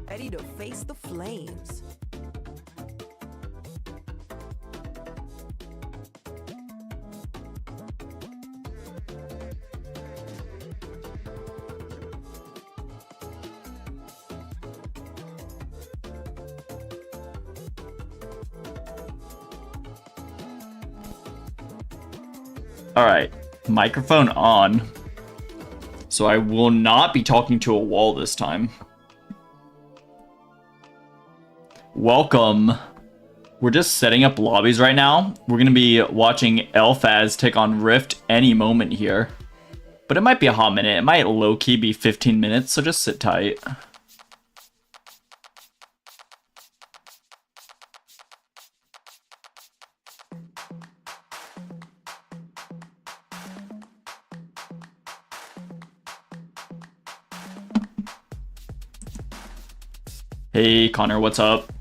Ready to face the flames. All right, microphone on. So I will not be talking to a wall this time. Welcome. We're just setting up lobbies right now. We're gonna be watching LFAZ take on Rift any moment here. But it might be a hot minute. It might low-key be 15 minutes, so just sit tight. Hey Connor, what's up?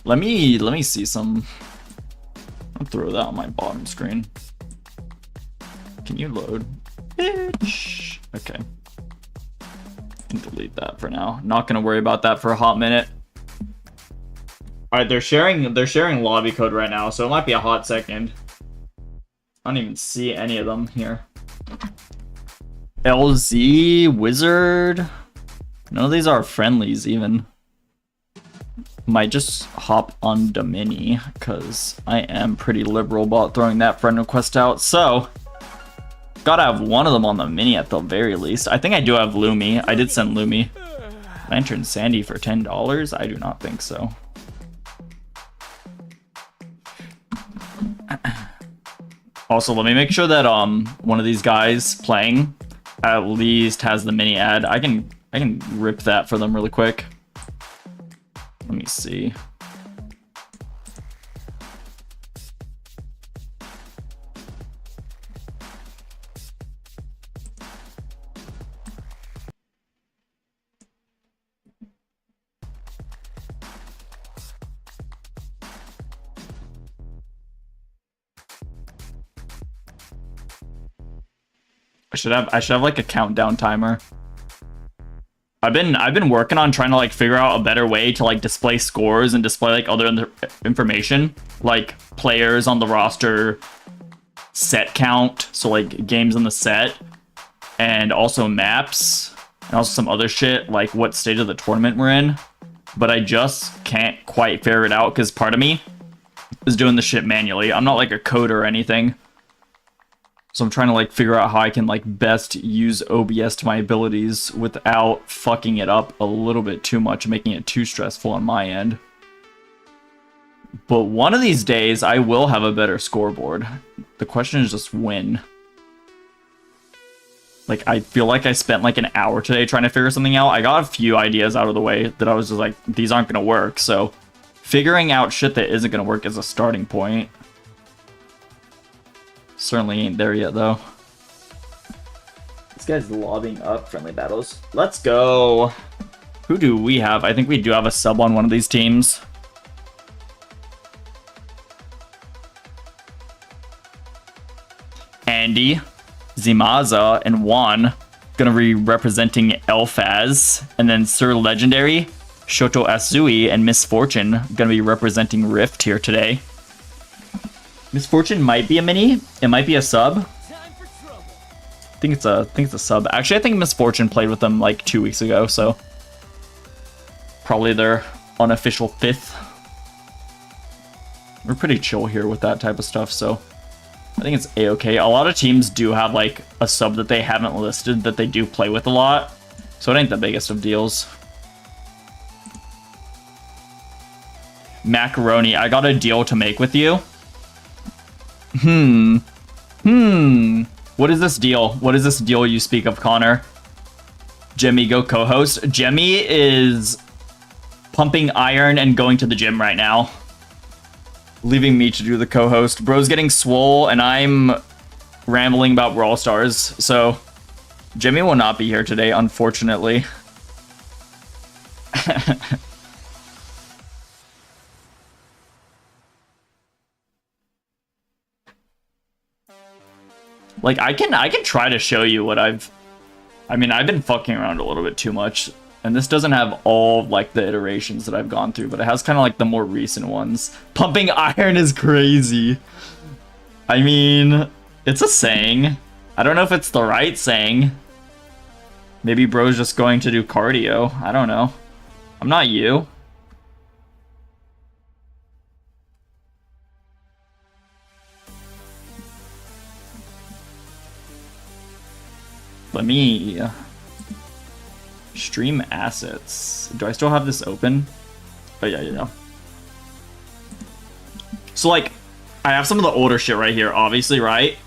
Let me see some. I'll throw that on my bottom screen. Can you load? Bitch. Okay. Can delete that for now. Not gonna worry about that for a hot minute. Alright, they're sharing lobby code right now, so it might be a hot second. I don't even see any of them here. LZ Wizard. None of these are friendlies even. Might just hop on Domini because I am pretty liberal about throwing that friend request out. So gotta have one of them on the mini at the very least. I think I do have Lumi. I did send Lumi. Lantern Sandy for $10? I do not think so. Also, let me make sure that one of these guys playing at least has the mini ad. I can rip that for them really quick. Let me see. I should have like a countdown timer. I've been working on trying to like figure out a better way to like display scores and display like other information, like players on the roster, set count, so like games in the set, and also maps, and also some other shit like what stage of the tournament we're in. But I just can't quite figure it out because part of me is doing the shit manually. I'm not like a coder or anything. So I'm trying to like figure out how I can like best use OBS to my abilities without fucking it up a little bit too much and making it too stressful on my end. But one of these days I will have a better scoreboard. The question is just when. Like I feel like I spent like an hour today trying to figure something out. I got a few ideas out of the way that I was just like, these aren't gonna work. So figuring out shit that isn't gonna work is a starting point. Certainly ain't there yet, though. This guy's lobbying up friendly battles. Let's go. Who do we have? I think we do have a sub on one of these teams. Andy, Zimaza, and Juan gonna be representing LFAZ. And then Sir Legendary, Shoto Asui, and Misfortune gonna be representing Rift here today. Misfortune might be a mini. It might be a sub. I think it's a sub. Actually, I think Misfortune played with them like 2 weeks ago, so probably their unofficial 5th. We're pretty chill here with that type of stuff, so I think it's a-okay. A lot of teams do have like a sub that they haven't listed that they do play with a lot, so it ain't the biggest of deals. Macaroni, I got a deal to make with you. What is this deal? What is this deal you speak of, Connor? Jemmy, go co-host. Jemmy is pumping iron and going to the gym right now. Leaving me to do the co-host. Bro's getting swole, and I'm rambling about Brawl Stars. So, Jemmy will not be here today, unfortunately. Like I can try to show you what I've I mean, I've been fucking around a little bit too much. And this doesn't have all, like, the iterations that I've gone through, but it has kind of, like, the more recent ones. Pumping iron is crazy. I mean, it's a saying. I don't know if it's the right saying. Maybe bro's just going to do cardio. I don't know. I'm not you. Let me stream assets. Do I still have this open? Oh yeah, yeah. So like, I have some of the older shit right here, obviously, right?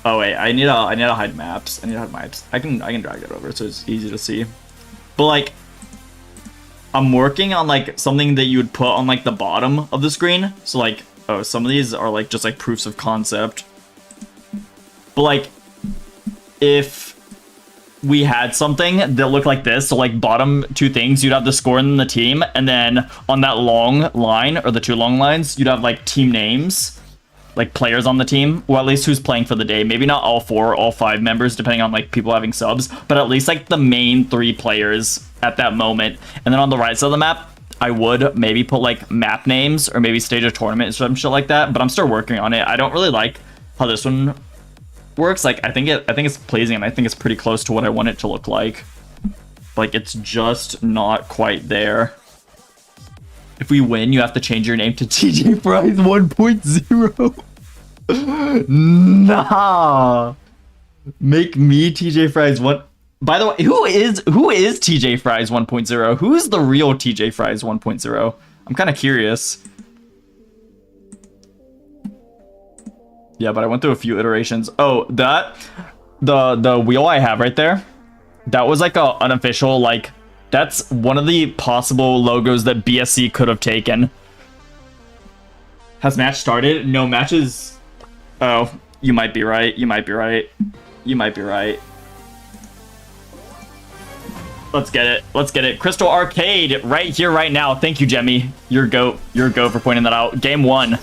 Oh wait, I need to hide maps. I need to hide maps. I can drag it over so it's easy to see. But like, I'm working on like something that you would put on like the bottom of the screen. So like, oh, some of these are like just like proofs of concept. But like, if we had something that looked like this, so like bottom two things, you'd have the score in the team, and then on that long line, or the two long lines, you'd have like team names, like players on the team, or at least who's playing for the day. Maybe not all 4 or all 5 members, depending on like people having subs, but at least like the main 3 players at that moment. And then on the right side of the map, I would maybe put like map names, or maybe stage a tournament or some shit like that, but I'm still working on it. I don't really like how this one works. Like, I think it's pleasing, and I think it's pretty close to what I want it to look like. Like, it's just not quite there. If we win, you have to change your name to TJ Fries 1.0. Nah. Make me TJ Fries 1. By the way, who is TJ Fries 1.0? Who's the real TJ Fries 1.0? I'm kind of curious. Yeah, but I went through a few iterations. Oh, the wheel I have right there, that was like a unofficial, like, that's one of the possible logos that BSC could have taken. Has match started? No, matches. Oh, you might be right. You might be right. You might be right. Let's get it. Let's get it. Crystal Arcade right here, right now. Thank you, Jemmy. You're GOAT. You're GOAT for pointing that out. Game 1.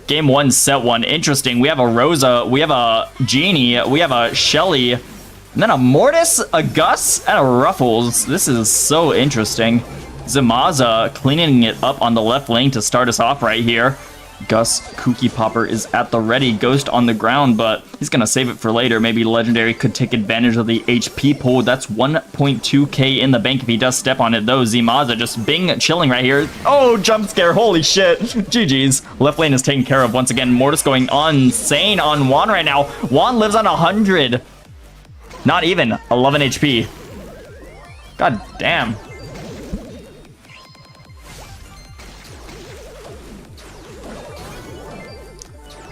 Game 1, set 1. Interesting. We have a Rosa, we have a Genie, we have a Shelly, and then a Mortis, a Gus, and a Ruffles. This is so interesting. Zamaza cleaning it up on the left lane to start us off right here. Gus Kooky Popper is at the ready. Ghost on the ground, but he's going to save it for later. Maybe Legendary could take advantage of the HP pull. That's 1.2k in the bank if he does step on it, though. Zamaza just chilling right here. Oh, jump scare. Holy shit. GG's. Left lane is taken care of once again. Mortis going insane on Juan right now. Juan lives on 100. Not even 11 HP. God damn.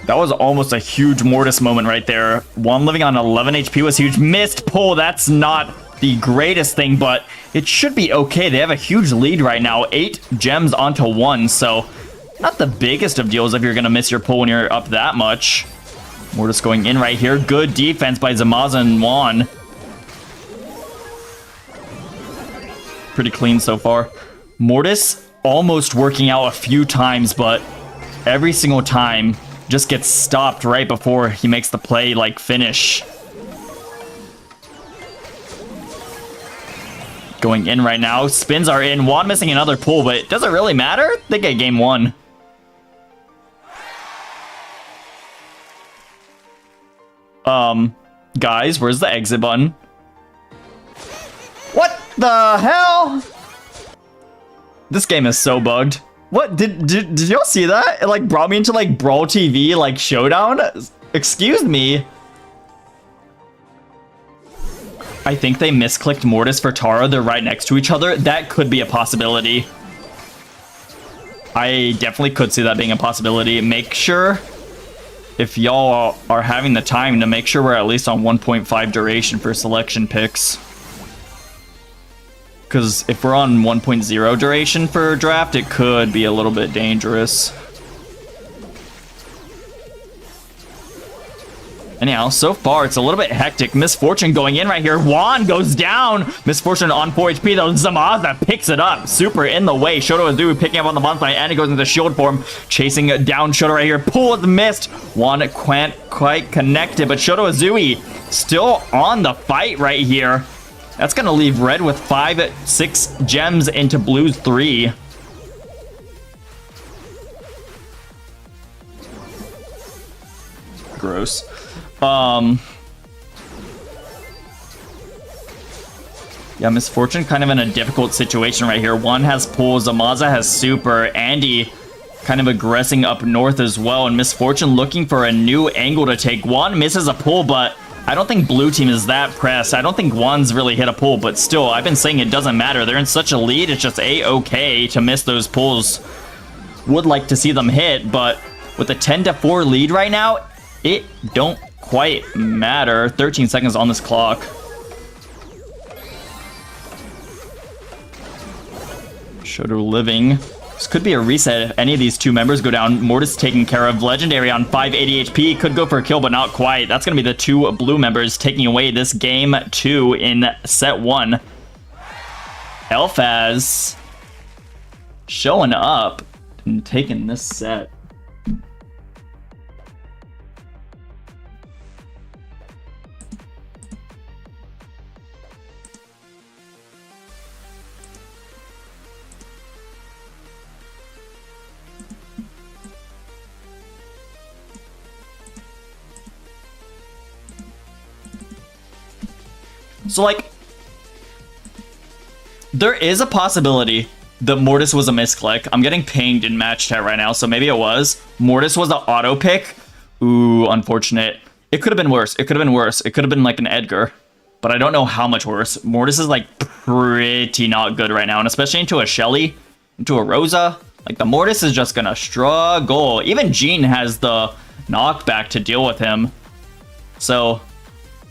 That was almost a huge Mortis moment right there. One living on 11 HP was huge. Missed pull. That's not the greatest thing, but it should be okay. They have a huge lead right now. 8 gems onto 1, so not the biggest of deals if you're going to miss your pull when you're up that much. Mortis going in right here. Good defense by Zamaza and Juan. Pretty clean so far. Mortis almost working out a few times, but every single time just gets stopped right before he makes the play, like, finish. Going in right now. Spins are in. Juan missing another pull, but it doesn't really matter. They get game 1. Guys, where's the exit button? What the hell? This game is so bugged. What? Did y'all see that? It like brought me into like Brawl TV like showdown? Excuse me. I think they misclicked Mortis for Tara. They're right next to each other. That could be a possibility. I definitely could see that being a possibility. Make sure, if y'all are having the time, to make sure we're at least on 1.5 duration for selection picks. Because if we're on 1.0 duration for draft, it could be a little bit dangerous. Anyhow, so far, it's a little bit hectic. Misfortune going in right here. Juan goes down. Misfortune on 4 HP, though. Zamaza picks it up. Super in the way. Shoto Azui picking up on the bottom side, and he goes into shield form. Chasing down Shoto right here. Pull is missed. Juan can't quite connect it, but Shoto Azui still on the fight right here. That's going to leave red with 6 gems into blue's 3. Gross. Yeah, Misfortune kind of in a difficult situation right here. One has pull, Zamaza has super, Andy kind of aggressing up north as well, and Misfortune looking for a new angle to take. One misses a pull, but I don't think blue team is that pressed. I don't think Juan's really hit a pull, but still, I've been saying it doesn't matter. They're in such a lead, it's just A-okay to miss those pulls. Would like to see them hit, but with a 10-4 lead right now, it don't quite matter. 13 seconds on this clock. Shoto living. This could be a reset if any of these two members go down. Mortis taken care of. Legendary on 580 HP. Could go for a kill, but not quite. That's going to be the 2 blue members taking away this game 2 in set 1. LFAZ showing up and taking this set. So, like, there is a possibility that Mortis was a misclick. I'm getting pinged in match chat right now, so maybe it was. Mortis was an auto pick. Ooh, unfortunate. It could have been worse. It could have been worse. It could have been like an Edgar, but I don't know how much worse. Mortis is, like, pretty not good right now, and especially into a Shelly, into a Rosa. Like, the Mortis is just gonna struggle. Even Jean has the knockback to deal with him. So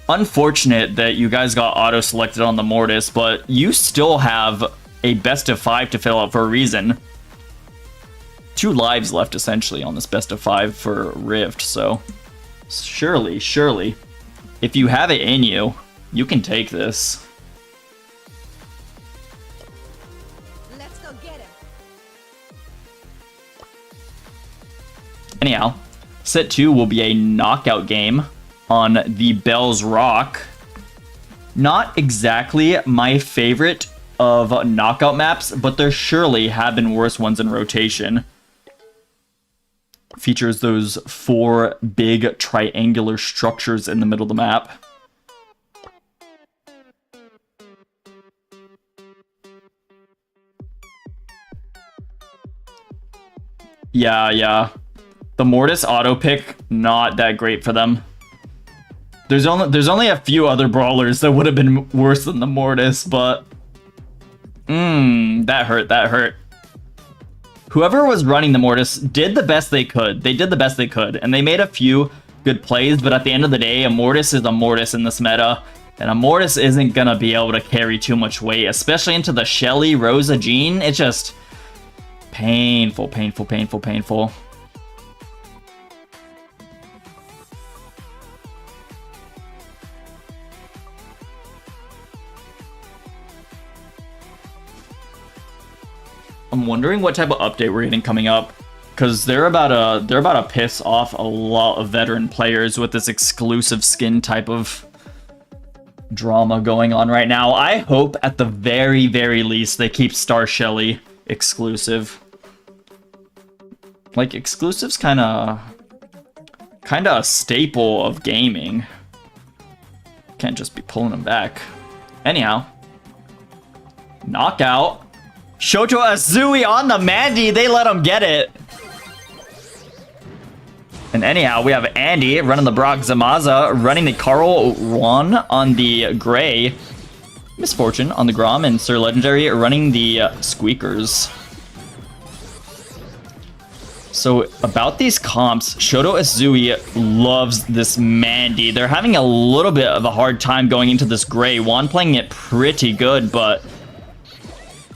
unfortunate that you guys got auto-selected on the Mortis, but you still have a best of 5 to fill out for a reason. 2 lives left, essentially, on this best of 5 for Rift, so surely, if you have it in you, you can take this. Let's go get him. Anyhow, set 2 will be a knockout game on the Bell's Rock. Not exactly my favorite of knockout maps, but there surely have been worse ones in rotation. Features those 4 big triangular structures in the middle of the map. Yeah. The Mortis auto pick, not that great for them. There's only a few other brawlers that would have been worse than the Mortis, but that hurt. Whoever was running the Mortis did the best they could. They did the best they could, and they made a few good plays, but at the end of the day, a Mortis is a Mortis in this meta, and a Mortis isn't gonna be able to carry too much weight, especially into the Shelly, Rosa, Jean. It's just painful. I'm wondering what type of update we're getting coming up, because they're about to piss off a lot of veteran players with this exclusive skin type of drama going on right now. I hope at the very least they keep Star Shelly exclusive. Like, exclusive's kind of a staple of gaming. Can't just be pulling them back. Anyhow, knockout. Shoto Azui on the Mandy. They let him get it. And anyhow, we have Andy running the Brock, Zamaza running the Carl Juan on the Gray, Misfortune on the Grom, and Sir Legendary running the Squeakers. So about these comps, Shoto Azui loves this Mandy. They're having a little bit of a hard time going into this Gray. Juan playing it pretty good, but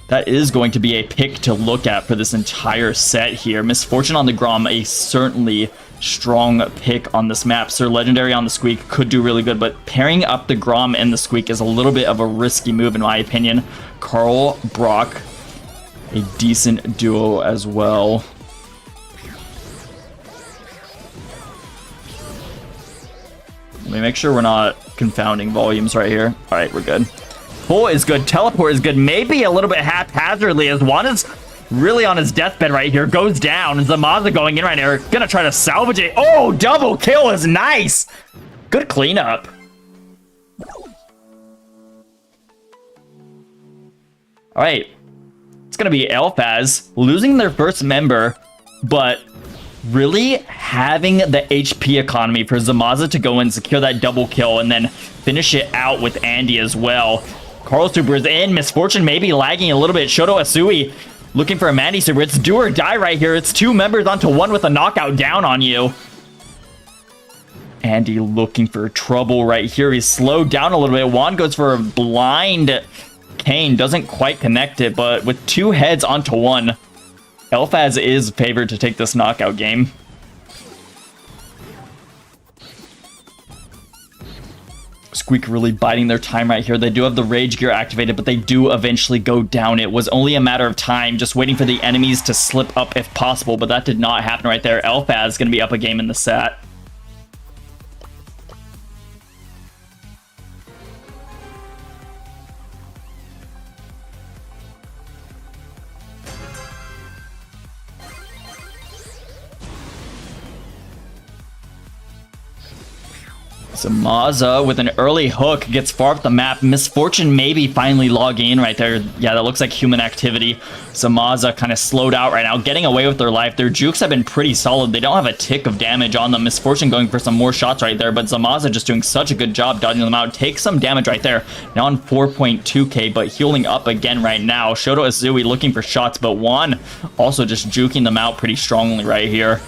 that is going to be a pick to look at for this entire set here. Misfortune on the Grom, a certainly strong pick on this map. Sir Legendary on the Squeak could do really good, but pairing up the Grom and the Squeak is a little bit of a risky move in my opinion. Carl, Brock, a decent duo as well. Let me make sure we're not confounding volumes right here. All right, we're good. Pull is good. Teleport is good. Maybe a little bit haphazardly as Juan is really on his deathbed right here. Goes down. Zamaza going in right here. Gonna try to salvage it. Oh, double kill is nice. Good cleanup. All right. It's gonna be LFAZ losing their first member, but really having the HP economy for Zamaza to go and secure that double kill and then finish it out with Andy as well. Carl Super is in. Misfortune maybe lagging a little bit. Shoto Asui looking for a Mandy Super. It's do or die right here. It's 2 members onto 1 with a knockout down on you. Andy looking for trouble right here. He's slowed down a little bit. Juan goes for a blind. Kane doesn't quite connect it, but with 2 heads onto 1, LFAZ is favored to take this knockout game. Squeak really biding their time right here. They do have the Rage Gear activated, but they do eventually go down. It was only a matter of time, just waiting for the enemies to slip up if possible, but that did not happen right there. LFAZ is going to be up a game in the set. Zamaza with an early hook gets far up the map. Misfortune maybe finally logging in right there. Yeah, that looks like human activity. Zamaza kind of slowed out right now, getting away with their life. Their jukes have been pretty solid. They don't have a tick of damage on them. Misfortune going for some more shots right there, but Zamaza just doing such a good job dodging them out. Takes some damage right there. Now on 4.2k, but healing up again right now. Shoto Azui looking for shots, but Juan also just juking them out pretty strongly right here.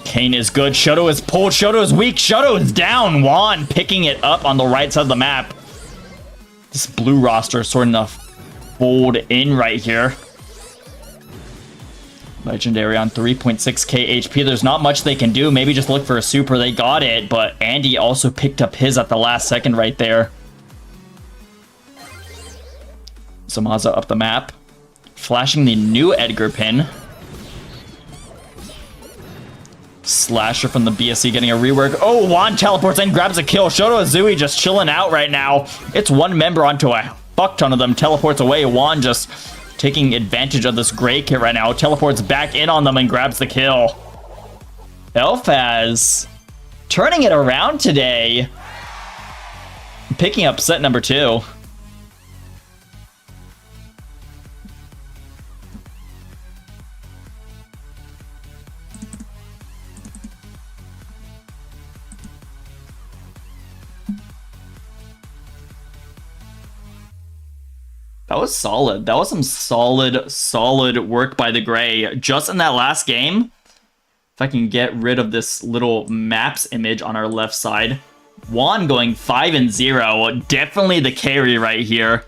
Kane is good. Shoto is pulled. Shoto is weak. Shoto is down. Juan picking it up on the right side of the map. This blue roster is sort of fold in right here. Legendary on 3.6k HP. There's not much they can do. Maybe just look for a super. They got it, but Andy also picked up his at the last second right there. Zamaza up the map. Flashing the new Edgar pin. Slasher from the BSC getting a rework. Oh, Juan teleports and grabs a kill. Shoto Azui just chilling out right now. It's 1 member onto a fuck ton of them. Teleports away. Juan just taking advantage of this gray kit right now. Teleports back in on them and grabs the kill. LFAZ turning it around today. Picking up set number 2. That was solid. That was some solid work by the Gray. Just in that last game, if I can get rid of this little maps image on our left side. Juan going 5-0. Definitely the carry right here.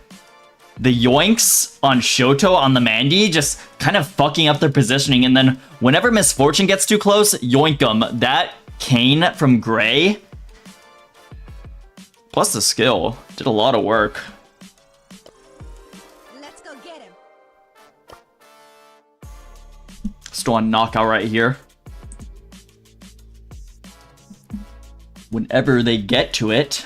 The yoinks on Shoto on the Mandy just kind of fucking up their positioning. And then whenever Misfortune gets too close, yoink them. That Kane from Gray, plus the skill, did a lot of work. Still on knockout right here. Whenever they get to it,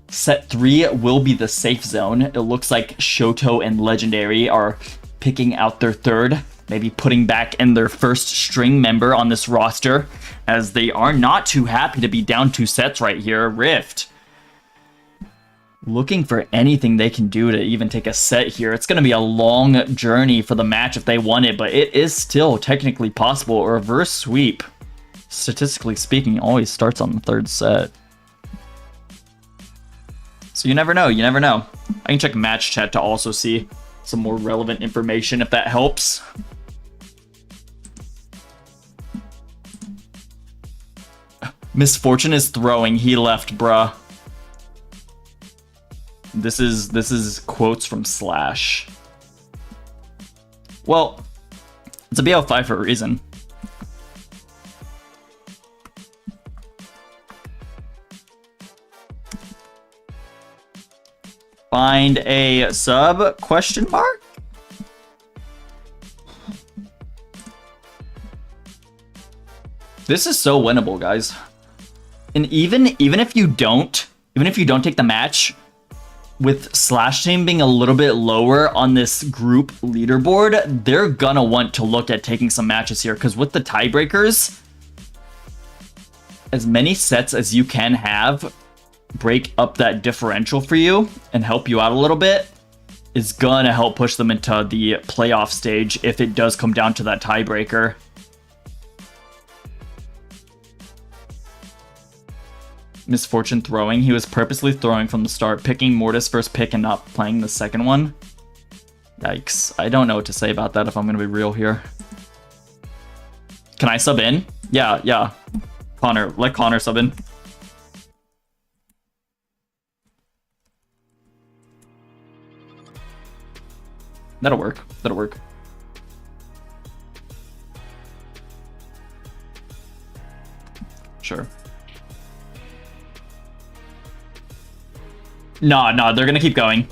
set 3 will be the safe zone. It looks like Shoto and Legendary are picking out their third, maybe putting back in their first string member on this roster, as they are not too happy to be down 2 sets right here. Rift looking for anything they can do to even take a set here. It's going to be a long journey for the match if they won it, but it is still technically possible. A reverse sweep, statistically speaking, always starts on the 3rd set. So you never know, you never know. I can check match chat to also see some more relevant information if that helps. Misfortune is throwing. He left, bruh. This is quotes from Slash. Well, It's a BL5 for a reason. Find a sub, question mark? This is so winnable, guys. And even if you don't take the match, with Slash Team being a little bit lower on this group leaderboard, they're gonna want to look at taking some matches here, because with the tiebreakers, as many sets as you can have break up that differential for you and help you out a little bit is gonna help push them into the playoff stage if it does come down to that tiebreaker. Misfortune throwing. He was purposely throwing from the start, picking Mortis first pick and not playing the second one. Yikes. I don't know what to say about that if I'm gonna be real here. Can I sub in? Yeah. Connor, let Connor sub in. That'll work. Sure. No, they're gonna keep going.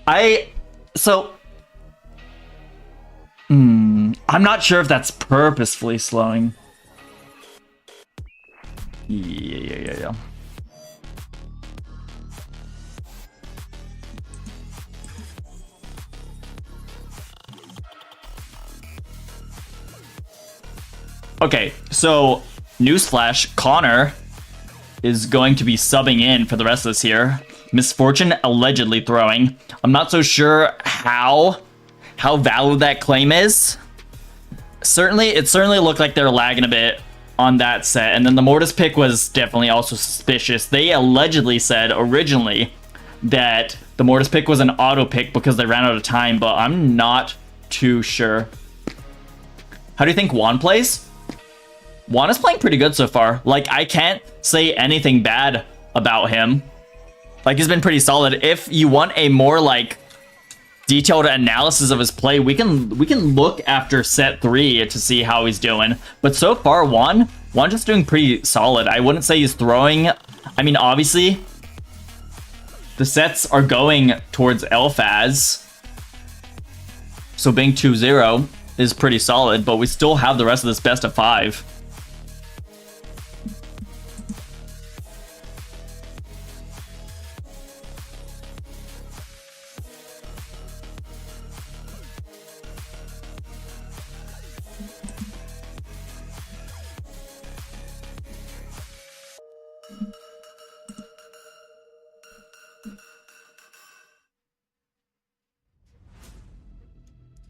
I'm not sure if that's purposefully slowing. Yeah. Okay, so newsflash, Connor is going to be subbing in for the rest of this here. Misfortune allegedly throwing. I'm not so sure how valid that claim is. It certainly looked like they're lagging a bit on that set. And then the Mortis pick was definitely also suspicious. They allegedly said originally that the Mortis pick was an auto pick because they ran out of time, but I'm not too sure. How do you think Juan plays? Juan is playing pretty good so far. Like, I can't say anything bad about him. Like, he's been pretty solid. If you want a more, like, detailed analysis of his play, we can look after set 3 to see how he's doing. But so far, Juan just doing pretty solid. I wouldn't say he's throwing. I mean, obviously, the sets are going towards LFAZ. So being 2-0 is pretty solid, but we still have the rest of this best of 5.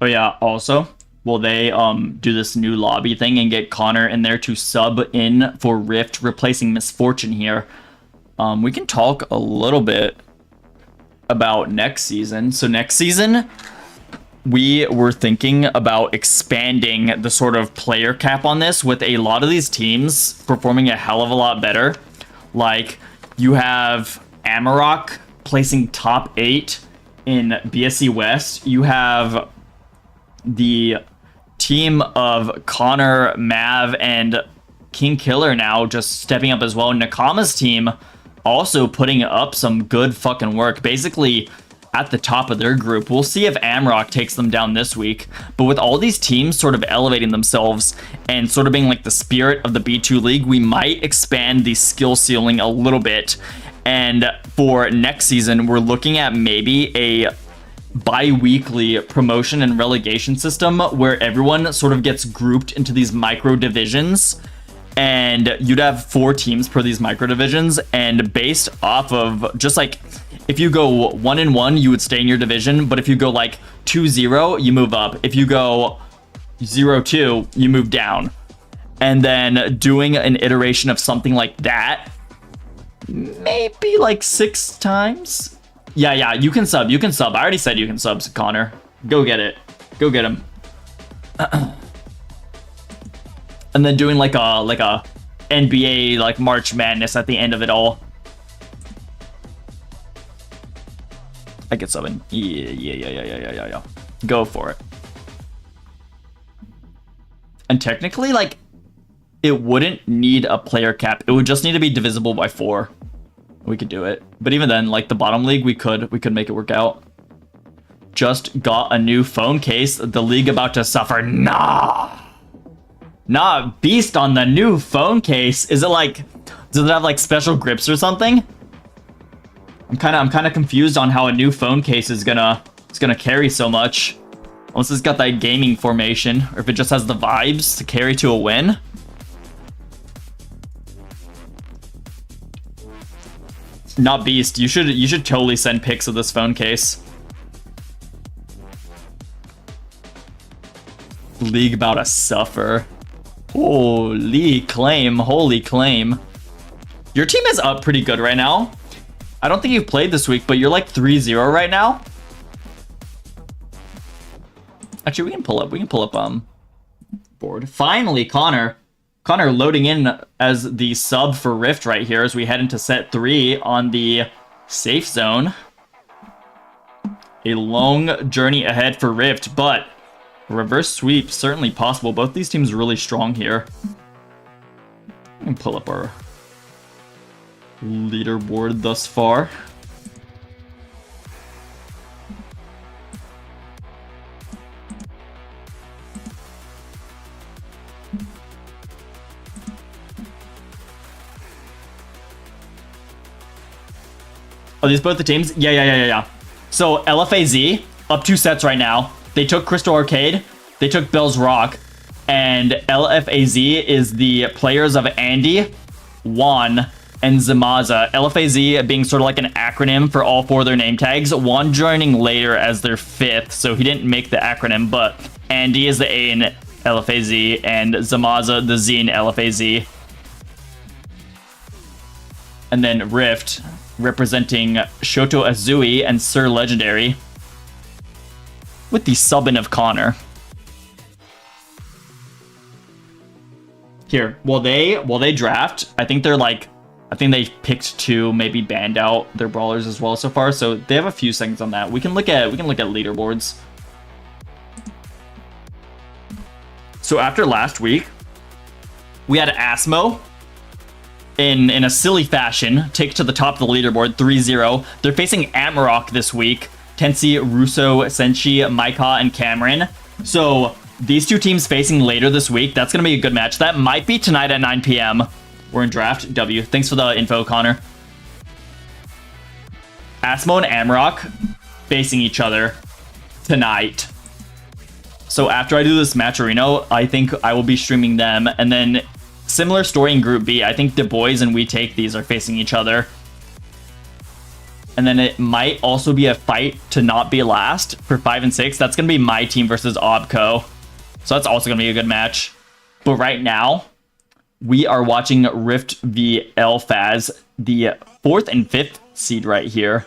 Oh yeah, also, will they do this new lobby thing and get Connor in there to sub in for Rift, replacing Misfortune here? We can talk a little bit about next season. So next season, we were thinking about expanding the sort of player cap on this, with a lot of these teams performing a hell of a lot better. Like, you have AMAROK placing top 8 in BSC West. You have the team of Connor, Mav, and King Killer now just stepping up as well. Nakama's team also putting up some good fucking work, basically at the top of their group. We'll see if AMAROK takes them down this week. But with all these teams sort of elevating themselves and sort of being like the spirit of the B2 League, we might expand the skill ceiling a little bit. And for next season, we're looking at maybe a bi-weekly promotion and relegation system where everyone sort of gets grouped into these micro divisions, and you'd have 4 teams per these micro divisions, and based off of just like, if you go 1-1, you would stay in your division, but if you go like 2-0, you move up. If you go 0-2, you move down. And then doing an iteration of something like that, maybe like 6 times. Yeah, you can sub. I already said you can sub, Connor. Go get it. Go get him. And then doing like a NBA like March Madness at the end of it all. I get subbing. Yeah. Go for it. And technically, like, it wouldn't need a player cap. It would just need to be divisible by 4. We could do it. But even then, like the bottom league, we could make it work out. Just got a new phone case. The league about to suffer. Nah, beast on the new phone case. Is it like, does it have like special grips or something? I'm kind of confused on how a new phone case is gonna carry so much. Unless it's got that gaming formation, or if it just has the vibes to carry to a win. Not beast. You should totally send pics of this phone case. League about to suffer. Holy claim. Your team is up pretty good right now. I don't think you've played this week, but you're like 3-0 right now. Actually, we can pull up board. Finally, Connor loading in as the sub for Rift right here as we head into set 3 on the safe zone. A long journey ahead for Rift, but reverse sweep certainly possible. Both these teams are really strong here. We can pull up our leaderboard thus far. Are these both the teams? Yeah. So LFAZ up 2 sets right now. They took Crystal Arcade. They took Bell's Rock. And LFAZ is the players of Andy, Juan, and Zamaza. LFAZ being sort of like an acronym for all 4 of their name tags. Juan joining later as their 5th, so he didn't make the acronym, but Andy is the A in LFAZ, and Zamaza the Z in LFAZ. And then Rift, representing Shoto Azui and Sir Legendary, with the sub-in of Connor. Here, while they draft, I think they picked 2, maybe banned out their brawlers as well so far, so they have a few seconds on that. We can look at leaderboards. So after last week, we had ASSMO in a silly fashion take to the top of the leaderboard 3-0. They're facing AMAROK this week. Tensi, Russo, Senshi, Maika, and Cameron. So these 2 teams facing later this week. That's going to be a good match. That might be tonight at 9 p.m. We're in draft W. Thanks for the info, Connor. ASSMO and AMAROK facing each other tonight. So after I do this Matcherino, I think I will be streaming them. And then similar story in Group B. I think The Boys and We Take These are facing each other. And then it might also be a fight to not be last for 5 and 6. That's going to be my team versus Obco. So that's also going to be a good match. But right now, we are watching Rift v LFAZ, the 4th and 5th seed right here.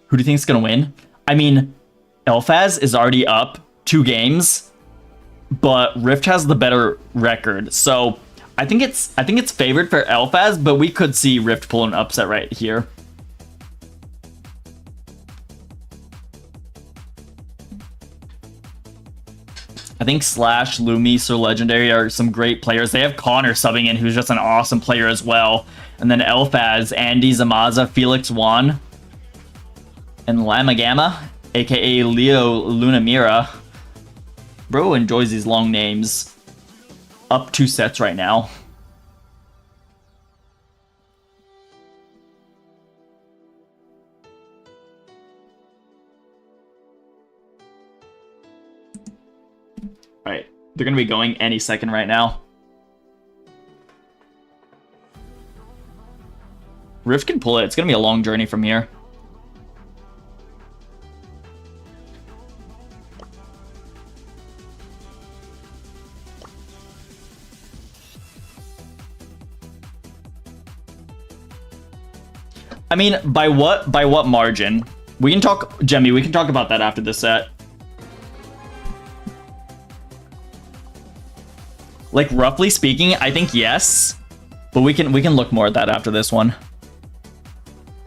Who do you think is going to win? I mean, LFAZ is already up 2 games, but Rift has the better record. So I think it's favored for LFAZ, but we could see Rift pull an upset right here. I think Slash, Lumi, Sir Legendary are some great players. They have Connor subbing in, who's just an awesome player as well. And then LFAZ, Andy, Zamaza, Felix, Juan, and Lamagama, aka Leo Lunamira. Bro enjoys these long names. Up 2 sets right now. Alright, they're going to be going any second right now. Rift can pull it. It's going to be a long journey from here. I mean, by what margin? We can talk, Jemmy, we can talk about that after this set. Like, roughly speaking, I think yes. But we can look more at that after this one.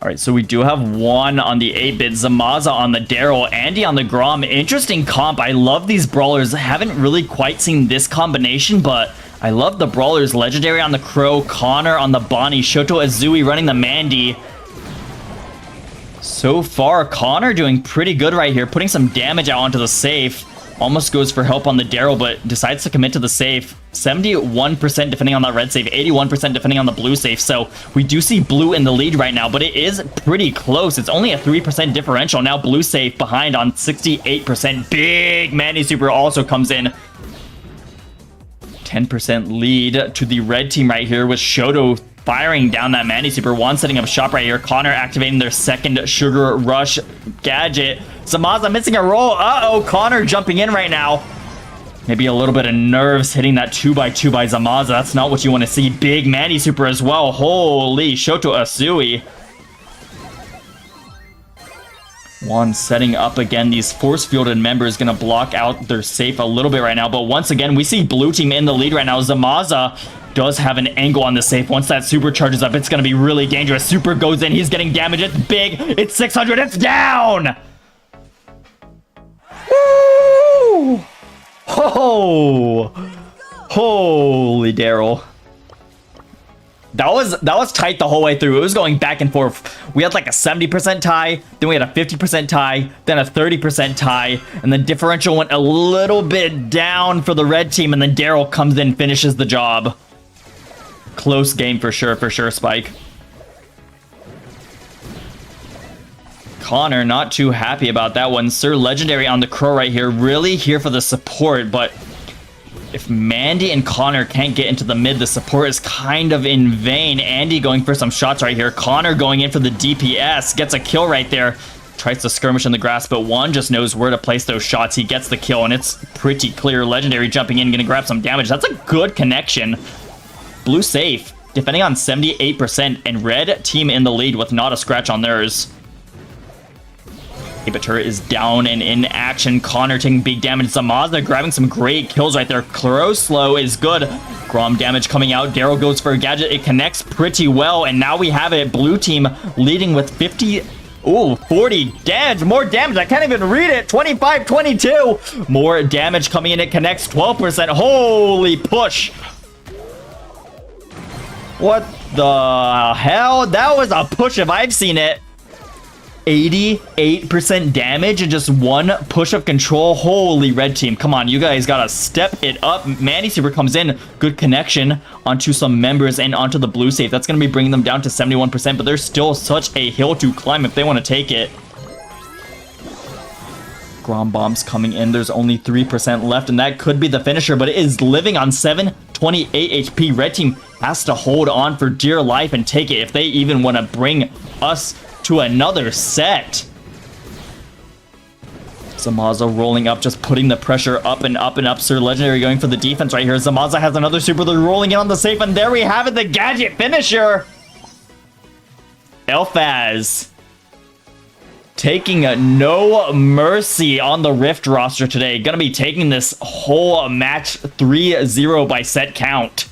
All right, so we do have one on the 8-bit, Zamaza on the Daryl, Andy on the Grom. Interesting comp. I love these brawlers. I haven't really quite seen this combination, but I love the brawlers. Legendary on the Crow, Connor on the Bonnie, Shoto Azui running the Mandy. So far, Connor doing pretty good right here, putting some damage out onto the safe. Almost goes for help on the Daryl, but decides to commit to the safe. 71% defending on that red safe, 81% defending on the blue safe. So we do see blue in the lead right now, but it is pretty close. It's only a 3% differential. Now blue safe behind on 68%. Big Mandy Super also comes in. 10% lead to the red team right here with Shoto firing down that Mandy Super. One setting up shop right here. Connor activating their second Sugar Rush gadget. Zamaza missing a roll. Uh-oh, Connor jumping in right now. Maybe a little bit of nerves hitting that 2x2 by Zamaza. That's not what you want to see. Big Mandy Super as well. Holy, Shoto Asui. One setting up again. These force-fielded members going to block out their safe a little bit right now. But once again, we see blue team in the lead right now. Zamaza does have an angle on the safe. Once that super charges up, it's going to be really dangerous. Super goes in. He's getting damage. It's big. It's 600. It's down. Woo! Oh! Holy Daryl. That was tight the whole way through. It was going back and forth. We had like a 70% tie, then we had a 50% tie, then a 30% tie, and the differential went a little bit down for the red team, and then Daryl comes in, finishes the job. Close game for sure, Spike. Connor not too happy about that one. Sir Legendary on the Crow right here, really here for the support, but if Mandy and Connor can't get into the mid, the support is kind of in vain. Andy going for some shots right here. Connor going in for the DPS, gets a kill right there. Tries to skirmish in the grass, but one just knows where to place those shots. He gets the kill, and it's pretty clear. Legendary jumping in, gonna grab some damage. That's a good connection. Blue safe, defending on 78%, and red team in the lead with not a scratch on theirs. Abatur is down and in action. Connor taking big damage. Zamaza grabbing some great kills right there. Crow slow is good. Grom damage coming out. Daryl goes for a gadget. It connects pretty well, and now we have it. Blue team leading with 40 damage. More damage. I can't even read it. 25, 22. More damage coming in. It connects 12%. Holy push. What the hell? That was a push if I've seen it. 88% damage and just one push of control. Holy red team. Come on, you guys gotta step it up. Mandy Super comes in. Good connection onto some members and onto the blue safe. That's gonna be bringing them down to 71%, but there's still such a hill to climb if they want to take it. Grom bombs coming in. There's only 3% left, and that could be the finisher, but it is living on 728 HP. Red team has to hold on for dear life and take it if they even want to bring us to another set. Zamaza rolling up, just putting the pressure up and up and up. Sir Legendary going for the defense right here. Zamaza has another super. They're rolling in on the safe, and there we have it, the gadget finisher. LFAZ taking no mercy on the Rift roster today. Gonna be taking this whole match 3-0 by set count.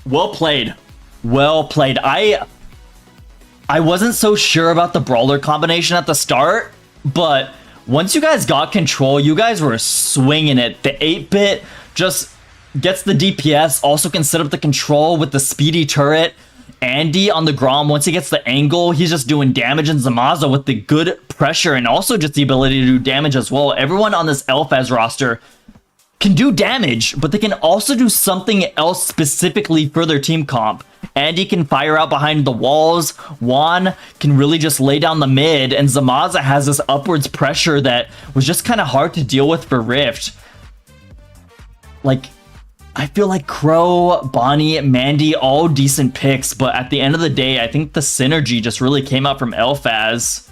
Well played. Well played. I wasn't so sure about the brawler combination at the start, but once you guys got control, you guys were swinging it. The 8-bit just gets the DPS, also can set up the control with the speedy turret. Andy on the Grom, once he gets the angle, he's just doing damage. And Zamaza with the good pressure and also just the ability to do damage as well. Everyone on this LFAZ roster can do damage, but they can also do something else specifically for their team comp. Andy can fire out behind the walls. Juan can really just lay down the mid, and Zamaza has this upwards pressure that was just kind of hard to deal with for Rift. Like, I feel like Crow, Bonnie, Mandy, all decent picks, but at the end of the day, I think the synergy just really came out from LFAZ.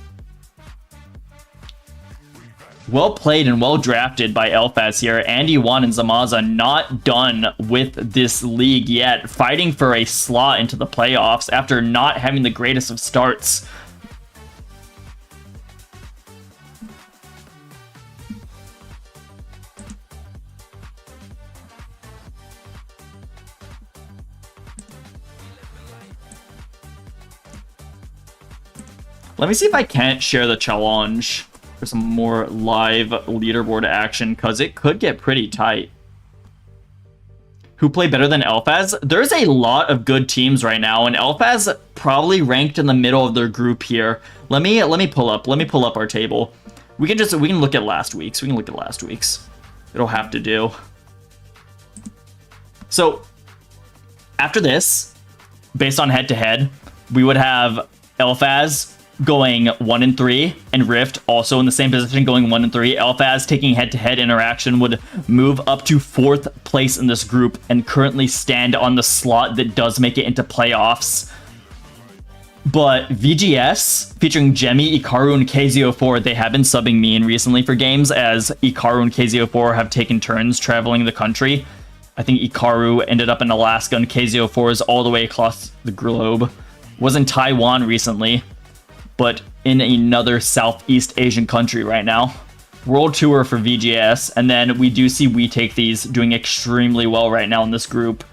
Well played and well drafted by LFAZ here. Andy, Juan, and Zamaza not done with this league yet, fighting for a slot into the playoffs after not having the greatest of starts. Let me see if I can't share the challenge for some more live leaderboard action, because it could get pretty tight. Who play better than LFAZ? There's a lot of good teams right now, and LFAZ probably ranked in the middle of their group here. Let me pull up our table. We can look at last week's. It'll have to do. So after this, based on head-to-head, we would have LFAZ going 1-3, and Rift also in the same position going 1-3. LFAZ taking head-to-head interaction would move up to 4th place in this group and currently stand on the slot that does make it into playoffs. But VGS, featuring Jemmy, Ikaru, and KZO4, they have been subbing me in recently for games, as Ikaru and KZO4 have taken turns traveling the country. I think Ikaru ended up in Alaska, and KZO4 is all the way across the globe. Was in Taiwan recently, but in another Southeast Asian country right now. World Tour for VGS, and then we do see We Take These doing extremely well right now in this group.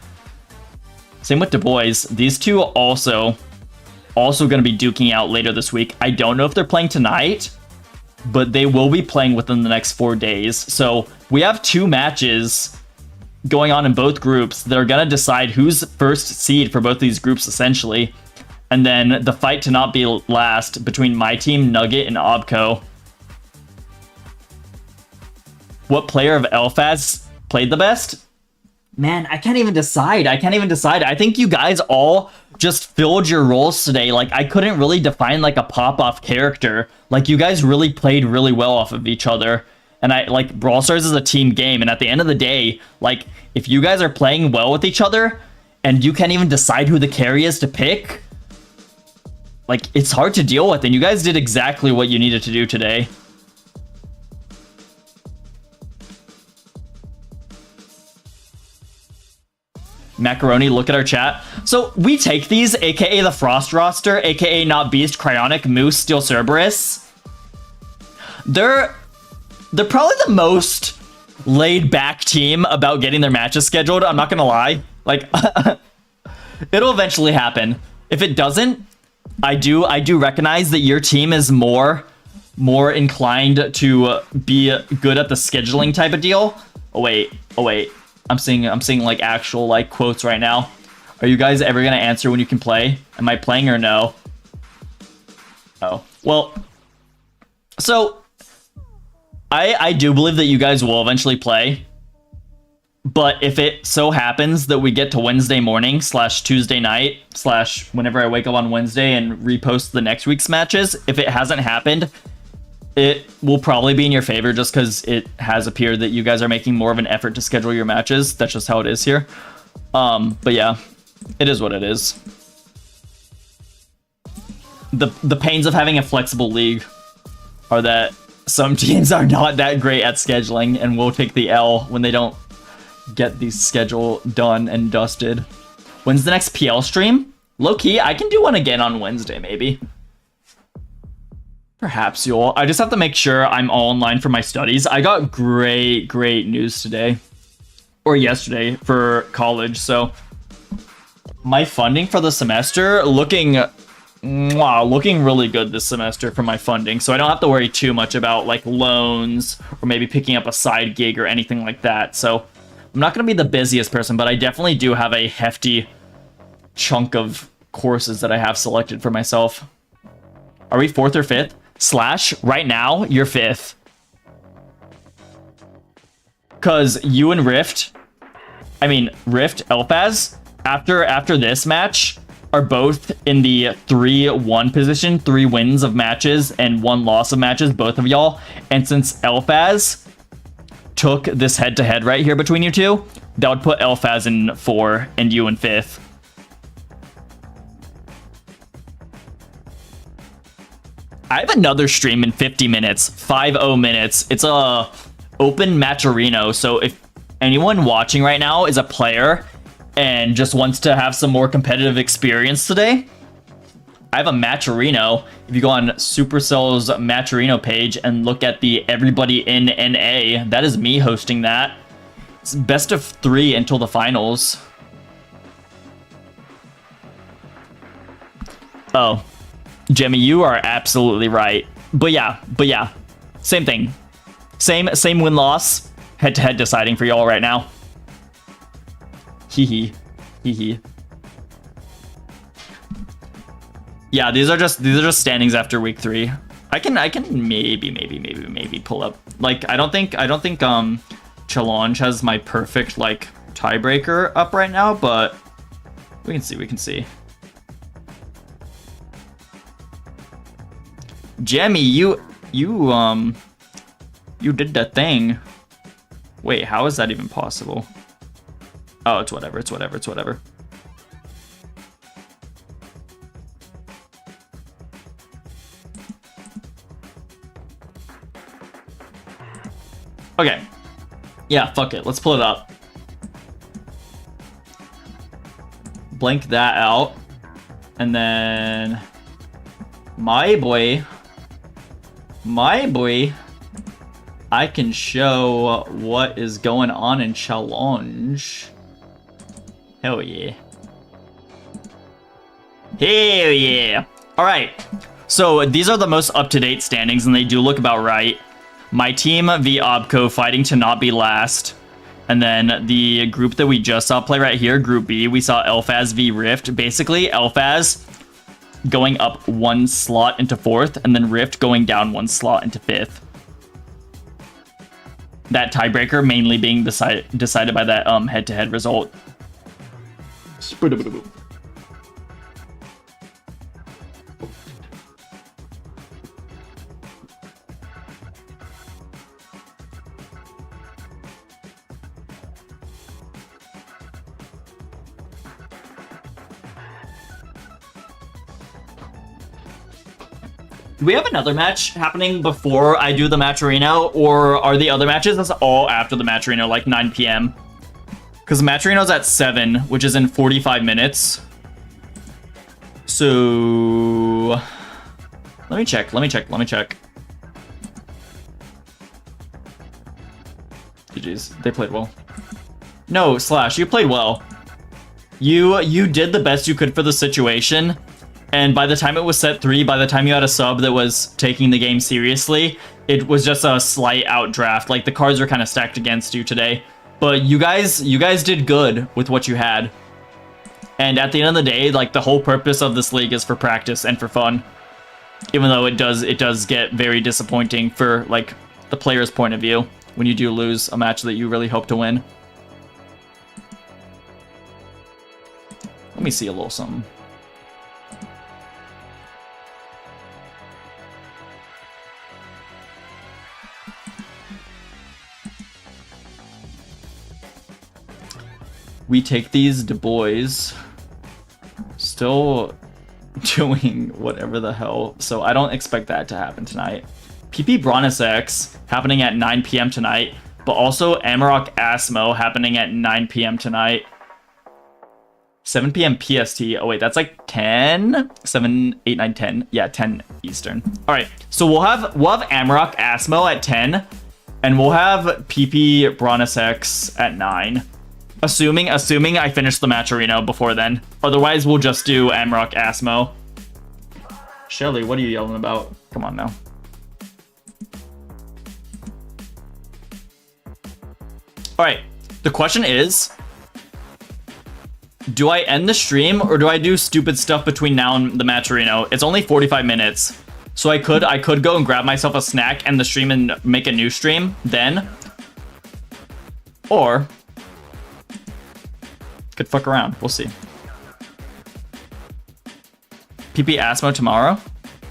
Same with Du Bois. These two also going to be duking out later this week. I don't know if they're playing tonight, but they will be playing within the next 4 days. So we have 2 matches going on in both groups that are going to decide who's first seed for both these groups, essentially. And then the fight to not be last between my team, Nugget, and Obco. What player of LFAZ played the best? Man, I can't even decide. I think you guys all just filled your roles today. Like, I couldn't really define like a pop-off character. Like, you guys really played really well off of each other. And Brawl Stars is a team game. And at the end of the day, like, if you guys are playing well with each other and you can't even decide who the carry is to pick, like, it's hard to deal with. And you guys did exactly what you needed to do today. Macaroni, look at our chat. So We Take These, aka the Frost roster, aka Not Beast, Cryonic, Moose, Steel Cerberus. They're probably the most laid back team about getting their matches scheduled. I'm not gonna lie. Like, it'll eventually happen. If it doesn't, I do recognize that your team is more inclined to be good at the scheduling type of deal. Oh wait. I'm seeing like actual like quotes right now. Are you guys ever gonna answer when you can play? Am I playing or no? Oh, well, so I do believe that you guys will eventually play. But if it so happens that we get to Wednesday morning / Tuesday night / whenever I wake up on Wednesday and repost the next week's matches, if it hasn't happened, it will probably be in your favor just because it has appeared that you guys are making more of an effort to schedule your matches. That's just how it is here. But yeah, it is what it is. The pains of having a flexible league are that some teams are not that great at scheduling and will take the L when they don't get the schedule done and dusted. When's the next PL stream? Low-key, I can do one again on Wednesday, maybe. Perhaps you'll. I just have to make sure I'm all in line for my studies. I got great news today. Or yesterday for college, so my funding for the semester looking really good this semester for my funding, so I don't have to worry too much about like loans or maybe picking up a side gig or anything like that. So I'm not going to be the busiest person, but I definitely do have a hefty chunk of courses that I have selected for myself. Are we 4th or 5th? / right now, you're 5th. Because you and Rift, LFAZ, after this match, are both in the 3-1 position, 3 wins of matches and 1 loss of matches, both of y'all. And since LFAZ took this head-to-head right here between you two, that would put LFAZ in 4 and you in 5th. I have another stream in 50 minutes, 50 minutes. It's a open Matcherino, so if anyone watching right now is a player and just wants to have some more competitive experience today, I have a Matcherino. If you go on Supercell's Matcherino page and look at the Everybody in NA, that is me hosting that. It's best of 3 until the finals. Oh. Jemmy, you are absolutely right. But yeah, same thing. Same win-loss. Head-to-head deciding for y'all right now. Hee hee. Yeah, these are just standings after week 3. I can maybe pull up. Like, I don't think Challenge has my perfect like tiebreaker up right now, but we can see. Jemmy, you did that thing. Wait, how is that even possible? Oh, it's whatever. Okay. Yeah, fuck it. Let's pull it up. Blank that out. And then my boy, I can show what is going on in Challenge. Hell yeah. Hell yeah. All right. So these are the most up-to-date standings, and they do look about right. My team v Obco fighting to not be last. And then the group that we just saw play right here, Group B, we saw LFAZ v Rift. Basically, LFAZ going up 1 slot into 4th, and then Rift going down 1 slot into 5th. That tiebreaker mainly being decided by that head-to-head result. Do we have another match happening before I do the Matcherino, or are the other matches that's all after the Matcherino, like 9 p.m.? Because Matcherino's at 7, which is in 45 minutes. So let me check. GG's, they played well. No, Slash, you played well. You did the best you could for the situation. And by the time it was set 3, by the time you had a sub that was taking the game seriously, it was just a slight outdraft. Like, the cards were kind of stacked against you today. But you guys did good with what you had. And at the end of the day, like, the whole purpose of this league is for practice and for fun. Even though it does get very disappointing for, like, the player's point of view when you do lose a match that you really hope to win. Let me see a little something. We take these Du Bois. Still doing whatever the hell. So I don't expect that to happen tonight. PP Bronus X happening at 9 p.m. tonight. But also AMAROK ASSMO happening at 9 p.m. tonight. 7 p.m. PST. Oh wait, that's like 10? 7, 8, 9, 10. Yeah, 10 Eastern. Alright, so we'll have AMAROK ASSMO at 10. And we'll have PP Bronus X at 9. Assuming I finish the Matcherino before then. Otherwise, we'll just do AMAROK ASSMO. Shelly, what are you yelling about? Come on now. Alright, the question is, do I end the stream or do I do stupid stuff between now and the Matcherino? It's only 45 minutes. So I could go and grab myself a snack and the stream and make a new stream then. Or could fuck around. We'll see. PP ASSMO tomorrow?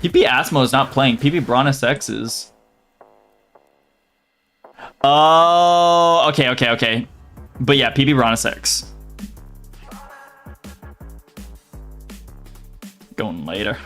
PP ASSMO is not playing. PP Bronus X is. Oh, okay. But yeah, PP Bronus X. Going later.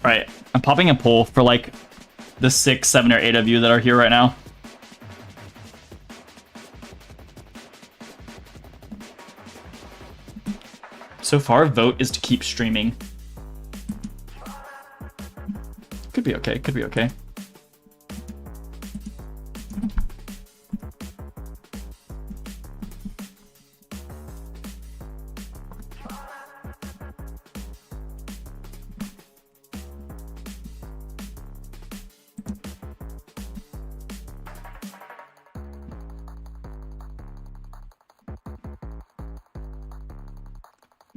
Alright, I'm popping a poll for like the 6, 7, or 8 of you that are here right now. So far, vote is to keep streaming. Could be okay, could be okay.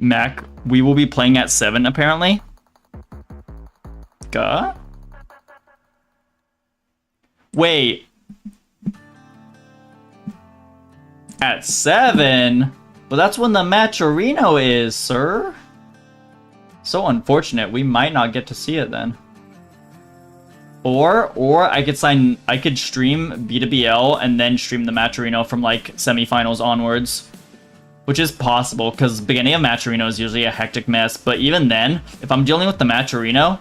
Mac, we will be playing at 7 apparently. Gah? Wait. At 7? Well, that's when the Matcherino is, sir. So unfortunate. We might not get to see it then. Or I could stream B2BL and then stream the Matcherino from like semifinals onwards. Which is possible, because beginning of Matcherino is usually a hectic mess. But even then, if I'm dealing with the Matcherino,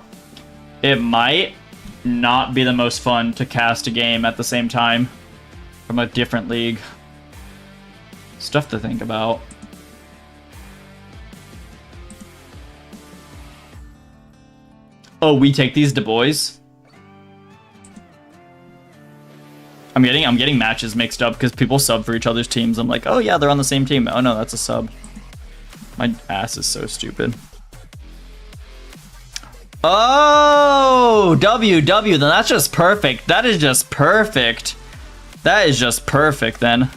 it might not be the most fun to cast a game at the same time from a different league. Stuff to think about. Oh, we take these Du Bois. I'm getting matches mixed up because people sub for each other's teams. I'm like, oh yeah, they're on the same team. Oh no, that's a sub. My ass is so stupid. Oh, W, then that's just perfect. That is just perfect. That is just perfect then.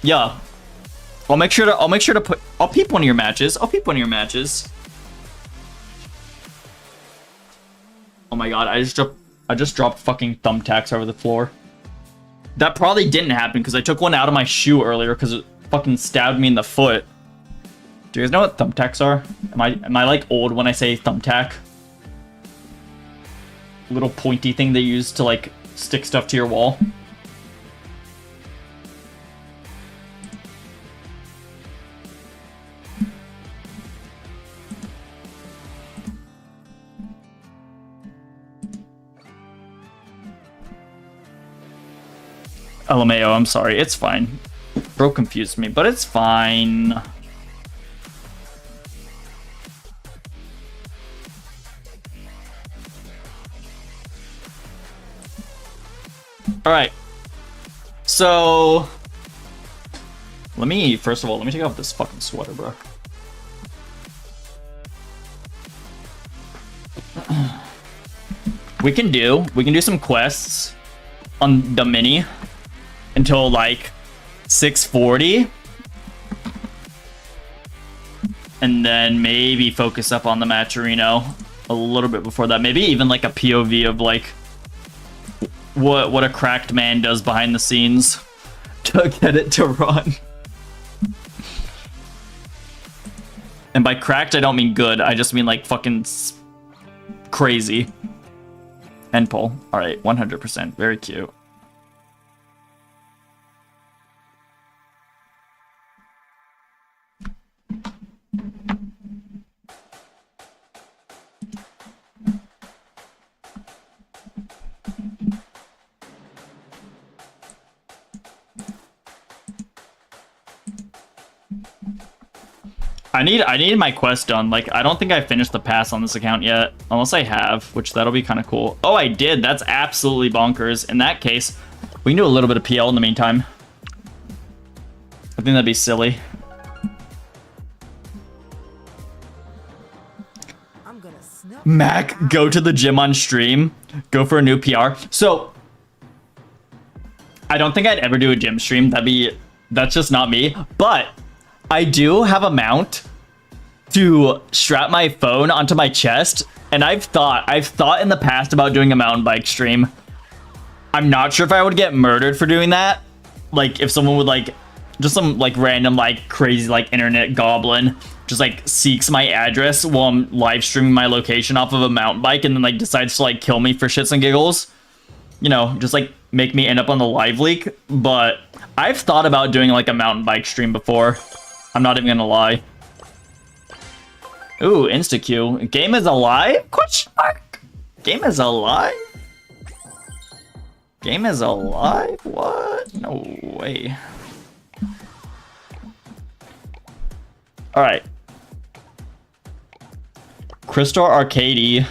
Yeah. I'll make sure to put, I'll peep one of your matches. Oh my god, I just dropped fucking thumbtacks over the floor. That probably didn't happen because I took one out of my shoe earlier because it fucking stabbed me in the foot. Do you guys know what thumbtacks are? Am I like old when I say thumbtack? Little pointy thing they use to like stick stuff to your wall. LMAO, I'm sorry. It's fine. Bro confused me, but it's fine. Alright. So... first of all, let me take off this fucking sweater, bro. We can do some quests on the mini until like 6:40, and then maybe focus up on the Matcherino a little bit before that. Maybe even like a POV of like what a cracked man does behind the scenes to get it to run. And by cracked, I don't mean good. I just mean like fucking crazy. End poll. All right, 100%. Very cute. I need my quest done. Like, I don't think I finished the pass on this account yet. Unless I have, which that'll be kind of cool. Oh, I did. That's absolutely bonkers. In that case, we can do a little bit of PL in the meantime. I think that'd be silly. Mac, go to the gym on stream. Go for a new PR. So, I don't think I'd ever do a gym stream. That's just not me. But I do have a mount to strap my phone onto my chest, and I've thought in the past about doing a mountain bike stream. I'm not sure if I would get murdered for doing that. Like, if someone would like, just some like random like crazy like internet goblin just like seeks my address while I'm live streaming my location off of a mountain bike and then like decides to like kill me for shits and giggles. You know, just like make me end up on the live leak. But I've thought about doing like a mountain bike stream before. I'm not even gonna lie. Ooh, insta-Q. Game is alive? Question mark? Game is alive? Game is alive? What? No way. Alright. Crystal Arcady.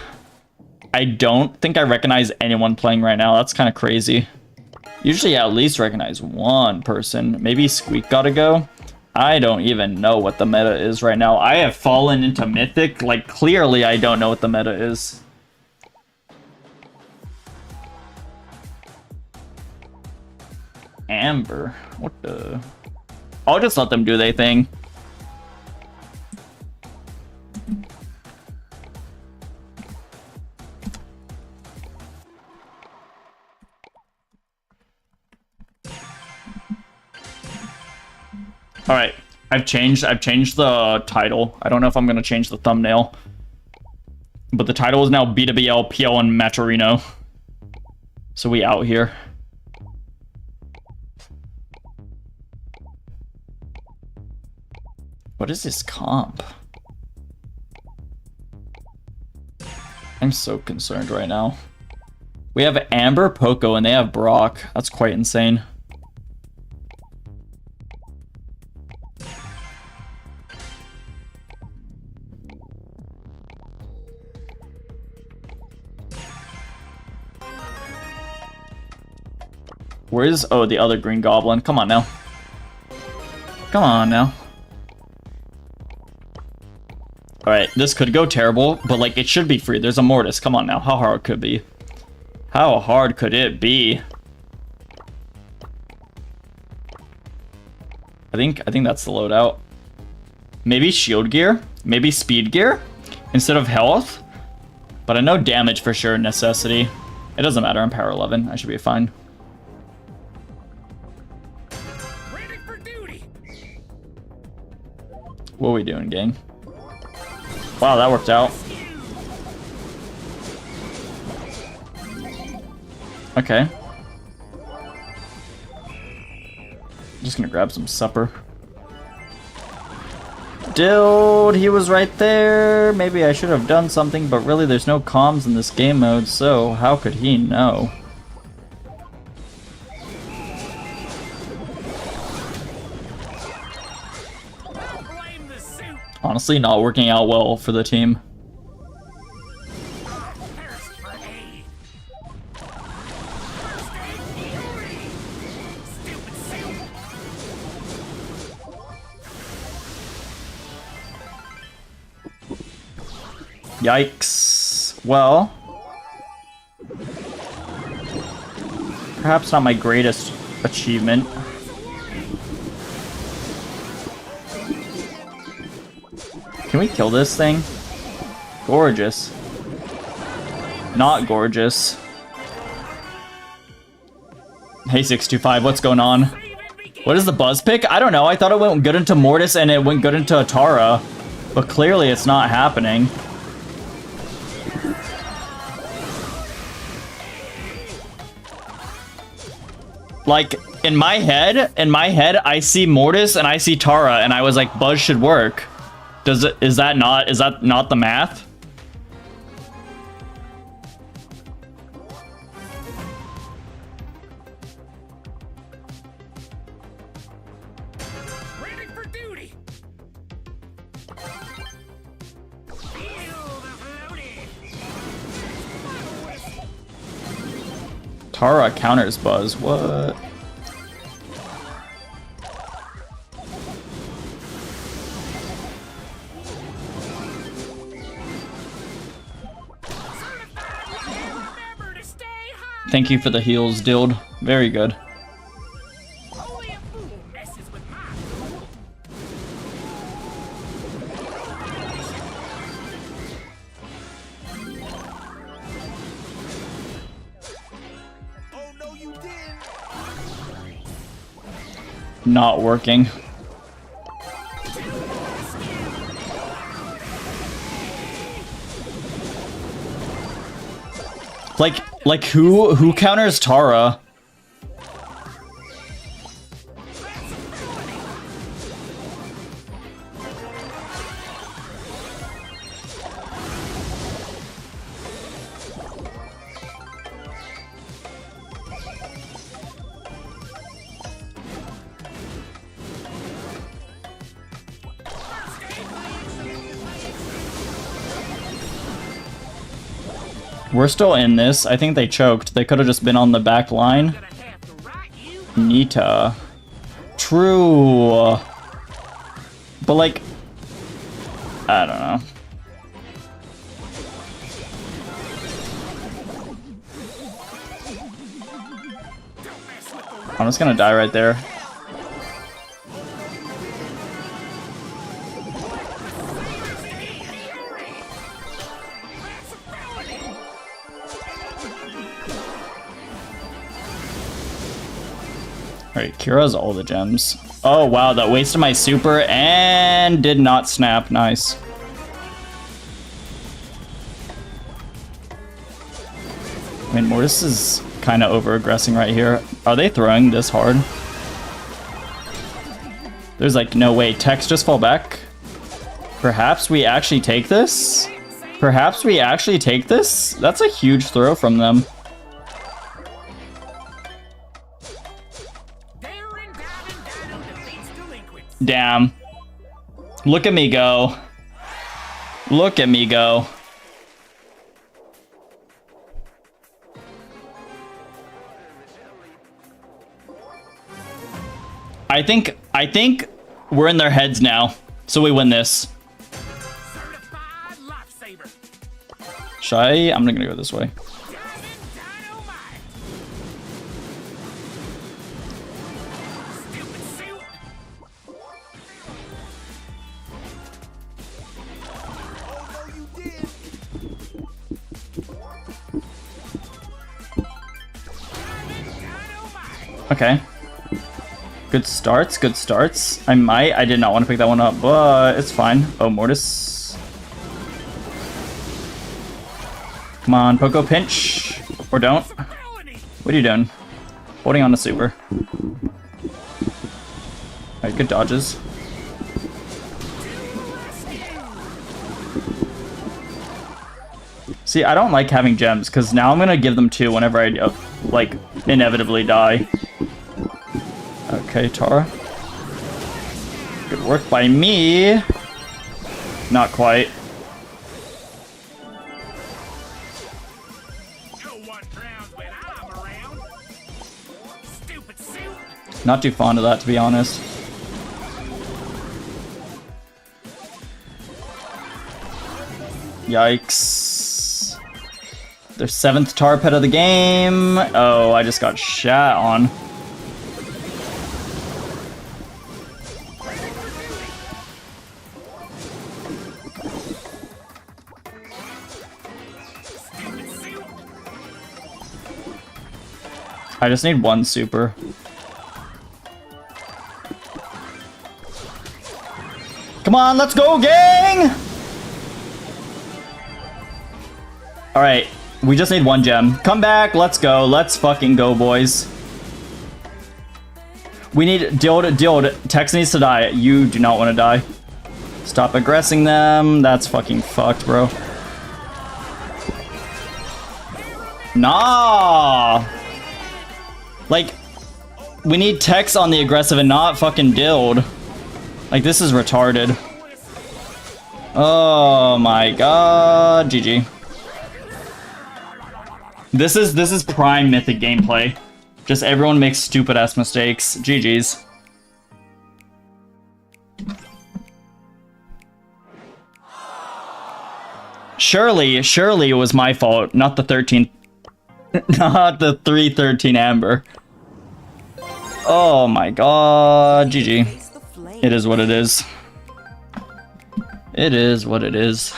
I don't think I recognize anyone playing right now. That's kind of crazy. Usually I at least recognize one person. Maybe Squeak gotta go. I don't even know what the meta is right now. I have fallen into Mythic. Like, clearly I don't know what the meta is. Amber. What the... I'll just let them do their thing. All right, I've changed the title. I don't know if I'm gonna change the thumbnail, but the title is now B2BL, PL, and Matcherino. So we out here. What is this comp? I'm so concerned right now. We have Amber, Poco, and they have Brock. That's quite insane. Where is... Oh, the other green goblin. Come on now. Come on now. Alright, this could go terrible, but, like, it should be free. There's a Mortis. Come on now. How hard could it be? How hard could it be? I think that's the loadout. Maybe shield gear? Maybe speed gear? Instead of health? But I know damage for sure, necessity. It doesn't matter. I'm power 11. I should be fine. What are we doing, gang? Wow, that worked out. Okay. Just gonna grab some supper. Dude, he was right there. Maybe I should have done something, but really there's no comms in this game mode, so how could he know? Honestly, not working out well for the team. Yikes. Well, perhaps not my greatest achievement. Can we kill this thing? Gorgeous. Not gorgeous. Hey 625, what's going on? What is the buzz pick? I don't know. I thought it went good into Mortis and it went good into Atara, but clearly it's not happening. Like, in my head, I see Mortis and I see Tara, and I was like, Buzz should work. Is that not the math? Ready for duty. Tara counters Buzz. What? Thank you for the heals, dude. Very good. Oh no, you didn't. Not working. Like who counters Tara? We're still in this. I think they choked. They could have just been on the back line. Nita. True. But like, I don't know. I'm just gonna die right there. Alright, Kira's all the gems. Oh wow, that wasted my super and did not snap. Nice. I mean, Mortis is kind of over-aggressing right here. Are they throwing this hard? There's like no way. Techs just fall back. Perhaps we actually take this? Perhaps we actually take this? That's a huge throw from them. Damn. Look at me go. Look at me go. I think we're in their heads now. So we win this. Should I? I'm gonna go this way. Okay. Good starts, good starts. I did not want to pick that one up, but it's fine. Oh, Mortis. Come on, Poco pinch. Or don't. What are you doing? Holding on to super. Alright, good dodges. See, I don't like having gems, because now I'm going to give them 2 whenever I, like, inevitably die. Okay, Tara. Good work by me. Not quite. Not too fond of that, to be honest. Yikes. Their 7th tar pet of the game. Oh, I just got shat on. I just need 1 super. Come on, let's go, gang! Alright, we just need 1 gem. Come back, let's go. Let's fucking go, boys. We need Dild. Tex needs to die. You do not want to die. Stop aggressing them. That's fucking fucked, bro. Nah! Like, we need Tex on the aggressive and not fucking Dild. Like, this is retarded. Oh my god. GG. This is prime mythic gameplay. Just everyone makes stupid ass mistakes. GG's. Surely it was my fault, not the 13th. Not the 313 Amber. Oh my god, GG. It is what it is. It is what it is.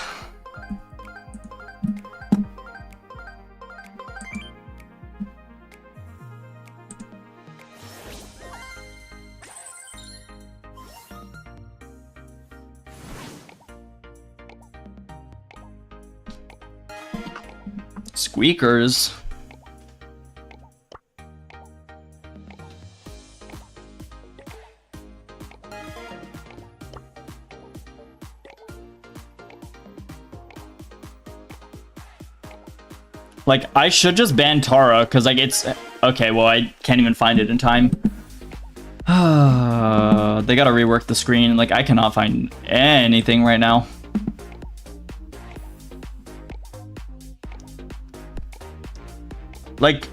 Squeakers. Like, I should just ban Tara, because, like, it's... Okay, well, I can't even find it in time. They gotta rework the screen. Like, I cannot find anything right now. Like,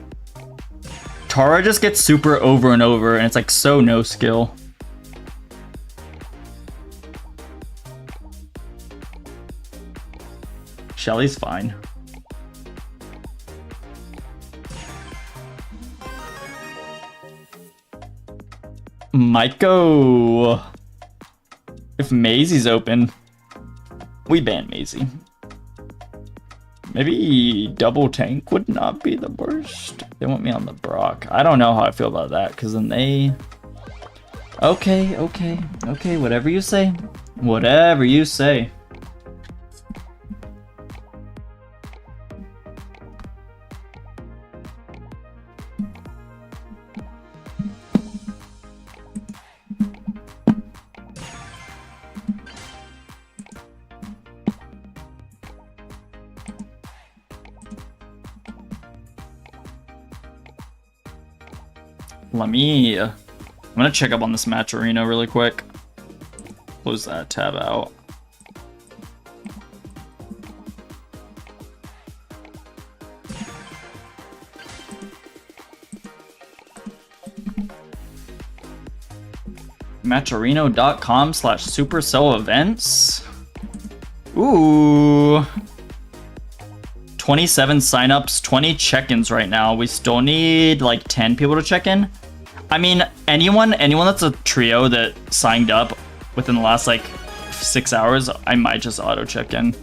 Tara just gets super over and over, and it's like so no skill. Shelly's fine. Might go... If Maisie's open, we ban Maisie. Maybe double tank would not be the worst. They want me on the Brock. I don't know how I feel about that, because then they... Okay, whatever you say. Whatever you say. I'm gonna check up on this Matcherino really quick. Close that tab out. Matcherino.com/Supercell events. Ooh. 27 signups, 20 check-ins right now. We still need like 10 people to check in. I mean, anyone that's a trio that signed up within the last like 6 hours, I might just auto check in.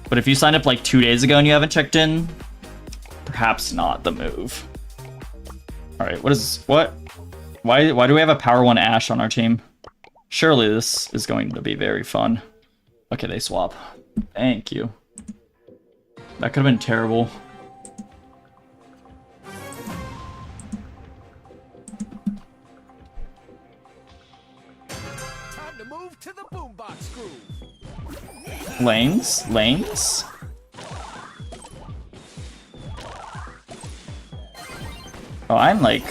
But if you signed up like 2 days ago and you haven't checked in, perhaps not the move. All right, why do we have a Power 1 Ashe on our team? Surely this is going to be very fun. Okay, they swap. Thank you. That could have been terrible. Time to move to the boombox groove. Lanes. Oh, I'm like...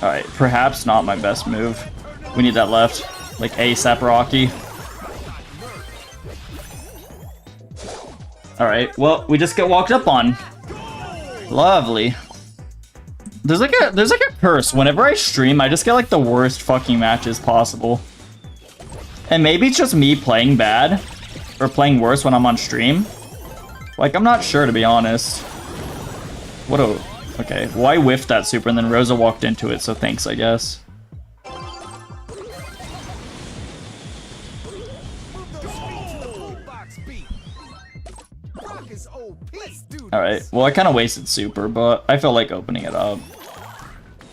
Alright, perhaps not my best move. We need that left. Like ASAP Rocky. Alright, well, we just get walked up on. Lovely. There's like a curse. Whenever I stream, I just get like the worst fucking matches possible. And maybe it's just me playing bad. Or playing worse when I'm on stream. Like, I'm not sure, to be honest. What a... Okay, well, I whiffed that super and then Rosa walked into it, so thanks, I guess. Alright, well, I kind of wasted super, but I felt like opening it up.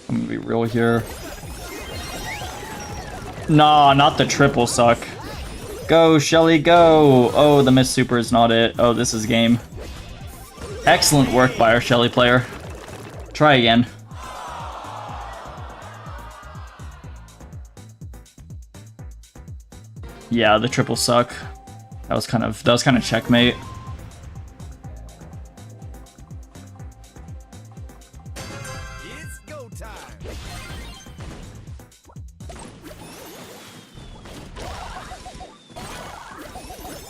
I'm gonna be real here. Nah, not the triple suck. Go, Shelly, go! Oh, the missed super is not it. Oh, this is game. Excellent work by our Shelly player. Try again. Yeah, the triple suck. That was kind of checkmate. It's go time.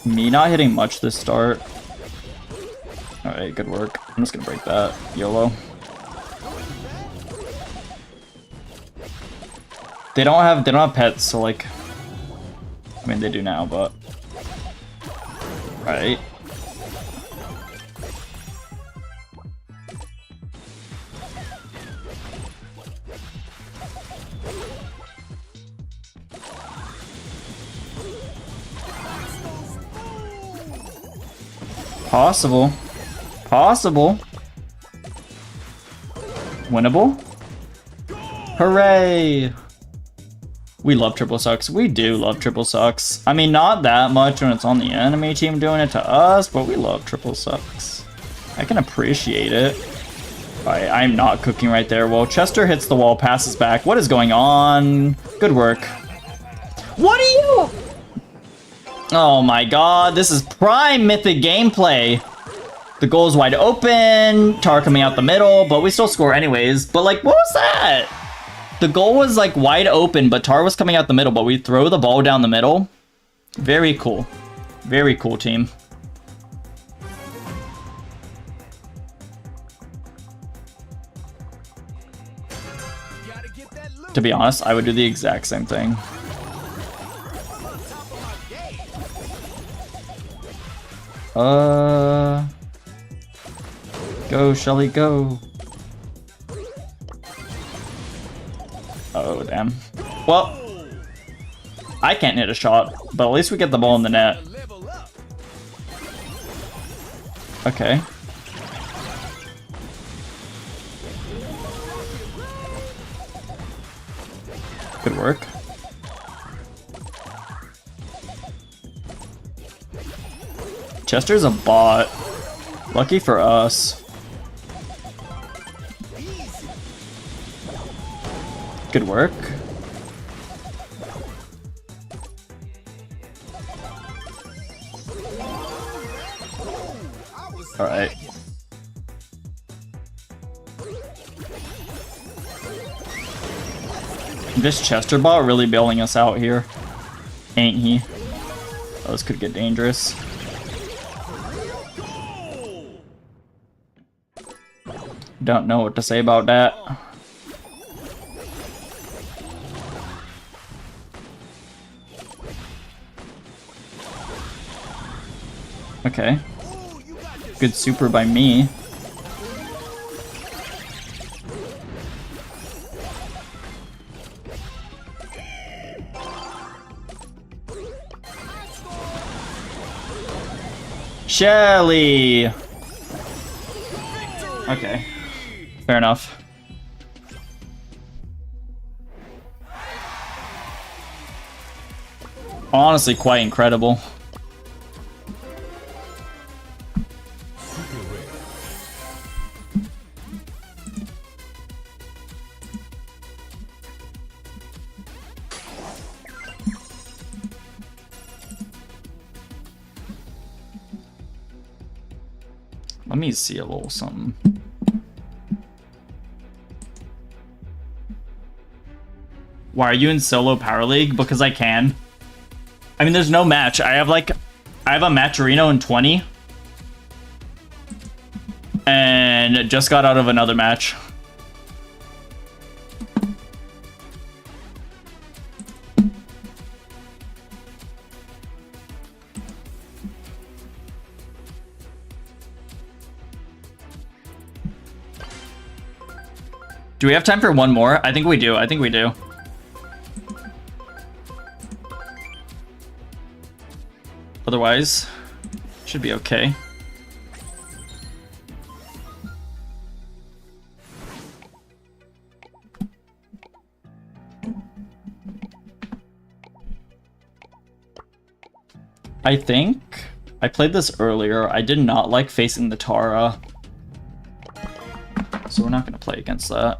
Me not hitting much this start. Alright, good work. I'm just gonna break that. YOLO. They don't have pets, so like, I mean they do now, but alright. Possible. Winnable. Hooray! We love triple sucks. We do love triple sucks. I mean, not that much when it's on the enemy team doing it to us, but we love triple sucks. I can appreciate it. Alright, I'm not cooking right there. Well, Chester hits the wall, passes back. What is going on? Good work. What are you? Oh my god, this is prime mythic gameplay. The goal is wide open. Tar coming out the middle, but we still score anyways. But like, what was that? The goal was like wide open, but Tar was coming out the middle, but we throw the ball down the middle. Very cool. Very cool team. Gotta get that loot. To be honest, I would do the exact same thing. On top of my game. Go, Shelly, go. Oh, damn. Well, I can't hit a shot, but at least we get the ball in the net. Level up. Okay. Good work. Chester's a bot. Lucky for us. Good work. All right. This Chester bot really bailing us out here, ain't he? Oh, this could get dangerous. Don't know what to say about that. Okay. Good super by me. Shelly! Okay. Fair enough. Honestly, quite incredible. Let me see a little something. Why are you in solo Power League? Because I can. I mean, there's no match. I have a Matcherino in 20. And just got out of another match. Do we have time for one more? I think we do. I think we do. Otherwise, should be okay. I think I played this earlier. I did not like facing the Tara, so we're not going to play against that.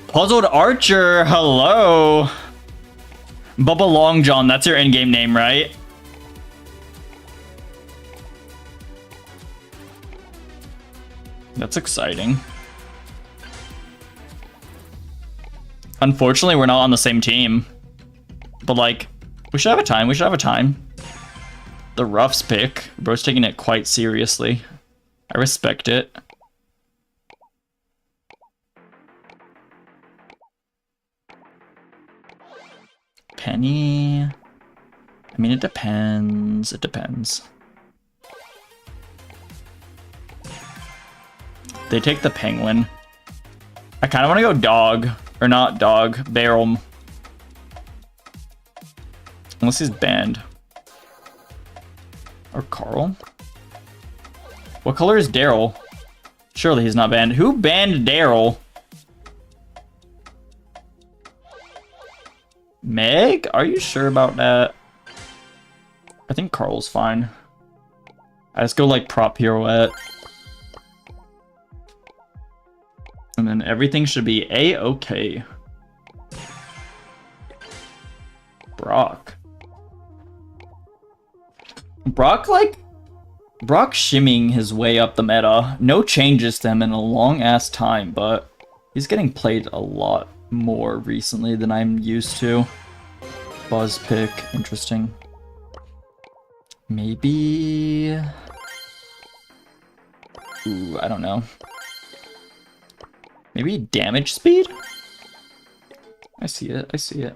Puzzled Archer, hello. Bubba Long John, that's your in-game name, right? That's exciting. Unfortunately, we're not on the same team. But like, we should have a time, we should have a time. The Ruffs pick, bro's taking it quite seriously. I respect it. Penny. I mean, it depends. It depends. They take the penguin. I kind of want to go dog. Or not dog. Barrel. Unless he's banned. Or Carl. What color is Daryl? Surely he's not banned. Who banned Daryl? Meg? Are you sure about that? I think Carl's fine. I just go like prop pirouette. And then everything should be A-okay. Brock. Brock, like, Brock shimmying his way up the meta. No changes to him in a long-ass time, but he's getting played a lot more recently than I'm used to. Buzz pick, interesting. Maybe... Ooh, I don't know. Maybe damage speed? I see it, I see it.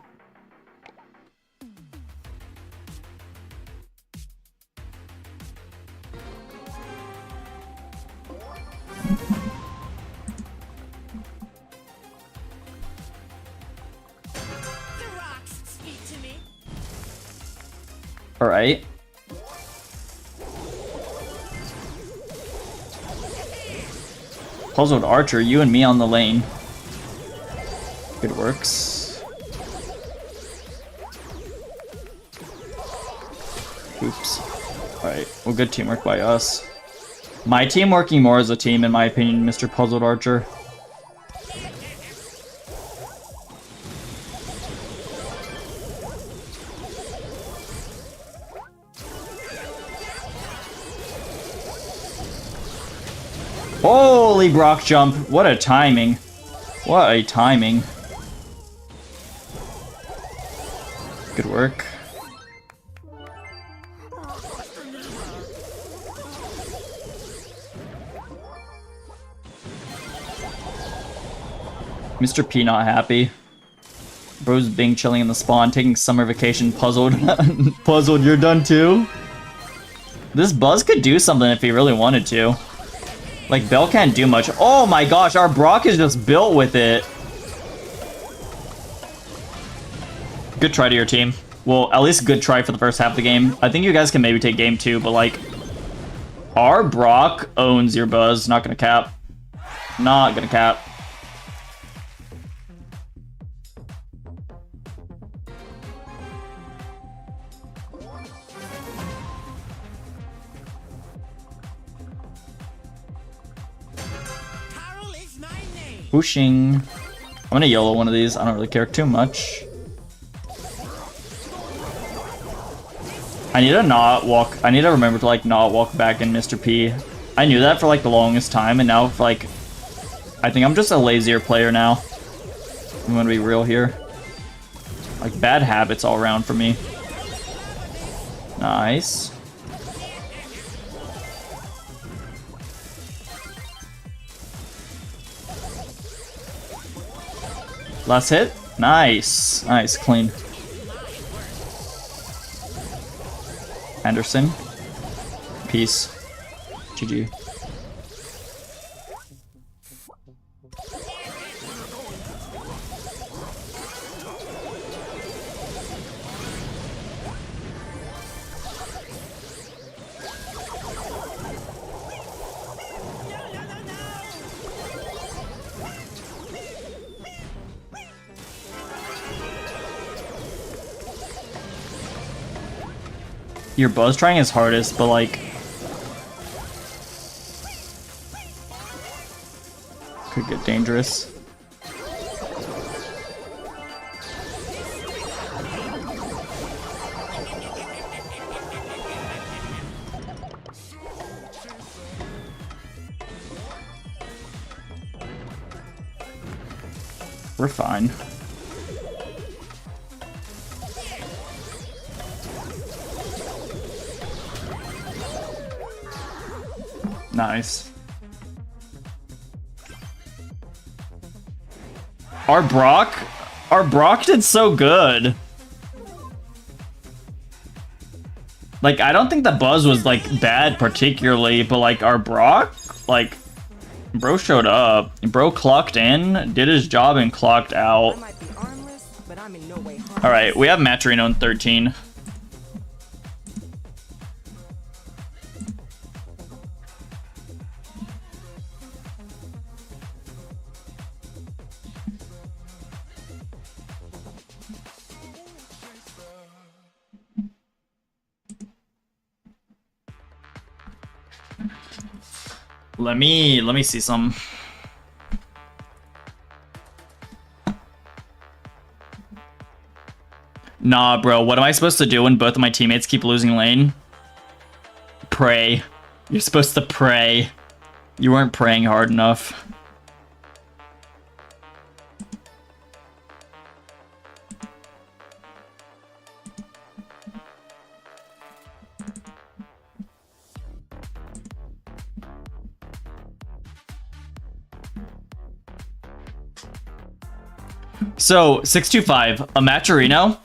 Alright. Puzzled Archer, you and me on the lane. Good works. Oops. Alright, well, good teamwork by us. My team working more as a team, in my opinion, Mr. Puzzled Archer. Holy Brock jump. What a timing. What a timing. Good work. Mr. P not happy. Bro's being chilling in the spawn, taking summer vacation, puzzled. Puzzled, you're done too? This Buzz could do something if he really wanted to. Like, Bell can't do much. Oh my gosh, our Brock is just built with it. Good try to your team. Well, at least good try for the first half of the game. I think you guys can maybe take game 2, but like... Our Brock owns your Buzz. Not gonna cap. Not gonna cap. Pushing. I'm gonna YOLO one of these. I don't really care too much. I need to not walk. I need to remember to like not walk back in Mr. P. I knew that for like the longest time, and now if, like, I think I'm just a lazier player now. I'm gonna be real here. Like, bad habits all around for me. Nice. Last hit. Nice. Nice. Clean. Anderson. Peace. GG. Your Buzz trying his hardest, but like... Could get dangerous. We're fine. Nice. Our Brock did so good. Like, I don't think the Buzz was like bad particularly, but like our Brock, like, bro showed up. Bro clocked in, did his job, and clocked out. All right, we have Matcherino in 13. Let me see some. Nah, bro, what am I supposed to do when both of my teammates keep losing lane? pray. You're supposed to pray. You weren't praying hard enough. So, 625, a Matcherino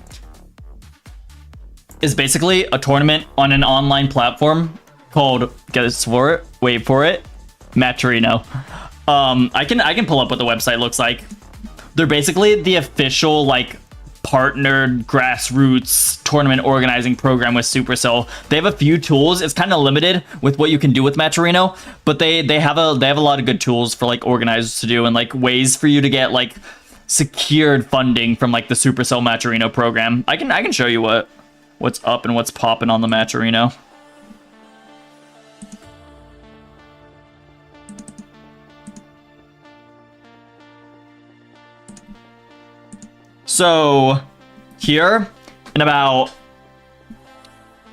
is basically a tournament on an online platform called, guess for it, wait for it, Matcherino. I can pull up what the website looks like. They're basically the official, like, partnered grassroots tournament organizing program with Supercell. They have a few tools. It's kind of limited with what you can do with Matcherino, but they have a lot of good tools for like organizers to do and like ways for you to get like secured funding from like the Supercell Matcherino program. I can show you what's up and what's popping on the Matcherino. So here in about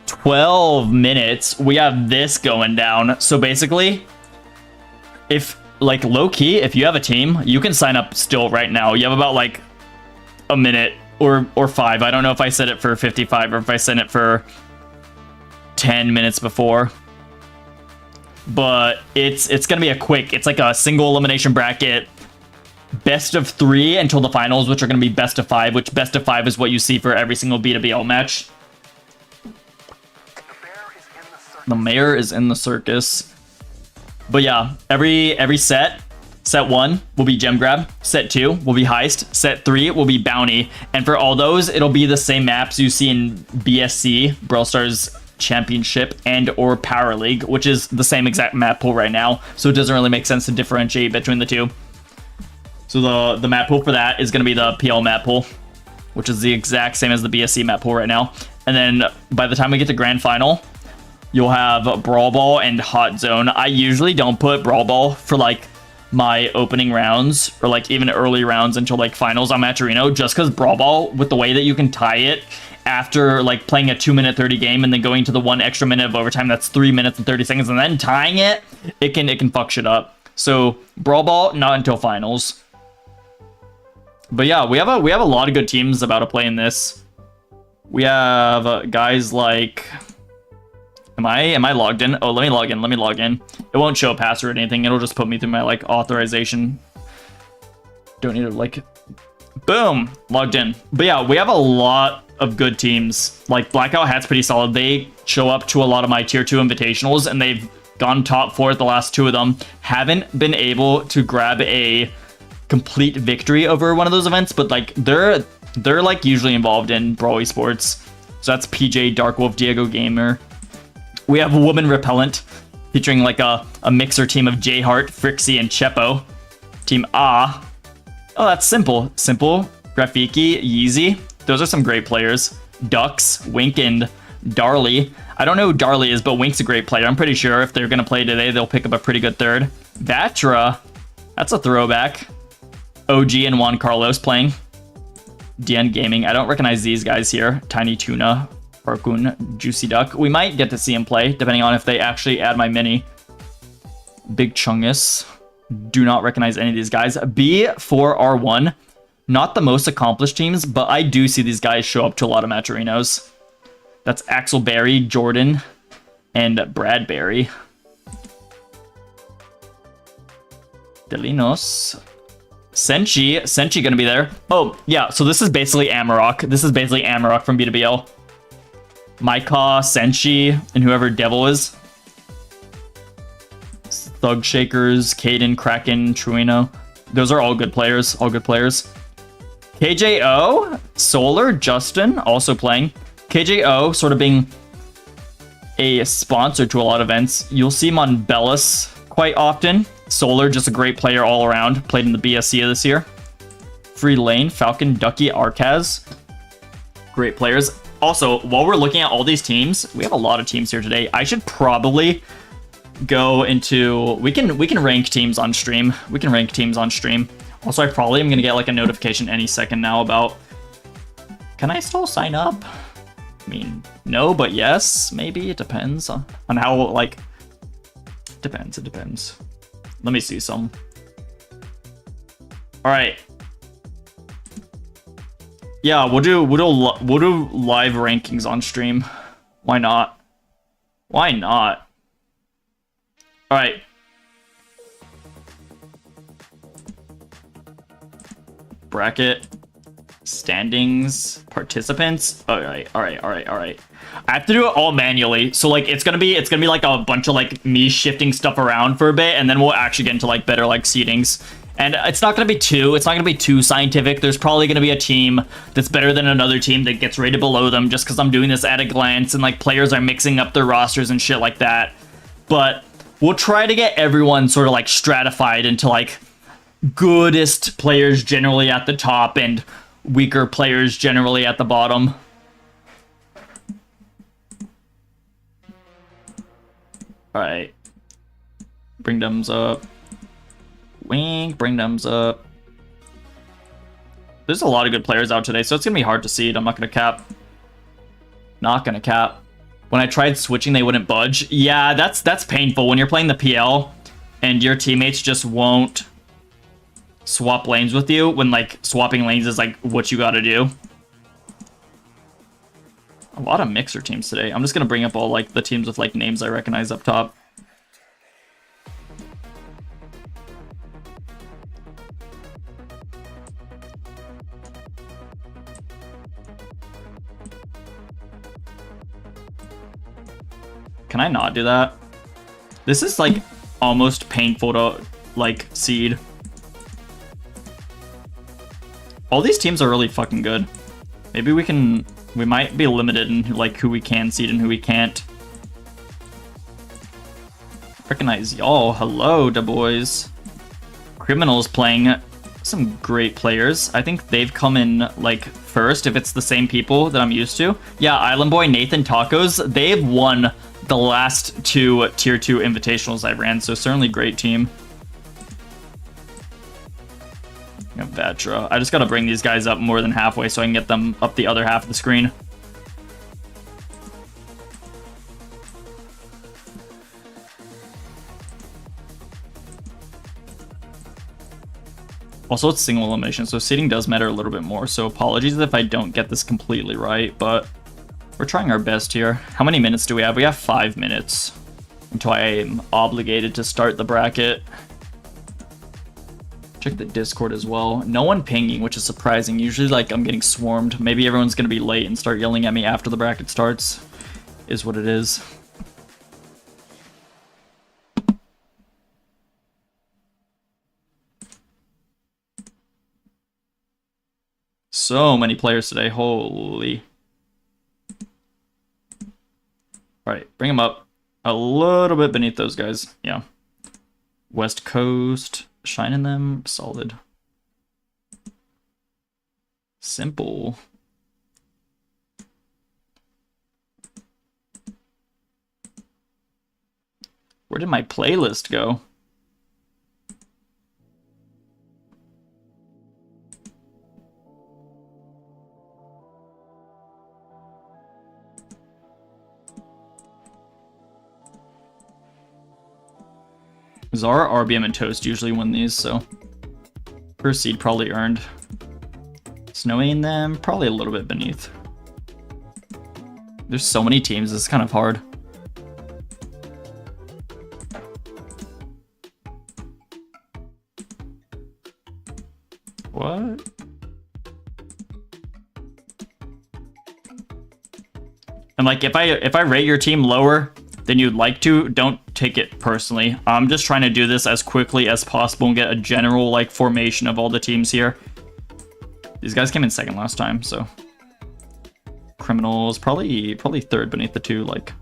12 minutes, we have this going down. So basically, if like low key, if you have a team, you can sign up still right now. You have about like a minute or 5. I don't know if I said it for 55 or if I said it for 10 minutes before. But it's gonna be it's like a single elimination bracket. Best of 3 until the finals, which are going to be best of 5, which best of 5 is what you see for every single B2BL match. The mayor is in the circus. But yeah, every set 1 will be gem grab, set 2 will be heist, set 3 will be bounty, and for all those, it'll be the same maps you see in BSC, Brawl Stars Championship, and or Power League, which is the same exact map pool right now, so it doesn't really make sense to differentiate between the two. So the map pool for that is going to be the PL map pool, which is the exact same as the BSC map pool right now. And then by the time we get to Grand Final, you'll have Brawl Ball and Hot Zone. I usually don't put Brawl Ball for like my opening rounds or like even early rounds until like finals on Matcherino, just because Brawl Ball, with the way that you can tie it after like playing a 2-minute 30 game and then going to the 1 extra minute of overtime, that's 3 minutes and 30 seconds, and then tying it can fuck shit up. So Brawl Ball, not until finals. But yeah, we have a lot of good teams about to play in this. We have guys like, am I logged in? Oh, let me log in. It won't show a password or anything. It'll just put me through my like authorization. Don't need to like, boom, logged in. But yeah, we have a lot of good teams. Like Blackout Hat's pretty solid. They show up to a lot of my tier 2 invitationals and they've gone top 4 at the last 2 of them. Haven't been able to grab a complete victory over one of those events, but like they're like usually involved in Brawl Esports. So that's PJ, Darkwolf, Diego Gamer. We have Woman Repellent featuring like a mixer team of J Heart, Frixie, and Chepo. Team Ah. Oh, that's simple. Grafiki, Yeezy. Those are some great players. Ducks, Wink, and Darley. I don't know who Darley is, but Wink's a great player. I'm pretty sure if they're gonna play today, they'll pick up a pretty good third. Vatra. That's a throwback. OG and Juan Carlos playing. DN Gaming. I don't recognize these guys here. Tiny Tuna, Farkun, Juicy Duck. We might get to see him play, depending on if they actually add my mini. Big Chungus. Do not recognize any of these guys. B4R1. Not the most accomplished teams, but I do see these guys show up to a lot of Matcherinos. That's Axelberry, Jordan, and Bradbury. Delinos. Senshi gonna be there. Oh, yeah, so this is basically AMAROK. This is basically AMAROK from B2BL. Maika, Senshi, and whoever Devil is. Thug Shakers, Kaden, Kraken, Truino. Those are all good players. KJO, Solar, Justin, also playing. KJO sort of being a sponsor to a lot of events. You'll see him on Bellis quite often. Solar, just a great player all around. Played in the BSC this year. Free Lane, Falcon, Ducky, Arcaz. Great players. Also, while we're looking at all these teams, we have a lot of teams here today. I should probably go into... We can rank teams on stream. Also, I probably am going to get like a notification any second now about... Can I still sign up? I mean, no, but yes, maybe. It depends on how, like, depends. It depends. Let me see some. All right. Yeah, we'll do live rankings on stream. Why not? Why not? All right. Bracket. Standings, participants. All right. I have to do it all manually, so like it's gonna be like a bunch of like me shifting stuff around for a bit, and then we'll actually get into like better like seedings. And it's not gonna be too scientific. There's probably gonna be a team that's better than another team that gets rated below them, just because I'm doing this at a glance, and like players are mixing up their rosters and shit like that. But we'll try to get everyone sort of like stratified into like goodest players generally at the top and weaker players generally at the bottom. All right. Bring thumbs up. Wink, bring thumbs up. There's a lot of good players out today, so it's gonna be hard to seed. I'm not gonna cap. Not gonna cap. When I tried switching, they wouldn't budge. Yeah, that's painful when you're playing the PL and your teammates just won't swap lanes with you, when like swapping lanes is like what you gotta do. A lot of mixer teams today. I'm just gonna bring up all like the teams with like names I recognize up top. Can I not do that? This is like almost painful to like seed. All these teams are really fucking good. Maybe we might be limited in like who we can seed and who we can't. Recognize y'all. Hello, da boys. Criminals playing some great players. I think they've come in like first if it's the same people that I'm used to. Yeah, Island Boy, Nathan Tacos, they've won the last 2 tier 2 invitationals I ran, so certainly great team. Vatra. I just gotta bring these guys up more than halfway so I can get them up the other half of the screen. Also, it's single elimination, so seeding does matter a little bit more, so apologies if I don't get this completely right, but we're trying our best here. How many minutes do we have? We have 5 minutes until I am obligated to start the bracket. Check the Discord as well. No one pinging, which is surprising. Usually, like, I'm getting swarmed. Maybe everyone's gonna be late and start yelling at me after the bracket starts. Is what it is. So many players today. Holy. Alright, bring them up. A little bit beneath those guys. Yeah. West Coast. Shining them. Solid. Simple. Where did my playlist go? Zara, RBM, and Toast usually win these, so first seed probably earned. Snowy in them, probably a little bit beneath. There's so many teams, it's kind of hard. What? And like if I rate your team lower than you'd like to, don't take it personally. I'm just trying to do this as quickly as possible and get a general like formation of all the teams here. These guys came in second last time, so Criminals probably third beneath the two. Like,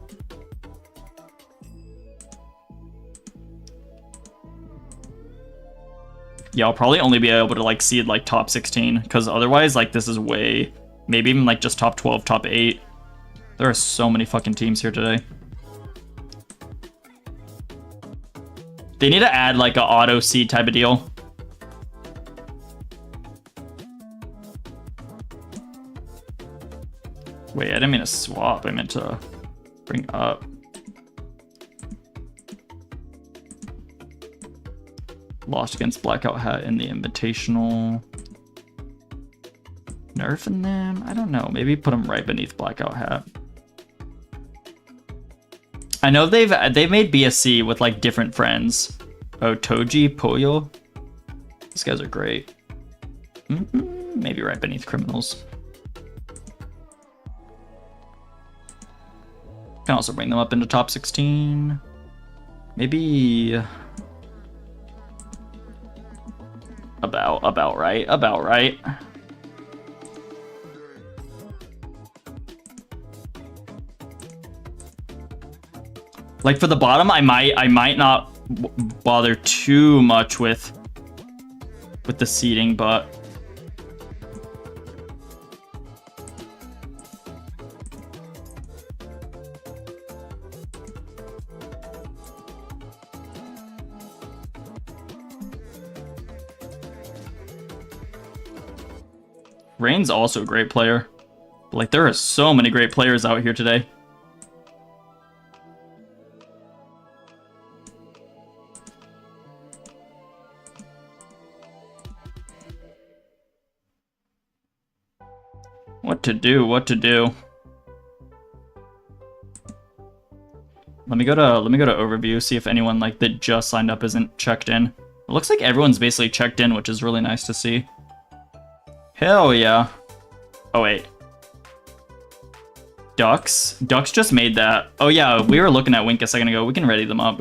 yeah, I'll probably only be able to like seed like top 16 because otherwise like this is way, maybe even like just top 12, top 8. There are so many fucking teams here today. They need to add like a auto seed type of deal. Wait, I didn't mean to swap. I meant to bring up. Lost against Blackout Hat in the Invitational. Nerfing them? I don't know. Maybe put them right beneath Blackout Hat. I know they've made BSC with like different friends. Oh, Toji, Pollo. These guys are great. Maybe right beneath Criminals. Can also bring them up into top 16. Maybe about right. Like for the bottom, I might not bother too much with the seating, but Rain's also a great player. But like there are so many great players out here today. What to do? Let me go to overview, see if anyone like that just signed up isn't checked in. It looks like everyone's basically checked in, which is really nice to see. Hell yeah. Oh wait. Ducks just made that. Oh yeah, we were looking at Wink a second ago. We can ready them up.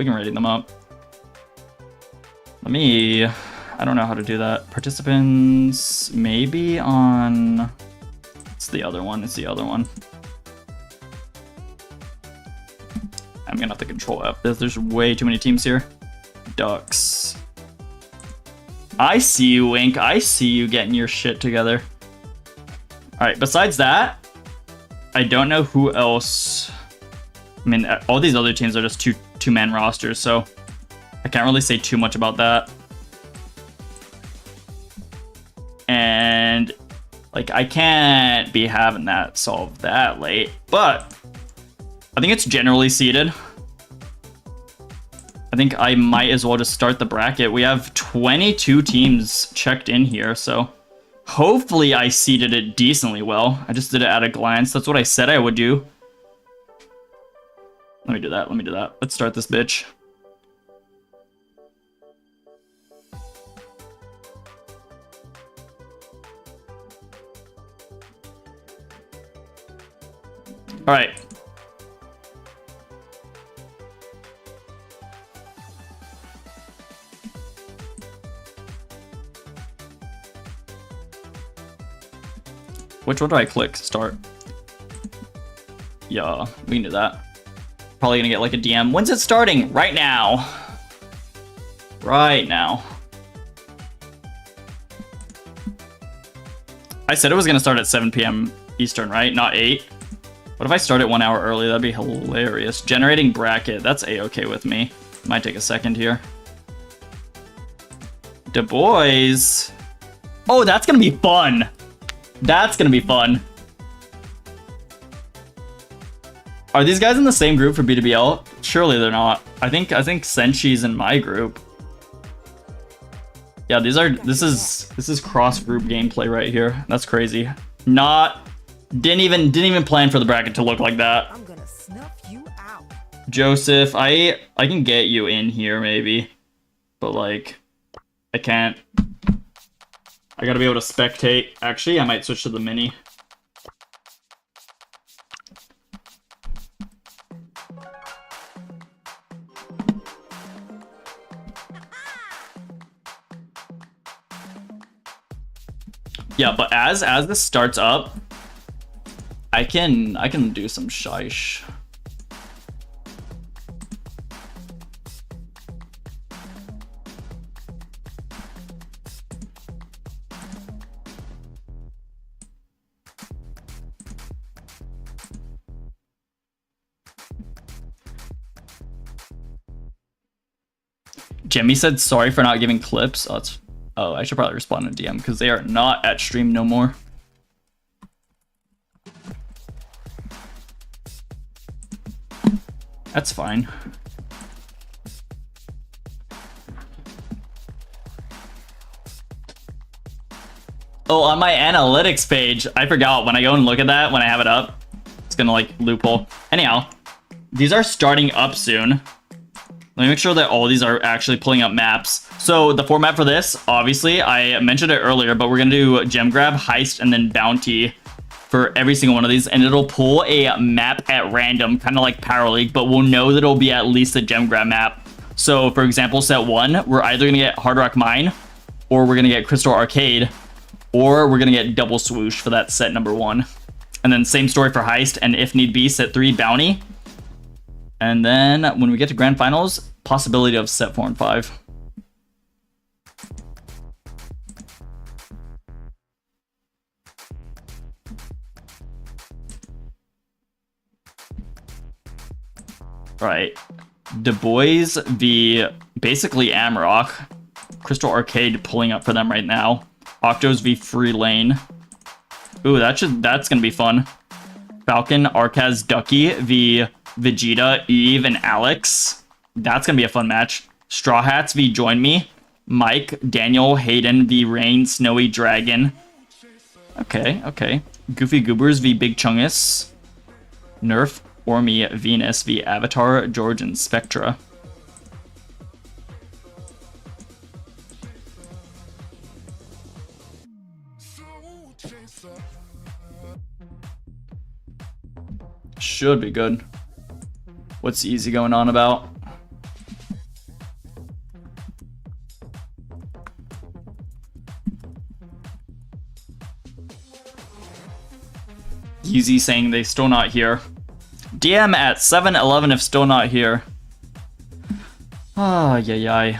Let me, I don't know how to do that. Participants, maybe on, it's the other one. I'm gonna have to control F. There's way too many teams here. Ducks. I see you, Wink. I see you getting your shit together. All right, besides that, I don't know who else. I mean, all these other teams are just two-man rosters, so I can't really say too much about that. And like, I can't be having that solved that late, but I think it's generally seeded. I think I might as well just start the bracket. We have 22 teams checked in here, so hopefully I seeded it decently well. I just did it at a glance. That's what I said I would do. Let me do that. Let's start this bitch. All right. Which one do I click? Start. Yeah, we can do that. Probably gonna get like a DM. When's it starting? Right now. Right now. I said it was gonna start at 7 p.m. Eastern, right? Not 8. What if I start it 1 hour early? That'd be hilarious. Generating bracket. That's a-okay with me. Might take a second here. Du Bois. Oh, that's gonna be fun. That's gonna be fun. Are these guys in the same group for B2BL? Surely they're not. I think Senshi's in my group. Yeah, this is cross group gameplay right here. That's crazy. Didn't even plan for the bracket to look like that. I'm gonna snuff you out. Joseph, I can get you in here maybe, but like I can't. I gotta be able to spectate. Actually, I might switch to the mini. Yeah, but as this starts up, I can do some shish. Jimmy said sorry for not giving clips. Oh, I should probably respond to DM because they are not at stream no more. That's fine. Oh, on my analytics page, I forgot when I go and look at that, when I have it up, it's gonna like loophole. Anyhow, these are starting up soon. Let me make sure that all these are actually pulling up maps. So the format for this, obviously, I mentioned it earlier, but we're gonna do gem grab, heist, and then bounty for every single one of these, and it'll pull a map at random, kind of like Power League, but we'll know that it'll be at least a gem grab map. So for example, set 1, we're either gonna get Hard Rock Mine, or we're gonna get Crystal Arcade, or we're gonna get Double Swoosh for that set number 1. And then same story for heist, and if need be, set 3 bounty. And then when we get to grand finals, possibility of set 4 and 5. Right, Du Bois v basically AMAROK. Crystal Arcade pulling up for them right now. Octos v Free Lane. Ooh, that's gonna be fun. Falcon, Arcaz, Ducky v Vegeta, Eve, and Alex. That's gonna be a fun match. Straw Hats v Join Me. Mike, Daniel, Hayden v Rain, Snowy Dragon. Okay, okay. Goofy Goobers v Big Chungus. Nerf, Ormy, Venus v Avatar, George, and Spectra. Should be good. What's Easy going on about? Easy saying they still not here. DM at 7-11 if still not here. Ah, yay.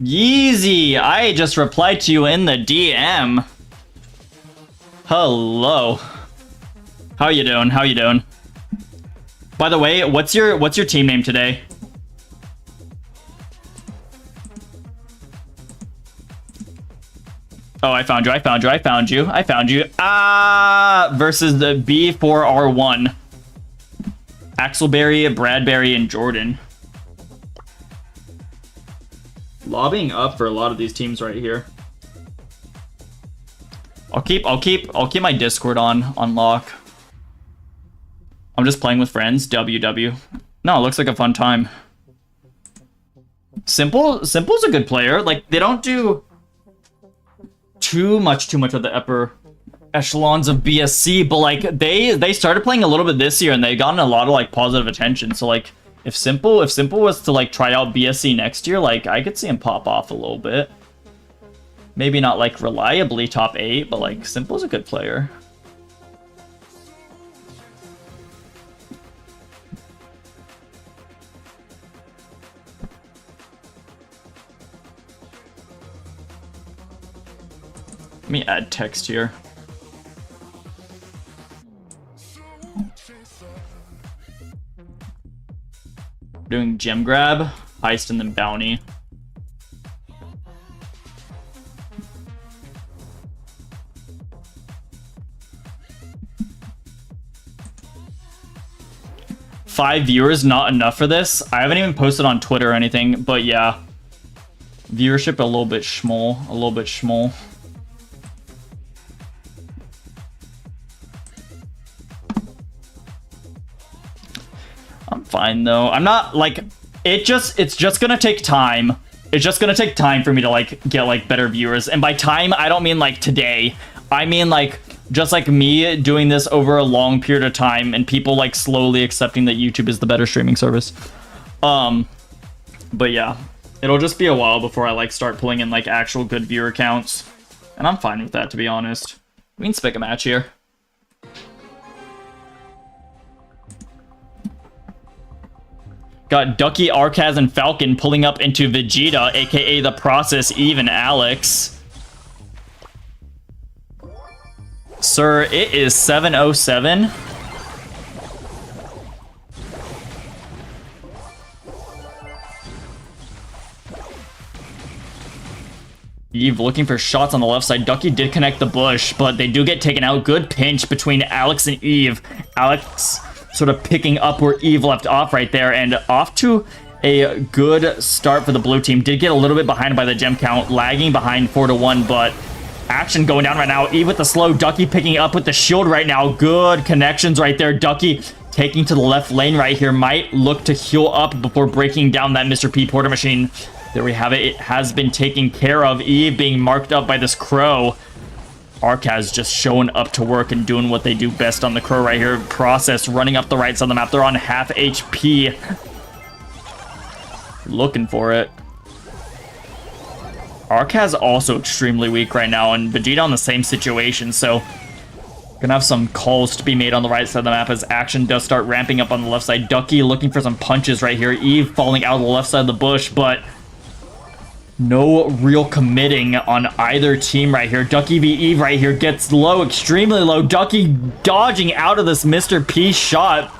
Yeezy, I just replied to you in the DM. Hello. How you doing? How you doing? By the way, what's your team name today? Oh, I found you. Versus the B4R1. Axelberry, Bradbury, and Jordan. Lobbying up for a lot of these teams right here. I'll keep my Discord on lock. I'm just playing with friends. WW. No, it looks like a fun time. Simple's a good player. Like, they don't do too much of the upper echelons of BSC, but like they started playing a little bit this year and they've gotten a lot of like positive attention. So like if Simple was to like try out BSC next year, like I could see him pop off a little bit. Maybe not like reliably top 8, but like Simple's a good player. Let me add text here. Doing gem grab, heist, and then bounty. Five viewers, not enough for this. I haven't even posted on Twitter or anything, but yeah. Viewership a little bit schmoll. I'm fine though. I'm not like it's just gonna take time. It's just gonna take time for me to like get like better viewers. And by time, I don't mean like today. I mean like just like me doing this over a long period of time and people like slowly accepting that YouTube is the better streaming service. But yeah, it'll just be a while before I like start pulling in like actual good viewer counts. And I'm fine with that, to be honest. We can spick a match here. Got Ducky, Arcaz, and Falcon pulling up into Vegeta, aka The Process, Eve, and Alex. Sir, it is 7:07. Eve looking for shots on the left side. Ducky did connect the bush, but they do get taken out. Good pinch between Alex and Eve. Alex sort of picking up where Eve left off right there, and off to a good start for the blue team. Did get a little bit behind by the gem count, lagging behind 4-1, but action going down right now. Eve with the slow, Ducky picking up with the shield right now. Good connections right there. Ducky taking to the left lane right here. Might look to heal up before breaking down that Mr. P porter machine. There we have it. It has been taken care of. Eve being marked up by this crow. ARCAZ just showing up to work and doing what they do best on the crow right here. Process running up the right side of the map. They're on half HP. Looking for it. ARCAZ also extremely weak right now, and Vegeta on the same situation, so gonna have some calls to be made on the right side of the map as action does start ramping up on the left side. Ducky looking for some punches right here. Eve falling out of the left side of the bush, but no real committing on either team right here. Ducky v Eve right here gets low, extremely low. Ducky dodging out of this Mr. P shot.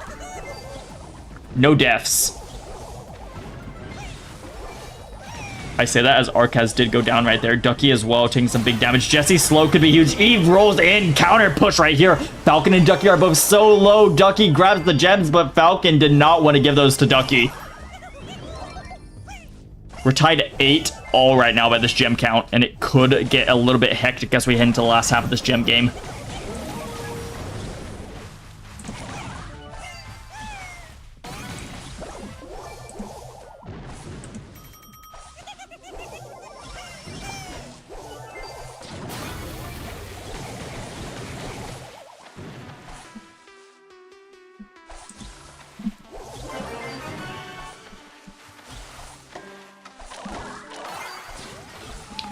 No deaths. I say that as ARCAZ did go down right there. Ducky as well, taking some big damage. Jesse slow could be huge. Eve rolls in, counter push right here. Falcon and Ducky are both so low. Ducky grabs the gems, but Falcon did not want to give those to Ducky. We're tied at 8-all right now by this gem count, and it could get a little bit hectic as we head into the last half of this gem game.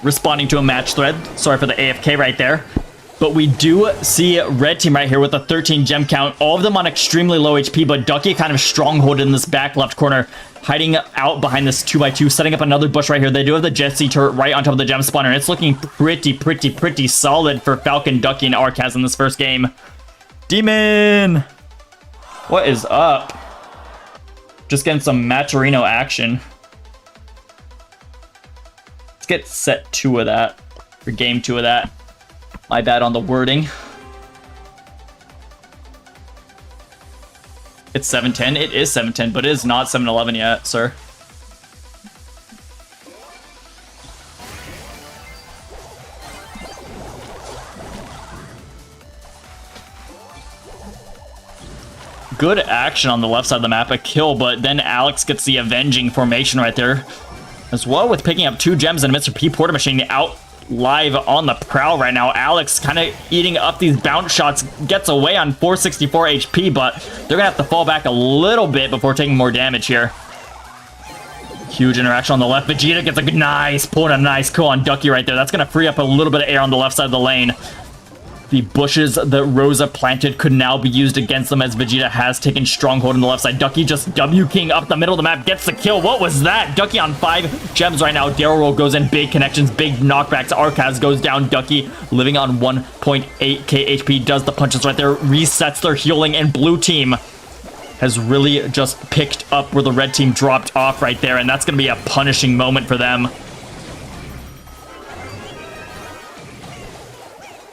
Responding to a match thread. Sorry for the AFK right there. But we do see red team right here with a 13 gem count. All of them on extremely low HP, but Ducky kind of stronghold in this back left corner, hiding out behind this 2x2, setting up another bush right here. They do have the Jesse turret right on top of the gem spawner, and it's looking pretty solid for Falcon, Ducky, and ARCAZ in this first game. Demon! What is up? Just getting some Matcherino action. Get set 2 of that, or game 2 of that. My bad on the wording. It's 7:10. It is 7:10, but it is not 7:11 yet, sir. Good action on the left side of the map, a kill, but then Alex gets the avenging formation right there. As well with picking up 2 gems and Mr. P porter machine out live on the prowl right now. Alex kind of eating up these bounce shots, gets away on 464 HP, but they're gonna have to fall back a little bit before taking more damage here. Huge interaction on the left. Vegeta gets a good, nice pull and a nice kill on Ducky right there. That's gonna free up a little bit of air on the left side of the lane. The bushes that Rosa planted could now be used against them as Vegeta has taken stronghold on the left side. Ducky just W-king up the middle of the map, gets the kill. What was that? Ducky on 5 gems right now. Daryl Roll goes in, big connections, big knockbacks. ARCAZ goes down. Ducky living on 1.8k HP, does the punches right there, resets their healing, and blue team has really just picked up where the red team dropped off right there, and that's going to be a punishing moment for them.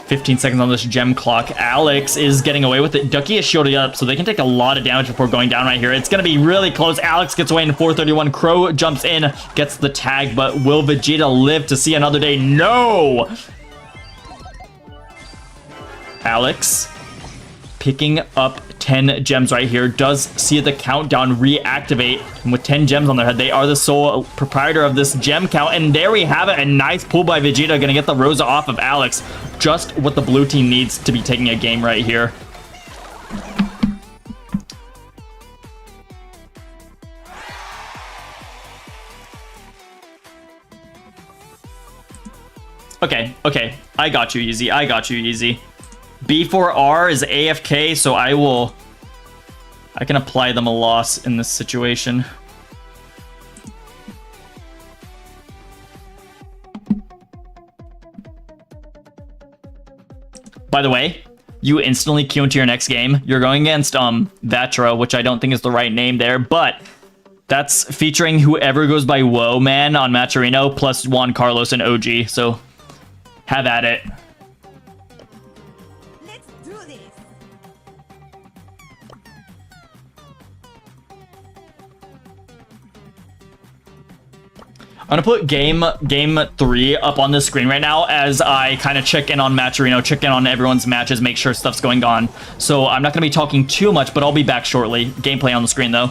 15 seconds on this gem clock. Alex is getting away with it. Ducky is shielded up, so they can take a lot of damage before going down right here. It's going to be really close. Alex gets away in 431. Crow jumps in, gets the tag, but will Vegeta live to see another day? No! Alex picking up 10 gems right here, does see the countdown reactivate, and with 10 gems on their head, they are the sole proprietor of this gem count, and there we have it. A nice pull by Vegeta, gonna get the Rosa off of Alex. Just what the blue team needs to be taking a game right here. Okay, I got you easy, B4R is AFK, so I can apply them a loss in this situation. By the way, you instantly queue into your next game. You're going against Vatra, which I don't think is the right name there, but that's featuring whoever goes by Woe Man on Matcherino plus Juan Carlos and OG, so have at it. Let's do this. I'm gonna put game 3 up on the screen right now as I kind of check in on Matcherino, check in on everyone's matches, make sure stuff's going on. So I'm not gonna be talking too much, but I'll be back shortly. Gameplay on the screen though.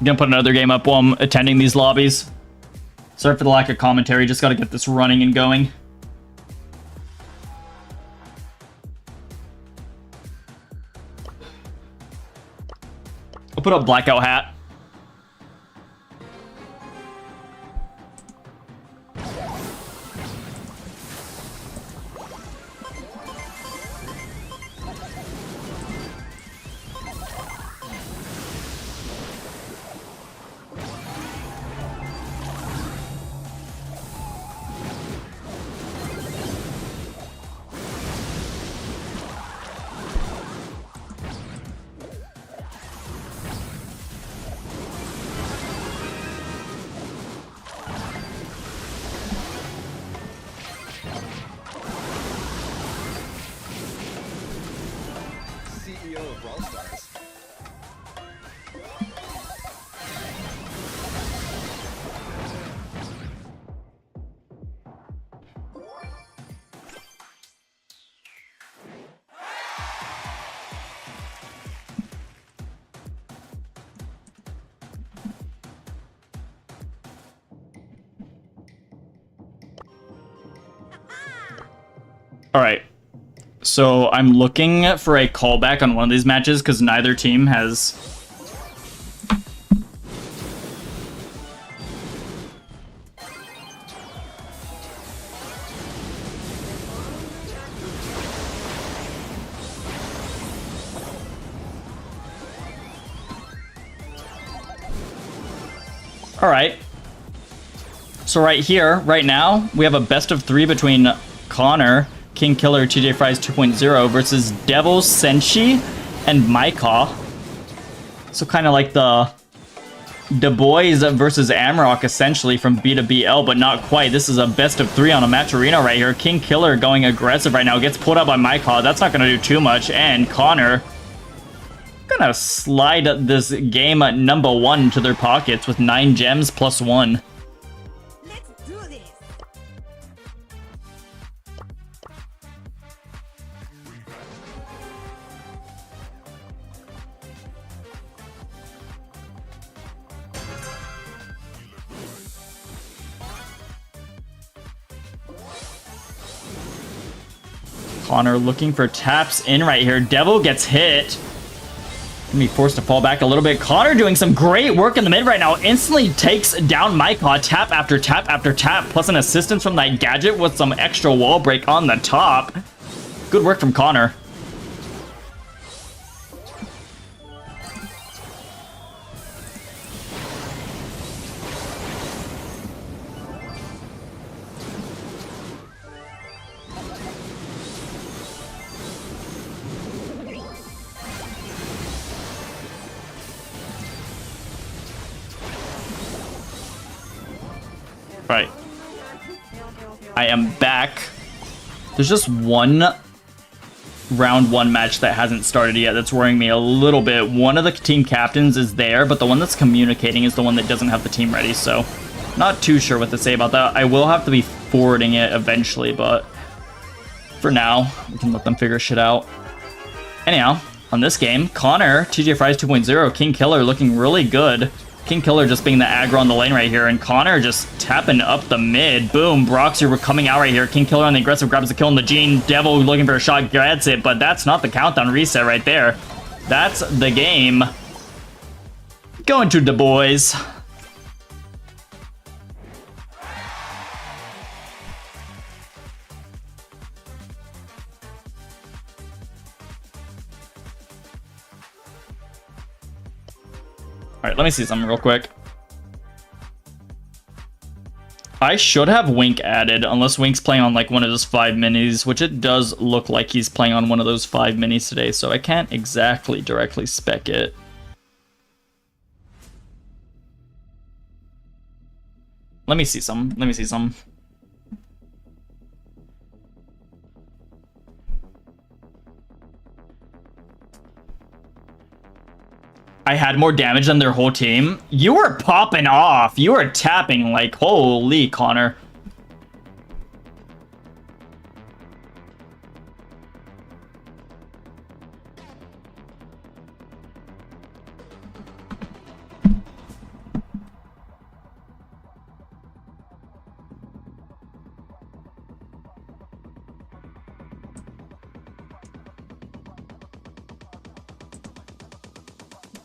Gonna put another game up while I'm attending these lobbies. Sorry for the lack of commentary, just gotta get this running and going. I'll put up Blackout Hat. CEO of Brawl Stars. All right. So I'm looking for a callback on one of these matches because neither team has... All right. So right here, right now, we have a best of 3 between Connor, King Killer, TJ Fries 2.0 versus Devil, Senshi, and Maika. So kind of like the Boys versus AMAROK essentially from B2BL, but not quite. This is a best of 3 on a Matcherino right here. King Killer going aggressive right now, gets pulled up by Maika. That's not going to do too much. And Connor gonna slide this game number 1 to their pockets with 9 gems plus 1. Let's do this. Connor looking for taps in right here. Devil gets hit. Gonna be forced to fall back a little bit. Connor doing some great work in the mid right now. Instantly takes down Maika. Tap after tap after tap. Plus an assistance from that gadget with some extra wall break on the top. Good work from Connor. Right. I am back. There's just one round 1 match that hasn't started yet that's worrying me a little bit. One of the team captains is there, but the one that's communicating is the one that doesn't have the team ready, so not too sure what to say about that. I will have to be forwarding it eventually, but for now, we can let them figure shit out. Anyhow, on this game. Connor, TJ Fries 2.0, King Killer looking really good. King Killer just being the aggro on the lane right here, and Connor just tapping up the mid. Boom, Broxy, we're coming out right here. King Killer on the aggressive, grabs the kill on the Gene. Devil looking for a shot, gets it, but that's not the countdown reset right there. That's the game. Going to the boys. Alright, let me see something real quick. I should have Wink added, unless Wink's playing on like one of those 5 minis, which it does look like he's playing on one of those 5 minis today, so I can't exactly directly spec it. Let me see some. Let me see some. I had more damage than their whole team. You were popping off. You were tapping like, holy Connor.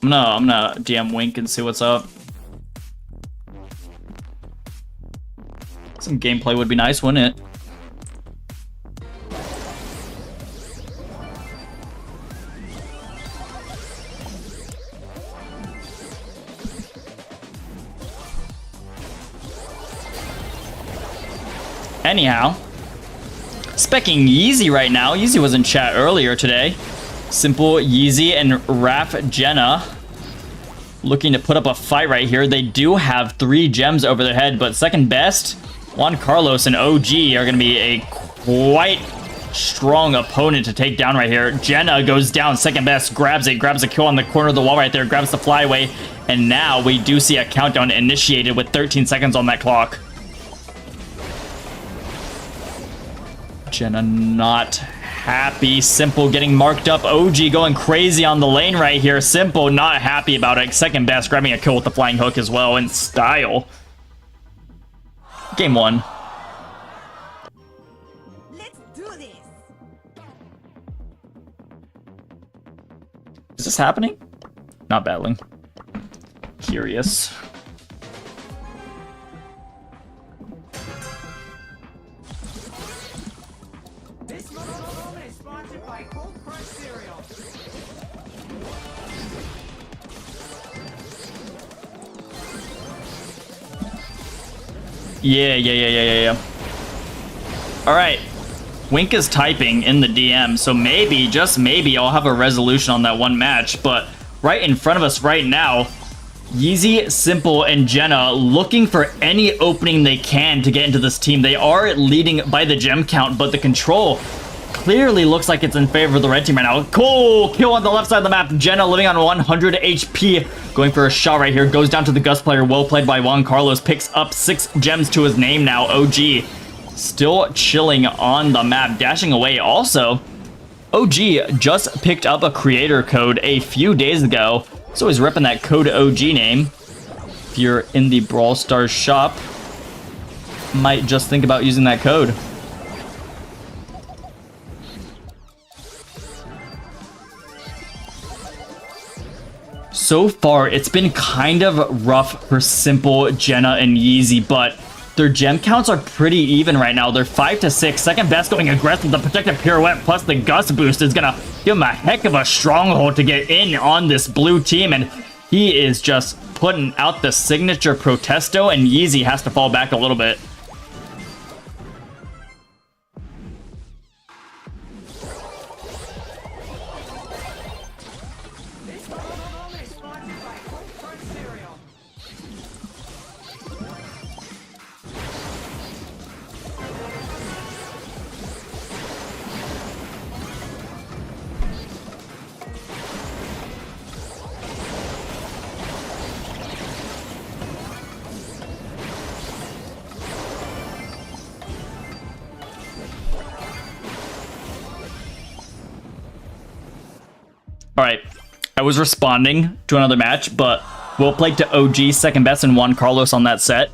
I'm gonna DM Wink and see what's up. Some gameplay would be nice, wouldn't it? Anyhow, specking Yeezy right now. Yeezy was in chat earlier today. Simple, Yeezy, and Raph Jenna looking to put up a fight right here. They do have 3 gems over their head, but second best, Juan Carlos and OG are going to be a quite strong opponent to take down right here. Jenna goes down, second best, grabs it, grabs a kill on the corner of the wall right there, grabs the flyaway, and now we do see a countdown initiated with 13 seconds on that clock. Jenna not happy. Simple getting marked up. OG going crazy on the lane right here. Simple not happy about it. Second best grabbing a kill with the flying hook as well in style. Game 1. Let's do this. Is this happening? Not battling. Curious. Yeah. Alright. Wink is typing in the DM, so maybe, just maybe, I'll have a resolution on that one match, but right in front of us right now, Yeezy, Simple, and Jenna looking for any opening they can to get into this team. They are leading by the gem count, but the control clearly looks like it's in favor of the red team right now. Cool kill on the left side of the map. Jenna living on 100 HP. Going for a shot right here. Goes down to the Gus player. Well played by Juan Carlos. Picks up 6 gems to his name now. OG still chilling on the map. Dashing away also. OG just picked up a creator code a few days ago. So he's repping that code OG name. If you're in the Brawl Stars shop, might just think about using that code. So far, it's been kind of rough for Simple, Jenna, and Yeezy, but their gem counts are pretty even right now. They're 5 to 6. Second best going aggressive. The protective pirouette plus the Gus boost is gonna give him a heck of a stronghold to get in on this blue team, and he is just putting out the signature Protesto, and Yeezy has to fall back a little bit. All right, I was responding to another match, but we'll play to OG second best and Juan Carlos on that set.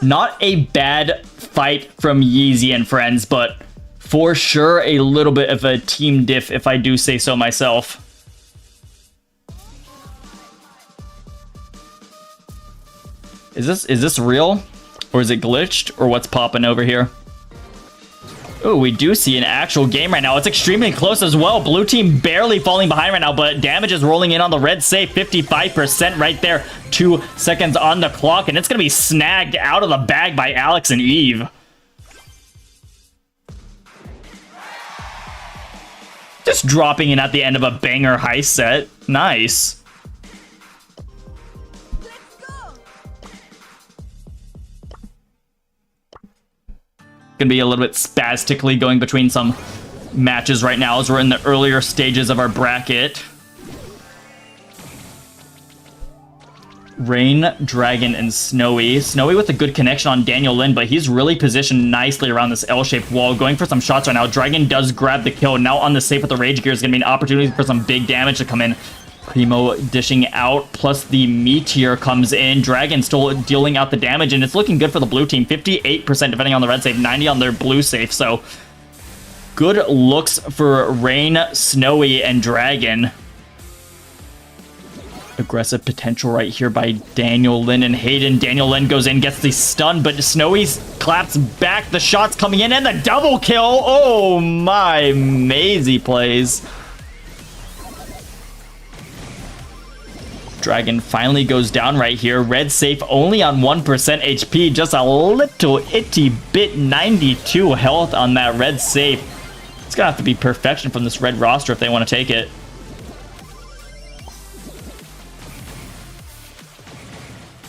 Not a bad fight from Yeezy and friends, but for sure a little bit of a team diff if I do say so myself. Is this real? Or is it glitched? Or what's popping over here? Oh, we do see an actual game right now. It's extremely close as well. Blue team barely falling behind right now, but damage is rolling in on the red safe. 55% right there. 2 seconds on the clock, and it's going to be snagged out of the bag by Alex and Eve. Just dropping in at the end of a banger heist set. Nice. Gonna be a little bit spastically going between some matches right now as we're in the earlier stages of our bracket. Rain, Dragon, and Snowy. Snowy with a good connection on Daniel Lin, but he's really positioned nicely around this L-shaped wall, going for some shots right now. Dragon does grab the kill. Now on the safe with the Rage Gear is going to be an opportunity for some big damage to come in. Primo dishing out, plus the Meteor comes in. Dragon still dealing out the damage, and it's looking good for the blue team. 58% depending on the red safe, 90 on their blue safe, so good looks for Rain, Snowy, and Dragon. Aggressive potential right here by Daniel Lin and Hayden. Daniel Lin goes in, gets the stun, but Snowy claps back. The shots coming in, and the double kill. Oh my, Maisie plays. Dragon finally goes down right here. Red safe only on 1% HP. Just a little itty bit. 92 health on that red safe. It's gonna have to be perfection from this red roster if they want to take it.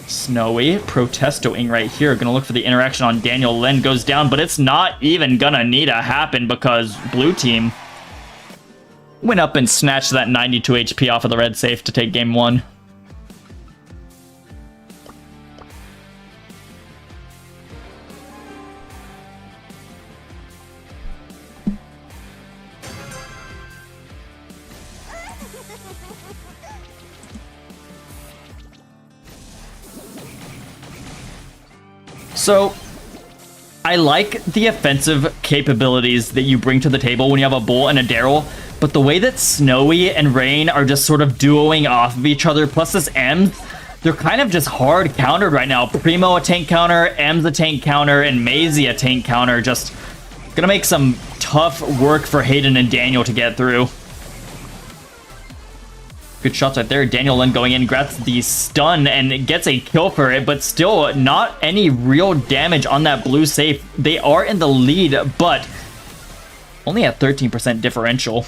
Snowy protestoing right here. Gonna look for the interaction on Daniel Lin. Goes down, but it's not even gonna need to happen because blue team went up and snatched that 92 HP off of the red safe to take game 1. So, I like the offensive capabilities that you bring to the table when you have a Bull and a Daryl, but the way that Snowy and Rain are just sort of duoing off of each other, plus this M, they're kind of just hard countered right now. Primo a tank counter, M's a tank counter, and Maisie a tank counter. Just gonna make some tough work for Hayden and Daniel to get through. Good shots right there. Daniel Lin going in, grabs the stun and gets a kill for it, but still not any real damage on that blue safe. They are in the lead, but only at 13% differential.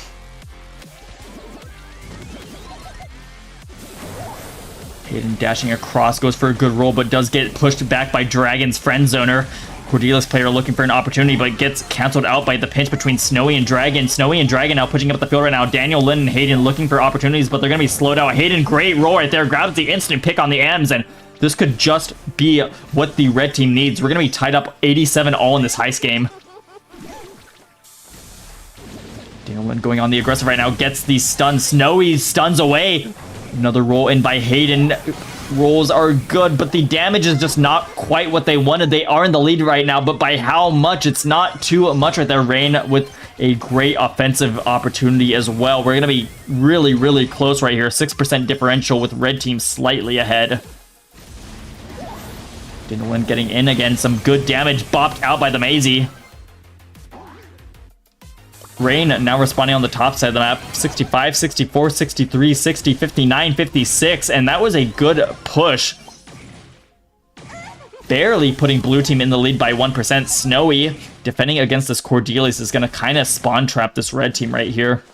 Hayden dashing across, goes for a good roll, but does get pushed back by Dragon's friend zoner. Cordelia's player looking for an opportunity, but gets canceled out by the pinch between Snowy and Dragon. Snowy and Dragon now pushing up the field right now. Daniel Lin and Hayden looking for opportunities, but they're going to be slowed out. Hayden, great roll right there. Grabs the instant pick on the M's, and this could just be what the red team needs. We're going to be tied up 87 all in this heist game. Daniel Lin going on the aggressive right now. Gets the stun. Snowy stuns away. Another roll in by Hayden. Rolls are good, but the damage is just not quite what they wanted. They are in the lead right now, but by how much? It's not too much right there. Rain with a great offensive opportunity as well. We're going to be really, really close right here. 6% differential with red team slightly ahead. Daniel Lin getting in again. Some good damage bopped out by the Maisie. Rain now responding on the top side of the map. 65, 64, 63, 60, 59, 56, and that was a good push. Barely putting blue team in the lead by 1%. Snowy defending against this Cordelius is going to kind of spawn trap this red team right here.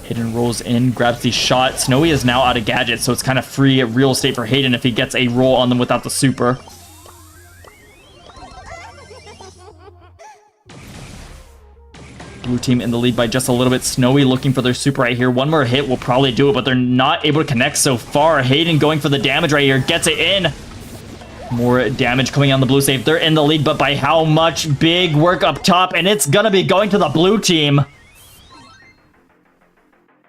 Hayden rolls in, grabs the shot. Snowy is now out of gadgets, so it's kind of free real estate for Hayden if he gets a roll on them without the super. Blue team in the lead by just a little bit. Snowy looking for their super right here. One more hit will probably do it, but they're not able to connect so far. Hayden going for the damage right here. Gets it in. More damage coming on the blue safe. They're in the lead, but by how much? Big work up top, and it's going to be going to the blue team.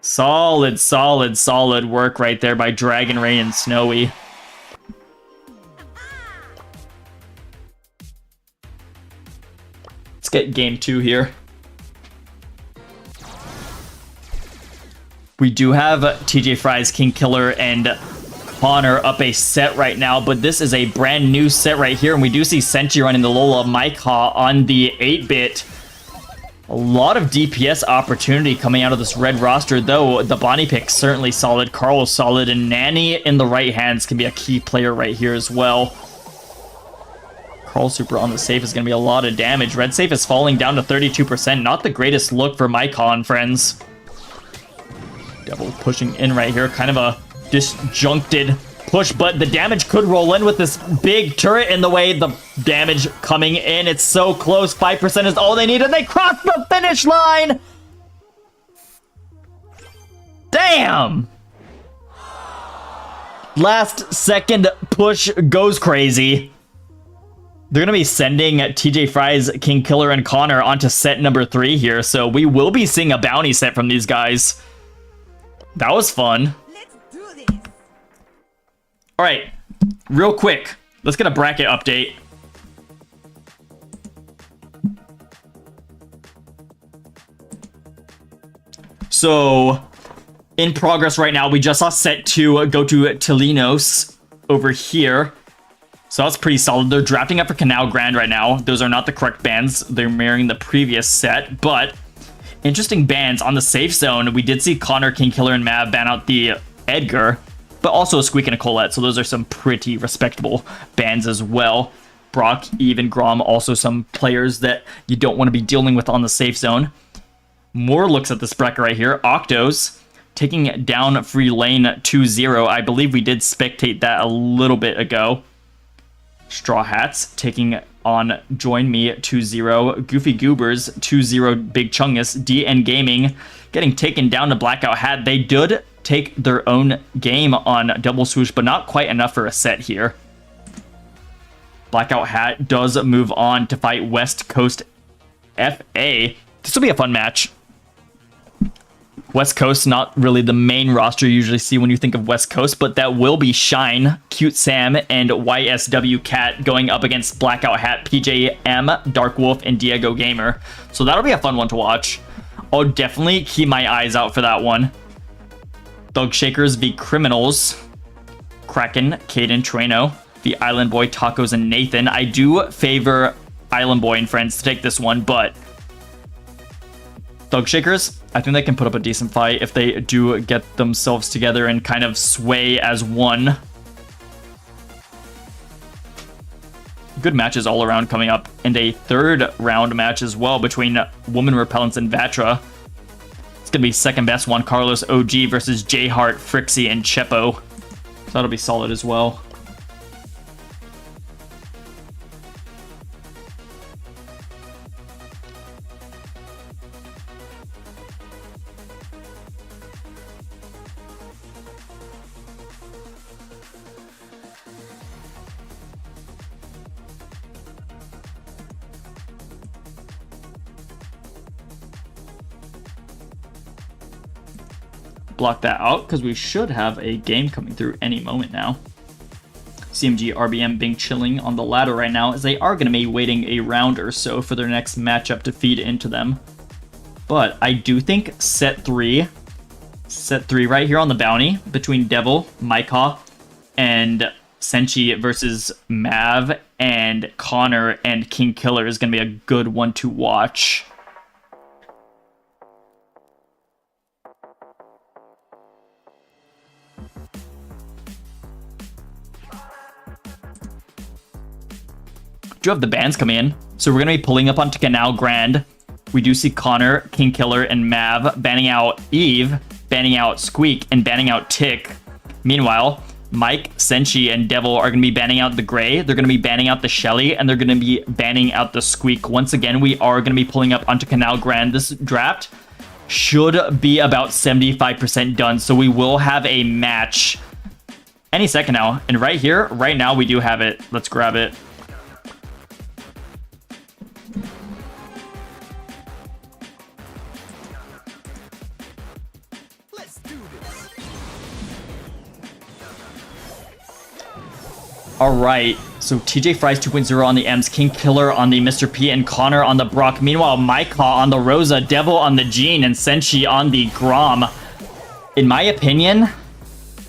Solid work right there by Dragon Rain and Snowy. Let's get game 2 here. We do have TJ Fry's King Killer and Connor up a set right now, but this is a brand new set right here, and we do see Senchi running the Lola Maika on the 8-bit. A lot of DPS opportunity coming out of this red roster, though. The Bonnie pick certainly solid, Carl is solid, and Nanny in the right hands can be a key player right here as well. Carl Super on the safe is going to be a lot of damage. Red safe is falling down to 32%. Not the greatest look for Maikon, friends. Devil pushing in right here. Kind of a disjuncted push, but the damage could roll in with this big turret in the way. The damage coming in. It's so close. 5% is all they need, and they cross the finish line! Damn! Last second push goes crazy. They're going to be sending TJ Fry's King Killer and Connor onto set number 3 here, so we will be seeing a bounty set from these guys. That was fun. Let's do this. All right, real quick, let's get a bracket update. So, in progress right now, we just saw set 2 go to Telinos over here. So that's pretty solid. They're drafting up for Canal Grand right now. Those are not the correct bans. They're mirroring the previous set, but interesting bans on the safe zone. We did see Connor, King Killer, and Mav ban out the Edgar, but also a Squeak and a Colette. So those are some pretty respectable bans as well. Brock, Eve, and Grom, also some players that you don't want to be dealing with on the safe zone. More looks at this bracket right here. Octos taking down Free Lane 2-0. I believe we did spectate that a little bit ago. Straw Hats taking on Join Me 2-0. Goofy Goobers 2-0. Big Chungus. DN Gaming getting taken down to Blackout Hat. They did take their own game on Double Swoosh, but not quite enough for a set here. Blackout Hat does move on to fight West Coast FA. This will be a fun match. West Coast, not really the main roster you usually see when you think of West Coast, but that will be Shine, Cute Sam, and YSW Cat going up against Blackout Hat, PJM, Dark Wolf, and Diego Gamer. So that'll be a fun one to watch. I'll definitely keep my eyes out for that one. Thug Shakers v Criminals, Kraken, Caden, Trueno, the Island Boy, Tacos, and Nathan. I do favor Island Boy and friends to take this one, but Thug Shakers, I think they can put up a decent fight if they do get themselves together and kind of sway as one. Good matches all around coming up, and a third round match as well between Woman Repellents and Vatra. It's going to be second best Juan Carlos OG versus J Hart, Frixie, and Chepo. So that'll be solid as well. Block that out because we should have a game coming through any moment now. CMG RBM being chilling on the ladder right now, as they are going to be waiting a round or so for their next matchup to feed into them. But I do think set 3 right here on the bounty between Devil, Maika, and Senchi versus Mav and Connor and King Killer is going to be a good one to watch. Do have the bans coming in. So we're going to be pulling up onto Canal Grand. We do see Connor, King Killer, and Mav banning out Eve, banning out Squeak, and banning out Tick. Meanwhile, Mike, Senchi, and Devil are going to be banning out the Gray. They're going to be banning out the Shelly, and they're going to be banning out the Squeak. Once again, we are going to be pulling up onto Canal Grand. This draft should be about 75% done, so we will have a match any second now. And right here, right now, we do have it. Let's grab it. All right, so TJ Fries 2.0 on the M's, King Killer on the Mr. P, and Connor on the Brock. Meanwhile, Maika on the Rosa, Devil on the Jean, and Senshi on the Grom. In my opinion,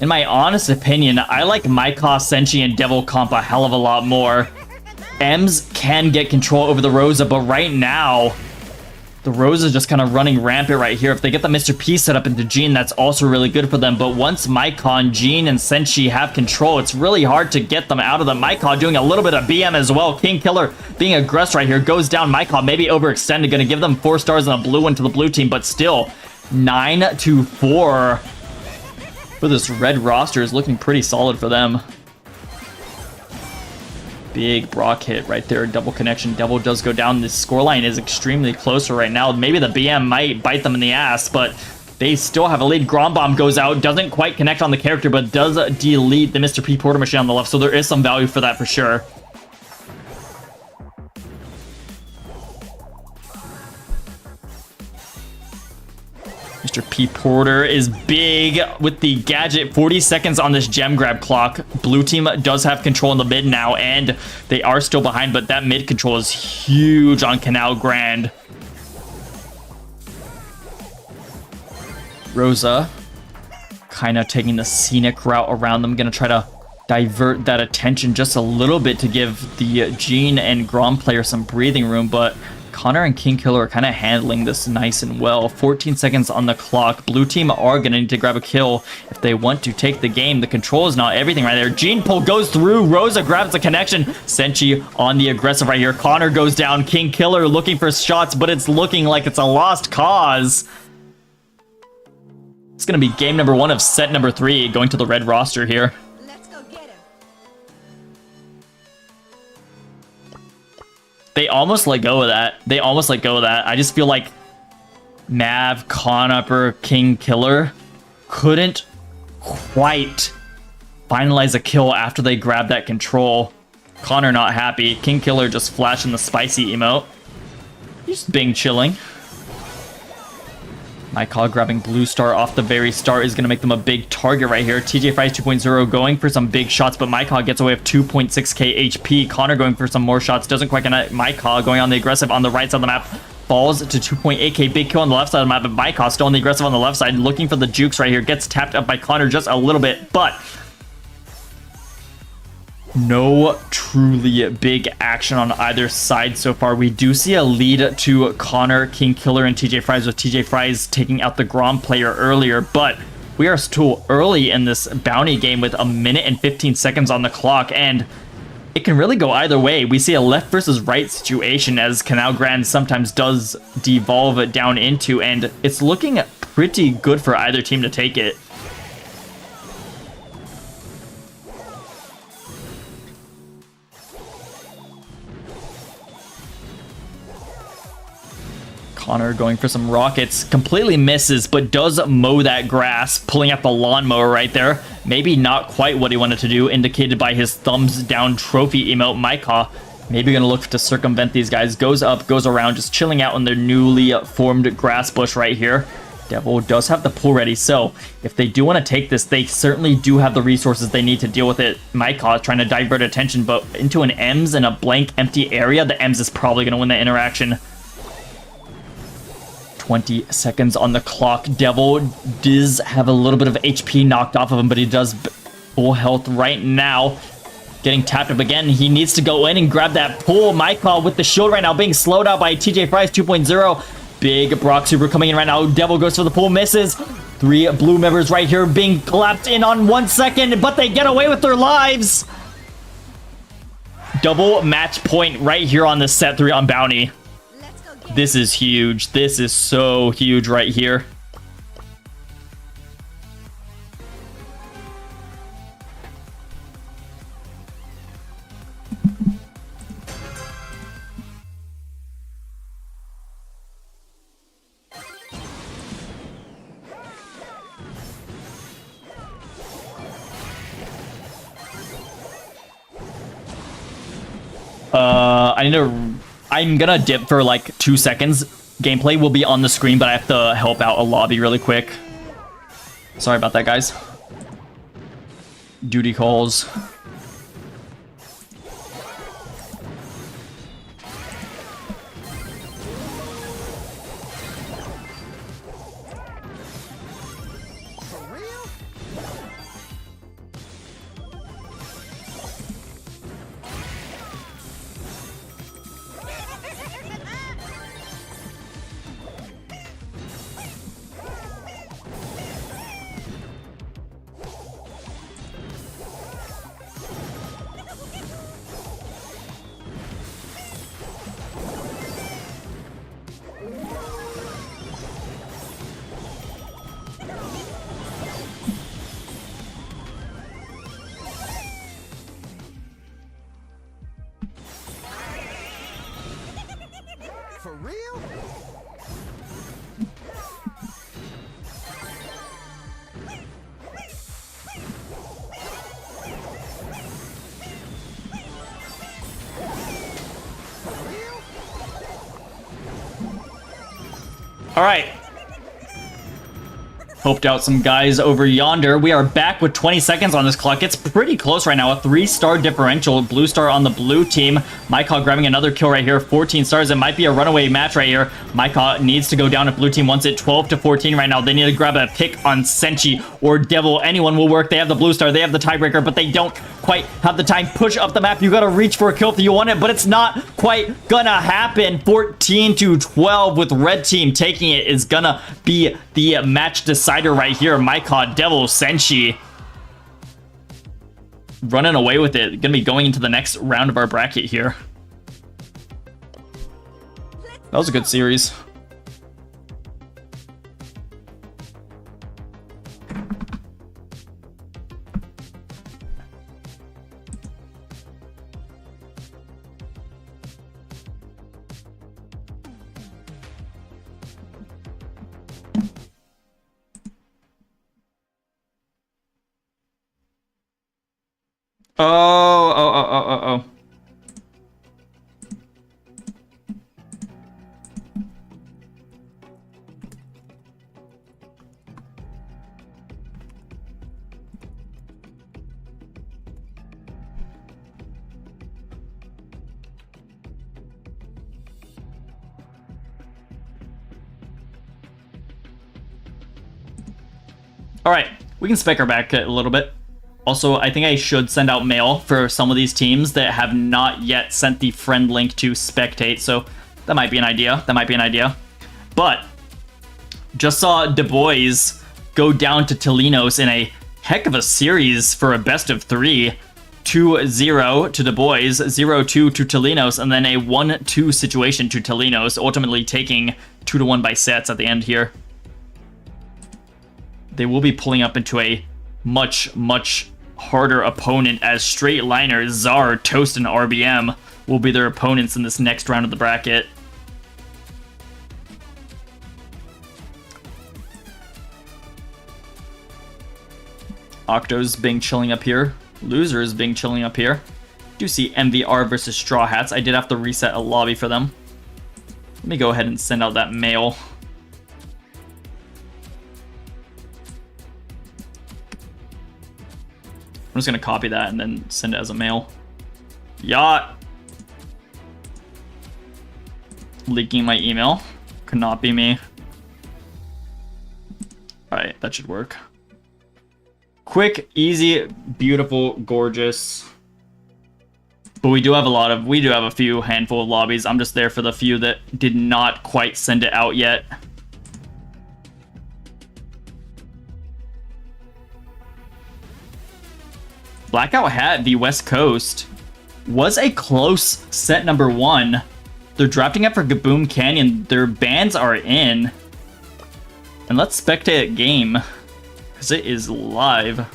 in my honest opinion, I like Maika, Senshi, and Devil comp a hell of a lot more. M's can get control over the Rosa, but right now, the Rosa is just kind of running rampant right here. If they get the Mr. P set up into Jean, that's also really good for them. But once Maika, Jean, and Senshi have control, it's really hard to get them out of them. Maika doing a little bit of BM as well. King Killer being aggressive right here. Goes down. Maika maybe overextended. Going to give them 4 stars and a blue one to the blue team. But still, 9-4 for this red roster is looking pretty solid for them. Big Brock hit right there, double connection. Devil does go down. This scoreline is extremely closer right now. Maybe the BM might bite them in the ass, but they still have a lead. Grom Bomb goes out, doesn't quite connect on the character, but does delete the Mr. P Porter Machine on the left, so there is some value for that for sure. Mr. P Porter is big with the gadget. 40 seconds on this gem grab clock. Blue team does have control in the mid now, and they are still behind, but that mid control is huge on Canal Grand. Rosa kind of taking the scenic route around them. Going to try to divert that attention just a little bit to give the Jean and Grom player some breathing room, but Connor and King Killer are kind of handling this nice and well. 14 seconds on the clock. Blue team are going to need to grab a kill if they want to take the game. The control is not everything right there. Jean pull goes through. Rosa grabs the connection. Senshi on the aggressive right here. Connor goes down. King Killer looking for shots, but it's looking like it's a lost cause. It's going to be game number 1 of set number 3 going to the red roster here. Let's go get him. They almost let go of that. They almost let go of that. I just feel like Mav, Conupper, King Killer couldn't quite finalize a kill after they grabbed that control. Connor not happy. King Killer just flashing the spicy emote. He's being chilling. Maika grabbing blue star off the very start is going to make them a big target right here. TJ Fries 2.0 going for some big shots, but Maika gets away with 2.6k HP. Connor going for some more shots. Doesn't quite connect. Maika going on the aggressive on the right side of the map. Falls to 2.8k. Big kill on the left side of the map, but Maika still on the aggressive on the left side. Looking for the jukes right here. Gets tapped up by Connor just a little bit, but no truly big action on either side so far. We do see a lead to Connor, King Killer, and TJ Fries, with TJ Fries taking out the Grom player earlier, but we are still early in this bounty game with 1 minute and 15 seconds on the clock, and it can really go either way. We see a left versus right situation, as Canal Grand sometimes does devolve down into, and it's looking pretty good for either team to take it. Connor going for some rockets, completely misses, but does mow that grass, pulling out the lawnmower right there. Maybe not quite what he wanted to do, indicated by his thumbs down trophy emote. Maika maybe gonna look to circumvent these guys. Goes up, goes around, just chilling out in their newly formed grass bush right here. Devil does have the pull ready, so if they do want to take this, they certainly do have the resources they need to deal with it. Maika is trying to divert attention, but into an Ems in a blank, empty area, the Ems is probably gonna win the interaction. 20 seconds on the clock. Devil does have a little bit of HP knocked off of him, but he does full health right now. Getting tapped up again. He needs to go in and grab that pull. Maika with the shield right now, being slowed out by TJ Fries 2.0. Big Brock Super coming in right now. Devil goes for the pull, misses. 3 blue members right here being clapped in on 1 second, but they get away with their lives. Double match point right here on the set 3 on bounty. This is huge. This is so huge right here. I'm gonna dip for like 2 seconds. Gameplay will be on the screen, but I have to help out a lobby really quick. Sorry about that, guys. Duty calls. For real? All right. Helped out some guys over yonder. We are back with 20 seconds on this clock. It's pretty close right now. A 3-star differential. Blue star on the blue team. Mycog grabbing another kill right here. 14 stars. It might be a runaway match right here. Mycog needs to go down if blue team wants it. 12 to 14 right now. They need to grab a pick on Senchi or Devil. Anyone will work. They have the blue star. They have the tiebreaker, but they don't quite have the time. Push up the map. You got to reach for a kill if you want it, but it's not quite gonna happen. 14 to 12 with red team taking it is gonna be the match decider right here. Mycog, Devil, Senshi running away with it. Gonna be going into the next round of our bracket here. That was a good series. Oh. All right, we can spec our back a little bit. Also, I think I should send out mail for some of these teams that have not yet sent the friend link to spectate, so that might be an idea. But just saw Du Bois go down to Tolinos in a heck of a series for a best of 3. 2-0 to Du Bois, 0-2 to Tolinos, and then a 1-2 situation to Tolinos, ultimately taking 2-1 by sets at the end here. They will be pulling up into a much harder opponent as straight liners Czar, Toast, and RBM will be their opponents in this next round of the bracket. Octos being chilling up here. Losers being chilling up here. Do see MVR versus Straw Hats. I did have to reset a lobby for them. Let me go ahead and send out that mail. I'm just going to copy that and then send it as a mail. Yacht. Leaking my email. Could not be me. Alright, that should work. Quick, easy, beautiful, gorgeous. But we do have a few handful of lobbies. I'm just there for the few that did not quite send it out yet. Blackout Hat v West Coast was a close set number 1. They're drafting up for Gaboom Canyon. Their bans are in. And let's spectate a game, because it is live.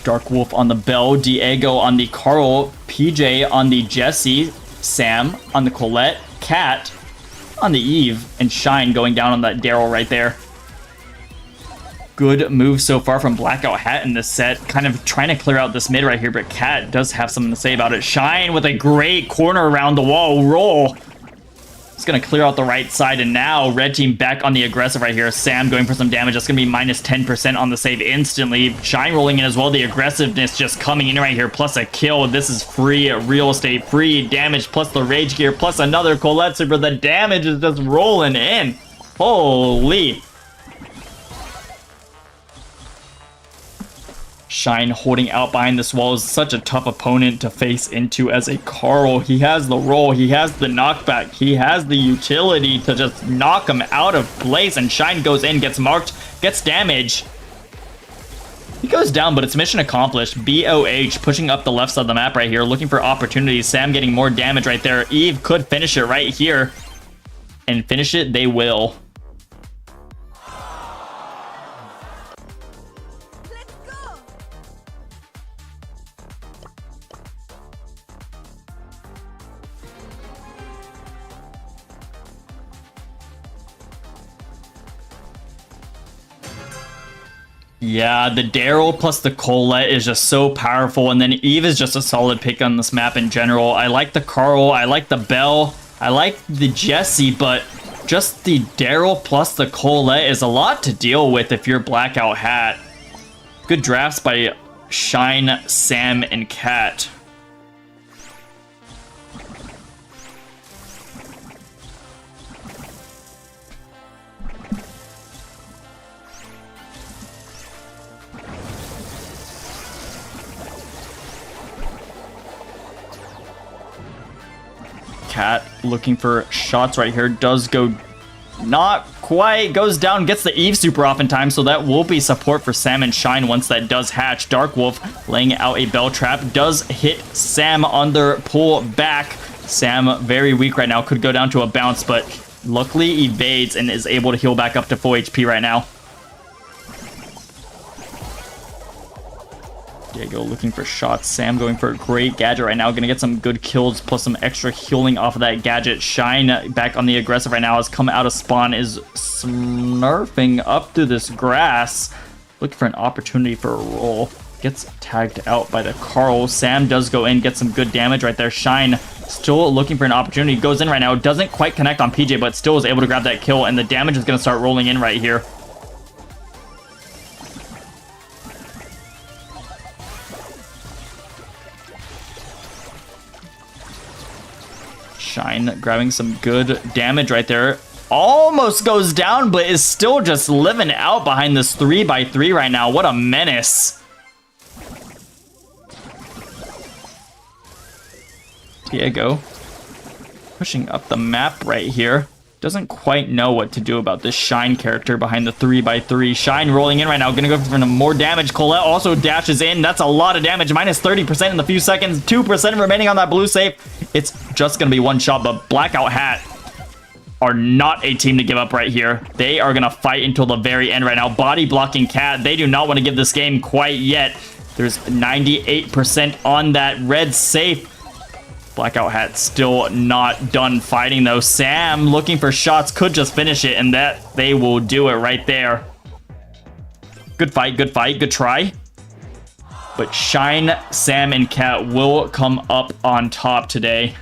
Dark Wolf on the Bell, Diego on the Carl, PJ on the Jesse, Sam on the Colette, Cat on the Eve, and Shine going down on that Daryl right there. Good move so far from Blackout Hat in this set. Kind of trying to clear out this mid right here, but Cat does have something to say about it. Shine with a great corner around the wall roll. It's going to clear out the right side, and now red team back on the aggressive right here. Sam going for some damage. That's going to be minus 10% on the save instantly. Shine rolling in as well. The aggressiveness just coming in right here, plus a kill. This is free real estate, free damage, plus the rage gear, plus another Colette Super. The damage is just rolling in. Holy. Shine holding out behind this wall is such a tough opponent to face into as a Carl. He has the roll, he has the knockback, he has the utility to just knock him out of place, and Shine goes in, gets marked, gets damage. He goes down, but it's mission accomplished. BOH pushing up the left side of the map right here, looking for opportunities. Sam getting more damage right there. Eve could finish it right here. And finish it, they will. Yeah, the Daryl plus the Colette is just so powerful, and then Eve is just a solid pick on this map in general. I like the Carl, I like the Belle, I like the Jessie, but just the Daryl plus the Colette is a lot to deal with if you're Blackout Hat. Good drafts by Shine, Sam, and Cat. Cat looking for shots right here. Does go not quite. Goes down. Gets the Eve super off in time. So that will be support for Sam and Shine once that does hatch. Dark Wolf laying out a bell trap. Does hit Sam on their pull back. Sam very weak right now. Could go down to a bounce, but luckily evades and is able to heal back up to full HP right now. Diego looking for shots. Sam going for a great gadget right now. Gonna get some good kills plus some extra healing off of that gadget. Shine back on the aggressive right now. Has come out of spawn. Is smurfing up through this grass. Looking for an opportunity for a roll. Gets tagged out by the Carl. Sam does go in. Get some good damage right there. Shine still looking for an opportunity. Goes in right now. Doesn't quite connect on PJ, but still is able to grab that kill. And the damage is gonna start rolling in right here. Shine grabbing some good damage right there. Almost goes down, but is still just living out behind this 3x3 right now. What a menace. Diego pushing up the map right here. Doesn't quite know what to do about this Shine character behind the 3x3. Shine rolling in right now. Gonna go for more damage. Colette also dashes in. That's a lot of damage. Minus 30% in the few seconds. 2% remaining on that blue safe. It's just gonna be one shot, but Blackout Hat are not a team to give up right here. They are gonna fight until the very end right now. Body blocking Cat. They do not want to give this game quite yet. There's 98% on that red safe. Blackout Hat still not done fighting though. Sam looking for shots, could just finish it, and that they will do it right there. Good fight, good try. But Shine, Sam, and Cat will come up on top today.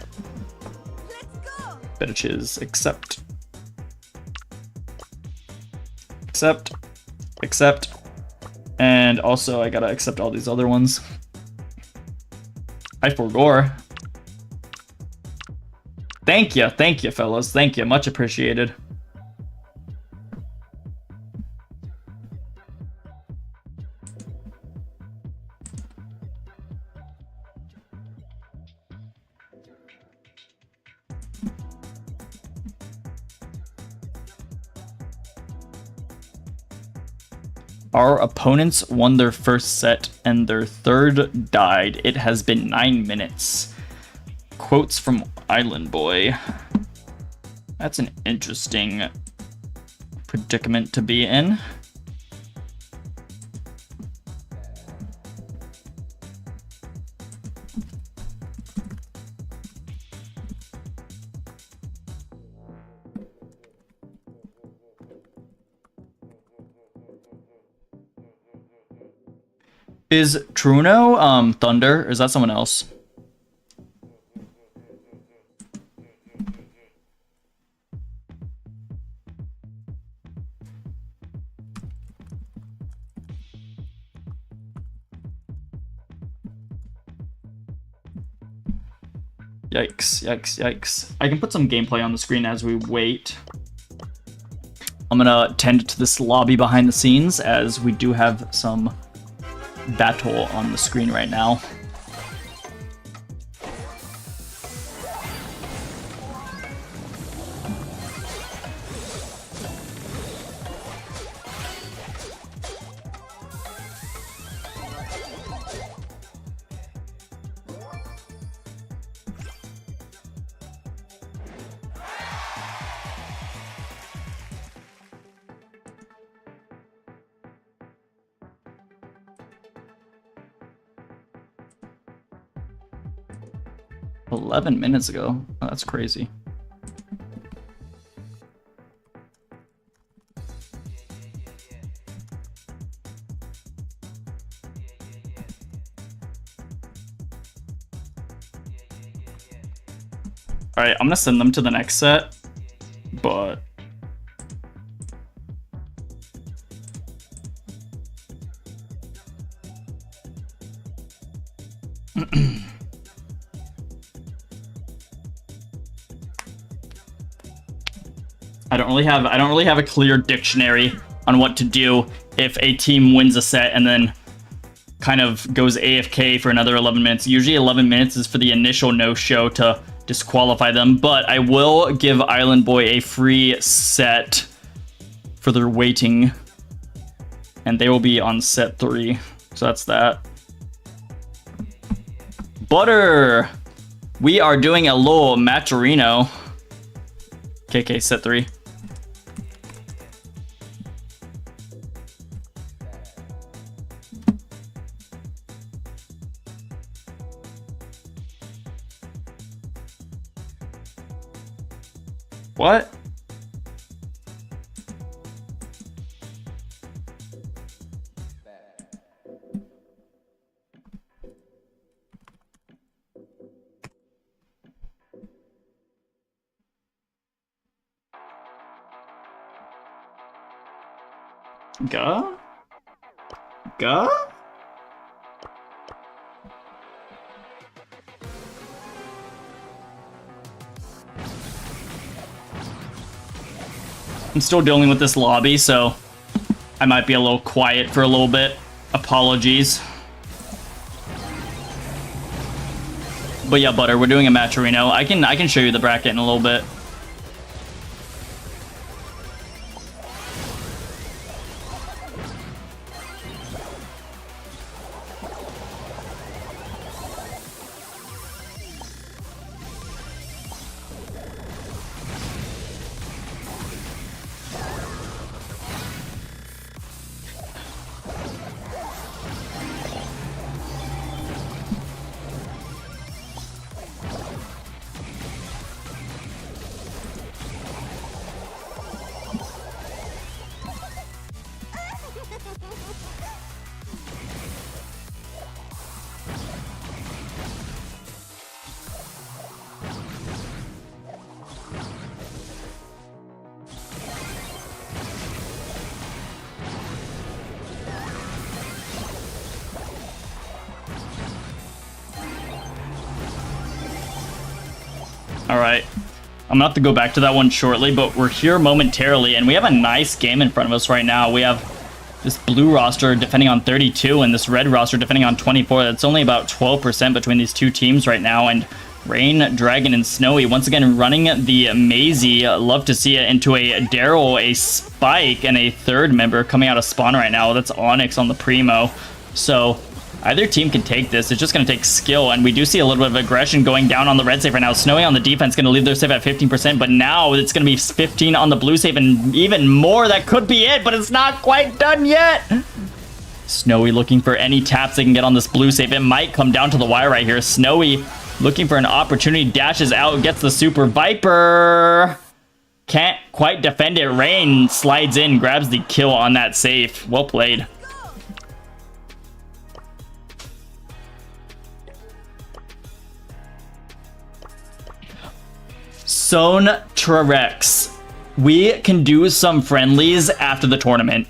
Bitches, accept. Accept. And also I gotta accept all these other ones. I forgore. Thank you, fellas. Thank you. Much appreciated. Our opponents won their first set and their third died. It has been 9 minutes. Quotes from Island Boy. That's an interesting predicament to be in. Is Truno Thunder? Or is that someone else? Yikes. I can put some gameplay on the screen as we wait. I'm gonna tend to this lobby behind the scenes as we do have some battle on the screen right now. $11 minutes ago. Oh, that's crazy. All right, I'm gonna send them to the next set, but I don't really have a clear dictionary on what to do if a team wins a set and then kind of goes AFK for another 11 minutes. Usually 11 minutes is for the initial no-show to disqualify them, but I will give Island Boy a free set for their waiting, and they will be on set 3. So that's that. Butter! We are doing a little Matcherino. KK, set 3. What? Gah? Gah? I'm still dealing with this lobby, so I might be a little quiet for a little bit. Apologies. But yeah, Butter, we're doing a Matcherino. I can show you the bracket in a little bit. Alright, I'm gonna have to go back to that one shortly, but we're here momentarily, and we have a nice game in front of us right now. We have this blue roster defending on 32, and this red roster defending on 24. That's only about 12% between these two teams right now, and Rain, Dragon, and Snowy once again running the Maisie. Love to see it into a Daryl, a Spike, and a third member coming out of spawn right now. That's Onyx on the Primo. So either team can take this. It's just going to take skill, and we do see a little bit of aggression going down on the red save right now. Snowy on the defense going to leave their save at 15%, but now it's going to be 15 on the blue save, and even more. That could be it, but it's not quite done yet. Snowy looking for any taps they can get on this blue save. It might come down to the wire right here. Snowy looking for an opportunity, dashes out, gets the super Viper. Can't quite defend it. Rain slides in, grabs the kill on that save. Well played. Son Trerex. We can do some friendlies after the tournament,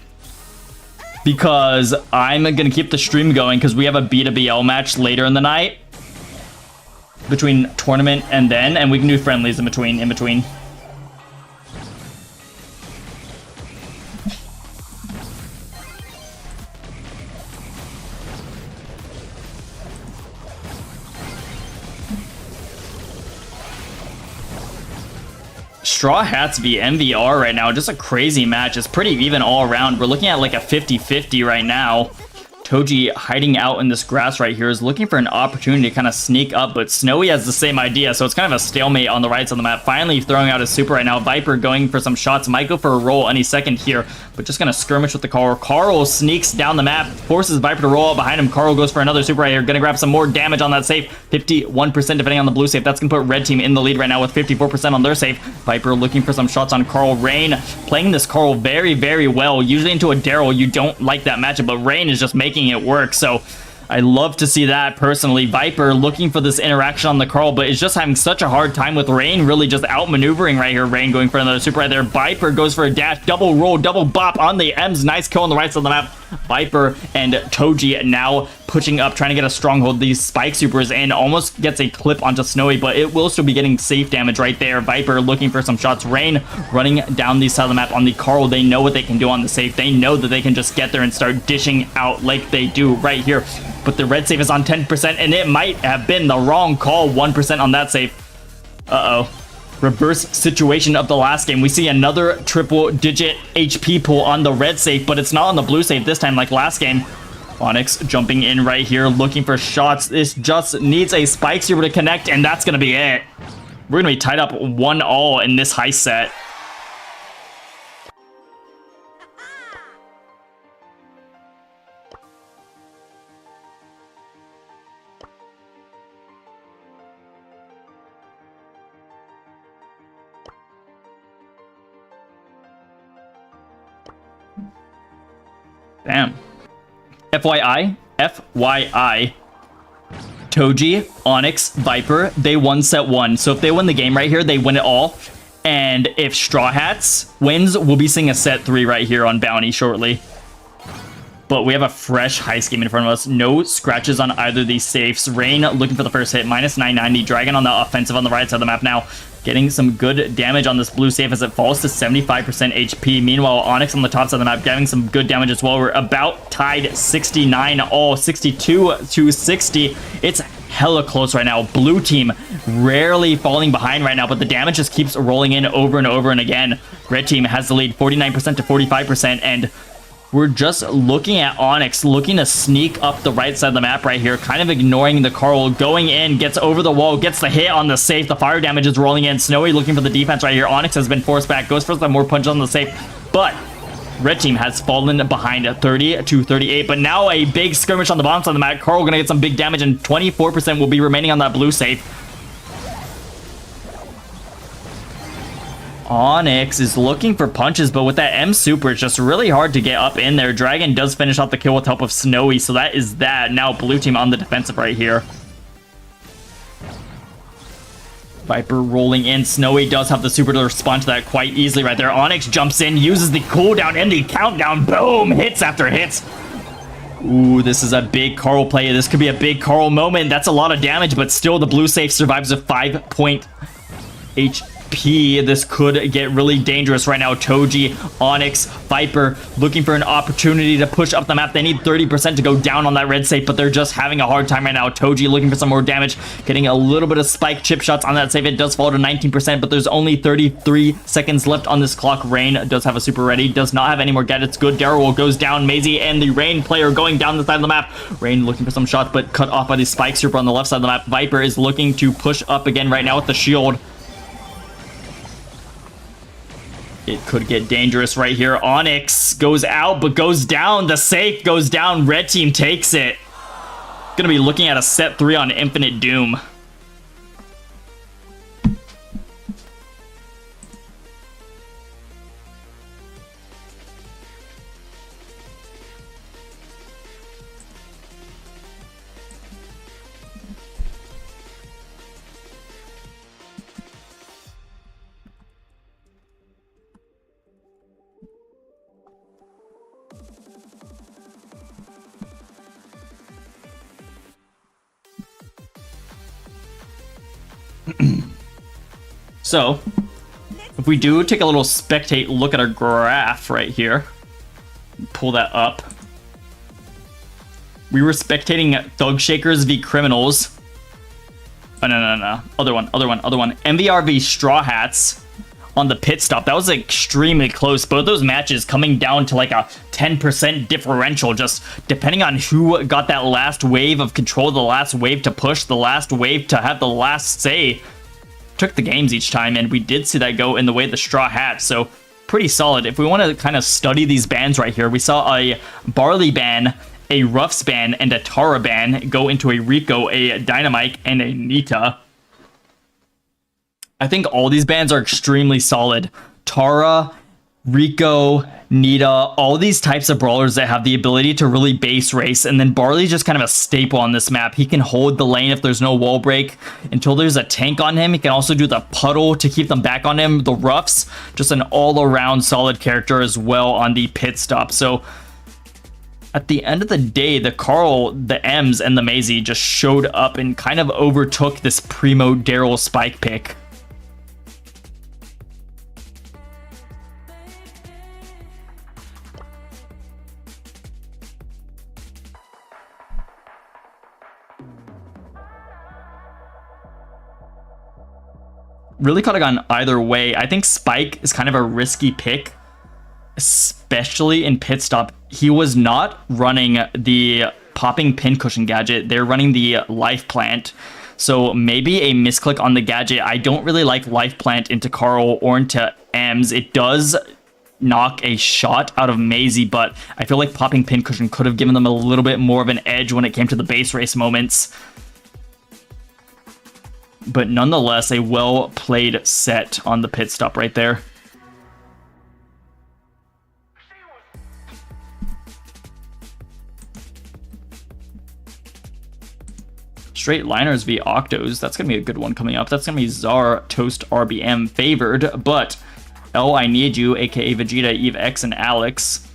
because I'm going to keep the stream going because we have a B2BL match later in the night between tournament and we can do friendlies in between. Straw Hats v MVR right now, just a crazy match. It's pretty even all around. We're looking at like a 50-50 right now. Toji hiding out in this grass right here is looking for an opportunity to kind of sneak up, but Snowy has the same idea, so it's kind of a stalemate on the right side of the map. Finally throwing out his super right now. Viper going for some shots, might go for a roll any second here, but just gonna skirmish with the Carl. Carl sneaks down the map, forces Viper to roll out behind him. Carl goes for another super right here, gonna grab some more damage on that save. 51% depending on the blue save. That's gonna put red team in the lead right now with 54% on their save. Viper looking for some shots on Carl. Rain playing this Carl very, very well. Usually into a Daryl, you don't like that matchup, but Rain is just making it work. So I love to see that personally. Viper looking for this interaction on the Carl, but is just having such a hard time with Rain really just outmaneuvering right here. Rain going for another super right there. Viper goes for a dash, double roll, double bop on the M's. Nice kill on the right side of the map. Viper and Toji now pushing up, trying to get a stronghold. These spike supers and almost gets a clip onto Snowy, but it will still be getting safe damage right there. Viper looking for some shots. Rain running down the side of the map on the Carl. They know what they can do on the safe. They know that they can just get there and start dishing out like they do right here. But the red save is on 10%, and it might have been the wrong call. 1% on that save. Uh-oh. Reverse situation of the last game. We see another triple-digit HP pool on the red save, but it's not on the blue save this time like last game. Onyx jumping in right here, looking for shots. This just needs a spike super to connect, and that's going to be it. We're going to be tied up 1-all in this high set. Damn. FYI, Toji, Onyx, Viper, they won set 1. So if they win the game right here, they win it all. And if Straw Hats wins, we'll be seeing a set 3 right here on Bounty shortly. But we have a fresh heist game in front of us. No scratches on either of these safes. Rain looking for the first hit. Minus 990. Dragon on the offensive on the right side of the map now. Getting some good damage on this blue safe as it falls to 75% HP. Meanwhile, Onyx on the top side of the map getting some good damage as well. We're about tied 69 all, 62 to 60. It's hella close right now. Blue team rarely falling behind right now, but the damage just keeps rolling in over and over and again. Red team has the lead 49% to 45%, and we're just looking at Onyx, looking to sneak up the right side of the map right here, kind of ignoring the Carl, going in, gets over the wall, gets the hit on the safe. The fire damage is rolling in. Snowy looking for the defense right here. Onyx has been forced back, goes for some more punches on the safe, but red team has fallen behind at 30 to 38. But now a big skirmish on the bottom side of the map. Carl gonna get some big damage, and 24% will be remaining on that blue safe. Onyx is looking for punches, but with that M super, it's just really hard to get up in there. Dragon does finish off the kill with help of Snowy, so that is that. Now blue team on the defensive right here. Viper rolling in. Snowy does have the super to respond to that quite easily right there. Onyx jumps in, uses the cooldown and the countdown. Boom! Hits after hits. Ooh, this is a big Carl play. This could be a big Carl moment. That's a lot of damage, but still the blue safe survives with 5 HP. This could get really dangerous right now. Toji, Onyx, Viper looking for an opportunity to push up the map. They need 30% to go down on that red safe, but they're just having a hard time right now. Toji looking for some more damage, getting a little bit of spike chip shots on that safe. It does fall to 19%, but there's only 33 seconds left on this clock. Rain does have a super ready, does not have any more gadgets. Good. Daryl goes down. Maisie and the Rain player going down the side of the map. Rain looking for some shots, but cut off by the spike super on the left side of the map. Viper is looking to push up again right now with the shield. It could get dangerous right here. Onyx goes out, but goes down. The safe goes down. Red team takes it. Gonna be looking at a set 3 on Infinite Doom. So, if we do take a little spectate look at our graph right here, pull that up. We were spectating Thug Shakers v Criminals. Oh, no. Other one. MVR v Straw Hats on the pit stop. That was extremely close. Both those matches coming down to like a 10% differential, just depending on who got that last wave of control, the last wave to push, the last wave to have the last say. Took the games each time, and we did see that go in the way of the Straw Hat, so pretty solid. If we want to kind of study these bans right here, we saw a Barley ban, a Ruffs ban, and a Tara ban go into a Rico, a Dynamite, and a Nita. I think all these bans are extremely solid. Tara Rico, Nita, all these types of brawlers that have the ability to really base race, and then Barley's just kind of a staple on this map. He can hold the lane if there's no wall break until there's a tank on him. He can also do the puddle to keep them back on him, the roughs, just an all-around solid character as well on the pit stop. So at the end of the day, the Carl, the M's, and the Maisie just showed up and kind of overtook this Primo Daryl Spike pick. Really could have gone either way. I think Spike is kind of a risky pick, especially in pit stop. He was not running the popping pincushion gadget. They're running the life plant. So maybe a misclick on the gadget. I don't really like life plant into Carl or into Ems. It does knock a shot out of Maisie, but I feel like popping pincushion could have given them a little bit more of an edge when it came to the base race moments. But nonetheless, a well-played set on the pit stop right there. Straight liners v Octos. That's going to be a good one coming up. That's going to be Czar, Toast, RBM favored. But L, I Need You, aka Vegeta, Eve X, and Alex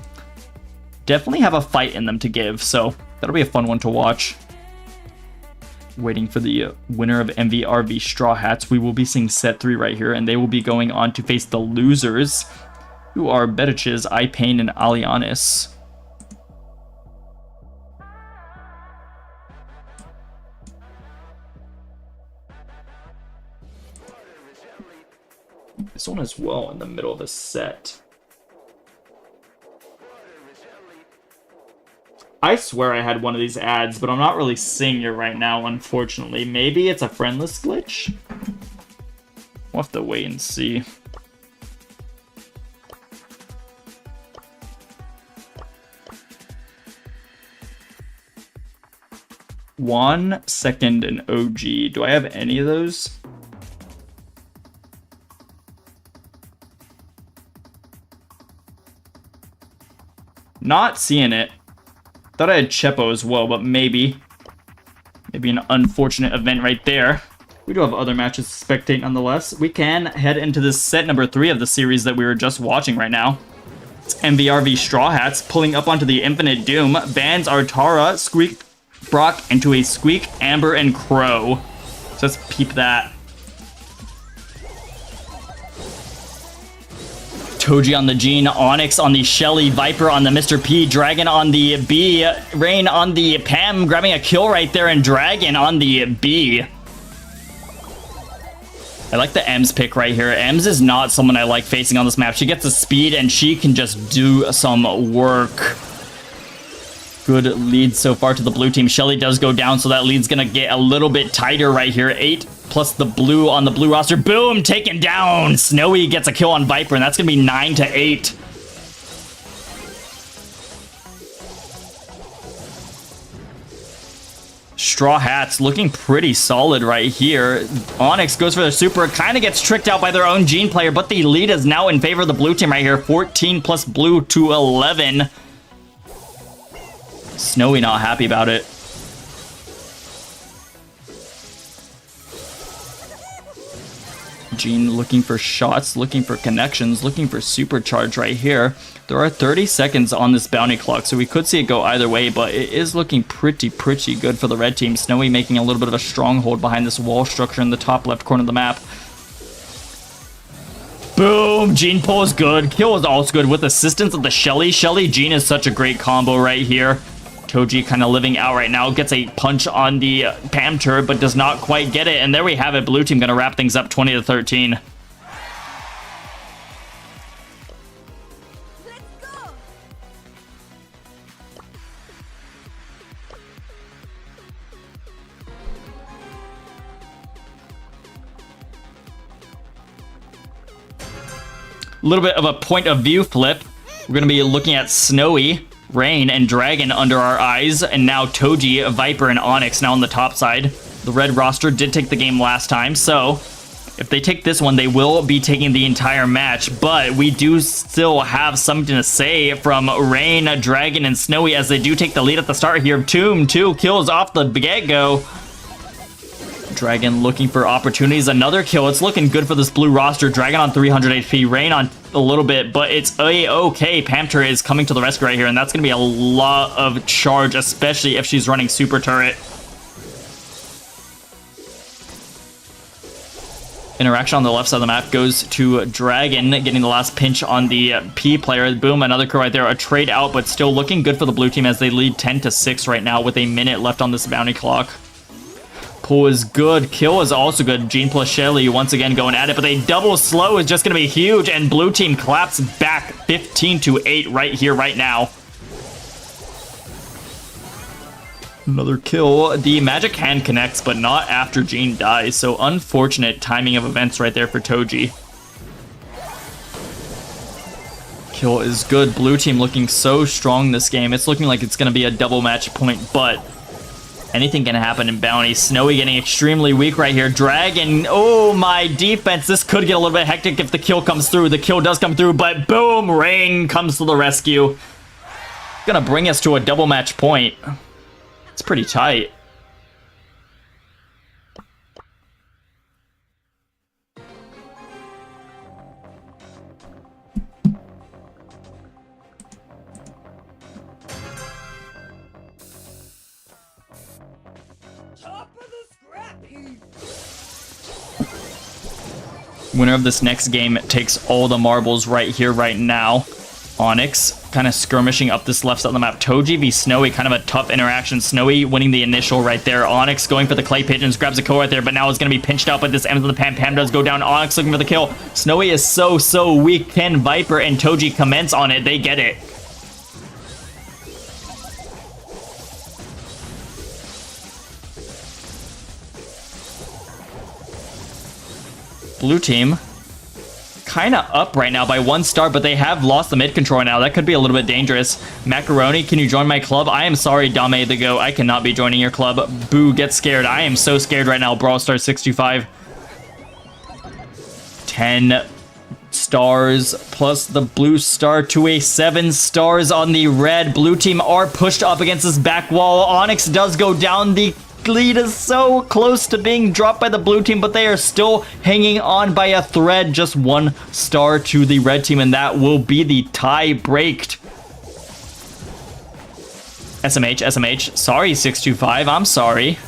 definitely have a fight in them to give. So that'll be a fun one to watch. Waiting for the winner of MVRV Straw Hats. We will be seeing set 3 right here, and they will be going on to face the losers, who are Betiches, iPain, and Alianis. This one as well in the middle of the set. I swear I had one of these ads, but I'm not really seeing it right now, unfortunately. Maybe it's a friendless glitch? We'll have to wait and see. One second and OG. Do I have any of those? Not seeing it. Thought I had Chepo as well, but maybe an unfortunate event right there. We do have other matches to spectate nonetheless. We can head into this set number 3 of the series that we were just watching right now. It's MVRV Straw Hats pulling up onto the Infinite Doom. Bans are Tara, Squeak, Brock into a Squeak, Amber, and Crow. So let's peep that. Toji on the Jean, Onyx on the Shelly, Viper on the Mr. P, Dragon on the B, Rain on the Pam, grabbing a kill right there, and Dragon on the B. I like the Ems pick right here. Ems is not someone I like facing on this map. She gets the speed, and she can just do some work. Good lead so far to the blue team. Shelly does go down, so that lead's gonna get a little bit tighter right here. 8 plus the blue on the blue roster. Boom, taken down. Snowy gets a kill on Viper, and that's gonna be 9-8. Straw Hats looking pretty solid right here. Onyx goes for the super, kind of gets tricked out by their own Gene player, but the lead is now in favor of the blue team right here. 14 plus blue to 11. Snowy not happy about it. Gene looking for shots, looking for connections, looking for supercharge right here. There are 30 seconds on this bounty clock, so we could see it go either way, but it is looking pretty good for the red team. Snowy making a little bit of a stronghold behind this wall structure in the top left corner of the map. Boom! Gene pull is good. Kill is also good with assistance of the Shelly. Shelly Gene is such a great combo right here. Toji kind of living out right now. Gets a punch on the Pam turret, but does not quite get it. And there we have it. Blue team going to wrap things up 20-13. A little bit of a point of view flip. We're going to be looking at Snowy, Rain, and Dragon under our eyes, and now Toji, Viper, and Onyx now on the top side. The red roster did take the game last time, so If they take this one, they will be taking the entire match, but we do still have something to say from Rain, Dragon, and Snowy as they do take the lead at the start here. Tomb, 2 kills off the get-go. Dragon looking for opportunities. Another kill. It's looking good for this blue roster. Dragon on 300 HP, Rain on a little bit, but it's a-okay. Panther is coming to the rescue right here, and that's going to be a lot of charge, especially if she's running super turret. Interaction on the left side of the map goes to Dragon, getting the last pinch on the P player. Boom, another kill right there. A trade out, but still looking good for the blue team as they lead 10-6 right now with a minute left on this bounty clock. Pull is good. Kill is also good. Jean plus Shelly once again going at it, but a double slow is just going to be huge, and blue team claps back 15-8 right here, right now. Another kill. The magic hand connects, but not after Jean dies, so unfortunate timing of events right there for Toji. Kill is good. Blue team looking so strong this game. It's looking like it's going to be a double match point, but anything can happen in bounty. Snowy getting extremely weak right here. Dragon, oh my defense. This could get a little bit hectic if the kill comes through. The kill does come through, but boom, Rain comes to the rescue. Gonna bring us to a double match point. It's pretty tight. Top of the scrap heap. Winner of this next game takes all the marbles right here, right now. Onyx kind of skirmishing up this left side of the map. Toji v Snowy, kind of a tough interaction. Snowy winning the initial right there. Onyx going for the clay pigeons, grabs a kill right there, but now it's going to be pinched out, but this ends on the Pam. Pam does go down. Onyx looking for the kill. Snowy is so weak. Can Viper and Toji commence on it? They get it. Blue team kind of up right now by 1 star, but they have lost the mid control now. That could be a little bit dangerous. Macaroni, can you join my club? I am sorry, Dame the Go. I cannot be joining your club. Boo, get scared. I am so scared right now. Brawl Stars 625. 10 stars plus the blue star to a 7 stars on the red. Blue team are pushed up against this back wall. Onyx does go down. The lead is so close to being dropped by the blue team, but they are still hanging on by a thread. Just 1 star to the red team, and that will be the tie breaked. SMH, sorry 625, I'm sorry.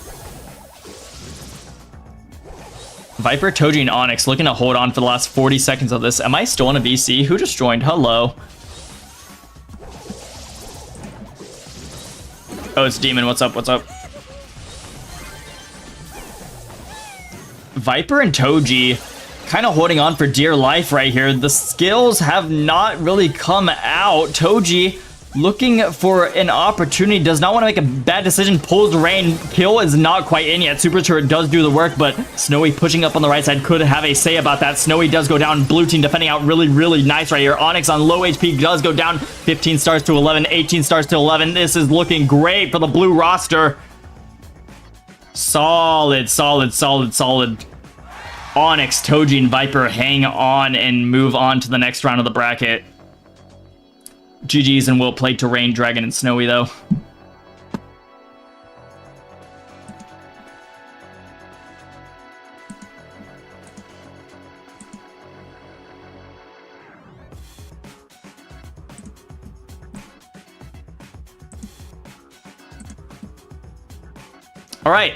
Viper, Toji, and Onyx looking to hold on for the last 40 seconds of this. Am I still in a VC? Who just joined? Hello. Oh, it's Demon. What's up? What's up? Viper and Toji kind of holding on for dear life right here. The skills have not really come out. Toji looking for an opportunity, does not want to make a bad decision, pulls Rain. Kill is not quite in yet. Super turret does do the work, but Snowy pushing up on the right side could have a say about that. Snowy does go down. Blue team defending out really nice right here. Onyx on low HP does go down. 15 stars to 11, 18 stars to 11. This is looking great for the blue roster. Solid. Onyx, Toji, and Viper hang on and move on to the next round of the bracket. GG's and well played to Rain, Dragon, and Snowy, though. All right.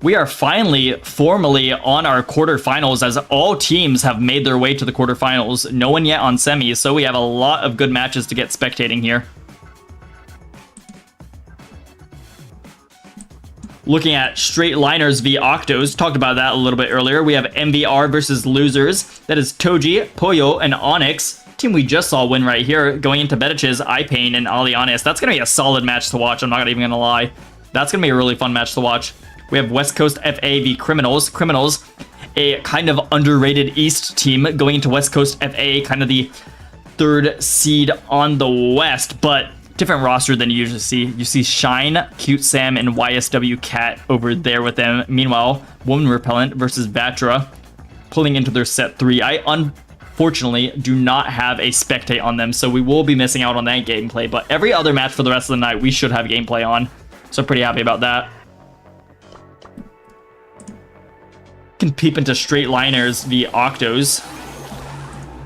We are finally formally on our quarterfinals as all teams have made their way to the quarterfinals. No one yet on semis, so we have a lot of good matches to get spectating here. Looking at straight liners v Octos, talked about that a little bit earlier. We have MVR versus losers. That is Toji, Poyo, and Onyx. Team we just saw win right here, going into Betich's, iPain, and Alianis. That's going to be a solid match to watch, I'm not even going to lie. That's going to be a really fun match to watch. We have West Coast FA v Criminals. Criminals, a kind of underrated East team going into West Coast FA, kind of the 3rd seed on the West, but different roster than you usually see. You see Shine, Cute Sam, and YSW Cat over there with them. Meanwhile, Woman Repellent versus Batra. pulling into their set 3. I unfortunately do not have a spectate on them, so we will be missing out on that gameplay. But every other match for the rest of the night, we should have gameplay on. So pretty happy about that. Can peep into straight liners via Octos.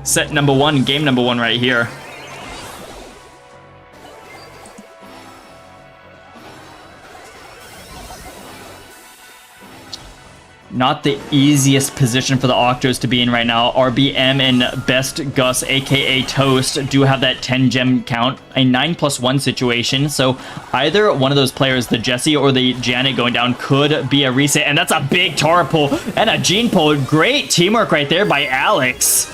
Set number 1, game number 1 right here. Not the easiest position for the Octos to be in right now. RBM and Best Gus, aka Toast, do have that 10 gem count, a 9+1 situation. So either one of those players, the Jesse or the Janet going down, could be a reset. And that's a big Tara pull and a Gene pull. Great teamwork right there by Alex.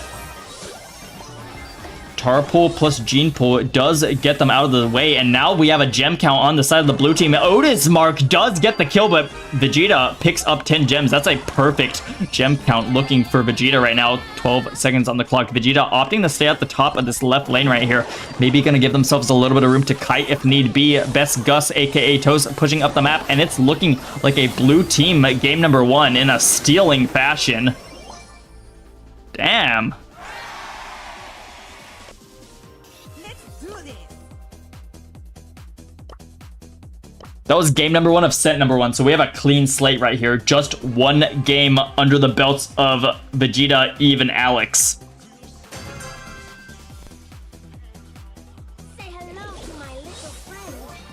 Tara pull plus Gene pull does get them out of the way, and now we have a gem count on the side of the blue team. Otis Mark does get the kill, but Vegeta picks up 10 gems. That's a perfect gem count looking for Vegeta right now. 12 seconds on the clock. Vegeta opting to stay at the top of this left lane right here. Maybe gonna give themselves a little bit of room to kite if need be. Best Gus, aka Toast, pushing up the map, and it's looking like a blue team game number 1 in a stealing fashion. Damn. That was game number 1 of set number 1, so we have a clean slate right here. Just 1 game under the belts of Vegeta, Eve, and Alex. Say hello to my little friend.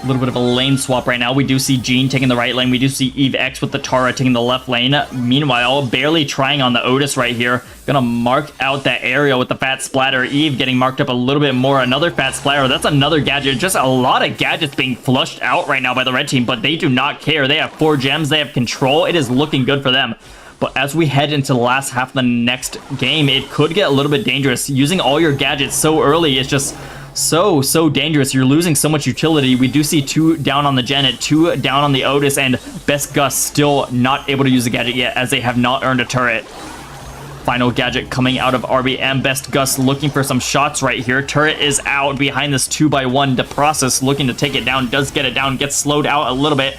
A little bit of a lane swap right now. We do see Gene taking the right lane. We do see Eve X with the Tara taking the left lane. Meanwhile, barely trying on the Otis right here. Gonna mark out that area with the fat splatter. Eve getting marked up a little bit more. Another fat splatter. That's another gadget. Just a lot of gadgets being flushed out right now by the red team, but they do not care. They have 4 gems. They have control. It is looking good for them. But as we head into the last half of the next game, it could get a little bit dangerous. Using all your gadgets so early is just so dangerous. You're losing so much utility. We do see 2 down on the Janet, 2 down on the Otis, and Best Gus still not able to use a gadget yet as they have not earned a turret. Final gadget coming out of RBM. Best Gus looking for some shots right here. Turret is out behind this 2x1. The process looking to take it down. Does get it down. Gets slowed out a little bit.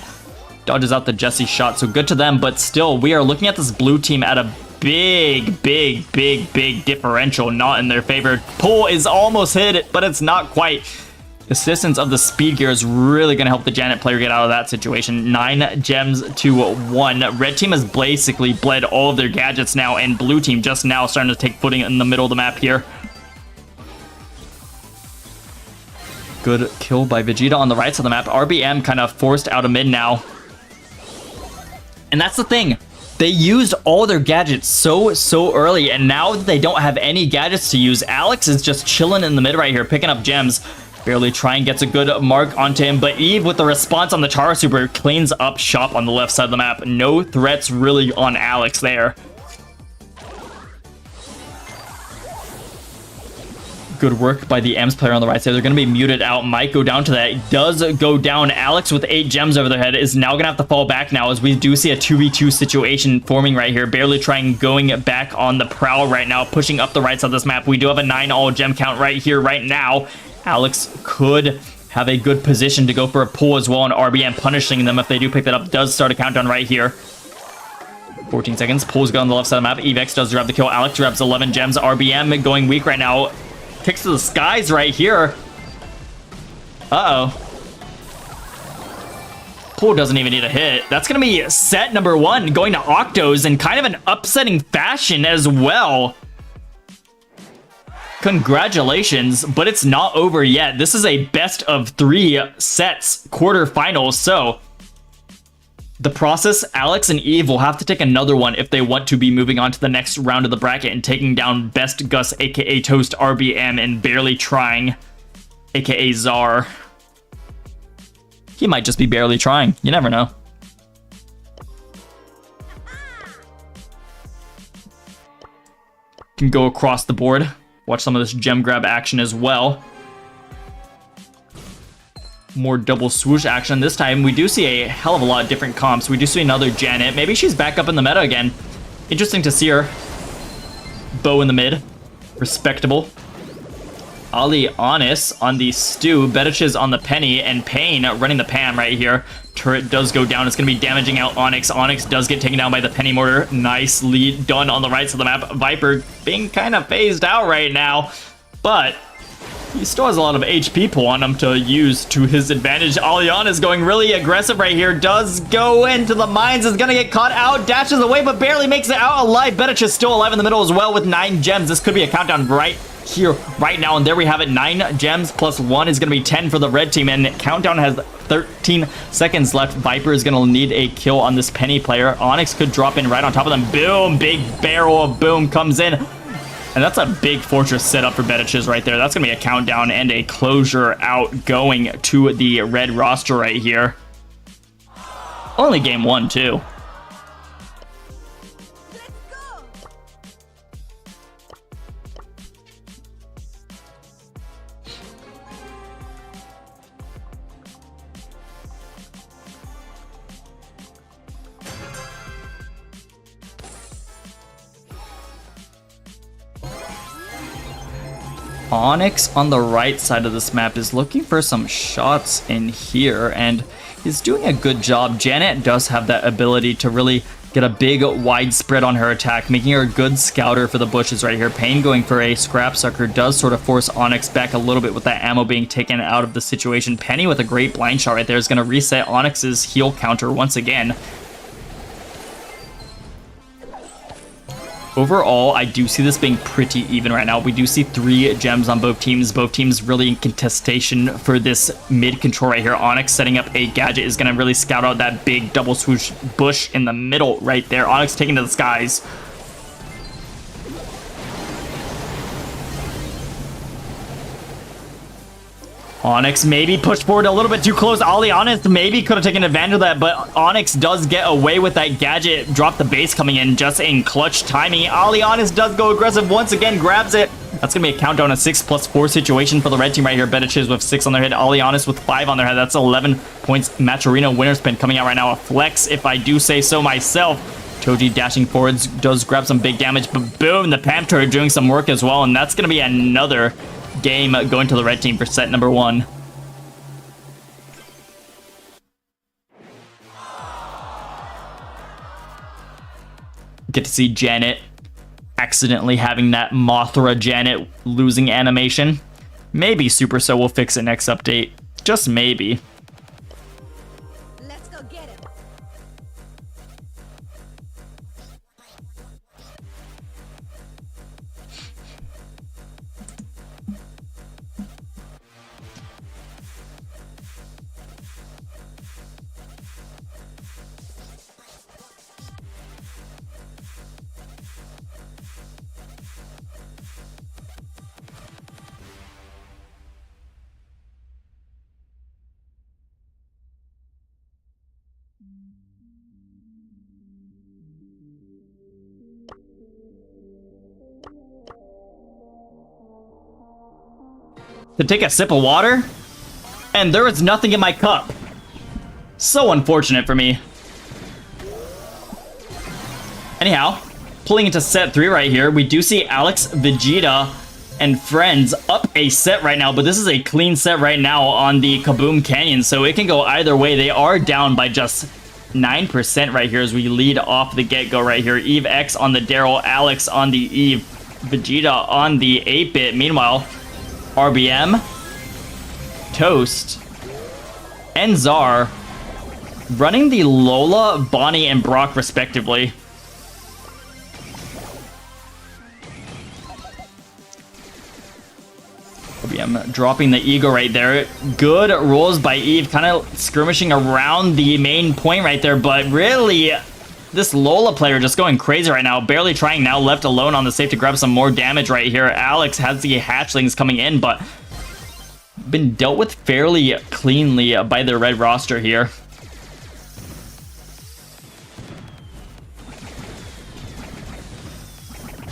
Dodges out the Jesse shot. So good to them. But still, we are looking at this blue team at a big differential. Not in their favor. Pull is almost hit, but it's not quite. Assistance of the speed gear is really going to help the Janet player get out of that situation. 9 gems to 1. Red team has basically bled all of their gadgets now, and blue team just now starting to take footing in the middle of the map here. Good kill by Vegeta on the right side of the map. RBM kind of forced out of mid now. And that's the thing. They used all their gadgets so early, and now that they don't have any gadgets to use, Alex is just chilling in the mid right here, picking up gems. Barely trying, gets a good mark onto him, but Eve with the response on the Tara Super cleans up shop on the left side of the map. No threats really on Alex there. Good work by the Ems player on the right side. They're going to be muted out. Might go down to that. Does go down. Alex with 8 gems over their head is now going to have to fall back now, as we do see a 2v2 situation forming right here. Barely trying, going back on the prowl right now, pushing up the right side of this map. We do have a 9 all gem count right here, right now. Alex could have a good position to go for a pull as well, and RBM punishing them if they do pick that up. Does start a countdown right here. 14 seconds. Pull's good on the left side of the map. Evex does grab the kill. Alex grabs 11 gems. RBM going weak right now. Kicks to the skies right here. Uh-oh. Pull doesn't even need a hit. That's going to be set number 1 going to Octos in kind of an upsetting fashion as well. Congratulations, but it's not over yet. This is a best of 3 sets quarterfinals, so the process, Alex and Eve will have to take another one if they want to be moving on to the next round of the bracket and taking down Best Gus, aka Toast, RBM, and barely trying, aka Czar. He might just be barely trying. You never know. Can go across the board. Watch some of this gem grab action as well. More double swoosh action. This time, we do see a hell of a lot of different comps. We do see another Janet. Maybe she's back up in the meta again. Interesting to see her. Bow in the mid. Respectable. Ali Honest on the Stew, Bettiches on the Penny, and Payne running the Pam right here. Turret does go down. It's going to be damaging out Onyx. Onyx does get taken down by the Penny Mortar. Nice lead done on the right side of the map. Viper being kind of phased out right now, but he still has a lot of HP pull on him to use to his advantage. Aliana is going really aggressive right here. Does go into the mines. Is going to get caught out. Dashes away, but barely makes it out alive. Betich is still alive in the middle as well with 9 gems. This could be a countdown right here, right now. And there we have it. 9 gems plus 1 is going to be 10 for the red team. And countdown has 13 seconds left. Viper is going to need a kill on this Penny player. Onyx could drop in right on top of them. Boom. Big barrel of boom comes in. And that's a big fortress setup for Bettiches right there. That's going to be a countdown and a closure out going to the red roster right here. Only game 1, too. Onyx on the right side of this map is looking for some shots in here, and he's doing a good job. Janet does have that ability to really get a big wide spread on her attack, making her a good scouter for the bushes right here. Payne going for a scrap sucker does sort of force Onyx back a little bit with that ammo being taken out of the situation. Penny with a great blind shot right there is going to reset Onyx's heal counter once again. Overall, I do see this being pretty even right now. We do see 3 gems on both teams. Both teams really in contestation for this mid control right here. Onyx setting up a gadget is going to really scout out that big double swoosh bush in the middle right there. Onyx taking to the skies. Onyx maybe pushed forward a little bit too close. Ali Honest maybe could have taken advantage of that, but Onyx does get away with that gadget. Drop the base coming in just in clutch timing. Ali Honest does go aggressive once again, grabs it. That's going to be a countdown, a 6+4 situation for the red team right here. Bettiches with 6 on their head. Ali Honest with 5 on their head. That's 11 points. Matcherino winner spin coming out right now. A flex, if I do say so myself. Toji dashing forwards does grab some big damage, but boom, the Pam turret doing some work as well, and that's going to be another game going to the red team for set number 1. Get to see Janet accidentally having that Mothra Janet losing animation. Maybe Supercell will fix it next update. Just maybe. Let's go get him. To take a sip of water, and there is nothing in my cup. So unfortunate for me. Anyhow, pulling into set 3 right here, we do see Alex, Vegeta, and friends up a set right now, but this is a clean set right now on the Kaboom Canyon, so it can go either way. They are down by just 9% right here as we lead off the get-go right here. Eve X on the Daryl, Alex on the Eve, Vegeta on the 8-bit. Meanwhile, RBM, Toast, and Czar running the Lola, Bonnie, and Brock respectively. RBM dropping the ego right there. Good rolls by Eve, kind of skirmishing around the main point right there, but really this Lola player just going crazy right now, barely trying now, left alone on the safe to grab some more damage right here. Alex has the hatchlings coming in, but been dealt with fairly cleanly by the red roster here.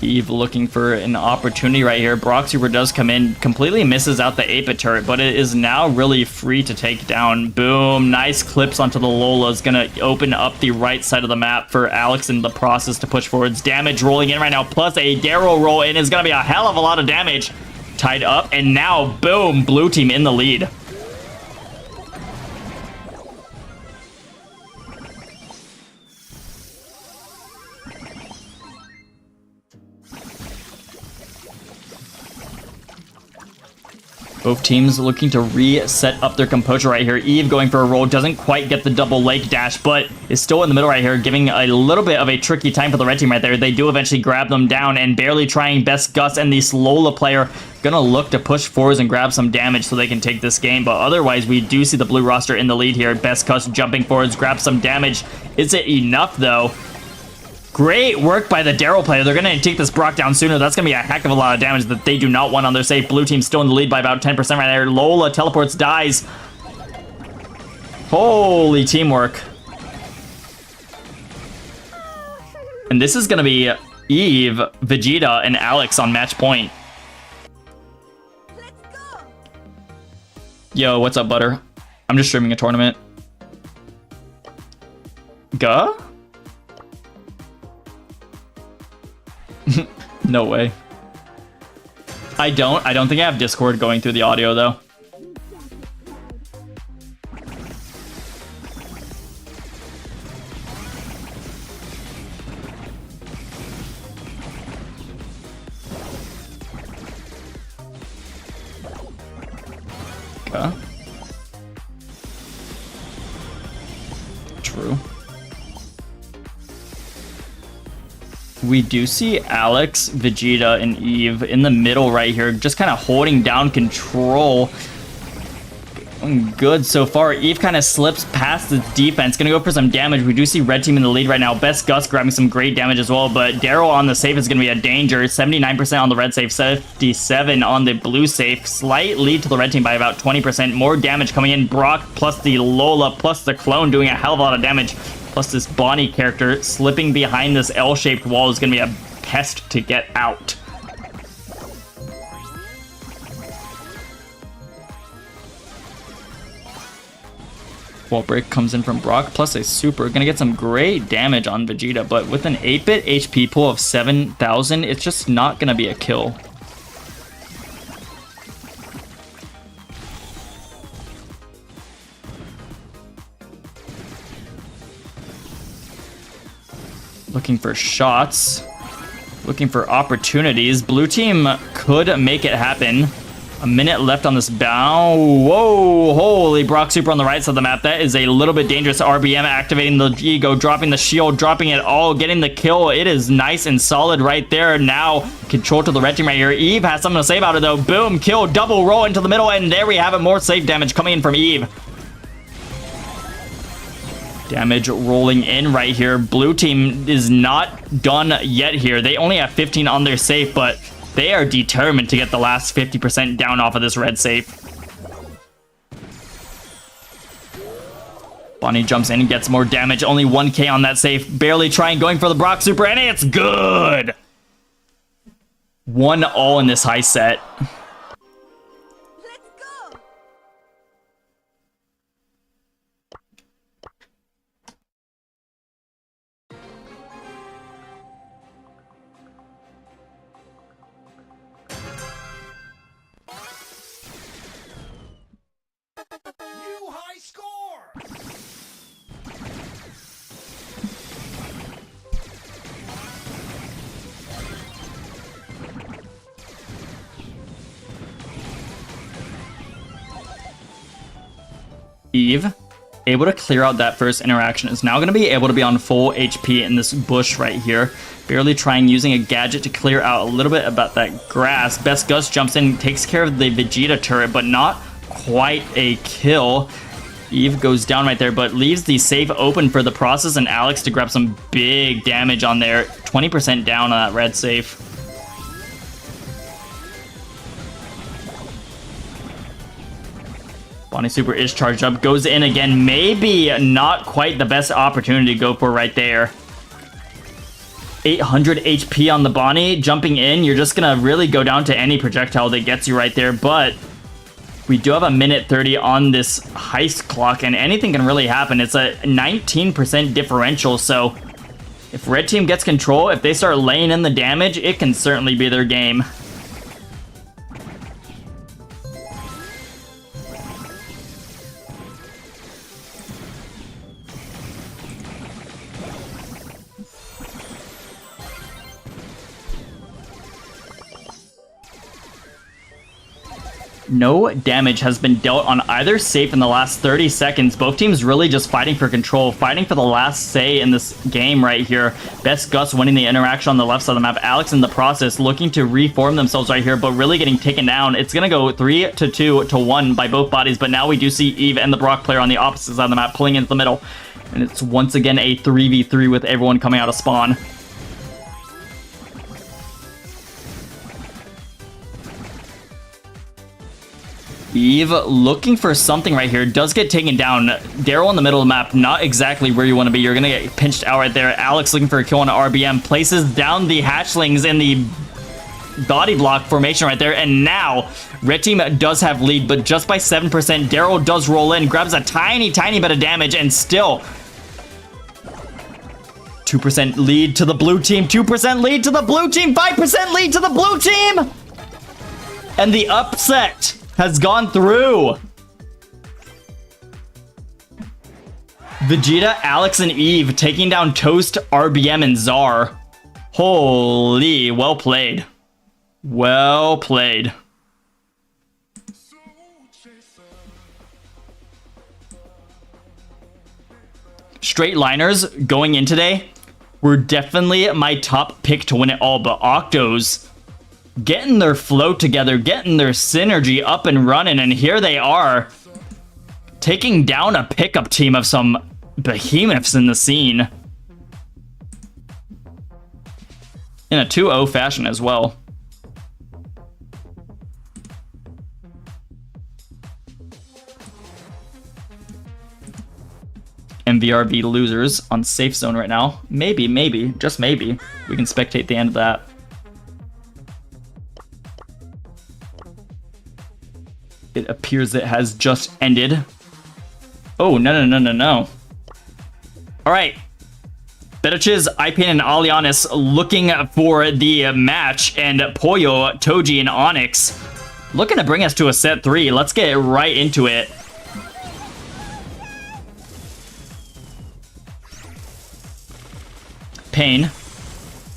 Eve looking for an opportunity right here. Brock Super does come in, completely misses out the 8-bit turret, but it is now really free to take down. Boom, nice clips onto the Lola. Is going to open up the right side of the map for Alex in the process to push forwards. Damage rolling in right now, plus a Daryl roll in is going to be a hell of a lot of damage. tied up, and now, boom, blue team in the lead. Both teams looking to reset up their composure right here. Eve going for a roll, doesn't quite get the double leg dash, but is still in the middle right here, giving a little bit of a tricky time for the red team right there. They do eventually grab them down, and barely trying. Best Gus and the Lola player gonna look to push forwards and grab some damage so they can take this game, but otherwise we do see the blue roster in the lead here. Best Gus jumping forwards, grab some damage. Is it enough though? Great work by the Daryl player. They're going to take this Brock down sooner. That's going to be a heck of a lot of damage that they do not want on their safe. Blue team still in the lead by about 10% right there. Lola teleports, dies. Holy teamwork. And this is going to be Eve, Vegeta, and Alex on match point. Yo, what's up, Butter? I'm just streaming a tournament. Guh? No way. I don't think I have Discord going through the audio though. Okay. True. We do see Alex, Vegeta, and Eve in the middle right here, just kind of holding down control. Good so far. Eve kind of slips past the defense. Gonna go for some damage. We do see red team in the lead right now. Best Gus grabbing some great damage as well, but Daryl on the safe is gonna be a danger. 79% on the red safe, 77 on the blue safe. Slight lead to the red team by about 20%. More damage coming in. Brock plus the Lola plus the clone doing a hell of a lot of damage. Plus this Bonnie character slipping behind this L-shaped wall is gonna be a pest to get out. Wall break comes in from Brock, plus a super. Gonna get some great damage on Vegeta, but with an 8-bit HP pool of 7,000, it's just not gonna be a kill. Looking for shots, looking for opportunities. Blue team could make it happen. A minute left on this bow. Whoa, holy Brock super on the right side of the map. That is a little bit dangerous. RBM activating the ego, dropping the shield, dropping it all, getting the kill. It is nice and solid right there. Now control to the red team right here. Eve has something to say about it though. Boom, kill, double roll into the middle, and there we have it. More safe damage coming in from Eve. Damage rolling in right here. Blue team is not done yet here. They only have 15 on their safe, but they are determined to get the last 50% down off of this red safe. Bonnie jumps in and gets more damage. Only 1k on that safe. Barely trying, going for the Brock super, and it's good! 1-all in this high set. Eve, able to clear out that first interaction, is now going to be able to be on full HP in this bush right here. Barely trying, using a gadget to clear out a little bit about that grass. Best Gus jumps in, takes care of the Vegeta turret, but not quite a kill. Eve goes down right there, but leaves the safe open for the process and Alex to grab some big damage on there. 20% down on that red safe. Bonnie super is charged up, goes in again. Maybe not quite the best opportunity to go for right there. 800 HP on the Bonnie. Jumping in, you're just gonna really go down to any projectile that gets you right there, but we do have a minute 30 on this heist clock, and anything can really happen. It's a 19% differential, so if red team gets control, if they start laying in the damage, it can certainly be their game. No damage has been dealt on either safe in the last 30 seconds. Both teams really just fighting for control, fighting for the last say in this game right here. Best Gus winning the interaction on the left side of the map. Alex in the process looking to reform themselves right here, but really getting taken down. It's going to go 3-2 to 1 by both bodies, but now we do see Eve and the Brock player on the opposite side of the map pulling into the middle. And it's once again a 3v3 with everyone coming out of spawn. Eve looking for something right here. Does get taken down. Daryl in the middle of the map. Not exactly where you want to be. You're going to get pinched out right there. Alex looking for a kill on RBM. Places down the hatchlings in the body block formation right there. And now, red team does have lead, but just by 7%. Daryl does roll in. Grabs a tiny bit of damage and still 2% lead to the blue team. 2% lead to the blue team. 5% lead to the blue team. And the upset has gone through. Vegeta, Alex, and Eve taking down Toast, RBM, and Czar. Holy, well played. Well played. Straight liners going in today were definitely my top pick to win it all, but Octos getting their flow together, getting their synergy up and running, and here they are taking down a pickup team of some behemoths in the scene in a 2-0 fashion as well. MVRB losers on safe zone right now. Maybe, just maybe, we can spectate the end of that. It appears it has just ended. Oh, no. All right. Betches, Ipain, and Alianis looking for the match, and Poyo, Toji, and Onyx looking to bring us to a set 3. Let's get right into it. Pain.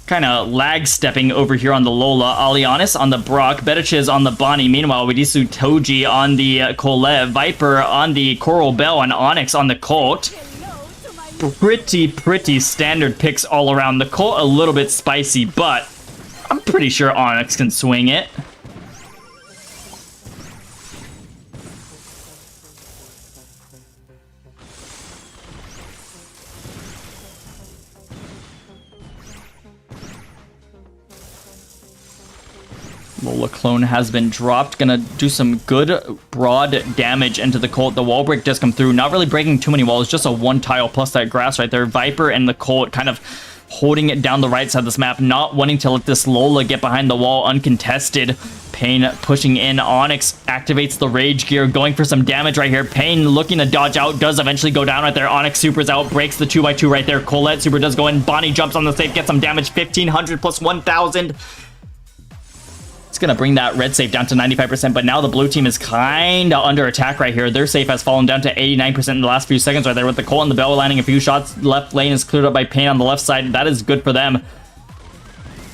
Kind of lag stepping over here on the Lola. Alianis on the Brock. Betches on the Bonnie. Meanwhile, we do see Toji on the Colette. Viper on the Coral Bell. And Onyx on the Colt. Pretty standard picks all around. The Colt a little bit spicy, but I'm pretty sure Onyx can swing it. Lola clone has been dropped. Gonna do some good broad damage into the Colt. The wall break does come through. Not really breaking too many walls. Just a 1 tile plus that grass right there. Viper and the Colt kind of holding it down the right side of this map. Not wanting to let this Lola get behind the wall uncontested. Pain pushing in. Onyx activates the rage gear. Going for some damage right here. Pain looking to dodge out. Does eventually go down right there. Onyx supers out. Breaks the 2x2 right there. Colette super does go in. Bonnie jumps on the safe. Gets some damage. 1500 plus 1000. It's going to bring that red safe down to 95%, but now the blue team is kind of under attack right here. Their safe has fallen down to 89% in the last few seconds right there with the Colt and the Bell landing a few shots. Left lane is cleared up by Pain on the left side. That is good for them.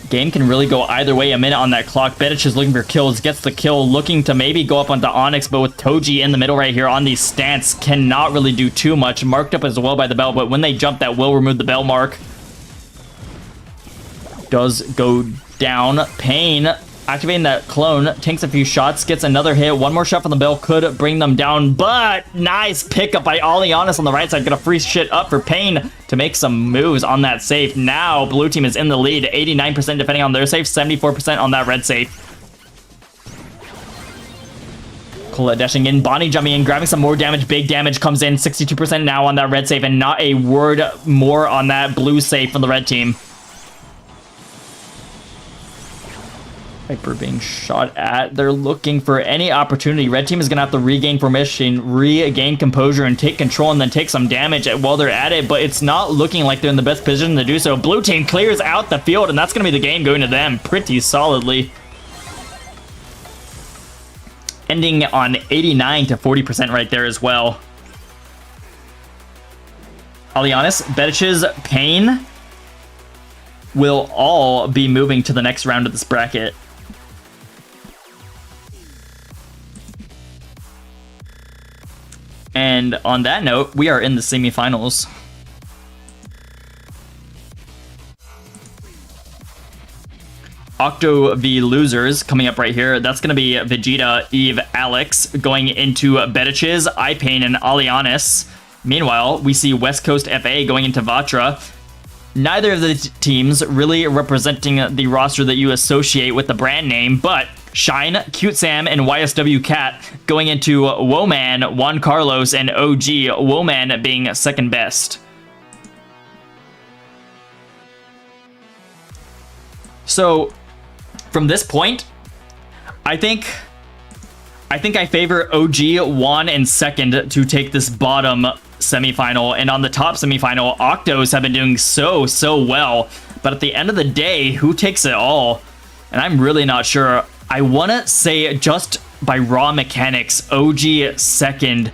Game can really go either way. A minute on that clock. Bedich is looking for kills. Gets the kill. Looking to maybe go up onto Onyx, but with Toji in the middle right here on the stance, cannot really do too much. Marked up as well by the Bell, but when they jump, that will remove the Bell mark. Does go down. Pain activating that clone, tanks a few shots, gets another hit. One more shot from the Bell could bring them down, but nice pickup by Alianis on the right side. Gonna free shit up for Pain to make some moves on that safe. Now, blue team is in the lead. 89% defending on their safe, 74% on that red safe. Colette dashing in, Bonnie jumping in, grabbing some more damage. Big damage comes in, 62% now on that red safe, and not a word more on that blue safe from the red team. Viper being shot at. They're looking for any opportunity. Red team is going to have to regain formation, regain composure, and take control, and then take some damage while they're at it, but it's not looking like they're in the best position to do so. Blue team clears out the field, and that's going to be the game going to them pretty solidly. Ending on 89 to 40% right there as well. Alianis, Betches, Pain will all be moving to the next round of this bracket. And on that note, we are in the semifinals. Octo v Losers coming up right here. That's going to be Vegeta, Eve, Alex going into Betichiz, iPain, and Alianis. Meanwhile, we see West Coast FA going into Vatra. Neither of the teams really representing the roster that you associate with the brand name, but Shine, Cute Sam, and YSW Cat going into Woman, Juan Carlos, and OG, Woman being second best. So, from this point, I think I favor OG, Juan, and second to take this bottom semifinal. And on the top semifinal, Octos have been doing so well. But at the end of the day, who takes it all? And I'm really not sure. I want to say just by raw mechanics, OG second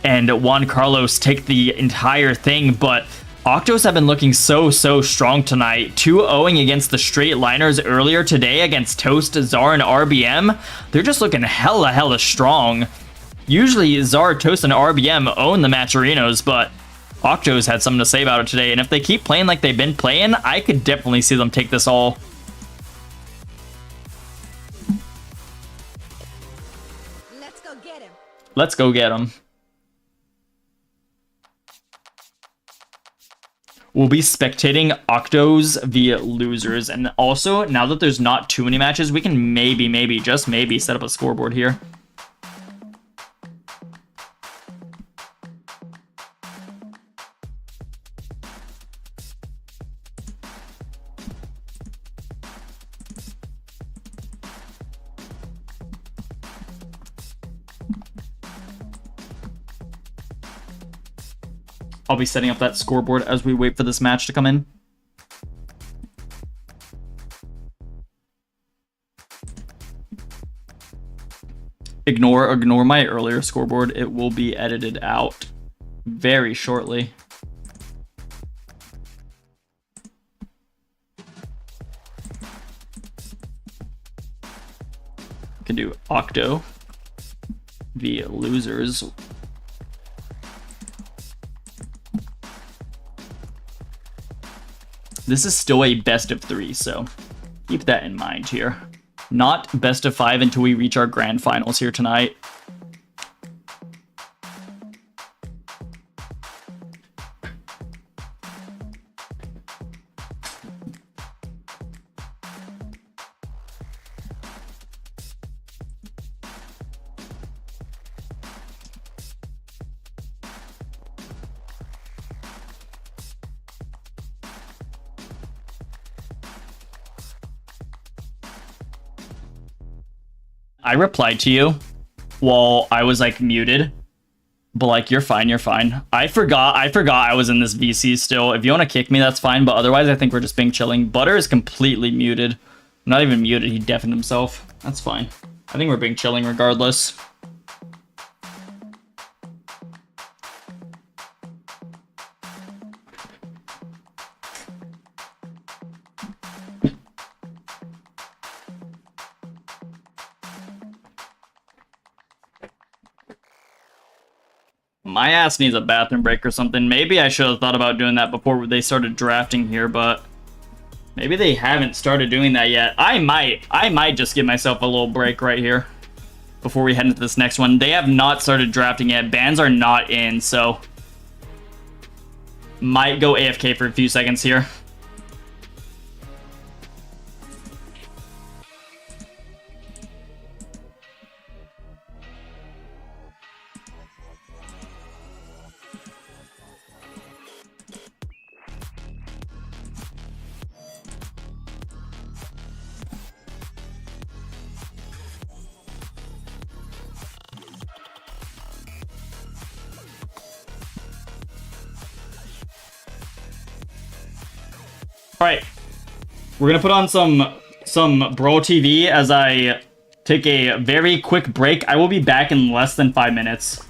and Juan Carlos take the entire thing. But Octos have been looking so strong tonight. 2-0 against the straight liners earlier today against Toast, Zar, and RBM. They're just looking hella strong. Usually Zar, Toast, and RBM own the Matcherinos, but Octos had something to say about it today. And if they keep playing like they've been playing, I could definitely see them take this all. Let's go get him. Let's go get them. We'll be spectating Octos v Losers. And also, now that there's not too many matches, we can maybe, just maybe, set up a scoreboard here. I'll be setting up that scoreboard as we wait for this match to come in. Ignore my earlier scoreboard. It will be edited out very shortly. Can do Octo v Losers. This is still a best of 3, so keep that in mind here. Not best of 5 until we reach our grand finals here tonight. I replied to you while I was like muted, but like you're fine. I forgot I was in this VC still. If you want to kick me, that's fine, but otherwise I think we're just being chilling. Butter is completely muted. Not even muted, he deafened himself. That's fine. I think we're being chilling regardless. My ass needs a bathroom break or something. Maybe I should have thought about doing that before they started drafting here, but maybe they haven't started doing that yet. I might just give myself a little break right here before we head into this next one. They have not started drafting yet. Bans are not in, so might go AFK for a few seconds here. All right, we're gonna put on some Brawl TV as I take a very quick break. I will be back in less than 5 minutes.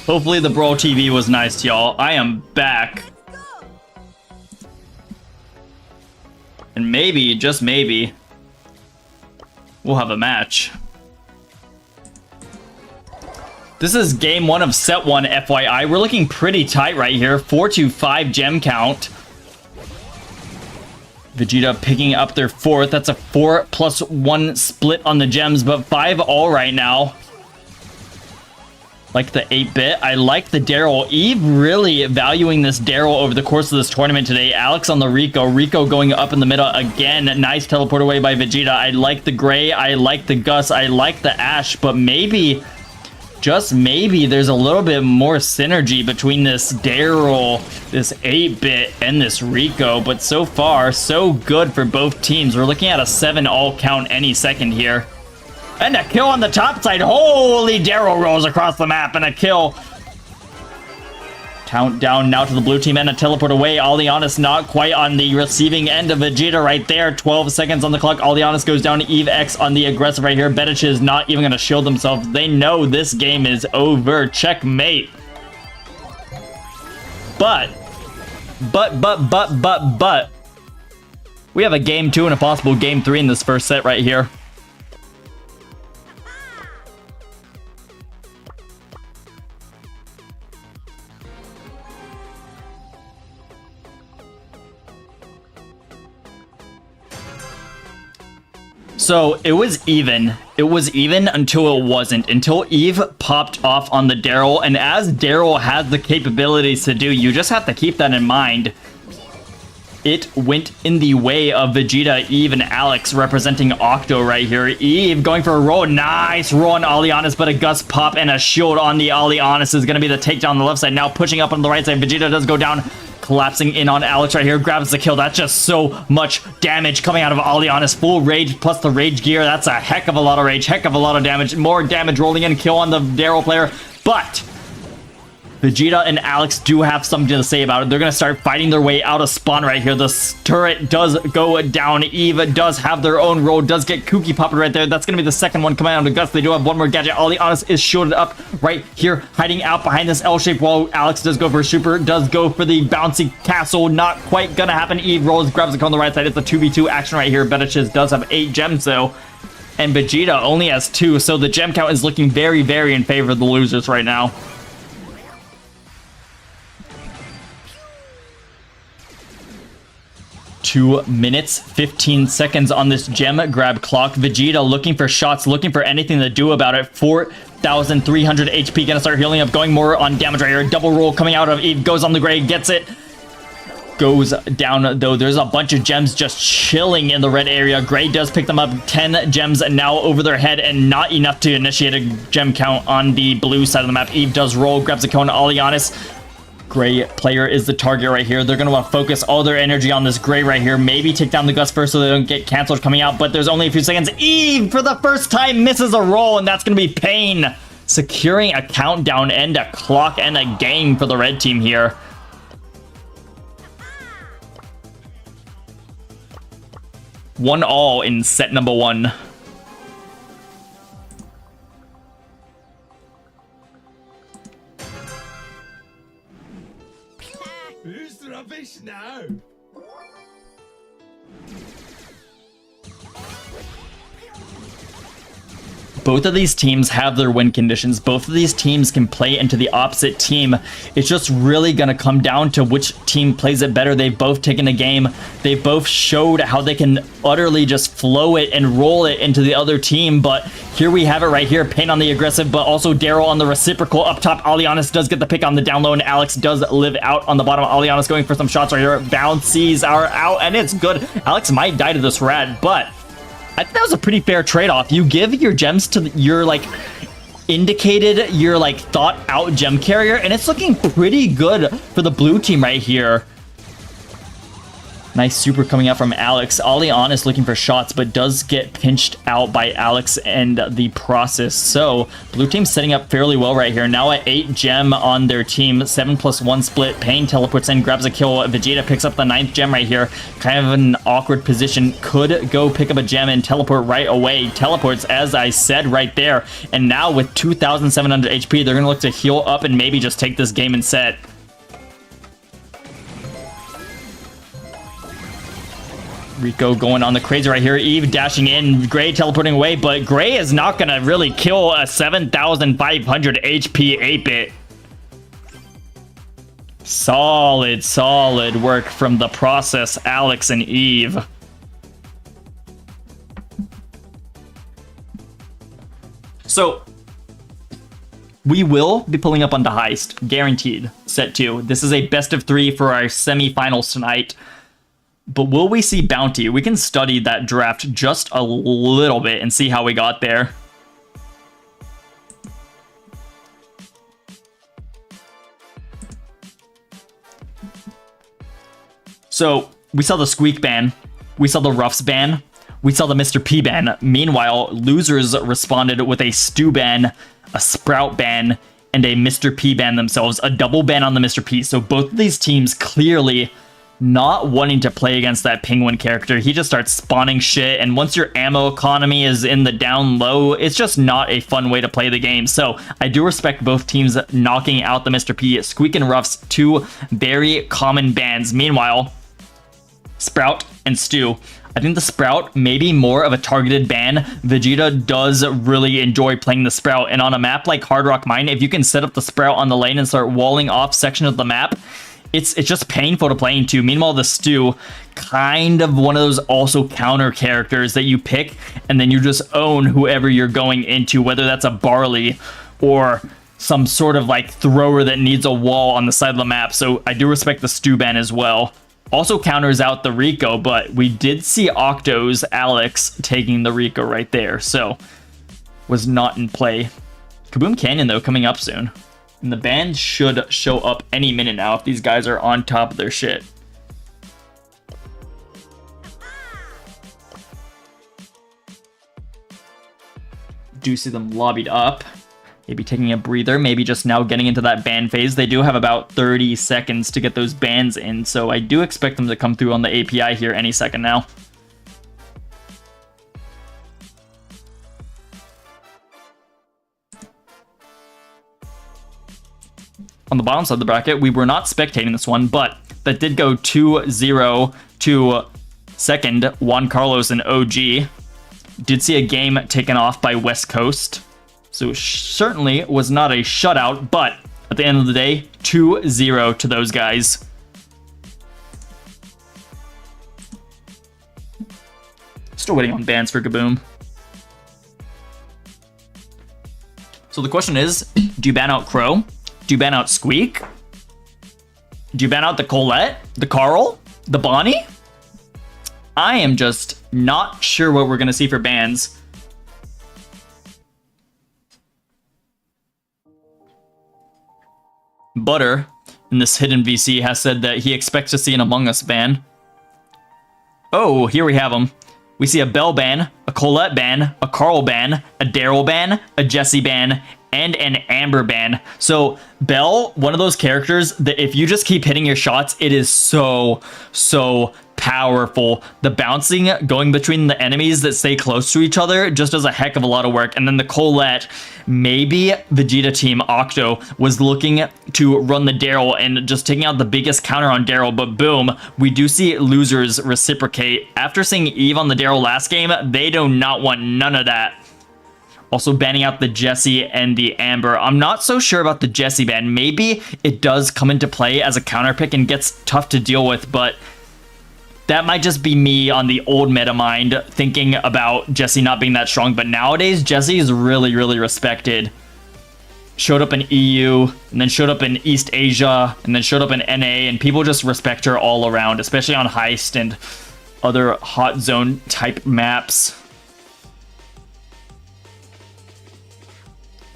Hopefully the Brawl TV was nice to y'all. I am back. And maybe, just maybe, we'll have a match. This is game 1 of set 1, FYI. We're looking pretty tight right here. 4-5 gem count. Vegeta picking up their 4th. That's a 4+1 split on the gems, but 5 all right now. Like the 8-bit. I like the Daryl. Eve really valuing this Daryl over the course of this tournament today. Alex on the Rico. Rico going up in the middle again. Nice teleport away by Vegeta. I like the Gray. I like the Gus. I like the Ash. But maybe, just maybe, there's a little bit more synergy between this Daryl, this 8-bit, and this Rico. But so far, so good for both teams. We're looking at a 7-all count any second here. And a kill on the top side. Holy, Daryl rolls across the map and a kill. Countdown now to the blue team and a teleport away. Alianis not quite on the receiving end of Vegeta right there. 12 seconds on the clock. Alianis goes down. Eve X on the aggressive right here. Bedich is not even going to shield themselves. They know this game is over. Checkmate. But. We have a game 2 and a possible game 3 in this first set right here. So it was even. It was even until it wasn't. Until Eve popped off on the Daryl. And as Daryl has the capabilities to do, you just have to keep that in mind. It went in the way of Vegeta, Eve, and Alex representing Octo right here. Eve going for a roll. Nice roll on Alianis, but a Gus pop and a shield on the Alianis is going to be the takedown on the left side. Now pushing up on the right side. Vegeta does go down. Collapsing in on Alex right here, grabs the kill. That's just so much damage coming out of Alianis. Full rage plus the rage gear. That's a heck of a lot of rage, heck of a lot of damage. More damage rolling in, kill on the Daryl player. But Vegeta and Alex do have something to say about it. They're going to start fighting their way out of spawn right here. The turret does go down. Eve does have their own roll. Does get Kooky popped right there. That's going to be the second one coming out of Gus. They do have one more gadget. Alianis is shielded up right here, hiding out behind this L-shaped wall. Alex does go for super. Does go for the bouncy castle. Not quite going to happen. Eve rolls, grabs the cone on the right side. It's a 2v2 action right here. Bedich does have 8 gems though. And Vegeta only has 2. So the gem count is looking very, very in favor of the losers right now. 2 minutes, 15 seconds on this gem grab clock. Vegeta looking for shots, looking for anything to do about it. 4,300 HP. Gonna start healing up, going more on damage right here. Double roll coming out of Eve. Goes on the Gray, gets it. Goes down, though. There's a bunch of gems just chilling in the red area. Gray does pick them up. 10 gems now over their head, and not enough to initiate a gem count on the blue side of the map. Eve does roll, grabs a cone. Alianis. Gray player is the target right here. They're going to want to focus all their energy on this Gray right here. Maybe take down the Gus first so they don't get canceled coming out, but there's only a few seconds. Eve, for the first time, misses a roll, and that's going to be pain. securing a countdown and a clock and a game for the red team here. One all in set number 1. Who's rubbish now? Both of these teams have their win conditions. Both of these teams can play into the opposite team. It's just really going to come down to which team plays it better. They've both taken a game. They both showed how they can utterly just flow it and roll it into the other team. But here we have it right here. Pain on the aggressive, but also Daryl on the reciprocal. Up top, Alianis does get the pick on the down low, and Alex does live out on the bottom. Alianis going for some shots right here. Bouncies are out, and it's good. Alex might die to this rad, but I think that was a pretty fair trade-off. You give your gems to your, like, indicated, your, like, thought-out gem carrier, and it's looking pretty good for the blue team right here. Nice super coming out from Alex. Alian is looking for shots, but does get pinched out by Alex and the process. So, blue team setting up fairly well right here. Now at 8 gem on their team. 7+1 split. Pain teleports in, grabs a kill. Vegeta picks up the 9th gem right here. Kind of an awkward position. Could go pick up a gem and teleport right away. Teleports, as I said, right there. And now with 2,700 HP, they're going to look to heal up and maybe just take this game and set. Rico going on the crazy right here. Eve dashing in. Gray teleporting away, but Gray is not going to really kill a 7,500 HP 8-bit. Solid work from the process, Alex and Eve. So, we will be pulling up on the heist. Guaranteed. Set 2. This is a best of 3 for our semifinals tonight. But will we see bounty? We can study that draft just a little bit and see how we got there. So, we saw the Squeak ban. We saw the Ruffs ban. We saw the Mr. P ban. Meanwhile, losers responded with a Stew ban, a Sprout ban, and a Mr. P ban themselves. A double ban on the Mr. P. So both of these teams clearly not wanting to play against that Penguin character. He just starts spawning shit, and once your ammo economy is in the down low, it's just not a fun way to play the game. So I do respect both teams knocking out the Mr. P. Squeak and Ruffs, 2 very common bans. Meanwhile, Sprout and Stew. I think the Sprout may be more of a targeted ban. Vegeta does really enjoy playing the Sprout, and on a map like Hard Rock Mine, if you can set up the Sprout on the lane and start walling off section of the map, it's just painful to play into. Meanwhile, the Stew, kind of one of those also counter characters that you pick, and then you just own whoever you're going into, whether that's a Barley or some sort of like thrower that needs a wall on the side of the map. So I do respect the Stew ban as well. Also counters out the Rico, but we did see Octo's Alex taking the Rico right there, so was not in play. Kaboom Canyon, though, coming up soon. And the band should show up any minute now if these guys are on top of their shit. Do see them lobbied up. Maybe taking a breather, maybe just now getting into that ban phase. They do have about 30 seconds to get those bans in, so I do expect them to come through on the API here any second now. On the bottom side of the bracket, we were not spectating this one, but that did go 2-0 to second, Juan Carlos and OG. Did see a game taken off by West Coast, so certainly was not a shutout, but at the end of the day, 2-0 to those guys. Still waiting on bans for Kaboom. So the question is, do you ban out Crow? Do you ban out Squeak? Do you ban out the Colette? The Carl? The Bonnie? I am just not sure what we're going to see for bans. Butter, in this hidden VC, has said that he expects to see an Among Us ban. Oh, here we have them. We see a Bell ban, a Colette ban, a Carl ban, a Daryl ban, a Jesse ban, and an Amber ban. So Belle, one of those characters that if you just keep hitting your shots, it is so powerful. The bouncing going between the enemies that stay close to each other just does a heck of a lot of work. And then the Colette, maybe Vegeta team Octo was looking to run the Daryl and just taking out the biggest counter on Daryl, but boom, we do see losers reciprocate. After seeing Eve on the Daryl last game, they do not want none of that. Also banning out the Jessie and the Amber. I'm not so sure about the Jessie ban. Maybe it does come into play as a counter pick and gets tough to deal with, but that might just be me on the old meta mind thinking about Jessie not being that strong. But nowadays, Jessie is really respected. Showed up in EU, and then showed up in East Asia, and then showed up in NA, and people just respect her all around, especially on Heist and other hot zone type maps.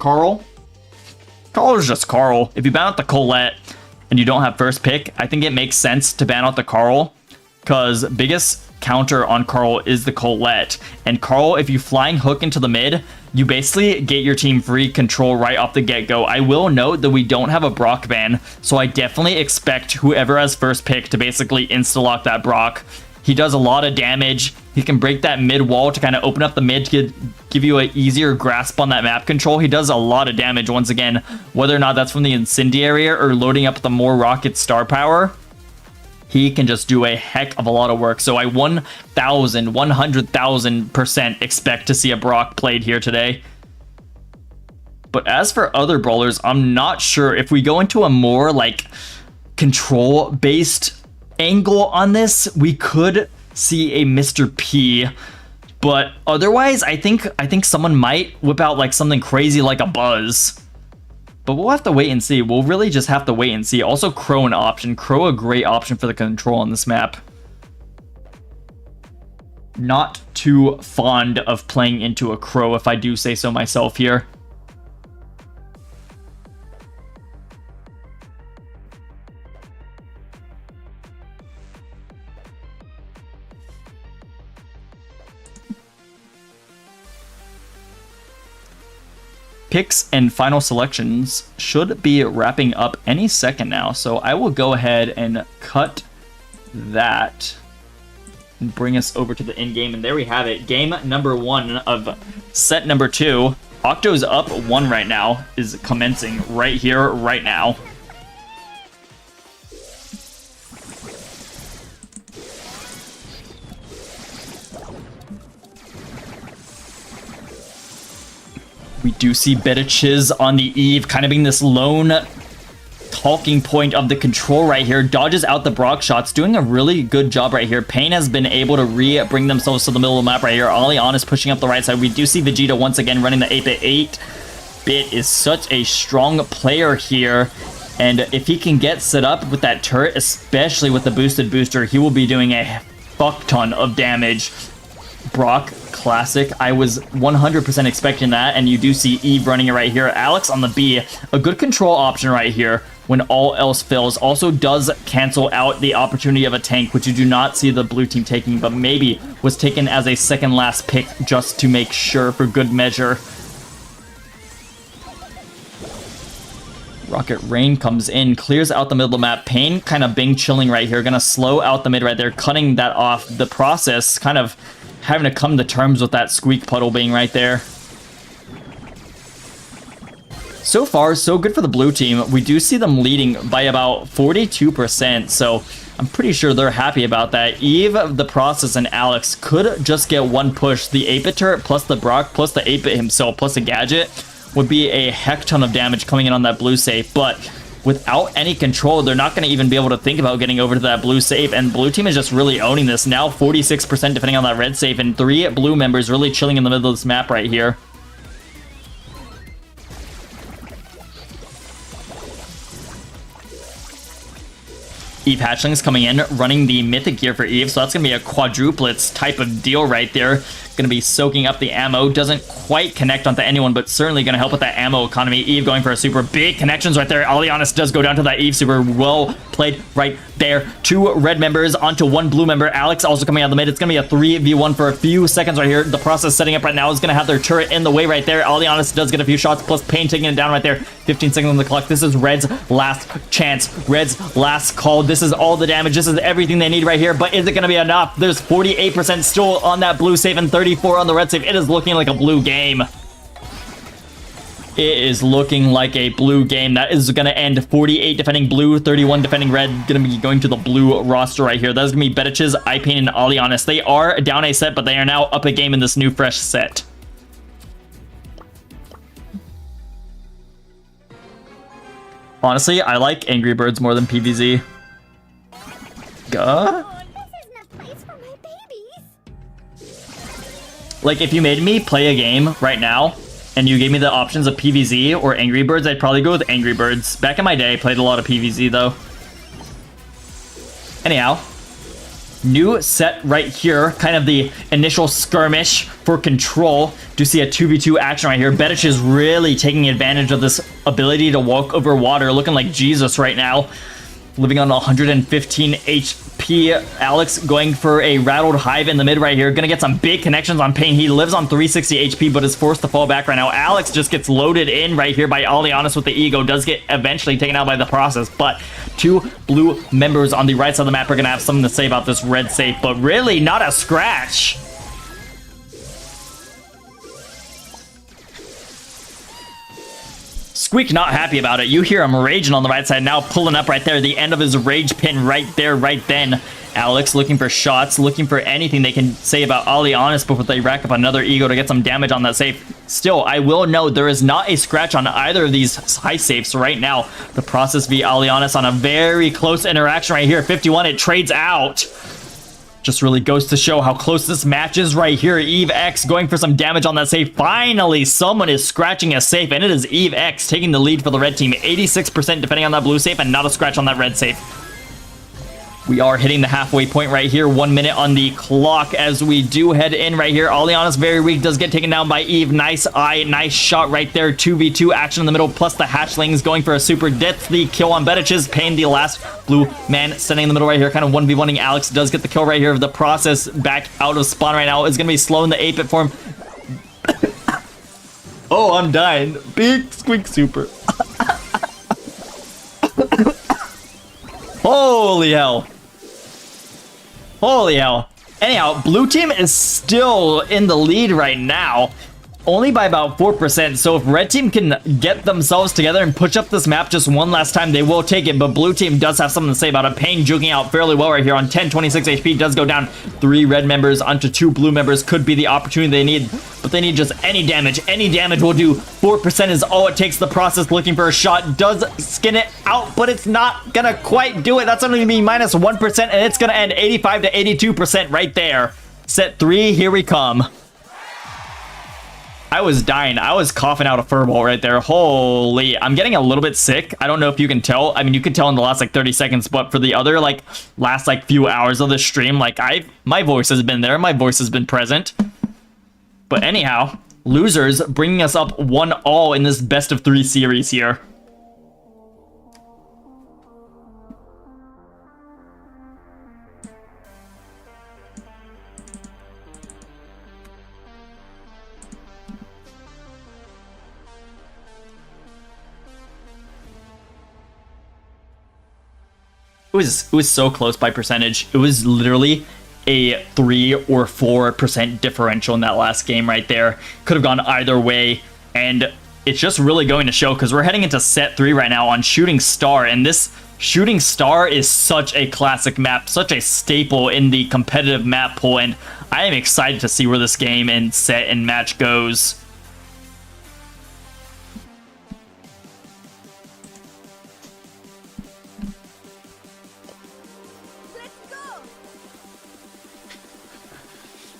Carl is just Carl. If you ban out the Colette and you don't have first pick, I think it makes sense to ban out the Carl, because biggest counter on Carl is the Colette. And Carl, if you flying hook into the mid, you basically get your team free control right off the get-go. I will note that we don't have a Brock ban, so I definitely expect whoever has first pick to basically insta-lock that Brock. He does a lot of damage. He can break that mid wall to kind of open up the mid to give you an easier grasp on that map control. He does a lot of damage once again, whether or not that's from the incendiary or loading up the more rocket star power. He can just do a heck of a lot of work. So I 100,000% expect to see a Brock played here today. But as for other brawlers, I'm not sure if we go into a more like control based angle on this, we could see a Mr. P, but otherwise I think someone might whip out like something crazy like a Buzz, but we'll have to wait and see. We'll really just have to wait and see. Also Crow an option. Crow a great option for the control on this map. Not too fond of playing into a Crow, if I do say so myself here. Picks and final selections should be wrapping up any second now, so I will go ahead and cut that and bring us over to the end game, and there we have it. Game number 1 of set number 2. Octo's up 1 right now, is commencing right here, right now. We do see Betachiz on the Eve, kind of being this lone talking point of the control right here. Dodges out the Brock shots, doing a really good job right here. Pain has been able to bring themselves to the middle of the map right here. Alion is pushing up the right side. We do see Vegeta once again running the 8-bit. 8-bit is such a strong player here. And if he can get set up with that turret, especially with the boosted booster, he will be doing a fuck ton of damage. Brock, classic. I was 100% expecting that, and you do see Eve running it right here. Alex on the B, a good control option right here when all else fails. Also does cancel out the opportunity of a tank, which you do not see the blue team taking, but maybe was taken as a second last pick just to make sure for good measure. Rocket Rain comes in, clears out the middle of the map. Pain kind of Bing chilling right here, gonna slow out the mid right there, cutting that off. The process kind of having to come to terms with that squeak puddle being right there. So far, so good for the blue team. We do see them leading by about 42%, so I'm pretty sure they're happy about that. Eve, the process, and Alex could just get one push. The 8-bit turret plus the Brock plus the 8-bit himself plus a gadget would be a heck ton of damage coming in on that blue safe, but without any control, they're not going to even be able to think about getting over to that blue safe, and blue team is just really owning this. Now 46% defending on that red safe, and 3 blue members really chilling in the middle of this map right here. Eve Hatchlings coming in, running the mythic gear for Eve, so that's going to be a quadruplets type of deal right there. Gonna be soaking up the ammo. Doesn't quite connect onto anyone, but certainly gonna help with that ammo economy. Eve going for a super. Big connections right there. Alianis does go down to that Eve super. Well played right there. 2 red members onto 1 blue member. Alex also coming out of the mid. It's gonna be a 3v1 for a few seconds right here. The process setting up right now is gonna have their turret in the way right there. Alianis does get a few shots, plus Pain taking it down right there. 15 seconds on the clock. This is Red's last chance. Red's last call. This is all the damage. This is everything they need right here, but is it gonna be enough? There's 48% still on that blue save and 34 on the red save. It is looking like a blue game. It is looking like a blue game. That is going to end 48 defending blue, 31 defending red. Going to be going to the blue roster right here. That is going to be Betich's, iPain, and Alianis. They are down a set, but they are now up a game in this new fresh set. Honestly, I like Angry Birds more than PvZ. Like, if you made me play a game right now, and you gave me the options of PvZ or Angry Birds, I'd probably go with Angry Birds. Back in my day, I played a lot of PvZ, though. Anyhow, new set right here. Kind of the initial skirmish for control. Do see a 2v2 action right here. Betich is really taking advantage of this ability to walk over water, looking like Jesus right now. Living on 115 HP. Alex going for a rattled hive in the mid right here. Gonna get some big connections on Pain. He lives on 360 HP, but is forced to fall back right now. Alex just gets loaded in right here by Alianis with the ego. Does get eventually taken out by the process, but 2 blue members on the right side of the map are gonna have something to say about this red safe, but really not a scratch. Squeak not happy about it. You hear him raging on the right side, now pulling up right there. The end of his rage pin right there, right then. Alex looking for shots, looking for anything they can say about Alianis before they rack up another ego to get some damage on that safe. Still, I will note there is not a scratch on either of these high safes right now. The process v Alianis on a very close interaction right here. 51, it trades out. Just really goes to show how close this match is right here. Eve X going for some damage on that safe. Finally, someone is scratching a safe, and it is Eve X taking the lead for the red team. 86% depending on that blue safe, and not a scratch on that red safe. We are hitting the halfway point right here. 1 minute on the clock as we do head in right here. Alianis very weak, does get taken down by Eve. Nice eye, nice shot right there. 2v2 action in the middle, plus the hatchlings going for a super. Gets the kill on Betich's. Pain, the last blue man standing in the middle right here, kind of 1v1ing Alex. Does get the kill right here. The process back out of spawn right now is going to be slow in the 8-bit form. Oh, I'm dying. Big squeak super. Holy hell. Holy hell. Anyhow, blue team is still in the lead right now. Only by about 4%, so if red team can get themselves together and push up this map just one last time, they will take it, but blue team does have something to say about it. Pain juking out fairly well right here on 1026 HP, does go down. 3 red members onto 2 blue members could be the opportunity they need, but they need just any damage. Any damage will do. 4% is all it takes. The process looking for a shot, does skin it out, but it's not gonna quite do it. That's only gonna be minus 1%, and it's gonna end 85 to 82% right there. Set 3, here we come. I was dying. I was coughing out a furball right there. Holy, I'm getting a little bit sick. I don't know if you can tell. I mean, you could tell in the last like 30 seconds, but for the other like last like few hours of the stream, like my voice has been there. My voice has been present. But anyhow, losers bringing us up 1-all in this best of 3 series here. It was so close by percentage. It was literally a 3 or 4% differential in that last game right there. Could have gone either way, and it's just really going to show because we're heading into set 3 right now on Shooting Star, and this Shooting Star is such a classic map, such a staple in the competitive map pool, and I am excited to see where this game and set and match goes.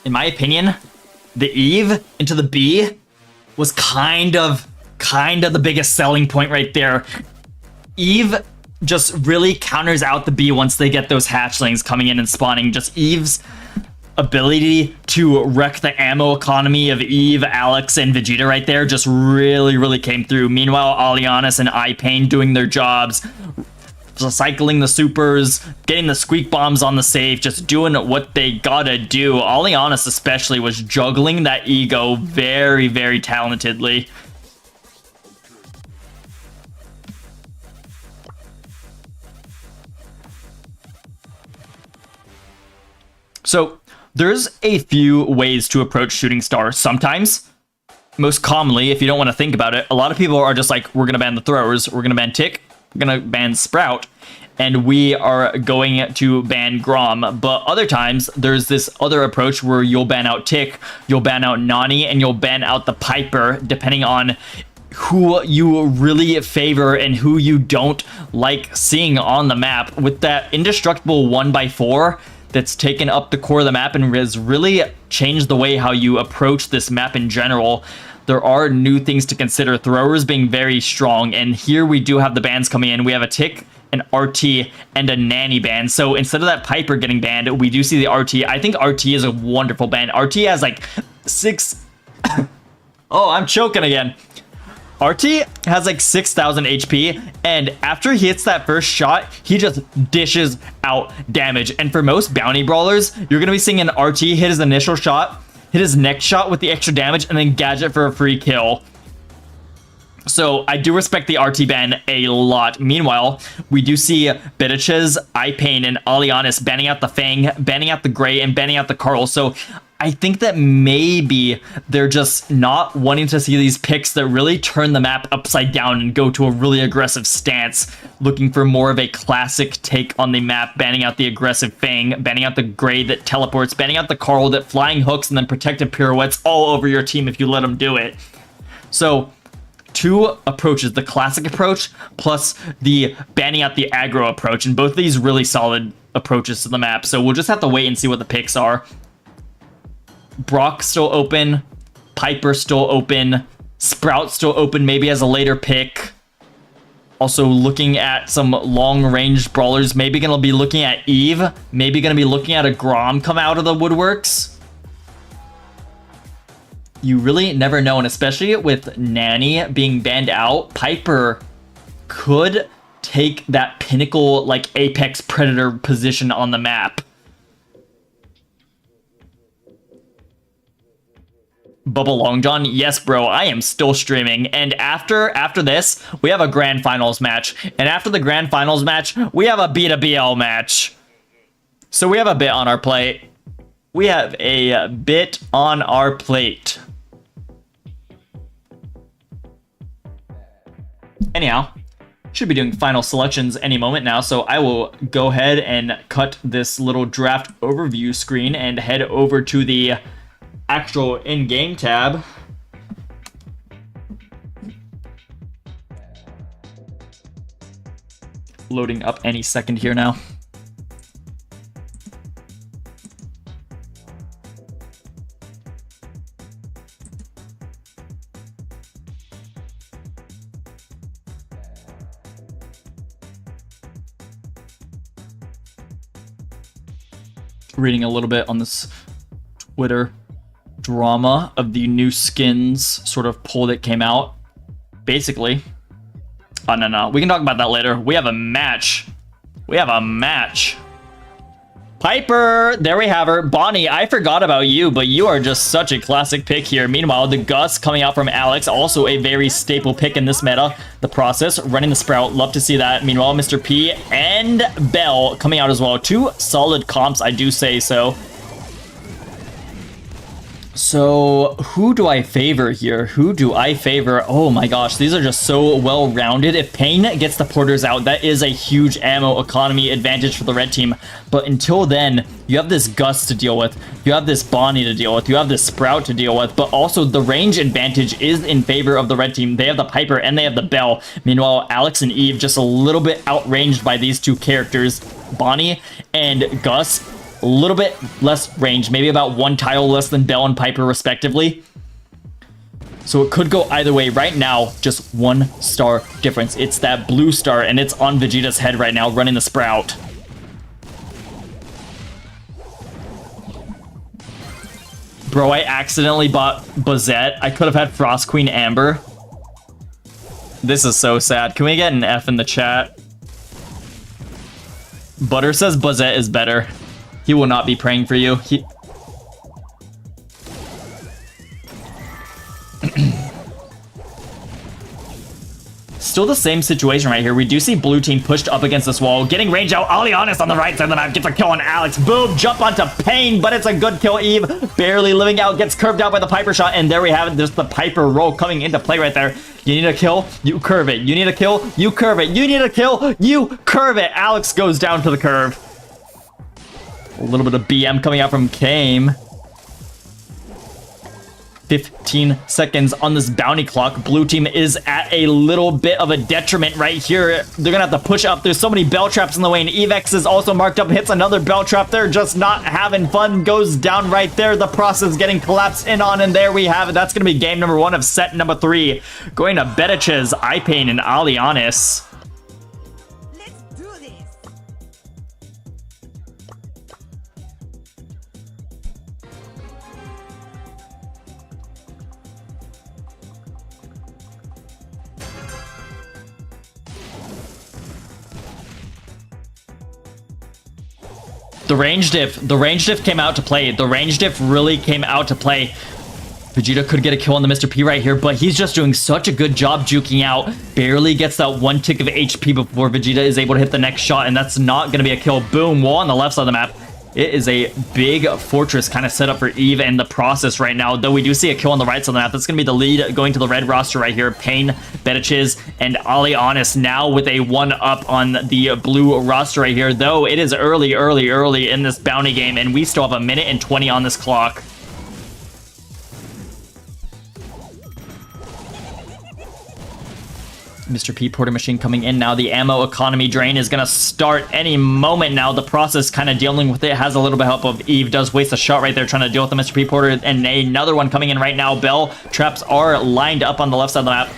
In my opinion, the Eve into the B was kind of the biggest selling point right there. Eve just really counters out the B once they get those hatchlings coming in and spawning. Just Eve's ability to wreck the ammo economy of Eve, Alex, and Vegeta right there just really came through. Meanwhile, Alianis and iPain doing their jobs, cycling the supers, getting the squeak bombs on the safe, just doing what they gotta do. Alianis especially was juggling that ego very talentedly. So there's a few ways to approach Shooting Star. Sometimes, most commonly, if you don't want to think about it, a lot of people are just like, we're going to ban the throwers, we're going to ban Tick, we're going to ban Sprout, and we are going to ban Grom. But other times, there's this other approach where you'll ban out Tick, you'll ban out Nani, and you'll ban out the Piper, depending on who you really favor and who you don't like seeing on the map. With that indestructible 1x4 that's taken up the core of the map and has really changed the way how you approach this map in general, there are new things to consider. Throwers being very strong, and here we do have the bans coming in. We have a Tick, an RT, and a Nanny ban. So instead of that Piper getting banned, we do see the RT. I think RT is a wonderful ban. RT has like 6... Oh, I'm choking again. RT has like 6,000 HP, and after he hits that first shot, he just dishes out damage. And for most bounty brawlers, you're going to be seeing an RT hit his initial shot, hit his next shot with the extra damage, and then gadget for a free kill. So I do respect the RT ban a lot. Meanwhile, we do see Bitches, iPain, and Alianis banning out the Fang, banning out the Gray, and banning out the Carl. So I think that maybe they're just not wanting to see these picks that really turn the map upside down and go to a really aggressive stance, looking for more of a classic take on the map, banning out the aggressive Fang, banning out the Gray that teleports, banning out the Carl that flying hooks and then protective pirouettes all over your team if you let them do it. So two approaches, the classic approach plus the banning out the aggro approach, and both of these really solid approaches to the map. So we'll just have to wait and see what the picks are. Brock still open, Piper still open, Sprout still open, maybe as a later pick. Also looking at some long-range brawlers, maybe gonna be looking at Eve, maybe gonna be looking at a Grom come out of the woodworks. You really never know, and especially with Nanny being banned out, Piper could take that pinnacle, like, apex predator position on the map. Bubba Long John, yes bro, I am still streaming, and after this we have a grand finals match, and after the grand finals match we have a B2BL match. So we have a bit on our plate. We have a bit on our plate. Anyhow, should be doing final selections any moment now, so I will go ahead and cut this little draft overview screen and head over to the actual in-game tab. Loading up any second here now. Reading a little bit on this Twitter drama of the new skins sort of poll that came out. Basically, oh no, we can talk about that later. We have a match. Piper, there we have her. Bonnie, I forgot about you, but you are just such a classic pick here. Meanwhile, the Gus coming out from Alex, also a very staple pick in this meta. The Process, running the Sprout, love to see that. Meanwhile, Mr. P and Bell coming out as well. Two solid comps, I do say so. So, who do I favor here? Oh my gosh, these are just so well-rounded. If Pain gets the porters out, that is a huge ammo economy advantage for the red team. But until then, you have this Gus to deal with, you have this Bonnie to deal with, you have this Sprout to deal with, but also the range advantage is in favor of the red team. They have the Piper and they have the Bell. Meanwhile, Alex and Eve just a little bit outranged by these two characters. Bonnie and Gus, a little bit less range, maybe about one tile less than Bell and Piper respectively. So it could go either way. Right now, just 1 star difference. It's that blue star, and it's on Vegeta's head right now, running the Sprout. Bro, I accidentally bought Bazette. I could have had Frost Queen Amber. This is so sad. Can we get an F in the chat? Butter says Bazette is better. He will not be praying for you. Still the same situation right here. We do see blue team pushed up against this wall. Getting range out. Alianis on the right side of the map. Gets a kill on Alex. Boom. Jump onto Pain, but it's a good kill. Eve barely living out. Gets curved out by the Piper shot. And there we have it. There's the Piper roll coming into play right there. You need a kill. You curve it. You need a kill. You curve it. You need a kill. You curve it. Alex goes down to the curve. A little bit of BM coming out from Kame. 15 seconds on this bounty clock. Blue team is at a little bit of a detriment right here. They're gonna have to push up. There's so many bell traps in the way, and Evex is also marked up, hits another bell trap. They're just not having fun. Goes down right there. The process getting collapsed in on, and there we have it. That's gonna be game number 1 of set number 3. Going to Betiches, Ipain, and Alianis. Let's do this. The range diff came out to play. The range diff really came out to play. Vegeta could get a kill on the Mr. P right here, but he's just doing such a good job juking out. Barely gets that 1 tick of HP before Vegeta is able to hit the next shot, and that's not going to be a kill. Boom, wall on the left side of the map. It is a big fortress kind of set up for Eve and the process right now, though we do see a kill on the right side of the map. That's going to be the lead going to the red roster right here. Pain, Betiches, and Alianis now with a 1-up on the blue roster right here, though it is early in this bounty game, and we still have 1 minute and 20 on this clock. Mr. P Porter Machine coming in now. The ammo economy drain is going to start any moment now. The process kind of dealing with it has a little bit of help of Eve. Does waste a shot right there trying to deal with the Mr. P Porter. And another one coming in right now. Bell traps are lined up on the left side of the map.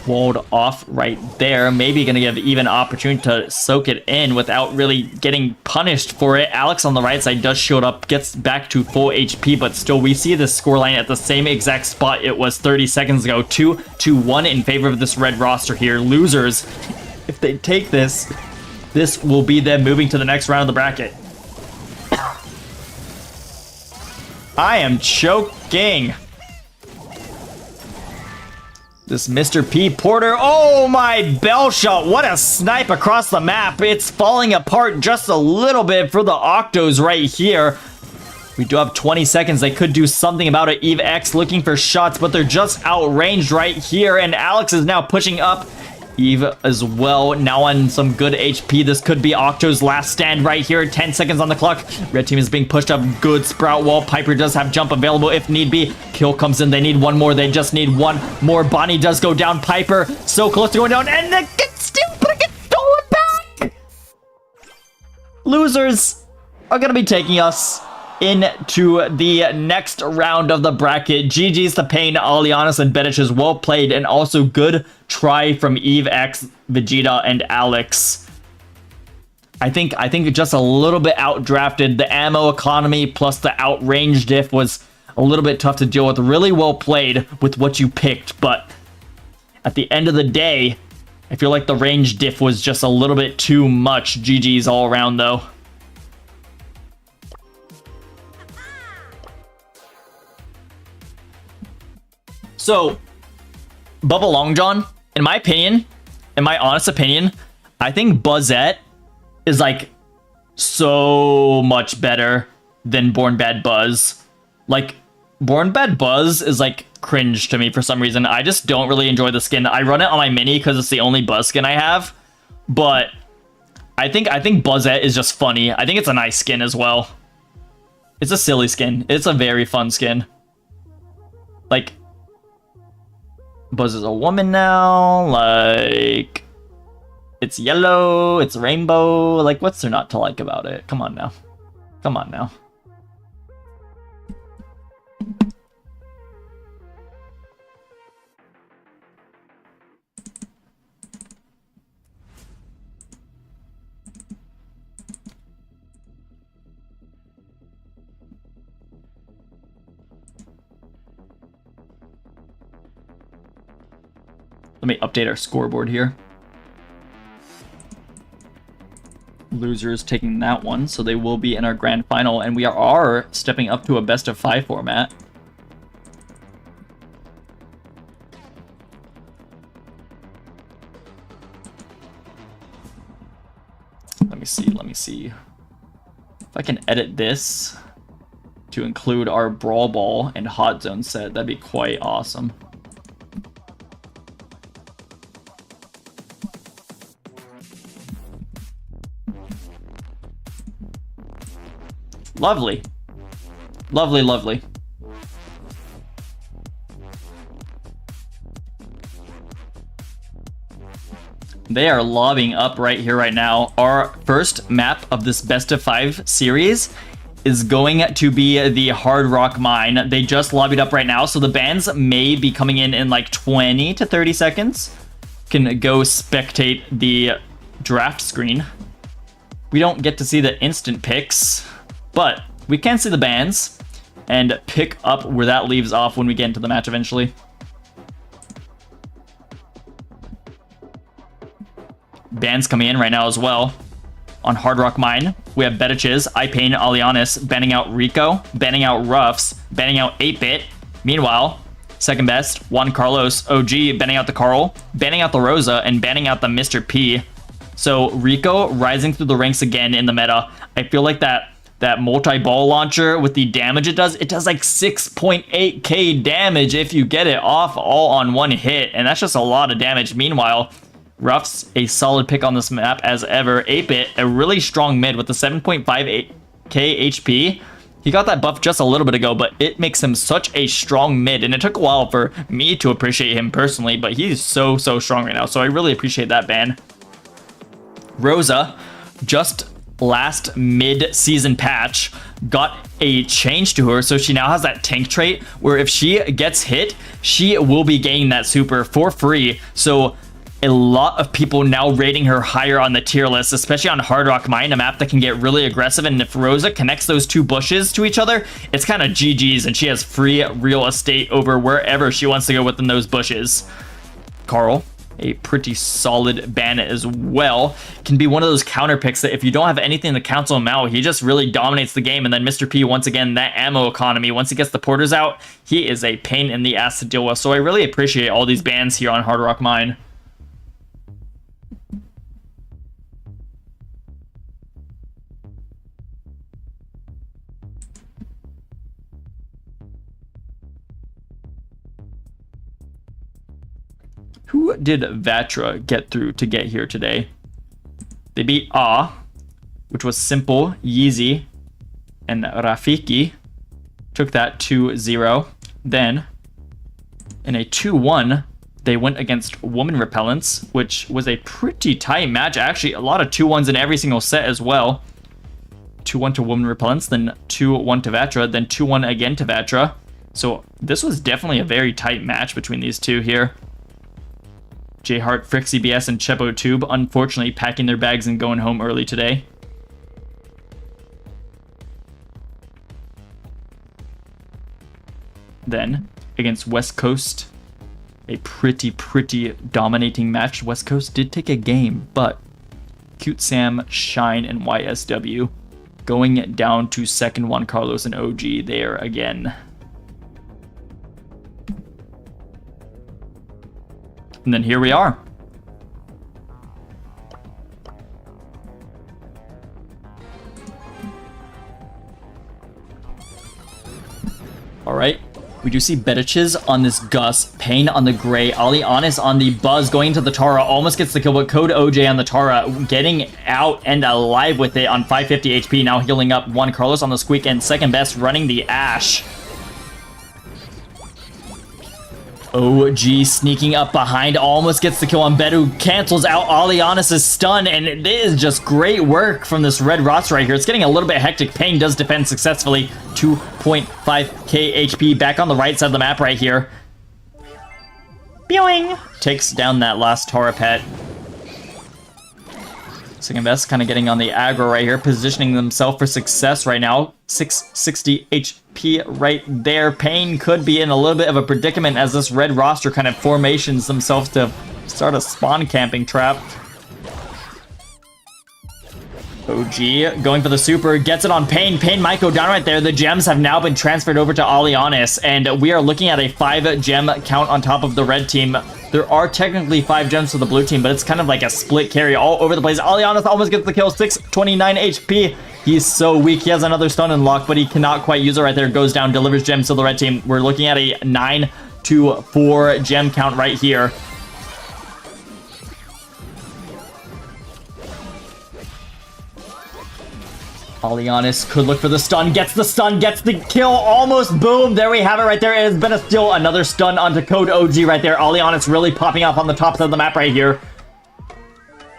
Walled off right there. Maybe going to give Eve an opportunity to soak it in without really getting punished for it. Alex on the right side does shield up, gets back to full HP, but still we see the scoreline at the same exact spot it was 30 seconds ago. 2-1 in favor of this red roster here. Losers, if they take this, this will be them moving to the next round of the bracket. I am choking. This Mr. P Porter, oh my bell shot, what a snipe across the map. It's falling apart just a little bit for the Octos right here. We do have 20 seconds. They could do something about it. Eve X looking for shots, but they're just outranged right here, and Alex is now pushing up. Eve as well, now on some good HP. This could be Octo's last stand right here. 10 seconds on the clock. Red team is being pushed up. Good sprout wall. Piper does have jump available if need be. Kill comes in. They need one more. They just need one more. Bonnie does go down. Piper so close to going down, and it gets still, but it gets stolen back. Losers are going to be taking us into the next round of the bracket. GG's to Pain, Alianis, and Betiches. Well played, and also good try from Eve X, Vegeta, and Alex. I think just a little bit outdrafted. The ammo economy plus the outrange diff was a little bit tough to deal with. Really well played with what you picked, but at the end of the day, I feel like the range diff was just a little bit too much. GG's all around, though. So, Bubba Long John, in my opinion, in my honest opinion, I think Buzzette is like so much better than Born Bad Buzz. Like, Born Bad Buzz is like cringe to me for some reason. I just don't really enjoy the skin. I run it on my mini because it's the only Buzz skin I have, but I think Buzzette is just funny. I think it's a nice skin as well. It's a silly skin. It's a very fun skin. Like, Buzz is a woman now, like, it's yellow, it's rainbow, like, what's there not to like about it? Come on now. Come on now. Let me update our scoreboard here. Losers taking that one, so they will be in our grand final, and we are stepping up to a best of 5 format. Let me see. If I can edit this to include our Brawl Ball and Hot Zone set, that'd be quite awesome. Lovely. Lovely, lovely. They are lobbying up right here, right now. Our first map of this best of 5 series is going to be the Hard Rock Mine. They just lobbied up right now, so the bans may be coming in like 20 to 30 seconds. Can go spectate the draft screen. We don't get to see the instant picks, but we can see the bans and pick up where that leaves off when we get into the match eventually. Bans coming in right now as well. On Hard Rock Mine, we have Betiches, iPain, Alianis, banning out Rico, banning out Ruffs, banning out 8-Bit. Meanwhile, second best, Juan Carlos, OG, banning out the Carl, banning out the Rosa, and banning out the Mr. P. So Rico rising through the ranks again in the meta. I feel like that multi-ball launcher with the damage it does like 6.8k damage if you get it off all on one hit, and that's just a lot of damage. Meanwhile, Ruff's a solid pick on this map as ever. 8-Bit, a really strong mid with the 7.58k HP. He got that buff just a little bit ago, but it makes him such a strong mid, and it took a while for me to appreciate him personally, but he's so strong right now, so I really appreciate that ban. Rosa, just last mid-season patch, got a change to her, so she now has that tank trait where if she gets hit, she will be gaining that super for free. So a lot of people now rating her higher on the tier list, especially on Hard Rock Mine, a map that can get really aggressive, and if Rosa connects those two bushes to each other, it's kind of GG's, and she has free real estate over wherever she wants to go within those bushes. Carl, a pretty solid ban as well. Can be one of those counter picks that if you don't have anything to cancel him out, he just really dominates the game. And then Mr. P, once again, that ammo economy, once he gets the porters out, he is a pain in the ass to deal with. So I really appreciate all these bans here on Hard Rock Mine. Who did Vatra get through to get here today? They beat which was Simple, Yeezy, and Rafiki. Took that 2-0. Then, in a 2-1, they went against Woman Repellents, which was a pretty tight match. Actually, a lot of 2-1s in every single set as well. 2-1 to Woman Repellents, then 2-1 to Vatra, then 2-1 again to Vatra. So this was definitely a very tight match between these two here. J-Heart, Frixie BS, and Chepo Tube, unfortunately packing their bags and going home early today. Then, against West Coast, a pretty dominating match. West Coast did take a game, but Cute Sam, Shine, and YSW going down to second Juan Carlos and OG there again. And then here we are. All right. We do see Betiches on this Gus, Pain on the Gray, Alianis on the Buzz, going to the Tara, almost gets the kill, but Code OJ on the Tara, getting out and alive with it on 550 HP, now healing up. Juan Carlos on the Squeak, and second best running the Ash. OG sneaking up behind, almost gets the kill on Bedu, cancels out Alianis' stun, and it is just great work from this red roster right here. It's getting a little bit hectic. Pain does defend successfully. 2.5k HP back on the right side of the map right here. Boing! Takes down that last Tara pet. Second best kind of getting on the aggro right here, positioning themselves for success right now. 660 HP right there. Pain could be in a little bit of a predicament as this red roster kind of formations themselves to Start a spawn camping trap. OG going for the super, gets it on Pain. Pain might go down right there. The gems have now been transferred over to Alianis, and we are looking at a 5 gem count on top of the red team. There are technically 5 gems for the blue team, but it's kind of like a split carry all over the place. Alianis almost gets the kill, 629 HP. He's so weak. He has another stun unlocked, but he cannot quite use it right there. Goes down, delivers gems to the red team. We're looking at a 9-4 gem count right here. Alianis could look for the stun, gets the kill, almost boom. There we have it right there. It has been a steal, another stun onto Code OG right there. Alianis really popping up on the top of the map right here.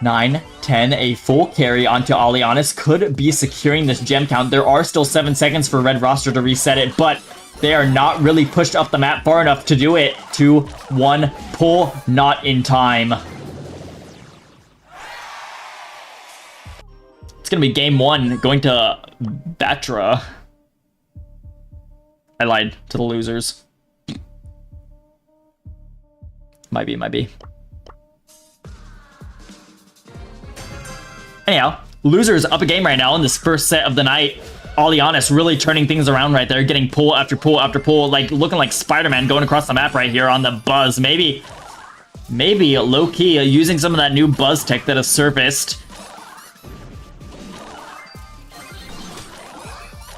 9, 10, a full carry onto Alianis could be securing this gem count. There are still 7 seconds for red roster to reset it, but they are not really pushed up the map far enough to do it. 2, 1, pull, not in time. It's gonna be game 1, going to Batra. I lied to the losers. Might be. Anyhow, losers up a game right now in this first set of the night. Alianis really turning things around right there, getting pull after pull after pull, like looking like Spider-Man going across the map right here on the buzz. Maybe low-key using some of that new buzz tech that has surfaced.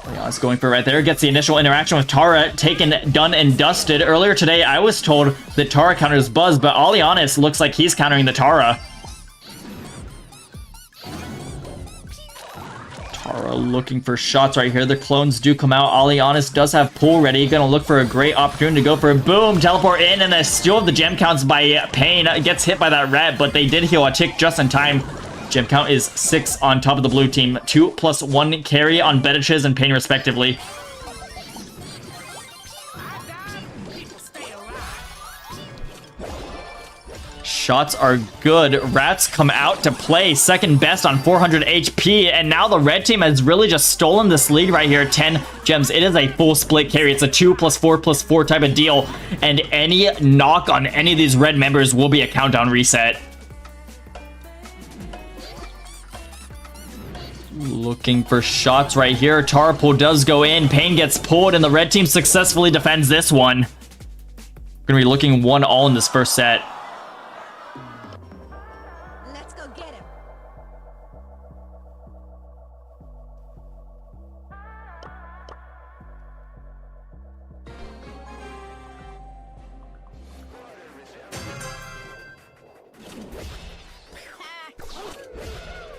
Alianis going for it right there, gets the initial interaction with Tara, taken, done, and dusted. Earlier today, I was told that Tara counters Buzz, but Alianis looks like he's countering the Tara. Tara looking for shots right here. The clones do come out. Alianis does have pull ready. Gonna look for a great opportunity to go for a boom, teleport in, and the steal of the gem counts by Pain. Gets hit by that red, but they did heal a tick just in time. Gem count is 6 on top of the blue team. 2 + 1 carry on Bediches and Pain respectively. Shots are good. Rats come out to play. Second best on 400 HP. And now the red team has really just stolen this lead right here. 10 gems. It is a full split carry. It's a 2 + 4 + 4 type of deal. And any knock on any of these red members will be a countdown reset. Looking for shots right here. Tara pull does go in. Pain gets pulled, and the red team successfully defends this one. We're going to be looking 1-all in this first set. Let's go get him.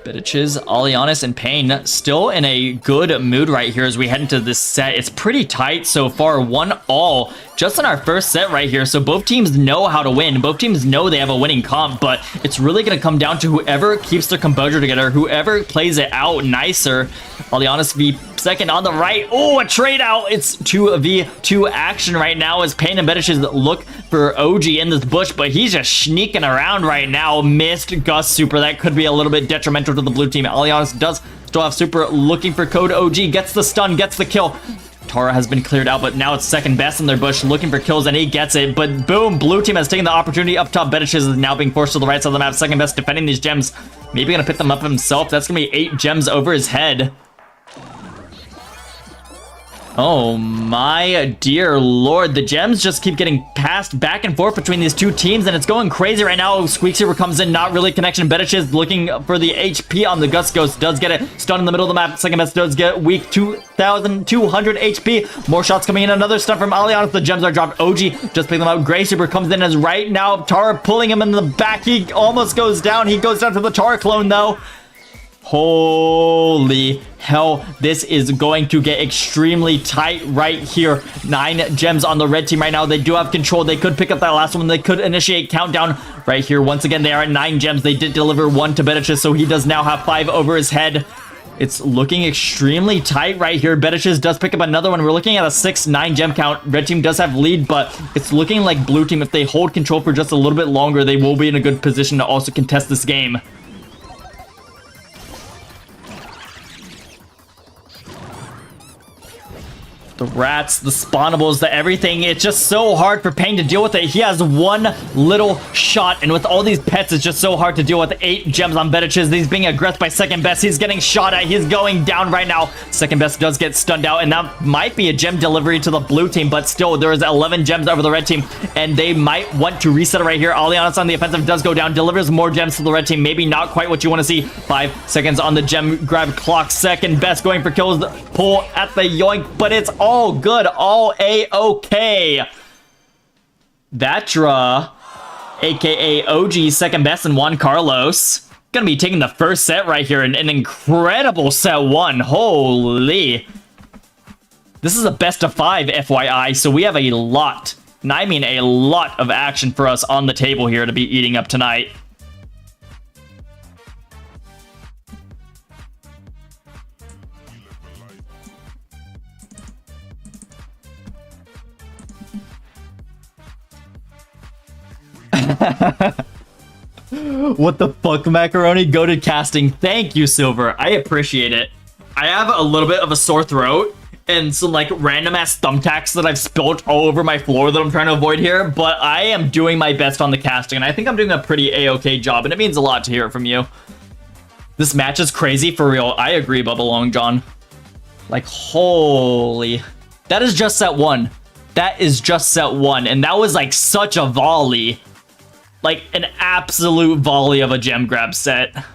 Bediches, Alianis, and Pain still in a good mood right here as we head into this set. It's pretty tight so far, 1-all just in our first set right here. So both teams know how to win. Both teams know they have a winning comp, but it's really going to come down to whoever keeps their composure together, whoever plays it out nicer. Alianis v second on the right. Oh, a trade out. It's 2v2 action right now as Pain and Bediches look for OG in this bush, but he's just sneaking around right now. Missed Gus super. That could be a little bit detrimental to the blue team. Alianis does still have super, looking for Code OG, gets the stun, gets the kill. Tara has been cleared out, but now it's second best in their bush, looking for kills, and he gets it. But boom, blue team has taken the opportunity up top. Bediches is now being forced to the right side of the map. Second best defending these gems. Maybe gonna pick them up himself. That's gonna be 8 gems over his head. Oh my dear lord, the gems just keep getting passed back and forth between these two teams, and it's going crazy right now. Squeakseeper comes in, not really connection. Bediches looking for the HP on the Gus Ghost, does get it. Stun in the middle of the map. Second best does get weak, 2,200 HP. More shots coming in, another stun from Alianis. The gems are dropped. OG just pick them up. Gray Super comes in as right now. Tara pulling him in the back. He almost goes down. He goes down to the Tara clone though. Holy hell, this is going to get extremely tight right here. 9 gems on the red team right now. They do have control. They could pick up that last one. They could initiate countdown right here. Once again, they are at 9 gems. They did deliver 1 to Bediches, so he does now have 5 over his head. It's looking extremely tight right here. Bediches does pick up another one. We're looking at a 6-9 gem count. Red team does have lead, but it's looking like blue team, if they hold control for just a little bit longer, they will be in a good position to also contest this game. The rats, the spawnables, the everything. It's just so hard for Pain to deal with it. He has one little shot, and with all these pets, it's just so hard to deal with. 8 gems on Bediches. He's being aggressed by second best. He's getting shot at. He's going down right now. Second best does get stunned out, and that might be a gem delivery to the blue team, but still, there is 11 gems over the red team, and they might want to reset it right here. Alianis on the offensive does go down, delivers more gems to the red team. Maybe not quite what you want to see. 5 seconds on the gem grab clock. Second best going for kills. Pull at the yoink, but it's all good, all a-okay. Vatra, aka OG, second best, and Juan Carlos gonna be taking the first set right here. An incredible set 1. Holy, this is a best of 5, FYI, so we have a lot, and I mean a lot of action for us on the table here to be eating up tonight. What the fuck, Macaroni? Go to casting. Thank you, Silver. I appreciate it. I have a little bit of a sore throat and some like random ass thumbtacks that I've spilled all over my floor that I'm trying to avoid here, but I am doing my best on the casting, and I think I'm doing a pretty a-okay job, and it means a lot to hear it from you. This match is crazy for real. I agree, Bubba Long John. Like, holy. That is just set 1. That is just set 1, and that was like such a volley. Like an absolute volley of a gem grab set.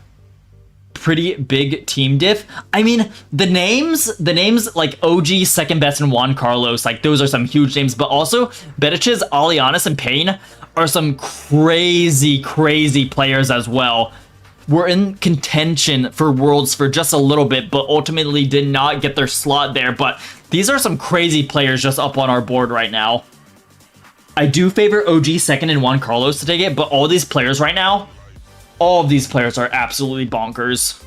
Pretty big team diff. I mean, the names like OG, second best, and Juan Carlos, like those are some huge names, but also Bediches, Alianis, and Pain are some crazy players as well. Were in contention for Worlds for just a little bit, but ultimately did not get their slot there. But these are some crazy players just up on our board right now. I do favor OG second and Juan Carlos to take it, but all these players right now, all of these players are absolutely bonkers.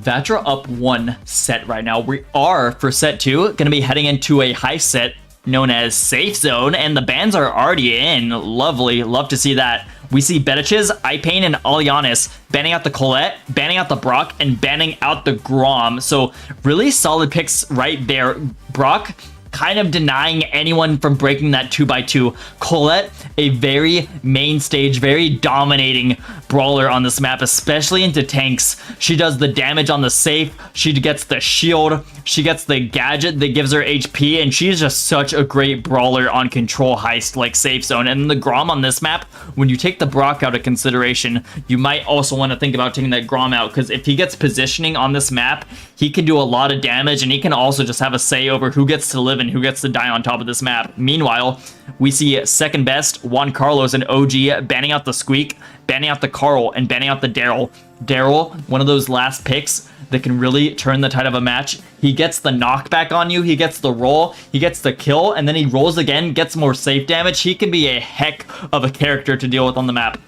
Vatra up 1 set right now. We are, for set 2, going to be heading into a high set known as Safe Zone, and the bans are already in. Lovely. Love to see that. We see Bediches, iPain, and Alianis banning out the Colette, banning out the Brock, and banning out the Grom. So really solid picks right there. Brock kind of denying anyone from breaking that 2x2. Colette, a very main stage, very dominating brawler on this map, especially into tanks. She does the damage on the safe, she gets the shield, she gets the gadget that gives her HP, and she's just such a great brawler on control heist like Safe Zone. And the Grom on this map, when you take the Brock out of consideration, you might also want to think about taking that Grom out, because if he gets positioning on this map, he can do a lot of damage, and he can also just have a say over who gets to live and who gets to die on top of this map. Meanwhile, we see second best, Juan Carlos and OG banning out the Squeak, banning out the Carl, and banning out the Daryl. Daryl, one of those last picks that can really turn the tide of a match. He gets the knockback on you, he gets the roll, he gets the kill, and then he rolls again, gets more safe damage. He can be a heck of a character to deal with on the map.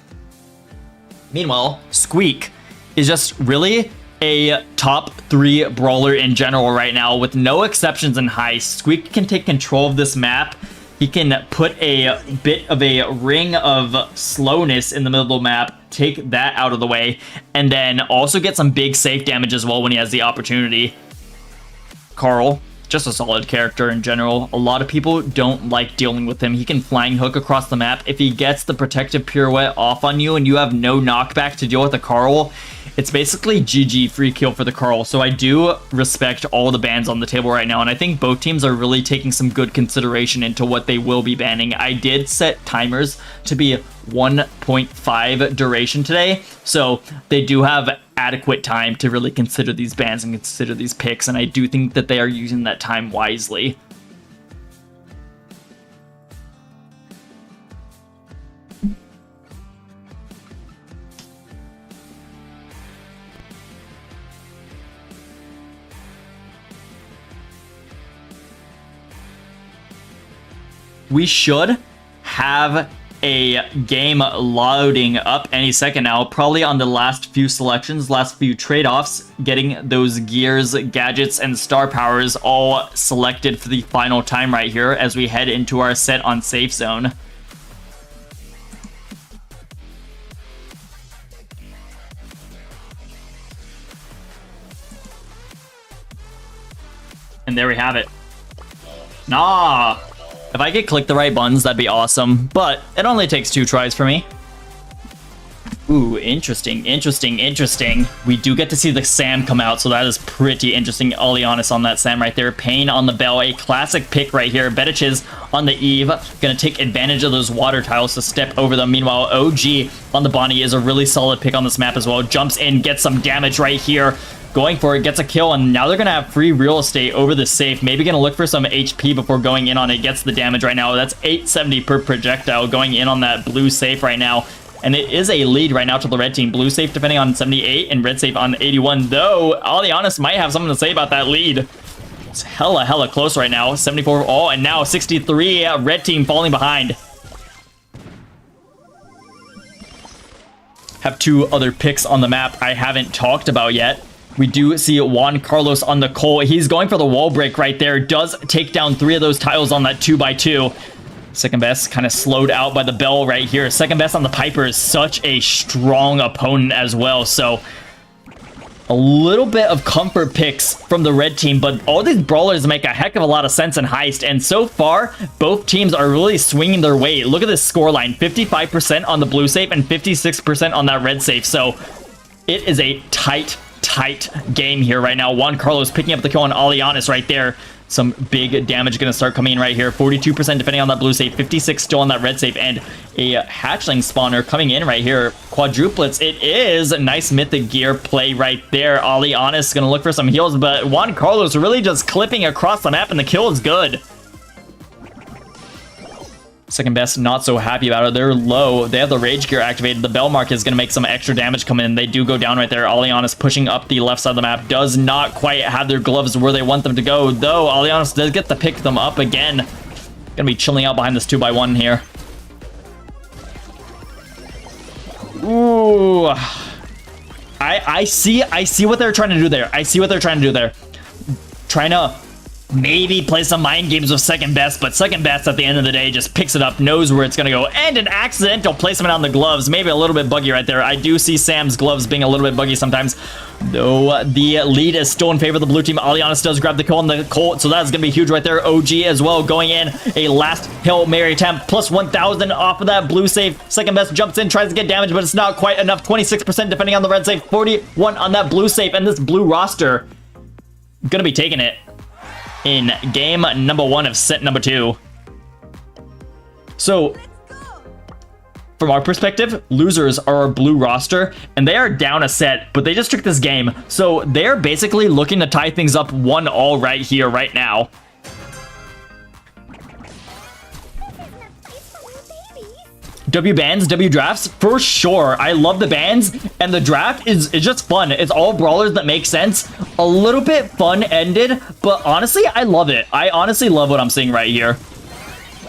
Meanwhile, Squeak is just really a top 3 brawler in general right now, with no exceptions in heist. Squeak can take control of this map. He can put a bit of a ring of slowness in the middle of the map, take that out of the way, and then also get some big safe damage as well when he has the opportunity. Carl, just a solid character in general. A lot of people don't like dealing with him. He can flying hook across the map. If he gets the protective pirouette off on you and you have no knockback to deal with a Carl, it's basically GG, free kill for the Carl. So I do respect all the bans on the table right now, and I think both teams are really taking some good consideration into what they will be banning. I did set timers to be 1.5 duration today, so they do have adequate time to really consider these bans and consider these picks, and I do think that they are using that time wisely. We should have a game loading up any second now. Probably on the last few selections, last few trade-offs, getting those gears, gadgets, and star powers all selected for the final time right here as we head into our set on safe zone. And there we have it. Nah. If I could click the right buttons, that'd be awesome. But it only takes 2 tries for me. Ooh, interesting, interesting, interesting. We do get to see the Sam come out, so that is pretty interesting. Oleanis on that Sam right there. Pain on the Bell, a classic pick right here. Bedich's on the Eve, gonna take advantage of those water tiles to step over them. Meanwhile, OG on the Bonnie is a really solid pick on this map as well. Jumps in, gets some damage right here. Going for it, gets a kill, and now they're going to have free real estate over the safe. Maybe going to look for some HP before going in on it. Gets the damage right now. That's 870 per projectile going in on that blue safe right now. And it is a lead right now to the red team. Blue safe defending on 78 and red safe on 81. Though, Oleanis might have something to say about that lead. It's hella close right now. 74 all, and now 63. Red team falling behind. Have 2 other picks on the map I haven't talked about yet. We do see Juan Carlos on the Cole. He's going for the wall break right there. Does take down 3 of those tiles on that 2x2. Second best kind of slowed out by the Bell right here. Second best on the Piper is such a strong opponent as well. So a little bit of comfort picks from the red team, but all these brawlers make a heck of a lot of sense in Heist. And so far, both teams are really swinging their weight. Look at this scoreline, 55% on the blue safe and 56% on that red safe. So it is a tight game here right now. Juan Carlos picking up the kill on Oleanis right there. Some big damage going to start coming in right here. 42% defending on that blue safe, 56 still on that red safe, and a hatchling spawner coming in right here. Quadruplets. It is a nice mythic gear play right there. Oleanis going to look for some heals, but Juan Carlos really just clipping across the map, and the kill is good. Second best, not so happy about it. They're low. They have the rage gear activated. The bell mark is going to make some extra damage come in. They do go down right there. Oleanis pushing up the left side of the map. Does not quite have their gloves where they want them to go, though. Oleanis does get to pick them up again. Gonna be chilling out behind this 2x1 here. Ooh. I see what they're trying to do there. Trying to maybe play some mind games with second best, but second best at the end of the day just picks it up, knows where it's gonna go, and an accidental placement on the gloves. Maybe a little bit buggy right there. I do see Sam's gloves being a little bit buggy sometimes, though the lead is still in favor of the blue team. Oleanis does grab the kill on the Colt, so that's gonna be huge right there. OG as well going in. A last Hail Mary attempt, plus 1,000 off of that blue safe. Second best jumps in, tries to get damage, but it's not quite enough. 26% defending on the red safe, 41 on that blue safe, and this blue roster gonna be taking it in game number 1 of set number 2. So, from our perspective, losers are our blue roster, and they are down a set, but they just took this game. So, they're basically looking to tie things up 1-1 right here, right now. W bans, W drafts, for sure. I love the bans, and the draft is just fun. It's all brawlers that make sense. A little bit fun-ended, but honestly, I love it. I honestly love what I'm seeing right here.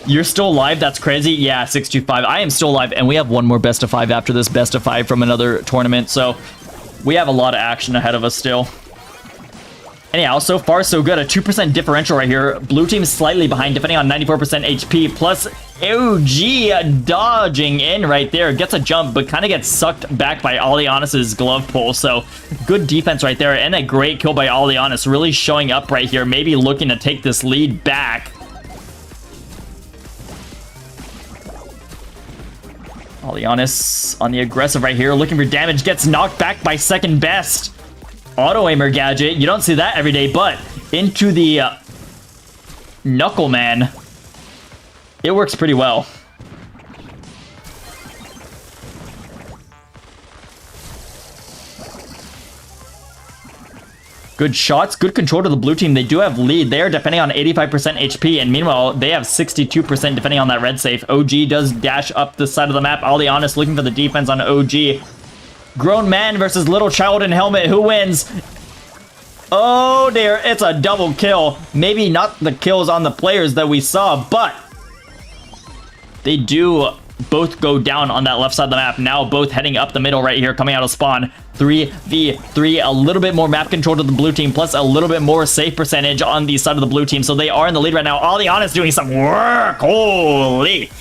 You're still alive? That's crazy. Yeah, 625. I am still alive, and we have one more best of 5 after this best of 5 from another tournament, so we have a lot of action ahead of us still. Anyhow, so far so good. A 2% differential right here. Blue team is slightly behind, depending on 94% HP, plus OG dodging in right there. Gets a jump, but kind of gets sucked back by Oleanis' glove pull. So good defense right there, and a great kill by Oleanis. Really showing up right here, maybe looking to take this lead back. Oleanis on the aggressive right here, looking for damage. Gets knocked back by second best. Auto aimer gadget, you don't see that every day, but into the Knuckle Man, it works pretty well. Good shots, good control to the blue team. They do have lead. They are defending on 85% HP, and meanwhile, they have 62% defending on that red safe. OG does dash up the side of the map. Oleanis looking for the defense on OG. Grown man versus little child in helmet. Who wins? Oh dear, it's a double kill. Maybe not the kills on the players that we saw, but they do both go down on that left side of the map. Now both heading up the middle right here, coming out of spawn. 3v3, a little bit more map control to the blue team, plus a little bit more safe percentage on the side of the blue team. So they are in the lead right now. Aliana's doing some work. Holy.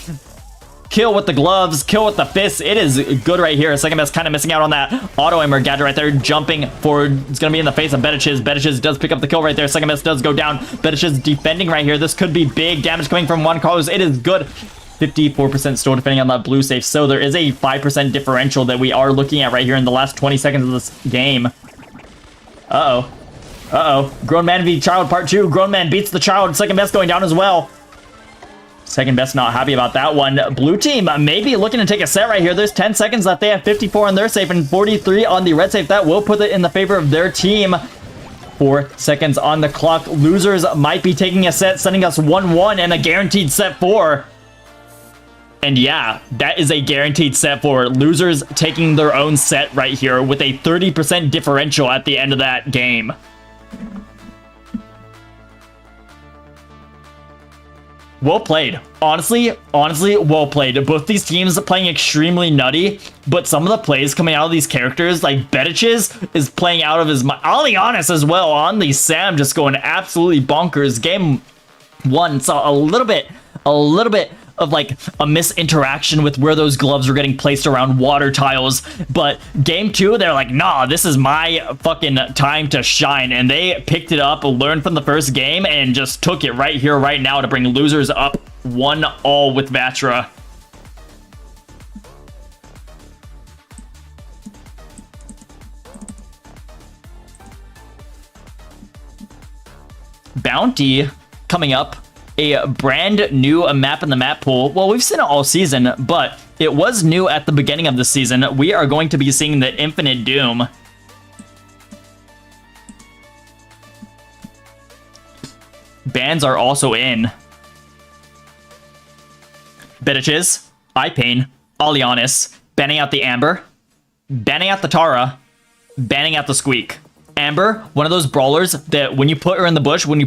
Kill with the gloves, kill with the fists. It is good right here. Second best kind of missing out on that auto aimer gadget right there. Jumping forward. It's going to be in the face of Betiches. Betiches does pick up the kill right there. Second best does go down. Betiches defending right here. This could be big damage coming from Juan Carlos. It is good. 54% still defending on that blue safe. So there is a 5% differential that we are looking at right here in the last 20 seconds of this game. Uh-oh. Uh-oh. Grown man v child part 2. Grown man beats the child. Second best going down as well. Second best not happy about that one. Blue team maybe looking to take a set right here. There's 10 seconds left. They have 54 on their safe and 43 on the red safe. That will put it in the favor of their team. 4 seconds on the clock. Losers might be taking a set, sending us 1-1 and a guaranteed set 4. And yeah, that is a guaranteed set 4. Losers taking their own set right here with a 30% differential at the end of that game. Well played. Honestly, well played. Both these teams playing extremely nutty, but some of the plays coming out of these characters, like Betiches is playing out of his mind. Alianis as well on the Sam, just going absolutely bonkers. Game 1 saw a little bit of like a misinteraction with where those gloves were getting placed around water tiles, but game 2 they're like, nah, this is my fucking time to shine, and they picked it up, learned from the first game, and just took it right here right now to bring losers up 1-all with Vatra. Bounty coming up. A brand new map in the map pool. Well, we've seen it all season, but it was new at the beginning of the season. We are going to be seeing the Infinite Doom. Bans are also in. Betiches, Ipain, Alianis, banning out the Amber, banning out the Tara, banning out the Squeak. Amber, one of those brawlers that when you put her in the bush, with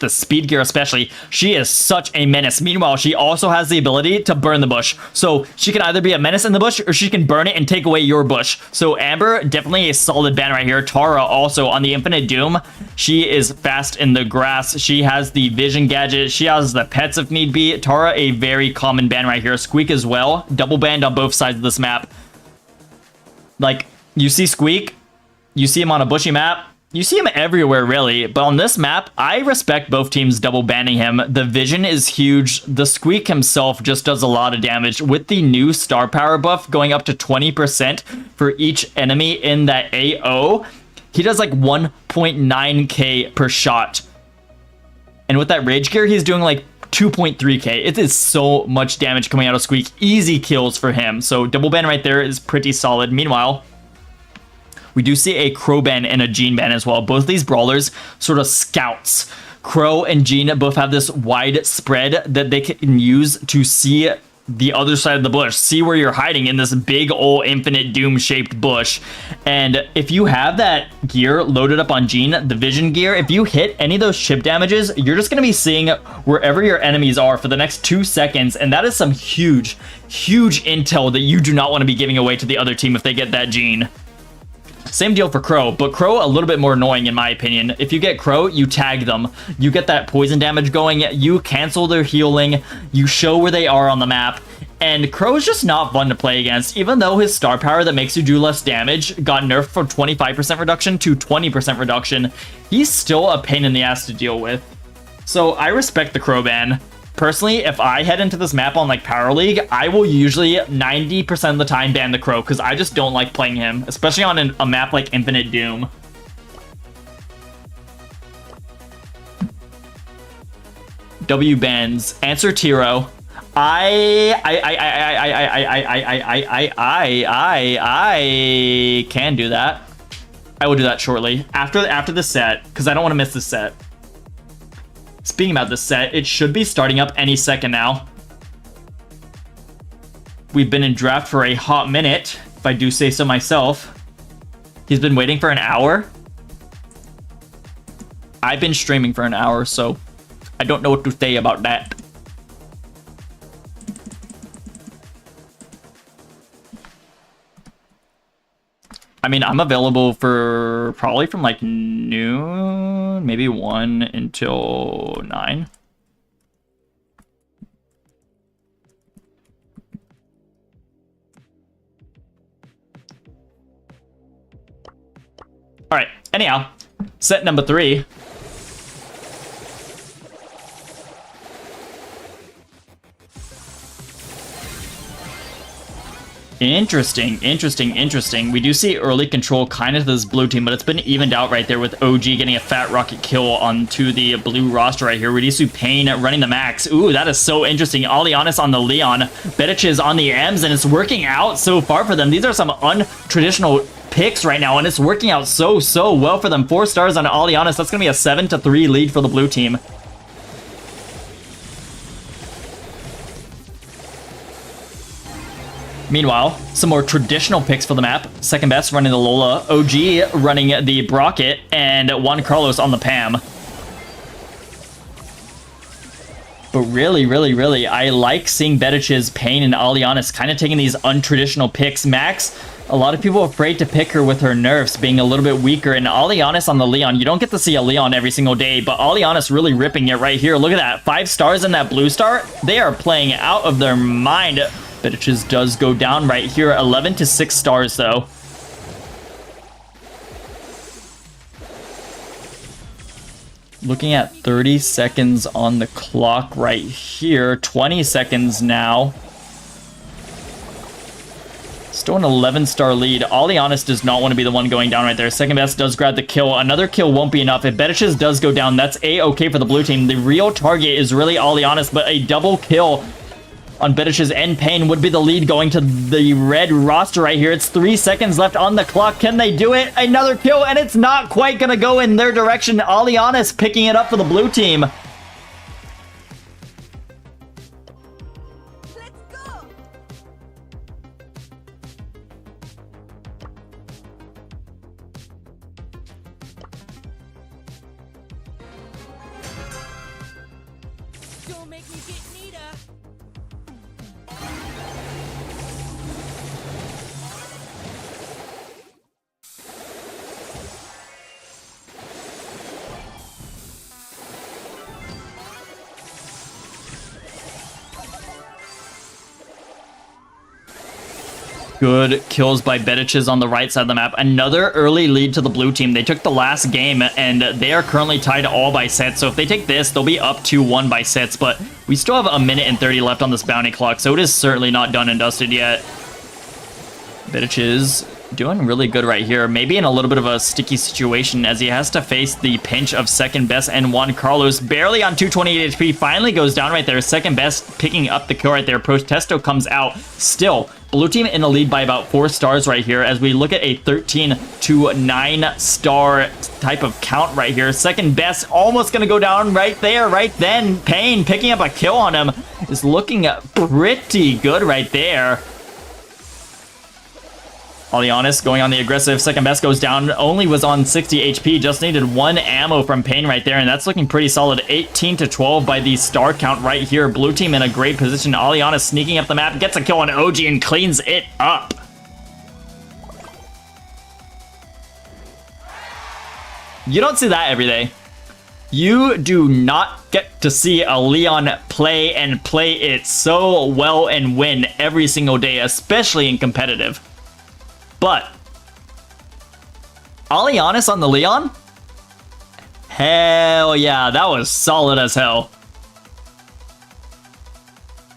the speed gear especially, she is such a menace. Meanwhile, she also has the ability to burn the bush. So she can either be a menace in the bush or she can burn it and take away your bush. So Amber, definitely a solid ban right here. Tara also on the Infinite Doom. She is fast in the grass. She has the vision gadget. She has the pets if need be. Tara, a very common ban right here. Squeak as well. Double banned on both sides of this map. Like, you see Squeak, you see him on a bushy map. You see him everywhere, really. But on this map, I respect both teams double banning him. The vision is huge. The Squeak himself just does a lot of damage. With the new star power buff going up to 20% for each enemy in that AO, he does like 1.9k per shot. And with that rage gear, he's doing like 2.3k. It is so much damage coming out of Squeak. Easy kills for him. So double ban right there is pretty solid. Meanwhile, we do see a Crow ban and a Jean ban as well. Both these brawlers sort of scouts. Crow and Jean both have this wide spread that they can use to see the other side of the bush, see where you're hiding in this big old Infinite Doom shaped bush. And if you have that gear loaded up on Jean, the vision gear, if you hit any of those chip damages, you're just going to be seeing wherever your enemies are for the next 2 seconds. And that is some huge intel that you do not want to be giving away to the other team if they get that Jean. Same deal for Crow, but Crow a little bit more annoying in my opinion. If you get Crow, you tag them. You get that poison damage going, you cancel their healing, you show where they are on the map, and Crow is just not fun to play against. Even though his star power that makes you do less damage got nerfed from 25% reduction to 20% reduction, he's still a pain in the ass to deal with. So I respect the Crow ban. Personally, if I head into this map on like Power League, I will usually 90% of the time ban the Crow because I just don't like playing him, especially on a map like Infinite Doom. W bans. Answer Tiro. I can do that. I will do that shortly after the set because I don't want to miss the set. Speaking about this set, it should be starting up any second now. We've been in draft for a hot minute, if I do say so myself. He's been waiting for an hour. I've been streaming for an hour, so I don't know what to say about that. I mean, I'm available for probably from like noon, maybe 1 until 9. All right, anyhow, set number 3. Interesting. We do see early control kind of to this blue team, but it's been evened out right there with OG getting a fat rocket kill onto the blue roster right here. We do see Pain running the max. Ooh, that is so interesting. Alianis on the Leon, Bedich is on the M's, and it's working out so far for them. These are some untraditional picks right now, and it's working out so well for them. 4 stars on Alianis. That's going to be a 7-3 lead for the blue team. Meanwhile, some more traditional picks for the map. Second best running the Lola, OG running the Brocket, and Juan Carlos on the Pam. But really, I like seeing Bedich's Pain and Alianis kind of taking these untraditional picks. Max, a lot of people are afraid to pick her with her nerfs being a little bit weaker, and Alianis on the Leon. You don't get to see a Leon every single day, but Alianis really ripping it right here. Look at that, 5 stars in that blue star. They are playing out of their mind. Bedich's does go down right here, 11 to 6 stars though. Looking at 30 seconds on the clock right here, 20 seconds now. Still an 11-star lead. Alianis does not want to be the one going down right there. Second best does grab the kill. Another kill won't be enough. If Bedich's does go down, that's A-okay for the blue team. The real target is really Alianis, but a double kill on Bedich's and Pain would be the lead going to the red roster right here. It's 3 seconds left on the clock. Can they do it? Another kill, and it's not quite going to go in their direction. Alianis picking it up for the blue team. Let's go. Don't make me get Nita. Good kills by Bedich's on the right side of the map. Another early lead to the blue team. They took the last game, and they are currently tied all by sets. So if they take this, they'll be up 2-1 by sets. But we still have 1 minute and 30 left on this bounty clock, so it is certainly not done and dusted yet. Bedich's doing really good right here. Maybe in a little bit of a sticky situation as he has to face the pinch of second best and Juan Carlos. Barely on 228 HP. Finally goes down right there. Second best picking up the kill right there. Protesto comes out. Still, blue team in the lead by about 4 stars right here as we look at a 13 to 9 star type of count right here. Second best almost going to go down right there, right then. Pain picking up a kill on him is looking pretty good right there. Alianis going on the aggressive. Second best goes down. Only was on 60 HP. Just needed 1 ammo from Pain right there, and that's looking pretty solid. 18 to 12 by the star count right here. Blue team in a great position. Alianis sneaking up the map, gets a kill on OG and cleans it up. You don't see that every day. You do not get to see a Leon play and play it so well and win every single day, especially in competitive. But Alianis on the Leon? Hell yeah, that was solid as hell.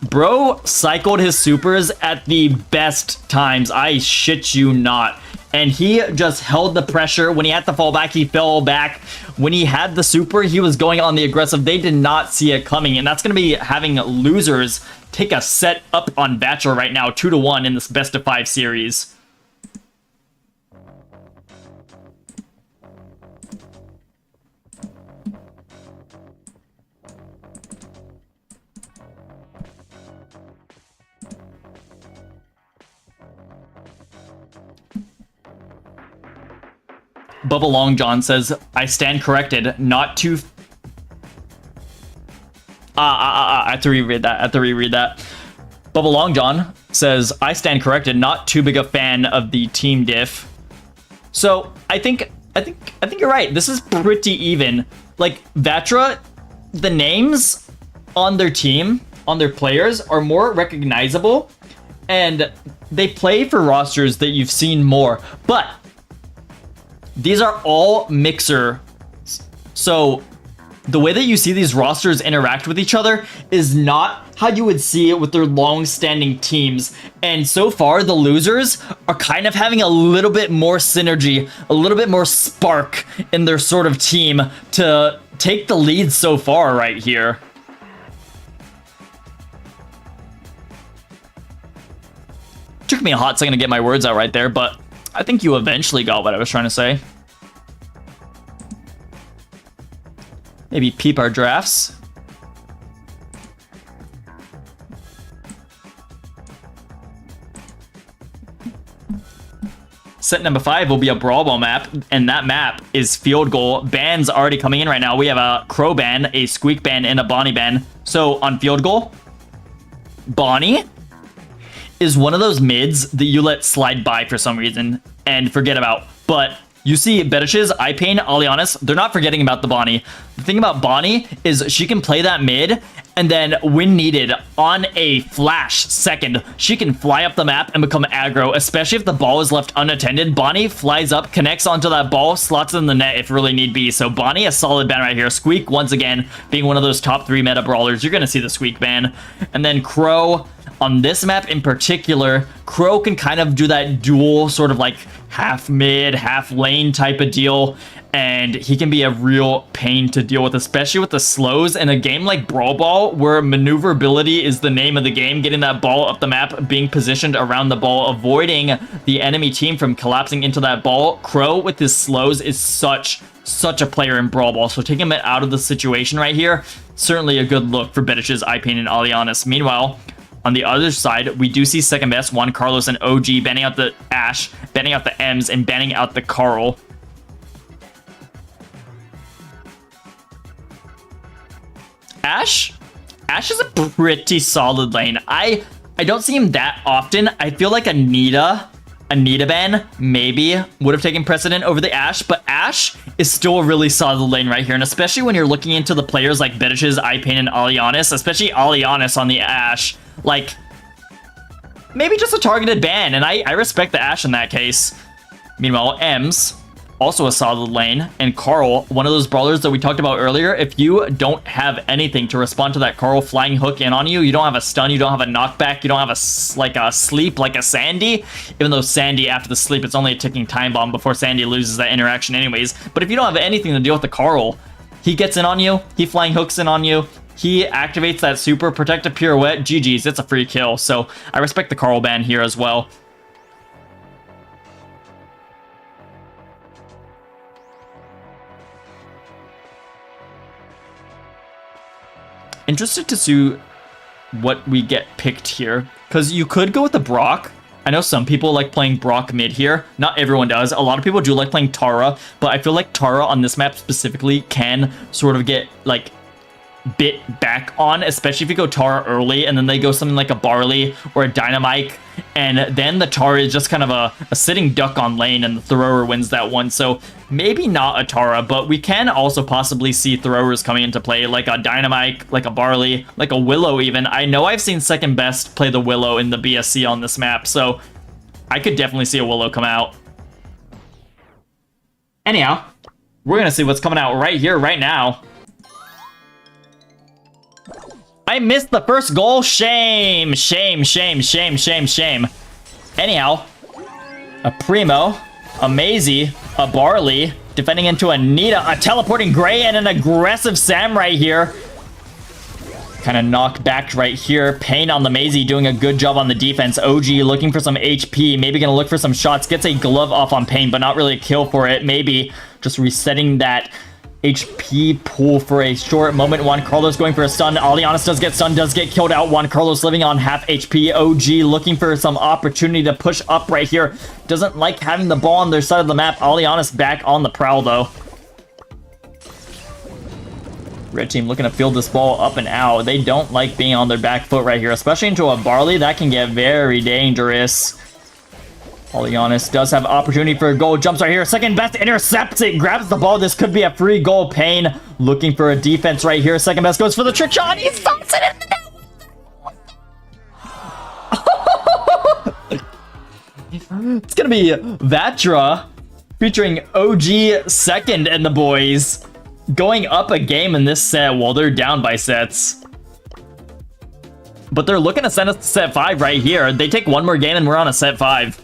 Bro cycled his supers at the best times. I shit you not. And he just held the pressure. When he had to fall back, he fell back. When he had the super, he was going on the aggressive. They did not see it coming. And that's going to be having losers take a set up on Bachelor right now, 2-1 in this best of 5 series. Bubba Long John says, I stand corrected, not too... I have to reread that. Bubba Long John says, I stand corrected, not too big a fan of the team diff. So I think you're right. This is pretty even. Like Vatra, the names on their team, on their players, are more recognizable, and they play for rosters that you've seen more. But these are all mixer. So the way that you see these rosters interact with each other is not how you would see it with their long-standing teams. And so far, the losers are kind of having a little bit more synergy, a little bit more spark in their sort of team to take the lead so far right here. Took me a hot second to get my words out right there, but I think you eventually got what I was trying to say. Maybe peep our drafts. Set number 5 will be a Brawl Ball map, and that map is field goal. Bans already coming in right now. We have a Crow ban, a Squeak ban, and a Bonnie ban. So on field goal, Bonnie is one of those mids that you let slide by for some reason and forget about. But you see Betish's, iPain, Alianis, they're not forgetting about the Bonnie. The thing about Bonnie is she can play that mid, and then when needed, on a flash second, she can fly up the map and become aggro, especially if the ball is left unattended. Bonnie flies up, connects onto that ball, slots in the net if really need be. So Bonnie, a solid ban right here. Squeak, once again, being one of those top 3 meta brawlers. You're going to see the Squeak ban. And then Crow, on this map in particular, Crow can kind of do that dual sort of like half mid, half lane type of deal, and he can be a real pain to deal with, especially with the slows in a game like Brawl Ball, where maneuverability is the name of the game, getting that ball up the map, being positioned around the ball, avoiding the enemy team from collapsing into that ball. Crow with his slows is such a player in Brawl Ball, so taking him out of the situation right here, certainly a good look for Betish's, iPain, and Alianis. Meanwhile, on the other side, we do see second best Juan Carlos and OG banning out the Ashe, banning out the Ems, and banning out the Carl. Ashe is a pretty solid lane. I don't see him that often. I feel like a Nita ban maybe would have taken precedent over the Ashe, but Ashe is still a really solid lane right here, and especially when you're looking into the players like Betish's, iPain, and Alianis, especially Alianis on the Ashe, like, maybe just a targeted ban, and I respect the Ashe in that case. Meanwhile, Ems, also a solid lane, and Carl, one of those brawlers that we talked about earlier. If you don't have anything to respond to that Carl flying hook in on you, you don't have a stun, you don't have a knockback, you don't have a sleep like a Sandy, even though Sandy, after the sleep, it's only a ticking time bomb before Sandy loses that interaction anyways. But if you don't have anything to deal with the Carl, he gets in on you, he flying hooks in on you, he activates that super protective pirouette, GG's, it's a free kill. So I respect the Carl ban here as well. Interested to see what we get picked here, because you could go with the Brock. I know some people like playing Brock mid here. Not everyone does. A lot of people do like playing Tara, but I feel like Tara on this map specifically can sort of get like bit back on, especially if you go Tara early and then they go something like a Barley or a Dynamite, and then the Tara is just kind of a sitting duck on lane and the thrower wins that one. So maybe not a Tara, but we can also possibly see throwers coming into play, like a Dynamite, like a Barley, like a Willow even. I know I've seen second best play the Willow in the BSC on this map, so I could definitely see a Willow come out. Anyhow, we're gonna see what's coming out right here, right now. I missed the first goal. Shame. Anyhow, a Primo, a Maisie, a Barley, defending into a Nita, a teleporting Gray, and an aggressive Sam right here. Kind of knocked back right here. Pain on the Maisie, doing a good job on the defense. OG looking for some HP, maybe gonna look for some shots. Gets a glove off on Pain, but not really a kill for it. Maybe just resetting that HP pool for a short moment. Juan Carlos going for a stun. Alianis does get stunned, does get killed out. Juan Carlos living on half HP. OG looking for some opportunity to push up right here. Doesn't like having the ball on their side of the map. Alianis back on the prowl though. Red team looking to field this ball up and out. They don't like being on their back foot right here, especially into a Barley. That can get very dangerous. Giannis does have opportunity for a goal. Jumps right here. Second best intercepts it. Grabs the ball. This could be a free goal. Payne looking for a defense right here. Second best goes for the trick shot. He stops it in the net. It's going to be Vatra featuring OG second and the boys going up a game in this set while they're down by sets. But they're looking to send us to set 5 right here. They take one more game and we're on a set 5.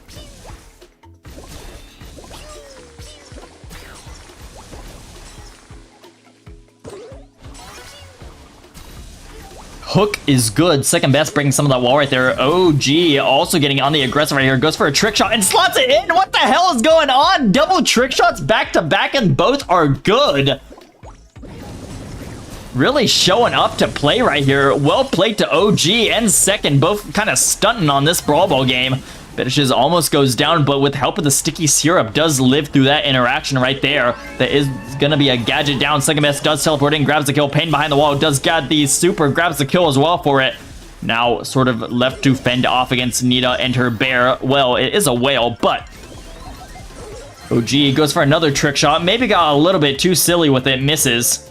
Hook is good. Second best breaking some of that wall right there. OG also getting on the aggressive right here. Goes for a trick shot and slots it in. What the hell is going on? Double trick shots back to back and both are good. Really showing up to play right here. Well played to OG and second. Both kind of stunting on this Brawl Ball game. Finishes almost goes down, but with help of the sticky syrup, does live through that interaction right there. That is going to be a gadget down. Second best does teleport in, grabs the kill. Payne behind the wall, does get the super, grabs the kill as well for it. Now sort of left to fend off against Nita and her bear. Well, it is a whale, but OG goes for another trick shot. Maybe got a little bit too silly with it, misses.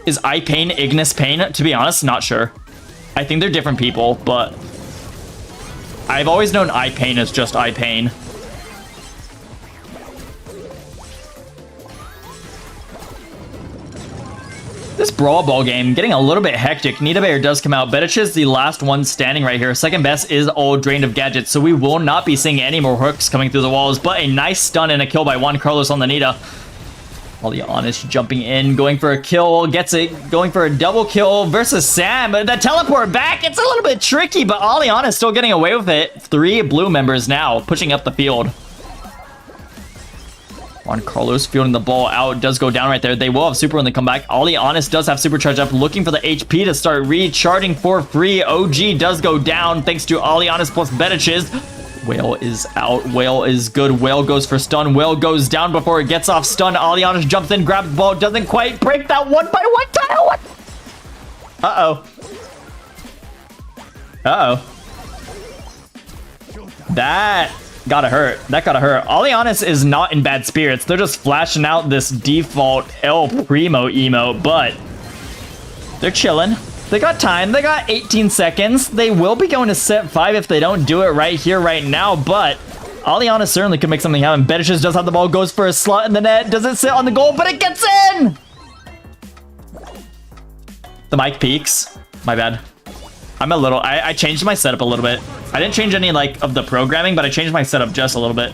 Is Payne Ignis Payne? To be honest, not sure. I think they're different people, but I've always known Payne as just Payne. This Brawl Ball game getting a little bit hectic. Nita Bear does come out. Bedich is the last one standing right here. Second best is all drained of gadgets, so we will not be seeing any more hooks coming through the walls, but a nice stun and a kill by Juan Carlos on the Nita. Giannis jumping in, going for a kill, gets it, going for a double kill versus Sam. The teleport back, it's a little bit tricky, but Giannis still getting away with it. 3 blue members now, pushing up the field. Juan Carlos fielding the ball out, does go down right there. They will have super when they come back. Giannis does have super charge up, looking for the HP to start recharging for free. OG does go down, thanks to Giannis plus Bedich's. Whale is out. Whale is good. Whale goes for stun. Whale goes down before it gets off stun. Giannis jumps in, grabs the ball, doesn't quite break that 1-by-1 tile. What? Uh-oh. Uh-oh. That gotta hurt. That gotta hurt. Giannis is not in bad spirits. They're just flashing out this default El Primo emote, but they're chilling. They got time. They got 18 seconds. They will be going to set 5 if they don't do it right here, right now, but Giannis certainly could make something happen. Bedishes does have the ball, goes for a slot in the net, doesn't sit on the goal, but it gets in! The mic peaks. My bad. I'm a little... I changed my setup a little bit. I didn't change any, like, of the programming, but I changed my setup just a little bit.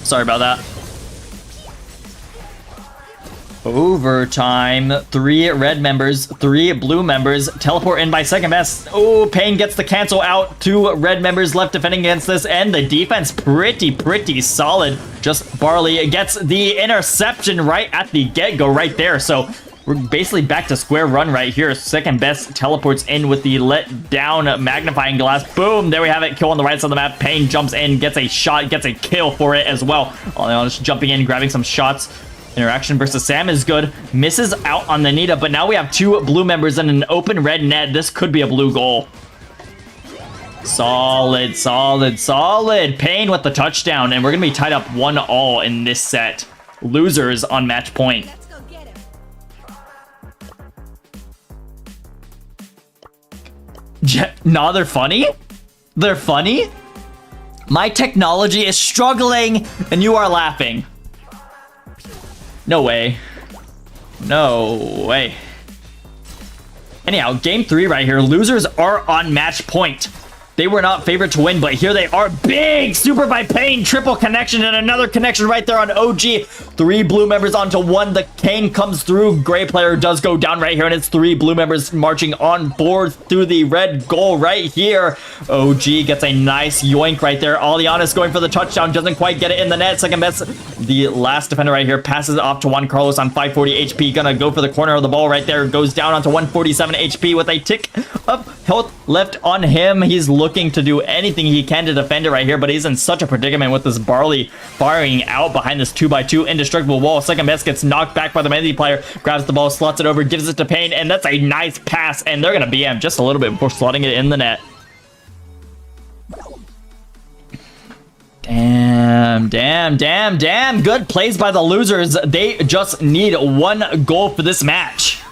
Sorry about that. Overtime. 3 red members, 3 blue members. Teleport in by second best. Oh, Payne gets the cancel out. 2 red members left defending against this, and the defense pretty solid. Just Barley gets the interception right at the get-go right there. So we're basically back to square run right here. Second best teleports in with the let down magnifying glass. Boom, there we have it. Kill on the right side of the map. Payne jumps in, gets a shot, gets a kill for it as well. Just jumping in, grabbing some shots. Interaction versus Sam is good. Misses out on the Nita, but now we have 2 blue members and an open red net. This could be a blue goal. Solid. Payne with the touchdown, and we're going to be tied up 1-1 in this set. Losers on match point. Let's go get him. Nah, they're funny? They're funny? My technology is struggling, and you are laughing. No way. No way. Anyhow, game 3 right here. Losers are on match point. They were not favored to win, but here they are. Big super by Payne. Triple connection and another connection right there on OG. 3 blue members onto 1. The cane comes through. Gray player does go down right here, and it's 3 blue members marching on board through the red goal right here. OG gets a nice yoink right there. Giannis going for the touchdown. Doesn't quite get it in the net. Second best. The last defender right here passes it off to Juan Carlos on 540 HP. Gonna go for the corner of the ball right there. Goes down onto 147 HP with a tick of health left on him. He's looking to do anything he can to defend it right here, but he's in such a predicament with this Barley firing out behind this 2x2 indestructible wall. Second best gets knocked back by the Mendy player, grabs the ball, slots it over, gives it to Payne, and that's a nice pass, and they're gonna BM just a little bit before slotting it in the net. Damn, damn, damn, damn. Good plays by the losers. They just need one goal for this match.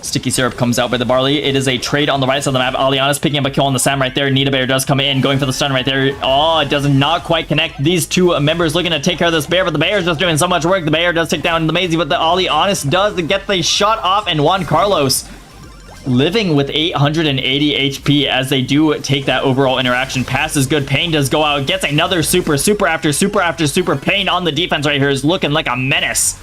Sticky Syrup comes out by the Barley. It is a trade on the right side of the map. Aliana's picking up a kill on the Sam right there. Nita Bear does come in, going for the stun right there. Oh, it does not quite connect. These two members looking to take care of this Bear, but the Bear's just doing so much work. The Bear does take down the Maisie, but the Alianis does get the shot off, and Juan Carlos living with 880 HP as they do take that overall interaction. Pass is good. Pain does go out. Gets another super after super. Pain on the defense right here is looking like a menace.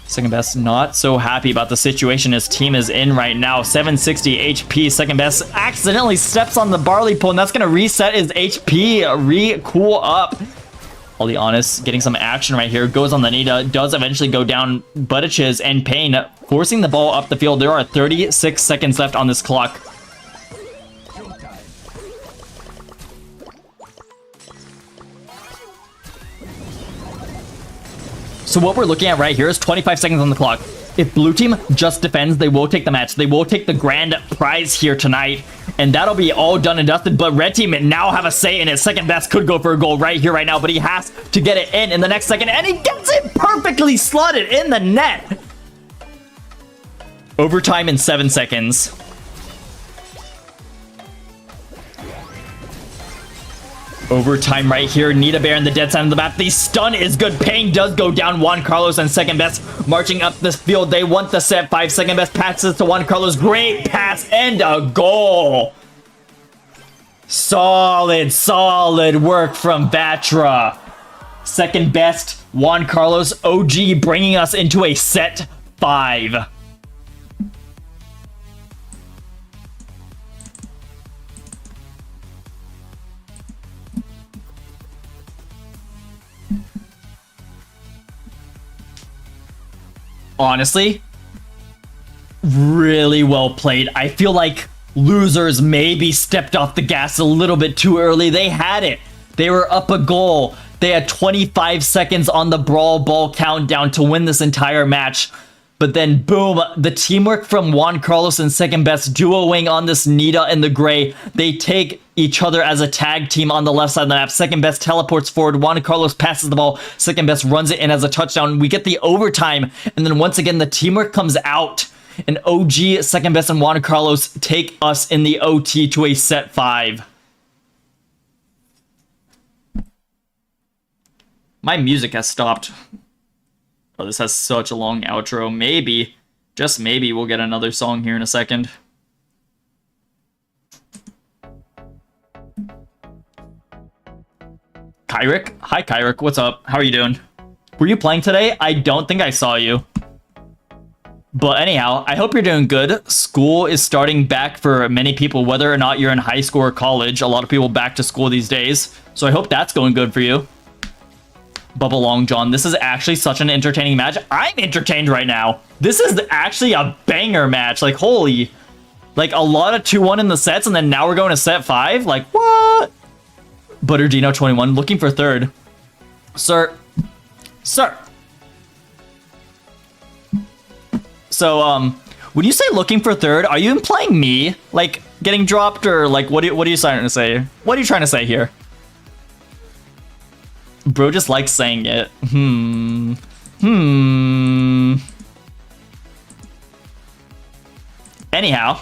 Second Best not so happy about the situation his team is in right now. 760 HP. Second Best accidentally steps on the Barley pole, and that's going to reset his HP. Recool up. Alianis getting some action right here. Goes on the Nita. Does eventually go down. Buttiches and Pain forcing the ball up the field. There are 36 seconds left on this clock. So what we're looking at right here is 25 seconds on the clock. If blue team just defends, they will take the match. They will take the grand prize here tonight. And that'll be all done and dusted. But red team now have a say in it. Second Best could go for a goal right here, right now. But he has to get it in the next second. And he gets it perfectly slotted in the net. Overtime in 7 seconds. Overtime right here. Nita Bear in the dead side of the map. The stun is good. Pain does go down. Juan Carlos and Second Best marching up this field. They want the set 5. Second Best passes to Juan Carlos. Great pass and a goal. Solid work from Batra. Second Best, Juan Carlos, OG bringing us into a set 5. Honestly, really well played. I feel like losers maybe stepped off the gas a little bit too early. They had it. They were up a goal. They had 25 seconds on the Brawl Ball countdown to win this entire match. But then, boom, the teamwork from Juan Carlos and Second Best duoing on this Nita and the Gray. They take each other as a tag team on the left side of the map. Second Best teleports forward. Juan Carlos passes the ball. Second Best runs it in as a touchdown. We get the overtime. And then once again, the teamwork comes out. And OG, Second Best, and Juan Carlos take us in the OT to a set 5. My music has stopped. Oh, this has such a long outro. Maybe, just maybe, we'll get another song here in a second. Kyrick? Hi, Kyrick. What's up? How are you doing? Were you playing today? I don't think I saw you. But anyhow, I hope you're doing good. School is starting back for many people, whether or not you're in high school or college. A lot of people back to school these days. So I hope that's going good for you. Bubba Long John, this is actually such an entertaining match. I'm entertained right now. This is actually a banger match. Like, holy. Like, a lot of 2-1 in the sets, and then now we're going to set 5? Like, what? Butterdino 21, looking for third. Sir. So, when you say looking for third, are you implying me? Like, getting dropped, or, like, what are you trying to say? What are you trying to say here? Bro just likes saying it. Anyhow,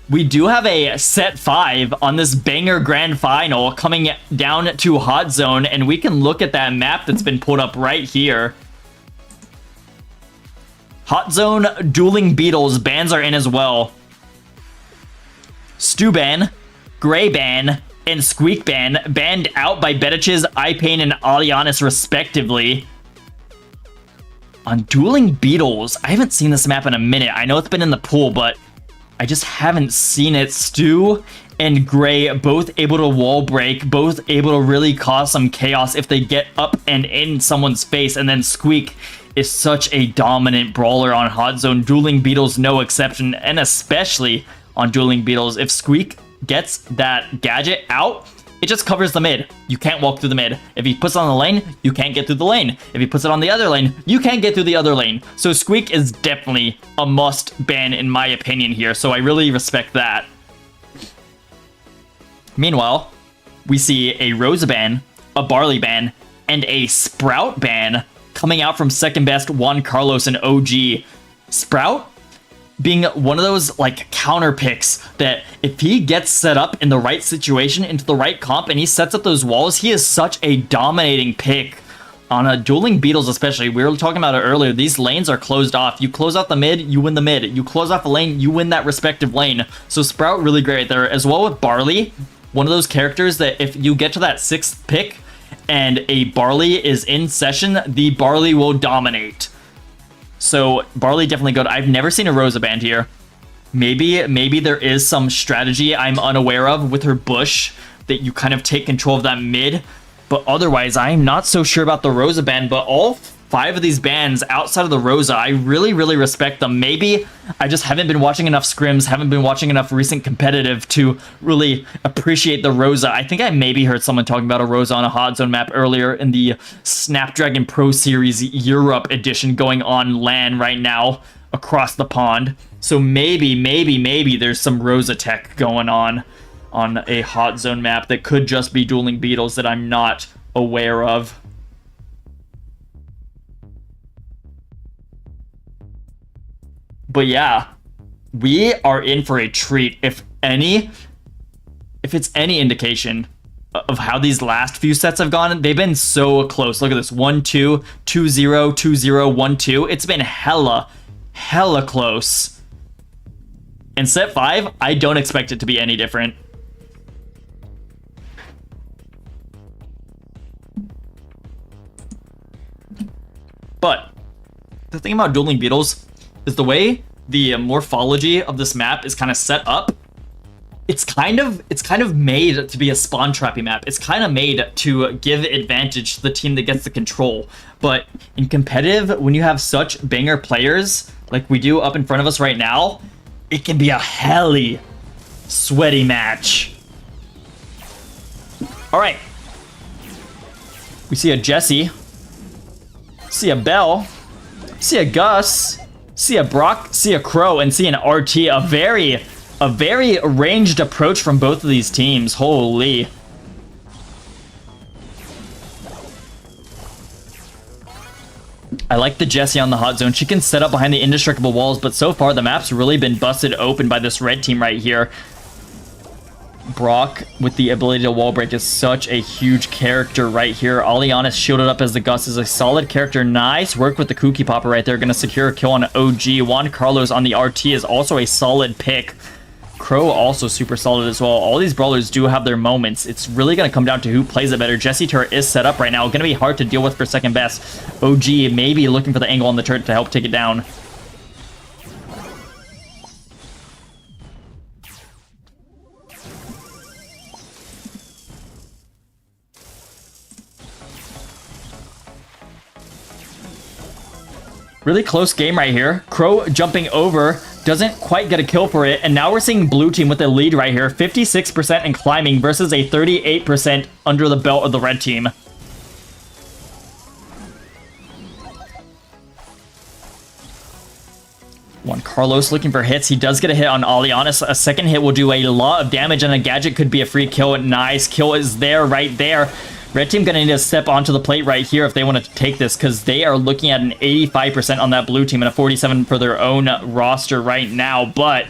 we do have a set 5 on this banger grand final coming down to Hot Zone, and we can look at that map that's been pulled up right here. Hot Zone, Dueling Beetles, bans are in as well. Stu ban, Gray ban, and Squeak ban, banned out by Betiches, iPain, and Alianis respectively. On Dueling Beetles, I haven't seen this map in a minute. I know it's been in the pool, but I just haven't seen it. Stu and Gray both able to wall break, both able to really cause some chaos if they get up and in someone's face. And then Squeak is such a dominant brawler on Hot Zone. Dueling Beetles, no exception, and especially on Dueling Beetles, if Squeak gets that gadget out, it just covers the mid. You can't walk through the mid. If he puts it on the lane, you can't get through the lane. If he puts it on the other lane, you can't get through the other lane. So Squeak is definitely a must ban in my opinion here. So I really respect that. Meanwhile, we see a Rosa ban, a Barley ban, and a Sprout ban coming out from second best Juan Carlos and OG. Sprout being one of those like counter picks that if he gets set up in the right situation into the right comp and he sets up those walls, he is such a dominating pick. On a dueling beetles especially, we were talking about it earlier, these lanes are closed off. You close off the mid, you win the mid. You close off a lane, you win that respective lane. So Sprout really great there. As well with Barley, one of those characters that if you get to that 6th pick and a Barley is in session, the Barley will dominate. So Barley definitely good. I've never seen a Rosa band here. Maybe there is some strategy I'm unaware of with her bush that you kind of take control of that mid. But otherwise, I'm not so sure about the Rosa ban, but all 5 of these bans outside of the Rosa, I really, really respect them. Maybe I just haven't been watching enough scrims, haven't been watching enough recent competitive to really appreciate the Rosa. I think I maybe heard someone talking about a Rosa on a hot zone map earlier in the Snapdragon Pro Series Europe edition going on LAN right now across the pond. So maybe there's some Rosa tech going on a hot zone map that could just be dueling beetles that I'm not aware of. But yeah, we are in for a treat. If it's any indication of how these last few sets have gone, they've been so close. Look at this, 1-2, 2-0, 2-0, 1-2. It's been hella close. In set 5, I don't expect it to be any different. But the thing about dueling beetles is the way the morphology of this map is kind of set up. It's kind of made to be a spawn trappy map. It's kind of made to give advantage to the team that gets the control. But in competitive, when you have such banger players like we do up in front of us right now, it can be a helly sweaty match. All right, we see a Jesse. See a Bell, see a Gus, see a Brock, see a Crow, and see an RT. A very ranged approach from both of these teams. Holy. I like the Jessie on the hot zone. She can set up behind the indestructible walls, but so far the map's really been busted open by this red team right here. Brock with the ability to wall break is such a huge character right here. Alianis shielded up as the Gus is a solid character. Nice work with the Kooky Popper right there. Going to secure a kill on OG. Juan Carlos on the RT is also a solid pick. Crow also super solid as well. All these brawlers do have their moments. It's really going to come down to who plays it better. Jesse turret is set up right now. Going to be hard to deal with for second best. OG maybe looking for the angle on the turret to help take it down. Really close game right here. Crow jumping over, doesn't quite get a kill for it, and now we're seeing blue team with the lead right here. 56% and climbing versus a 38% under the belt of the red team. Juan Carlos looking for hits. He does get a hit on Alianis. A second hit will do a lot of damage, and a gadget could be a free kill. Nice kill is there, right there. Red team gonna need to step onto the plate right here if they want to take this, because they are looking at an 85% on that blue team and a 47% for their own roster right now. But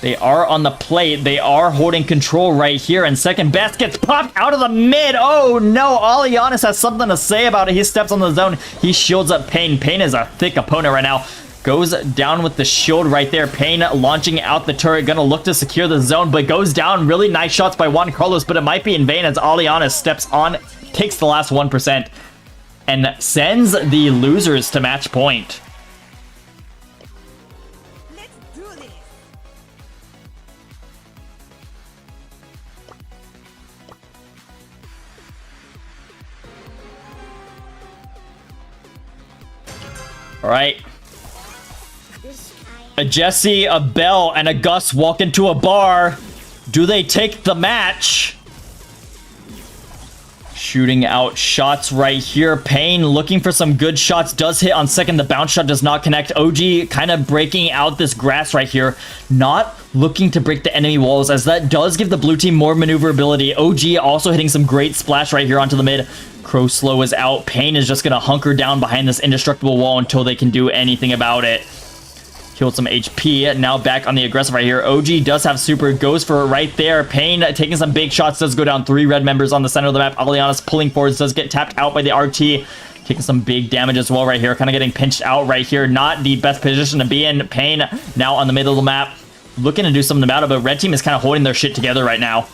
they are on the plate. They are holding control right here, and second best gets popped out of the mid. Oh no, Alianis has something to say about it. He steps on the zone. He shields up Pain. Pain is a thick opponent right now. Goes down with the shield right there. Pain launching out the turret. Gonna look to secure the zone, but goes down. Really nice shots by Juan Carlos, but it might be in vain as Alianis steps on, takes the last 1%, and sends the losers to match point. Let's do this. All right. A Jesse, a Bell, and a Gus walk into a bar. Do they take the match? Shooting out shots right here. Pain looking for some good shots. Does hit on second. The bounce shot does not connect. OG kind of breaking out this grass right here. Not looking to break the enemy walls, as that does give the blue team more maneuverability. OG also hitting some great splash right here onto the mid. Crow slow is out. Pain is just going to hunker down behind this indestructible wall until they can do anything about it. Killed some HP. Now back on the aggressive right here. OG does have super. Goes for it right there. Pain taking some big shots. Does go down. 3 red members on the center of the map. Alianis pulling forwards. Does get tapped out by the RT. Taking some big damage as well right here. Kind of getting pinched out right here. Not the best position to be in. Pain now on the middle of the map. Looking to do something about it, but red team is kind of holding their shit together right now.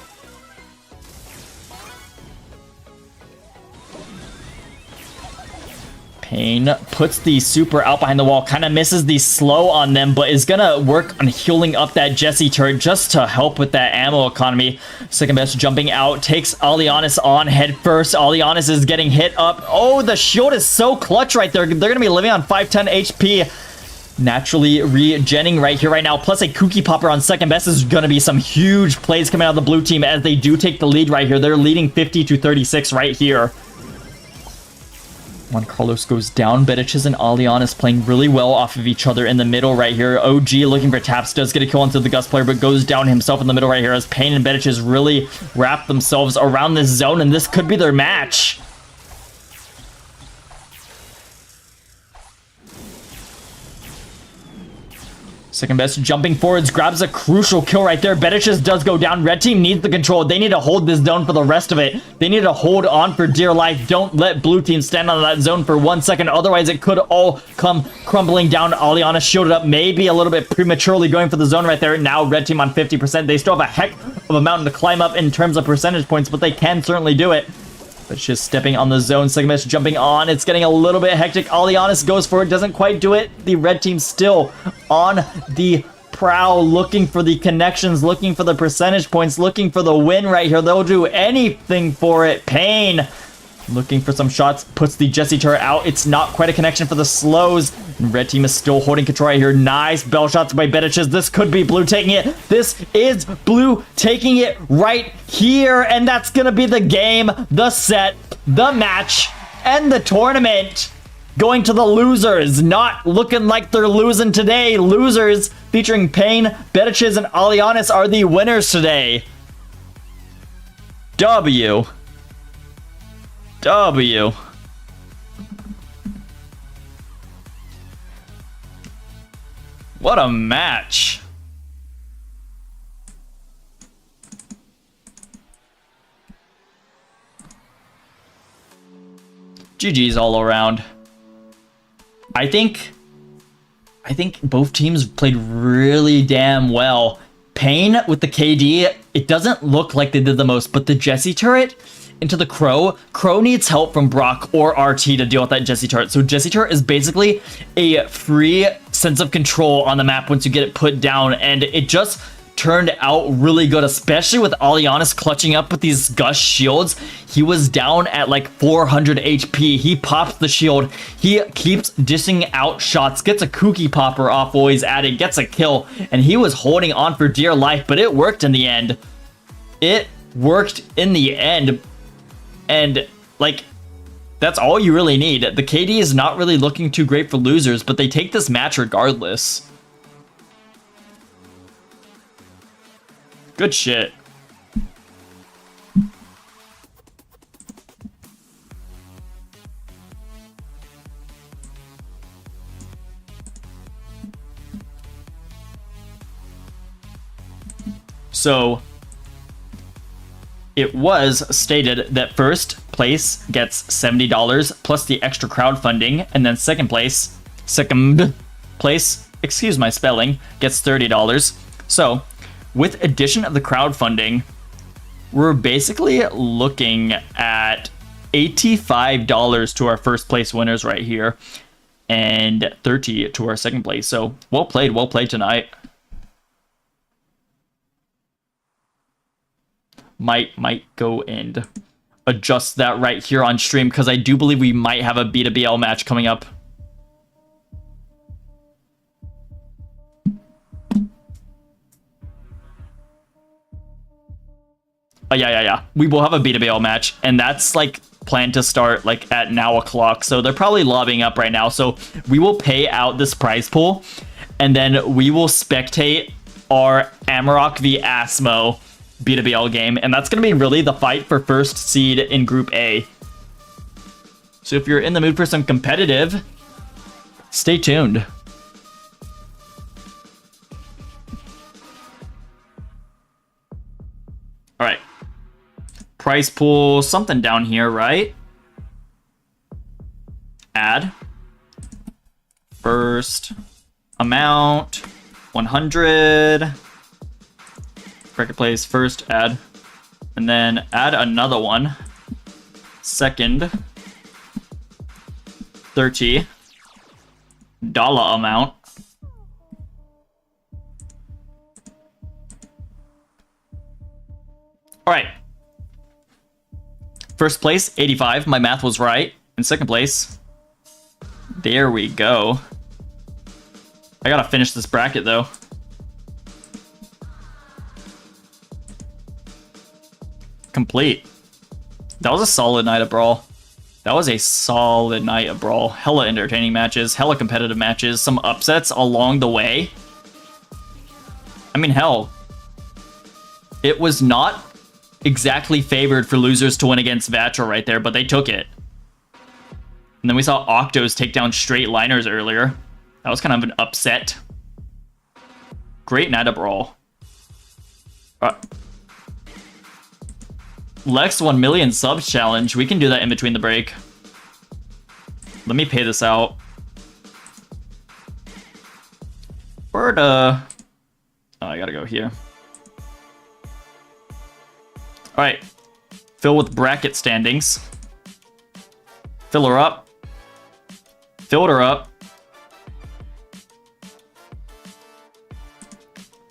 Pain puts the super out behind the wall, kind of misses the slow on them, but is gonna work on healing up that Jesse turret just to help with that ammo economy. Second best jumping out, takes Alianis on head first. Alianis is getting hit up. Oh, the shield is so clutch right there. They're gonna be living on 510 HP. Naturally regenning right here, right now. Plus a Kooky Popper on second best is going to be some huge plays coming out of the blue team as they do take the lead right here. They're leading 50-36 right here. Juan Carlos goes down. Bediches and Alianis playing really well off of each other in the middle right here. OG looking for taps. Does get a kill onto the Gus player, but goes down himself in the middle right here as Pain and Bediches really wrap themselves around this zone, and this could be their match. Second best jumping forwards, grabs a crucial kill right there. Bediches does go down. Red team needs the control. They need to hold this zone for the rest of it. They need to hold on for dear life. Don't let blue team stand on that zone for 1 second. Otherwise, it could all come crumbling down. Alianis shielded up, maybe a little bit prematurely going for the zone right there. Now red team on 50%. They still have a heck of a mountain to climb up in terms of percentage points, but they can certainly do it. But just stepping on the zone. Second best jumping on. It's getting a little bit hectic. Alianis goes for it. Doesn't quite do it. The red team still on the prowl, looking for the connections, looking for the percentage points, looking for the win right here. They'll do anything for it. Pain looking for some shots. Puts the Jesse turret out. It's not quite a connection for the slows. And red team is still holding control right here. Nice bell shots by Bediches. This could be blue taking it. This is blue taking it right here. And that's going to be the game, the set, the match, and the tournament. Going to the losers. Not looking like they're losing today. Losers featuring Pain, Bediches, and Alianis are the winners today. W. What a match. GG's all around. I think both teams played really damn well. Pain with the KD, it doesn't look like they did the most, but the Jesse turret into the Crow. Crow needs help from Brock or RT to deal with that Jesse turret. So Jesse turret is basically a free sense of control on the map once you get it put down, and it just turned out really good, especially with Alianis clutching up with these Gus shields. He was down at like 400 HP. He pops the shield. He keeps dishing out shots, gets a Kooky Popper off while he's at it, gets a kill, and he was holding on for dear life, but it worked in the end. It worked in the end. And, like, that's all you really need. The KD is not really looking too great for losers, but they take this match regardless. Good shit. So it was stated that first place gets $70 plus the extra crowdfunding, and then second place, excuse my spelling, gets $30. So with addition of the crowdfunding, we're basically looking at $85 to our first place winners right here, and $30 to our second place. So well played tonight. Might go and adjust that right here on stream, because I do believe we might have a B2BL match coming up. Yeah. We will have a B2BL match, and that's like planned to start like at now o'clock. So they're probably lobbying up right now. So we will pay out this prize pool, and then we will spectate our AMAROK v ASSMO B2BL game, and that's going to be really the fight for first seed in Group A. So if you're in the mood for some competitive, stay tuned. All right. Price pool, something down here, right? Add. First amount, 100. Bracket place, first add. And then add another one. Second, $30 amount. All right. First place, 85. My math was right. In second place, there we go. I gotta finish this bracket though. Complete. That was a solid night of Brawl. That was a solid night of Brawl. Hella entertaining matches, hella competitive matches, some upsets along the way. I mean, hell, it was not exactly favored for losers to win against Vatra right there, but they took it. And then we saw Octos take down straight liners earlier. That was kind of an upset. Great night of Brawl. Lex 1 million subs challenge. We can do that in between the break. Let me pay this out. Where'd, oh, I gotta go here. Alright. Fill with bracket standings. Fill her up. Filled her up.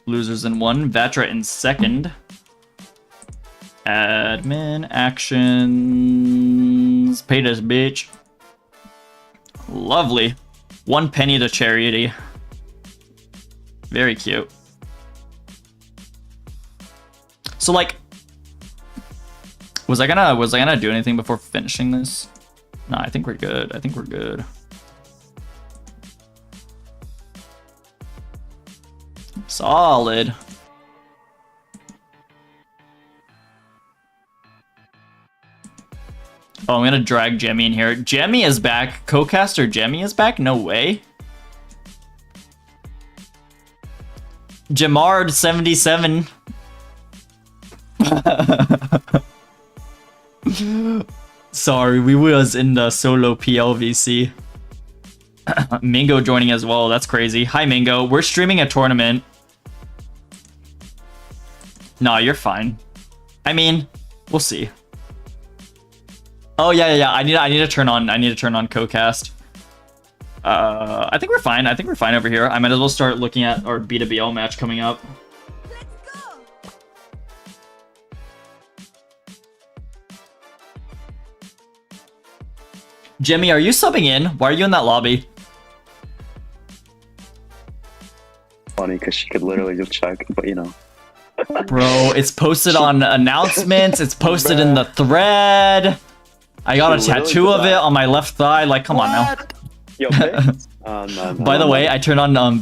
Losers in 1. Vatra in 2nd. Admin actions. Pay this bitch. Lovely. 1 penny to charity. Very cute. So like, was I gonna do anything before finishing this? No, I think we're good. I think we're good. Solid. Oh, I'm gonna drag Jemmy in here. Jemmy is back. Co-caster Jemmy is back? No way. Jamard 77. Sorry, we was in the solo PLVC. Mingo joining as well. That's crazy. Hi, Mingo. We're streaming a tournament. Nah, you're fine. I mean, we'll see. Oh yeah. I need to turn on co-cast. I think we're fine. I think we're fine over here. I might as well start looking at our B2BL match coming up. Let's go. Jimmy, are you subbing in? Why are you in that lobby? Funny because she could literally just check, but you know. Bro, it's posted on announcements. It's posted in the thread. I got a tattoo of it on my left thigh. Like, come on now. Yo, no, By the way, I turned on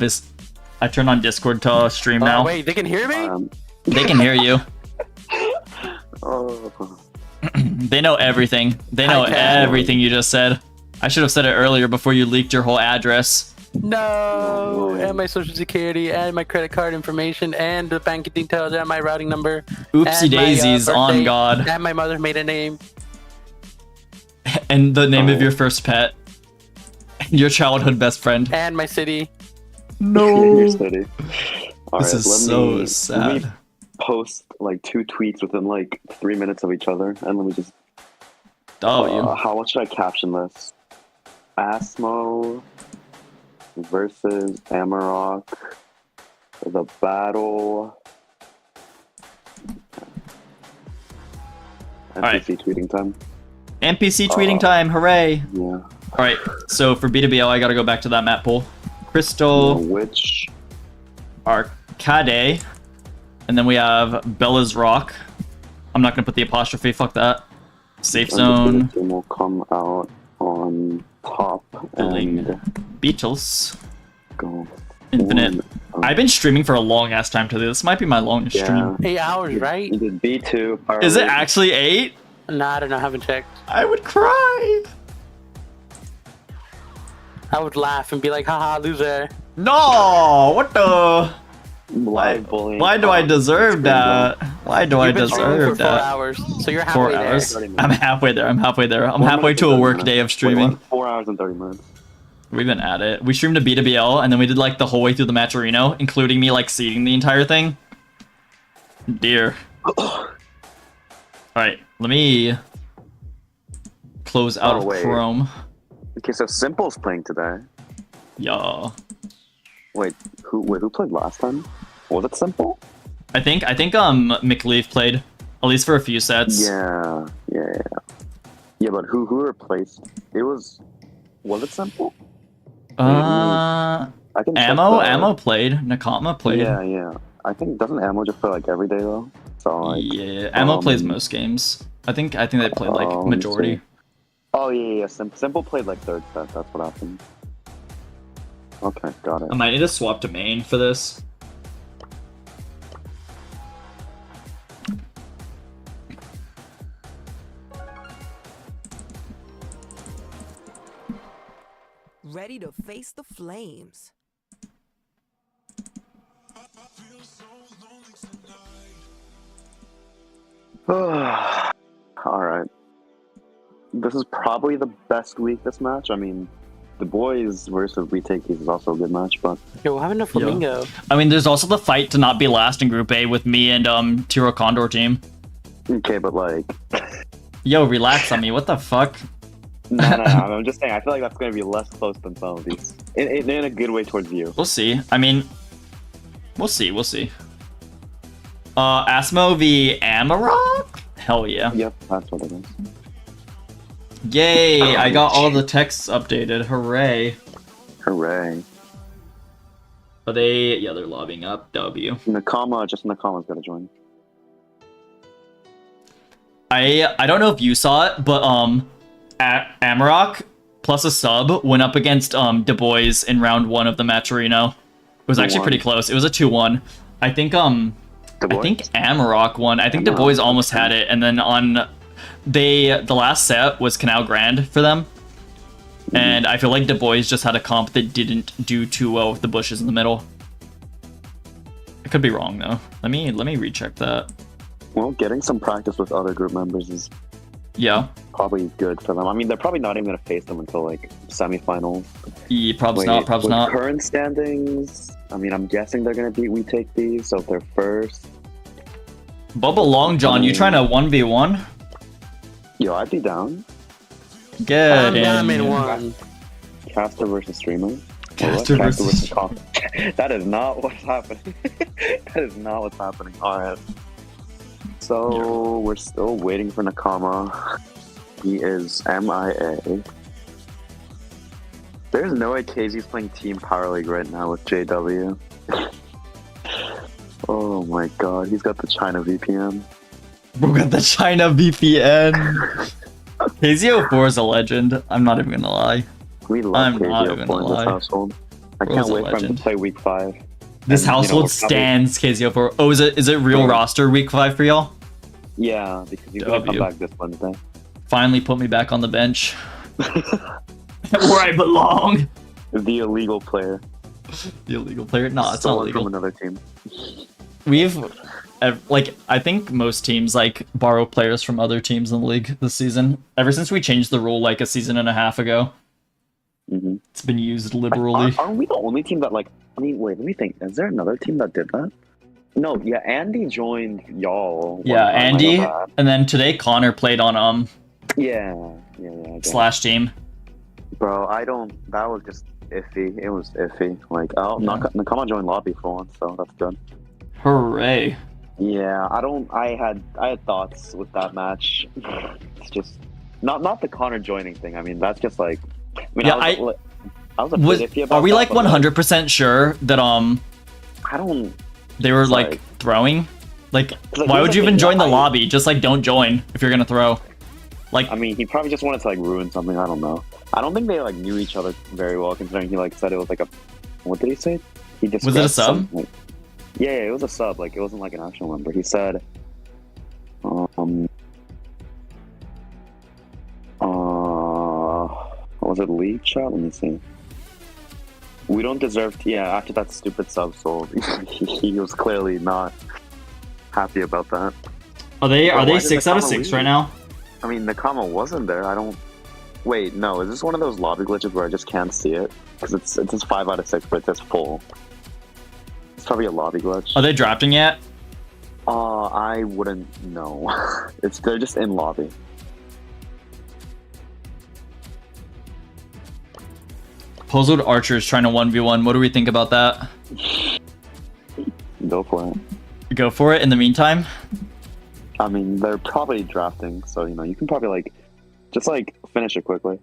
Discord to stream now. Wait, they can hear me? They can hear you. Oh. They know everything. They know everything you just said. I should have said it earlier before you leaked your whole address. No, and my social security, and my credit card information, and the bank details, and my routing number. Oopsie daisies, on God. And my mother's maiden name. And the name of your first pet. Your childhood best friend. And my city. No. Your city. This is so sad. Let me post like 2 tweets within like 3 minutes of each other, and let me just. What should I caption this? ASSMO versus AMAROK. The battle. NPC tweeting time. NPC tweeting time, hooray! Yeah. Alright, so for B2BL, I gotta go back to that map pool. Crystal. Which? Arcade. And then we have Bella's Rock. I'm not gonna put the apostrophe, fuck that. Safe zone. Will come out on top. Building and Beatles. go. Infinite I've been streaming for a long ass time today. This might be my longest stream. 8 hours, right? You did B2. Is it actually 8? Nah, I don't know. I haven't checked. I would cry. I would laugh and be like, haha, loser. No, what the? Live bullying. Why do I deserve that? Why do I You've been streaming deserve for 4 that? hours, so you're 4 halfway there. hours. I'm halfway there. I'm halfway there. I'm 4 halfway minutes to and a 30 work minutes. day of streaming. Wait, 4 hours and 30 minutes. We've been at it. We streamed a B2BL, and then we did like the whole way through the Matcherino, including me like seeding the entire thing. Dear. Alright, let me close out of wait. Chrome. Okay, so Simple's playing today. Yeah. Wait, who played last time? Was it Simple? I think McLeaf played, at least for a few sets. Yeah, but who replaced? Was it Simple? I can check Ammo played. Nakama played. Yeah. I think doesn't Ammo just play like every day though? So like, yeah, Ammo plays most games. I think they played like majority. Oh yeah. Simple played like third set. That's what happened. Okay, got it. I might need to swap to main for this. Ready to face the flames. Alright. This is probably the best week this match. I mean, the boys versus We Take These is also a good match, but... Yo, what happened to Flamingo? I mean, there's also the fight to not be last in Group A with me and Tiro Condor team. Okay, but like... Yo, relax on me. What the fuck? No, I'm just saying, I feel like that's going to be less close than some of these. In a good way towards you. We'll see. I mean, we'll see. ASSMO v AMAROK? Hell yeah. Yep, that's what it is. Yay, I got all the texts updated. Hooray. Hooray. Are they... Yeah, they're lobbying up. W. Nakama's gotta join. I don't know if you saw it, but AMAROK plus a sub went up against Du Bois in round 1 of the Matcherino. It was actually pretty close. It was a 2-1. I think AMAROK won. I think Du Bois almost had it, and then on the last set was Canal Grand for them. And I feel like Du Bois just had a comp that didn't do too well with the bushes in the middle. I could be wrong though. Let me recheck that. Well, getting some practice with other group members is probably good for them. I mean, they're probably not even gonna face them until like semifinals. Yeah, probably not. Current standings, I mean, I'm guessing they're gonna beat We Take These, so if they're first. Bubba Long John, you trying to 1v1? Yo, I'd be down. Get I'm in one. Caster versus streamer. Caster versus comp. That is not what's happening. That is not what's happening. Alright. So, we're still waiting for Nakama. He is MIA. There's no way KZ's playing Team Power League right now with JW. Oh my god, he's got the China VPN. Bro got the China VPN. KZO4 is a legend. I'm not even gonna lie. We love KZO4 in this household. I can't wait for him to play week 5. This household stands KZO4. Oh, is it real roster week 5 for y'all? Yeah, because he's gonna come back this Wednesday. Finally put me back on the bench. Where I belong. The illegal player. The illegal player? No, it's not illegal. From another team. We've, like, I think most teams, like, borrow players from other teams in the league this season. Ever since we changed the rule, like, a season and a half ago. It's been used liberally. Are we the only team that, like... I mean, wait, let me think. Is there another team that did that? No, yeah, Andy joined y'all. Yeah, Andy, and then today Connor played on, Yeah. Slash team. Bro, that was just iffy. It was iffy. Like, Nakama joined lobby for once, so that's good. Hooray. Yeah, I had thoughts with that match. It's just not the Connor joining thing. I mean, that's just like... I mean, yeah, I was a bit iffy about Are we that, like 100% sure that I don't... they were like throwing? Like why would you even join the lobby? Just like don't join if you're gonna throw. Like, I mean, he probably just wanted to like ruin something. I don't know. I don't think they like knew each other very well, considering he like said it was like a... What did he say? He just Was it a sub? Yeah, it was a sub. Like, it wasn't like an actual member. He said, was it league chat? Let me see. We don't deserve to, yeah, after that stupid sub sold, he was clearly not happy about that. Are they 6 out of 6 right now? I mean, the comma wasn't there. I don't... Wait, no. Is this one of those lobby glitches where I just can't see it? Because it says 5 out of 6, but it says full. It's probably a lobby glitch. Are they drafting yet? I wouldn't know. They're just in lobby. Puzzled Archers trying to 1v1. What do we think about that? Go for it. Go for it in the meantime? I mean, they're probably drafting, so, you know, you can probably, like, just, like, finish it quickly.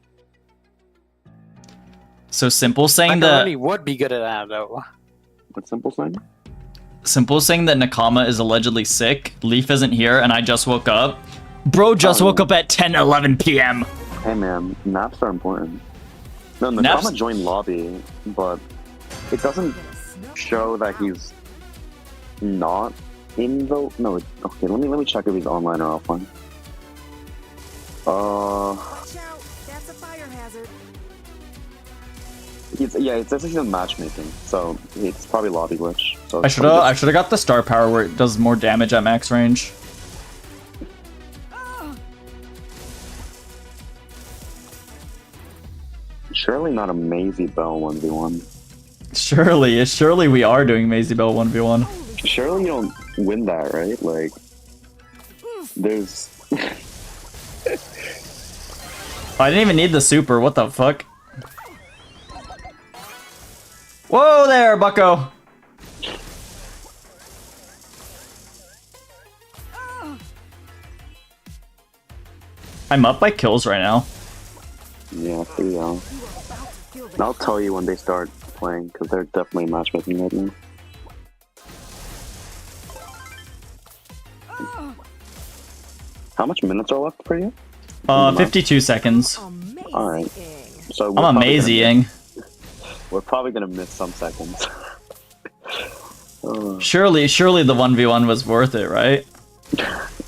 So Simple saying Macaroni that... would be good at that, though. What's Simple saying? Simple saying that Nakama is allegedly sick, Leaf isn't here, and I just woke up. Bro just woke up at 10:11 p.m. Hey, man, naps are important. No, Naps- Nakama joined lobby, but it doesn't show that he's not in the... No, okay, let me check if he's online or offline. Watch out. That's a fire hazard. It says he's in matchmaking, so it's probably lobby glitch. So I should have got the star power where it does more damage at max range. Surely not a Maisie Bell 1v1. Surely we are doing Maisie Bell 1v1. Surely you don't win that, right? Like, there's... I didn't even need the super, what the fuck? Whoa there, bucko! I'm up by kills right now. Yeah, 3-0. And I'll tell you when they start playing, because they're definitely matchmaking right now. How much minutes are left for you? 52 seconds. Alright. So I'm amazing. We're probably gonna miss some seconds. Surely the 1v1 was worth it, right?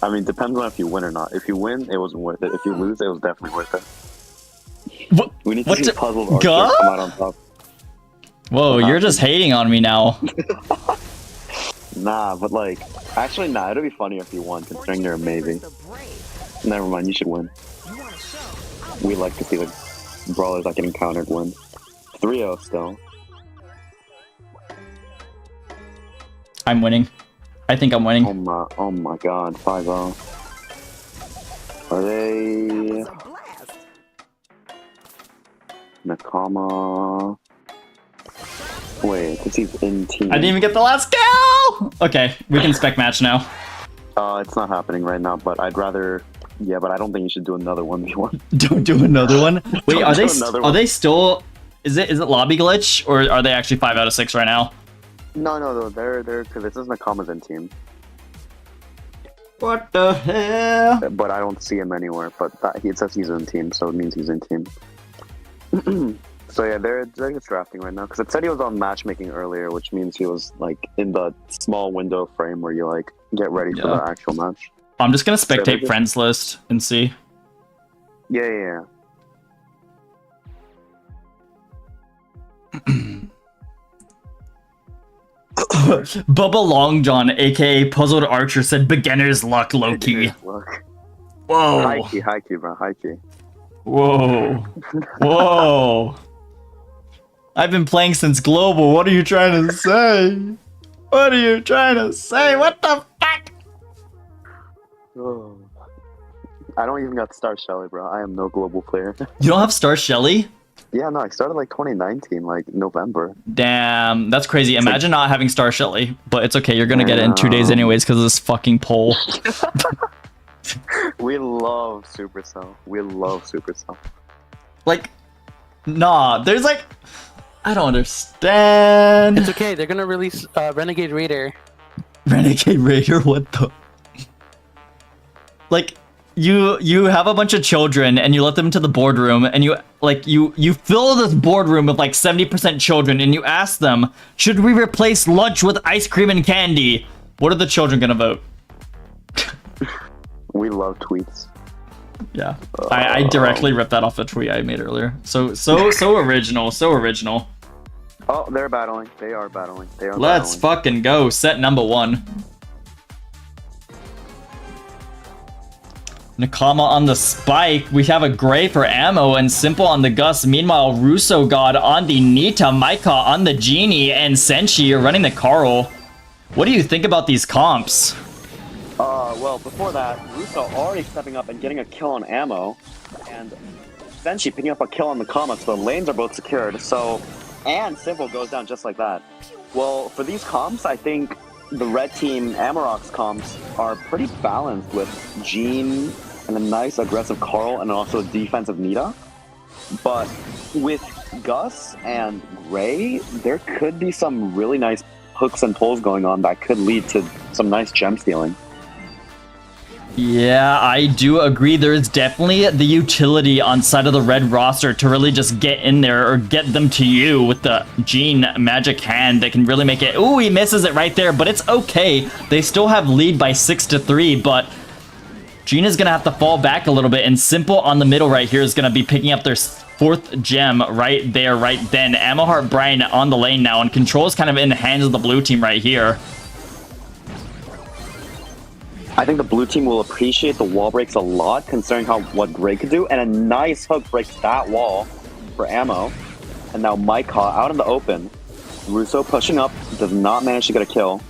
I mean, depends on if you win or not. If you win, it wasn't worth it. If you lose, it was definitely worth it. What? We need to see puzzled Archer God? come out on top. Whoa, you're just hating on me now. Nah, but like, actually, nah, it'd be funnier if you won, considering you're a maybe. Never mind, you should win. We like to see the brawlers that get encountered win. 3-0 still. I'm winning. I think I'm winning. Oh my god, 5-0. Are they... Nakama... Wait, this is in team. I didn't even get the last kill! Okay, we can spec match now. It's not happening right now, but I'd rather... Yeah, but I don't think you should do another 1v1. Don't do another one? Wait, are they one. still... Is it lobby glitch, or are they actually 5 out of 6 right now? No, they're because this is Nakama's in team. What the hell? But I don't see him anywhere. But it says he's in team, so it means he's in team. So yeah, they're just drafting right now because it said he was on matchmaking earlier, which means he was like in the small window frame where you like get ready for the actual match. I'm just gonna spectate friends list and see. Yeah. Bubba Long John, aka Puzzled Archer, said beginner's luck, Loki. Whoa. High key, bro. High key. Whoa. I've been playing since Global. What are you trying to say? What the fuck? I don't even got Star Shelly, bro. I am no global player. You don't have Star Shelly? Yeah, no, I started like 2019, like November. Damn, that's crazy. Imagine not having Star Shelly, but it's okay. You're gonna get it in 2 days anyways because of this fucking poll. We love Supercell. Like, nah, there's like... I don't understand. It's okay. They're gonna release Renegade Raider. Renegade Raider? What the... Like, you have a bunch of children and you let them into the boardroom and you fill this boardroom with like 70% children and you ask them, should we replace lunch with ice cream and candy? What are the children gonna vote? We love tweets. Yeah, I directly ripped that off the tweet I made earlier. So original, so original. Oh, they're battling. They are battling. Let's fucking go. Set number 1. Nakama on the spike. We have a Gray for ammo and Simple on the Gus. Meanwhile, Russo God on the Nita, Maika on the Genie, and Senshi are running the Carl. What do you think about these comps? Well, before that, Russo already stepping up and getting a kill on ammo, and Senshi picking up a kill on the Kama, so the lanes are both secured, and Simple goes down just like that. Well, for these comps, I think the red team AMAROK's comps are pretty balanced with Jean and a nice aggressive Carl and also a defensive Nita. But with Gus and Gray, there could be some really nice hooks and pulls going on that could lead to some nice gem stealing. Yeah, I do agree. There is definitely the utility on side of the red roster to really just get in there or get them to you with the Jean magic hand that can really make it. Ooh, he misses it right there, but it's okay. They still have lead by 6-3, but Jean is going to have to fall back a little bit, and Simple on the middle right here is going to be picking up their 4th gem right there, right then. Ammo Heart Brian on the lane now, and control is kind of in the hands of the blue team right here. I think the blue team will appreciate the wall breaks a lot, considering what Gray could do, and a nice hook breaks that wall for ammo. And now Maika out in the open. Russo pushing up, does not manage to get a kill.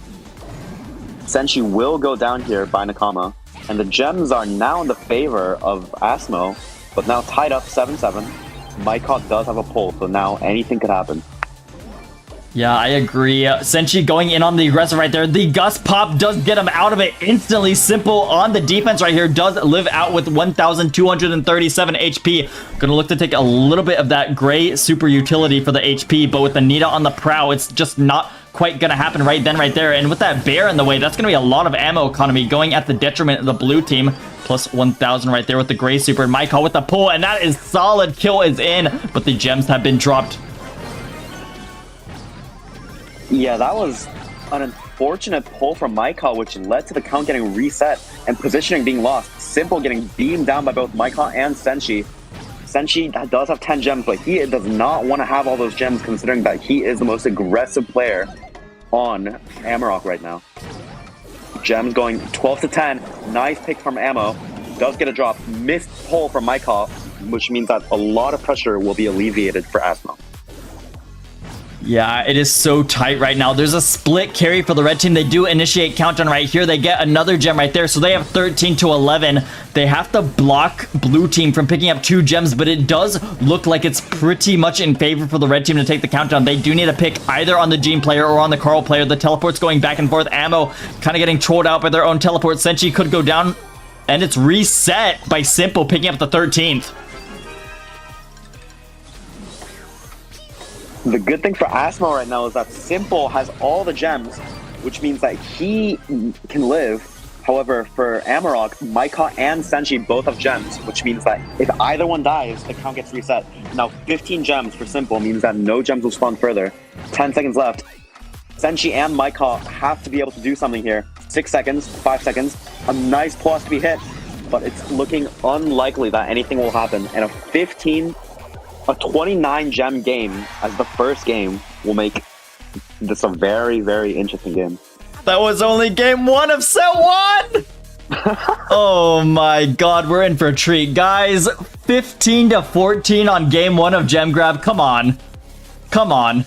Senshi will go down here by Nakama, and the gems are now in the favor of ASSMO, but now tied up 7-7. Maika does have a pull, so now anything could happen. Yeah, I agree. Senshi going in on the aggressive right there. The Gus pop does get him out of it instantly. Simple on the defense right here does live out with 1,237 HP. Gonna look to take a little bit of that Gray super utility for the HP, but with the Nita on the prow, it's just not quite gonna happen right then, right there. And with that bear in the way, that's gonna be a lot of ammo economy going at the detriment of the blue team. Plus 1,000 right there with the Gray super. Maika with the pull, and that is solid. Kill is in, but the gems have been dropped. Yeah, that was an unfortunate pull from Maika, which led to the count getting reset and positioning being lost. Simple getting beamed down by both Maika and Senshi. Senshi does have 10 gems, but he does not want to have all those gems, considering that he is the most aggressive player on AMAROK right now. Gems going 12-10. Nice pick from Ammo. Does get a drop. Missed pull from Maika, which means that a lot of pressure will be alleviated for ASSMO. Yeah, it is so tight right now. There's a split carry for the red team. They do initiate countdown right here. They get another gem right there. So they have 13-11. They have to block blue team from picking up 2 gems, but it does look like it's pretty much in favor for the red team to take the countdown. They do need to pick either on the Jean player or on the Carl player. The teleport's going back and forth. Ammo kind of getting trolled out by their own teleport. Senshi could go down, and it's reset by Simple picking up the 13th. The good thing for ASSMO right now is that Simple has all the gems, which means that he can live. However, for AMAROK, Maika and Senshi both have gems, which means that if either one dies, the count gets reset. Now 15 gems for Simple means that no gems will spawn further. 10 seconds left. Senshi and Maika have to be able to do something here. 6 seconds, 5 seconds, a nice plus to be hit, but it's looking unlikely that anything will happen. And a 29 gem game as the first game will make this a very, very interesting game. That was only game 1 of set 1! Oh my god, we're in for a treat. Guys, 15-14 on game 1 of Gem Grab. Come on. Come on.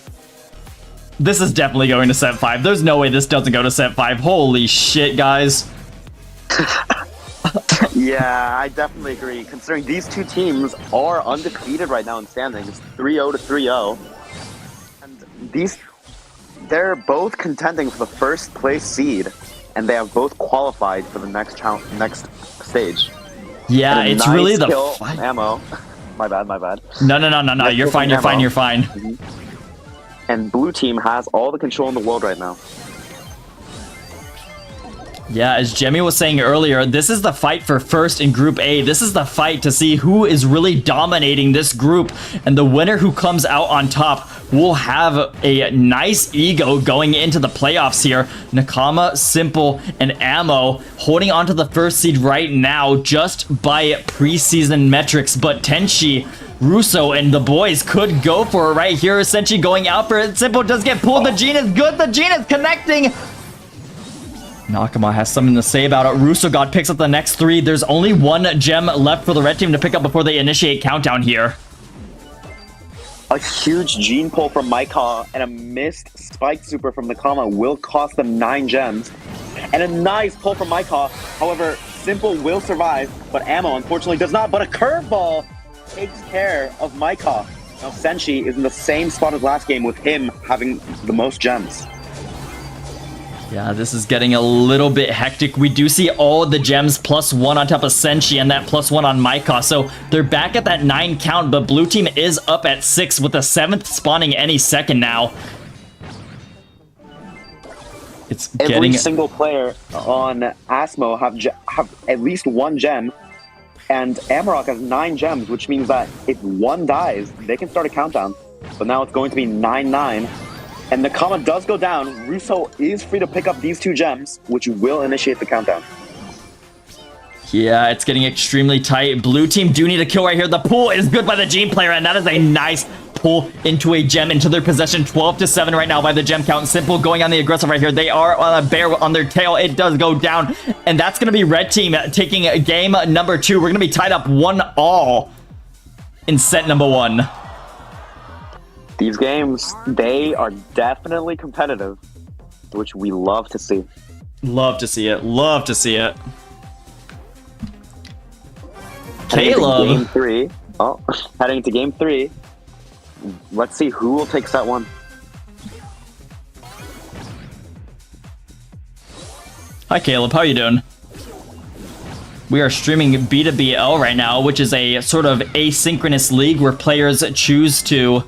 This is definitely going to set 5. There's no way this doesn't go to set 5. Holy shit, guys. Yeah, I definitely agree. Considering these two teams are undefeated right now in standings, 3-0-3-0. And they're both contending for the first place seed, and they have both qualified for the next stage. Yeah, it's nice really the kill fight. Ammo. My bad. No. You're fine. You're fine. Mm-hmm. And blue team has all the control in the world right now. Yeah, as Jemmy was saying earlier, this is the fight for first in Group A. This is the fight to see who is really dominating this group. And the winner who comes out on top will have a nice ego going into the playoffs here. Nakama, Simple, and Ammo holding on to the first seed right now just by preseason metrics. But Tenchi, Russo, and the boys could go for it right here. Senshi going out for it. Simple does get pulled. The Gene is good. The Gene is connecting. Nakama has something to say about it. Russo God picks up the next 3. There's only 1 gem left for the red team to pick up before they initiate countdown here. A huge gene pull from Maika and a missed spike super from Nakama will cost them 9 gems. And a nice pull from Maika. However, Simple will survive, but Ammo unfortunately does not. But a curveball takes care of Maika. Now Senshi is in the same spot as last game with him having the most gems. Yeah, this is getting a little bit hectic. We do see all the gems +1 on top of Senshi and that +1 on Maika. So they're back at that 9 count, but blue team is up at 6 with the 7th spawning any second now. It's Every single player on ASSMO have at least 1 gem, and AMAROK has 9 gems, which means that if 1 dies, they can start a countdown. But now it's going to be 9-9. And Nakama does go down. Russo is free to pick up these 2 gems, which will initiate the countdown. Yeah, it's getting extremely tight. Blue team do need a kill right here. The pull is good by the Gene player, and that is a nice pull into a gem into their possession. 12-7 right now by the gem count. Simple going on the aggressive right here. They are on a bear on their tail. It does go down, and that's going to be red team taking game number 2. We're going to be tied up 1-all in set number 1. These games, they are definitely competitive, which we love to see. Love to see it. Love to see it. Heading Caleb. into game 3. Oh, heading into game 3. Let's see who will take set 1. Hi, Caleb. How are you doing? We are streaming B2BL right now, which is a sort of asynchronous league where players choose to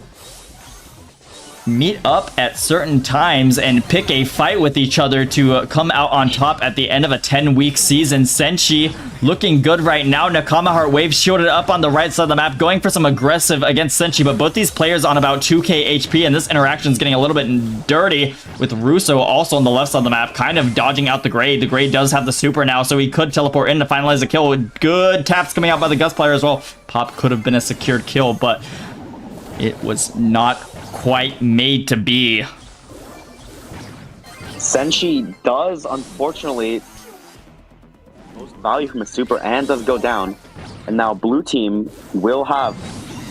meet up at certain times and pick a fight with each other to come out on top at the end of a 10-week season. Senshi looking good right now. Nakama Heart Wave shielded up on the right side of the map, going for some aggressive against Senshi, but both these players on about 2k HP, and this interaction is getting a little bit dirty with Russo also on the left side of the map, kind of dodging out the Grade. The Grade does have the super now, so he could teleport in to finalize the kill. Good taps coming out by the Gus player as well. Pop could have been a secured kill, but it was not quite made to be. Senshi does, unfortunately, most value from a super and does go down. And now blue team will have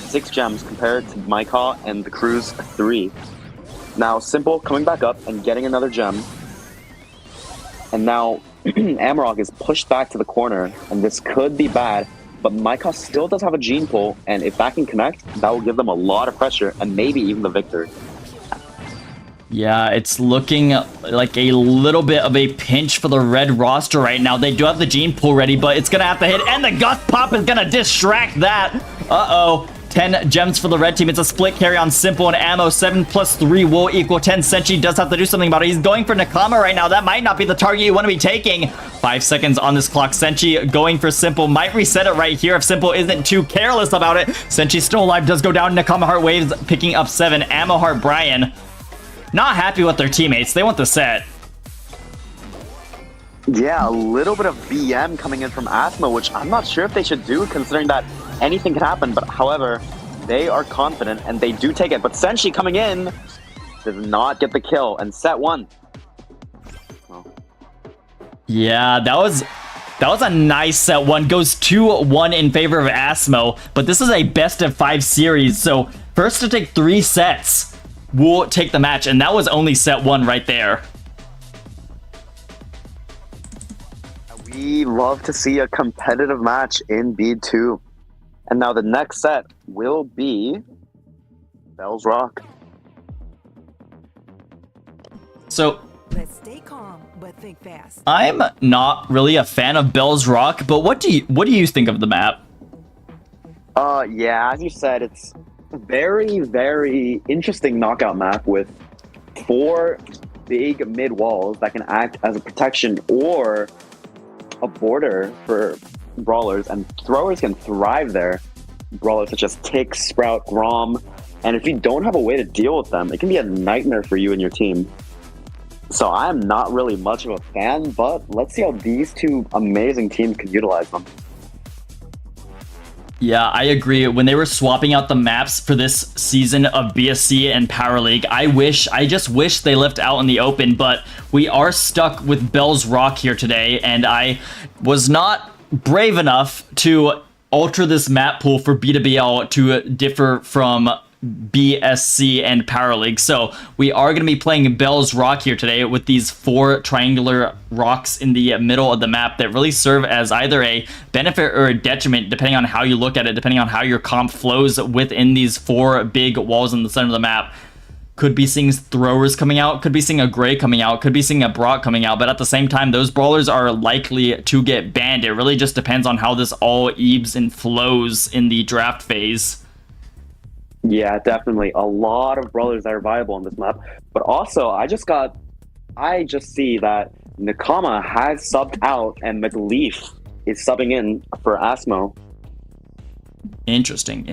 6 gems compared to Maika and the crew's 3. Now Simple coming back up and getting another gem. And now AMAROK is pushed back to the corner, and this could be bad. But Maika still does have a gene pull, and if that can connect, that will give them a lot of pressure and maybe even the victory. Yeah, it's looking like a little bit of a pinch for the red roster right now. They do have the gene pull ready, but it's going to have to hit, and the Gus Pop is going to distract that. Uh-oh. 10 gems for the red team. It's a split carry on Simple and Ammo. 7 + 3 will equal 10. Senshi does have to do something about it. He's going for Nakama right now. That might not be the target you want to be taking. 5 seconds on this clock. Senshi going for Simple. Might reset it right here if Simple isn't too careless about it. Senshi still alive. Does go down. Nakama Heart Waves picking up 7. Ammo Heart Brian not happy with their teammates. They want the set. Yeah, a little bit of BM coming in from ASSMO, which I'm not sure if they should do, considering that anything could happen. But however, they are confident and they do take it. But Senshi coming in does not get the kill, and set 1. Oh. Yeah, that was a nice set 1. Goes 2-1 in favor of ASSMO. But this is a best of 5 series, so first to take 3 sets will take the match, and that was only set 1 right there. We love to see a competitive match in B2. And now the next set will be Bells Rock. So Let's stay calm, but think fast. I'm not really a fan of Bells Rock, but what do you think of the map? Yeah, as you said, it's a very, very interesting knockout map with 4 big mid walls that can act as a protection or a border for brawlers, and throwers can thrive there. Brawlers such as Tick, Sprout, Grom, and if you don't have a way to deal with them, it can be a nightmare for you and your team. So I'm not really much of a fan, but let's see how these two amazing teams can utilize them. Yeah, I agree. When they were swapping out the maps for this season of BSC and Power League, I just wish they left out in the open, but we are stuck with Bell's Rock here today, and I was not brave enough to alter this map pool for B2BL to differ from BSC and Power League. So we are going to be playing Bell's Rock here today with these 4 triangular rocks in the middle of the map that really serve as either a benefit or a detriment depending on how you look at it, depending on how your comp flows within these 4 big walls in the center of the map. Could be seeing throwers coming out, could be seeing a Gray coming out, could be seeing a Brock coming out, but at the same time, those brawlers are likely to get banned. It really just depends on how this all ebbs and flows in the draft phase. Yeah, definitely. A lot of brawlers that are viable on this map. But also, I just see that Nakama has subbed out and McLeaf is subbing in for ASSMO. Interesting.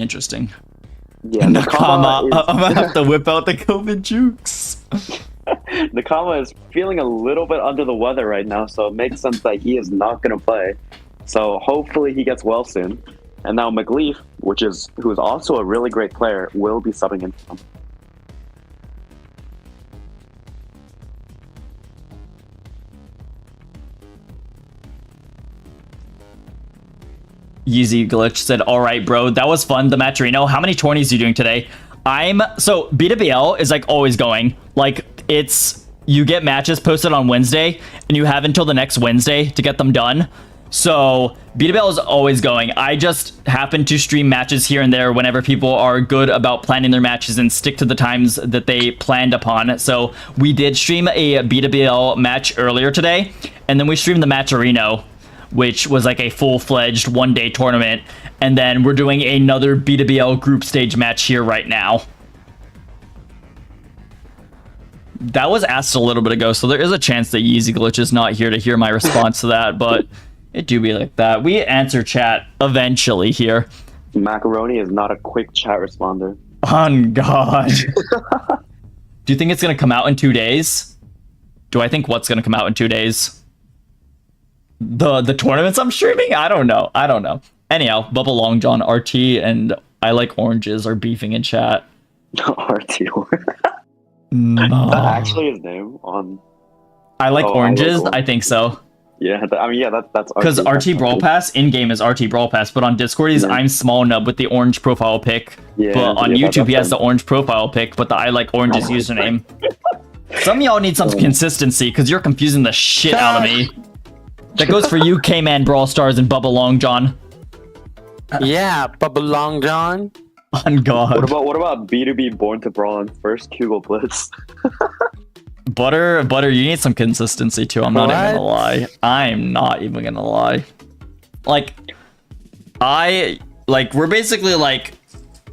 Yeah, Nakama I'm gonna have to whip out the COVID jukes. Nakama is feeling a little bit under the weather right now, so it makes sense that he is not going to play. So hopefully he gets well soon. And now McLeaf, who is also a really great player, will be subbing in for him. Yeezy Glitch said, all right, bro, that was fun. The Matcherino. How many 20s are you doing today? So B2BL is like always going. Like you get matches posted on Wednesday and you have until the next Wednesday to get them done. So B2BL is always going. I just happen to stream matches here and there whenever people are good about planning their matches and stick to the times that they planned upon. So we did stream a B2BL match earlier today, and then we streamed the Matcherino, which was like a full-fledged one-day tournament. And then we're doing another B2BL group stage match here right now. That was asked a little bit ago, so there is a chance that Yeezy Glitch is not here to hear my response to that, but it do be like that. We answer chat eventually here. Macaroni is not a quick chat responder. On God. Do you think it's going to come out in 2 days? Do I think what's going to come out in 2 days? The tournaments I'm streaming? I don't know. Anyhow, Bubba Long John, RT, and I Like Oranges are beefing in chat. RT. No. That actually his name on I Like Oranges? I think so. Yeah, that's because RT Brawl Pass in-game is RT Brawl Pass, but on Discord he's I'm Small Nub with the orange profile pic. Yeah, but on YouTube he has the orange profile pic, but the I Like Oranges username. Some of y'all need some consistency because you're confusing the shit out of me. That goes for you, K-Man Brawl Stars and Bubba Long John. Yeah, Bubba Long John. On God. What about B2B Born to Brawl and first Kugel Blitz? Butter, you need some consistency too. I'm not even gonna lie. I'm not even gonna lie. We're basically like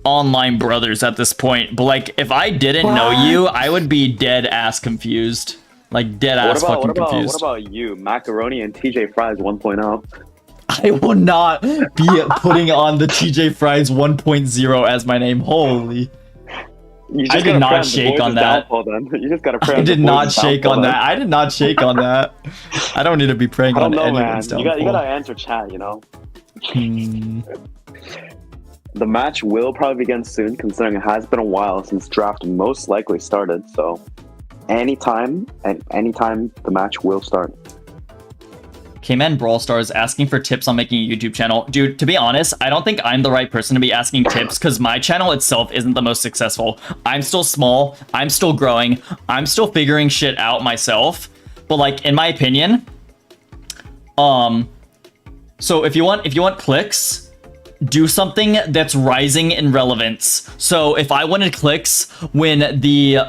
online brothers at this point. But like, if I didn't know you, I would be dead ass confused. Like dead ass fucking confused. What about you, Macaroni and TJ Fries 1.0? I will not be putting on the TJ Fries 1.0 as my name. Holy. I did not shake on that. You just gotta pray. I did not shake on that. I did not shake on that. I don't need to be praying on anyone's downfall. You gotta answer chat, you know. The match will probably begin soon, considering it has been a while since draft most likely started. So, anytime the match will start. K-Man Brawl Stars asking for tips on making a YouTube channel. Dude, to be honest, I don't think I'm the right person to be asking tips because my channel itself isn't the most successful. I'm still small. I'm still growing. I'm still figuring shit out myself. But like, in my opinion, so if you want clicks, do something that's rising in relevance. So if I wanted clicks when the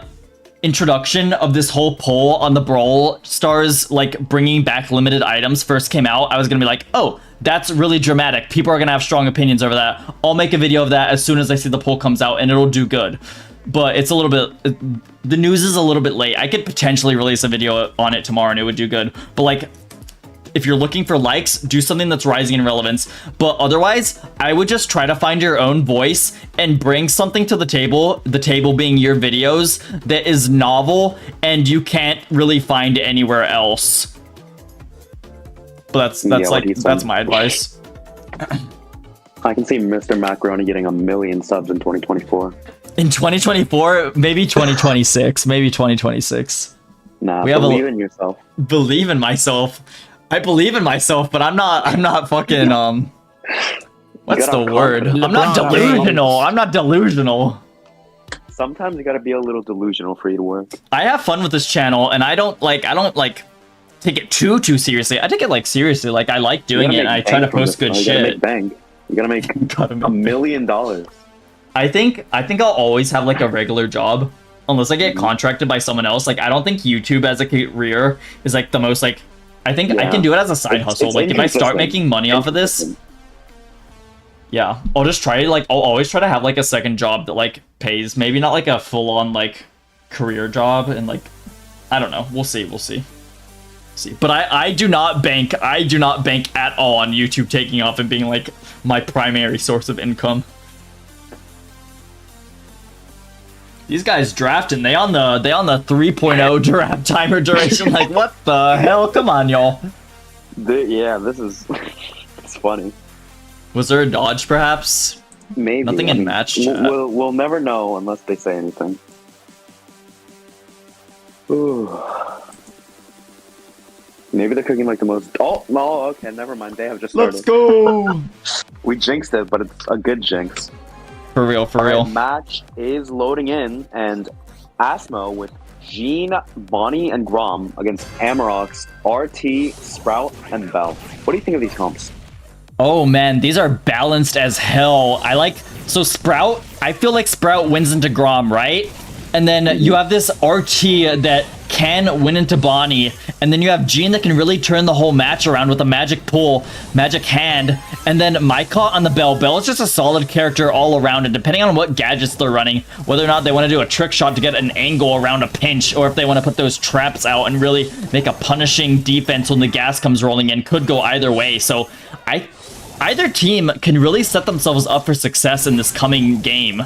introduction of this whole poll on the Brawl Stars, like bringing back limited items first came out, I was gonna be like, oh, that's really dramatic. People are gonna have strong opinions over that. I'll make a video of that as soon as I see the poll comes out and it'll do good. but it's a little bit, the news is a little bit late. I could potentially release a video on it tomorrow and it would do good. But like, if you're looking for likes, do something that's rising in relevance. But otherwise, I would just try to find your own voice and bring something to the table being your videos, that is novel and you can't really find anywhere else. But that's my advice. I can see Mr. Macaroni getting 1 million subs in 2024. In 2024, maybe 2026, maybe 2026. Nah, believe in yourself. Believe in myself. I believe in myself, but I'm not fucking what's the word? I'm not delusional. I'm not delusional. Sometimes you gotta be a little delusional for you to work. I have fun with this channel, and I don't take it too seriously. I take it like seriously. Like I like doing it, and I try to post good shit. You gotta make bang. You gotta make $1 million. I think I'll always have like a regular job unless I get contracted by someone else. Like I don't think YouTube as a career is like the most like, I think I can do it as a side hustle. Like if I start making money off of this, yeah, I'll just try like, I'll always try to have like a second job that like pays, maybe not like a full on like career job, and like, I don't know. We'll see. But I do not bank at all on YouTube taking off and being like my primary source of income. These guys drafting, they on the 3.0 draft timer duration. Like what the hell? Come on, y'all. Yeah, this is it's funny. Was there a dodge perhaps? Maybe. Nothing in match chat. We'll never know unless they say anything. Ooh. Maybe they're cooking like the most. Oh no! Okay, never mind. They have just started. Let's go. We jinxed it, but it's a good jinx. For real. Match is loading in, and ASSMO with Gene, Bonnie, and Grom against AMAROK's RT, Sprout, and Bell. What do you think of these comps? Oh man, these are balanced as hell. So Sprout, I feel like Sprout wins into Grom, right? And then you have this RT that can win into Bonnie, and then you have Gene that can really turn the whole match around with a magic pull, magic hand, and then Mycot on the Bell. Bell is just a solid character all around, and depending on what gadgets they're running, whether or not they want to do a trick shot to get an angle around a pinch, or if they want to put those traps out and really make a punishing defense when the gas comes rolling in, could go either way. So either team can really set themselves up for success in this coming game.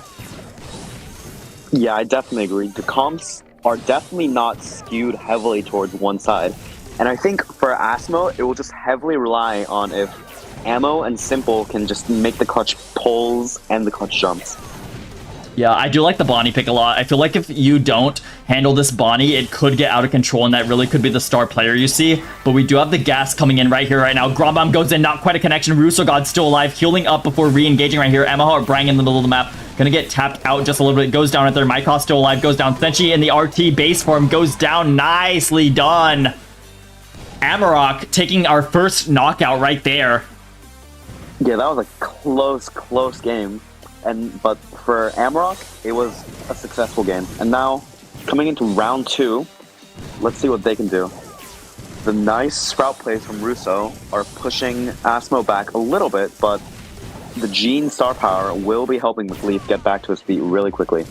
Yeah, I definitely agree. The comps are definitely not skewed heavily towards one side. And I think for ASSMO, it will just heavily rely on if Ammo and Simple can just make the clutch pulls and the clutch jumps. Yeah, I do like the Bonnie pick a lot. I feel like if you don't handle this Bonnie, it could get out of control, and that really could be the star player you see. But we do have the gas coming in right here, right now. Grombomb goes in, not quite a connection. Russo God's still alive, healing up before re-engaging right here. Amaha or Brang in the middle of the map. Gonna get tapped out just a little bit. Goes down right there. Mycos still alive, goes down. Senshi in the RT base form goes down. Nicely done. AMAROK taking our first knockout right there. Yeah, that was a close game. But for AMAROK, it was a successful game. And now, coming into round 2, let's see what they can do. The nice Sprout plays from Russo are pushing ASSMO back a little bit, but the Gene star power will be helping McLeaf get back to his feet really quickly.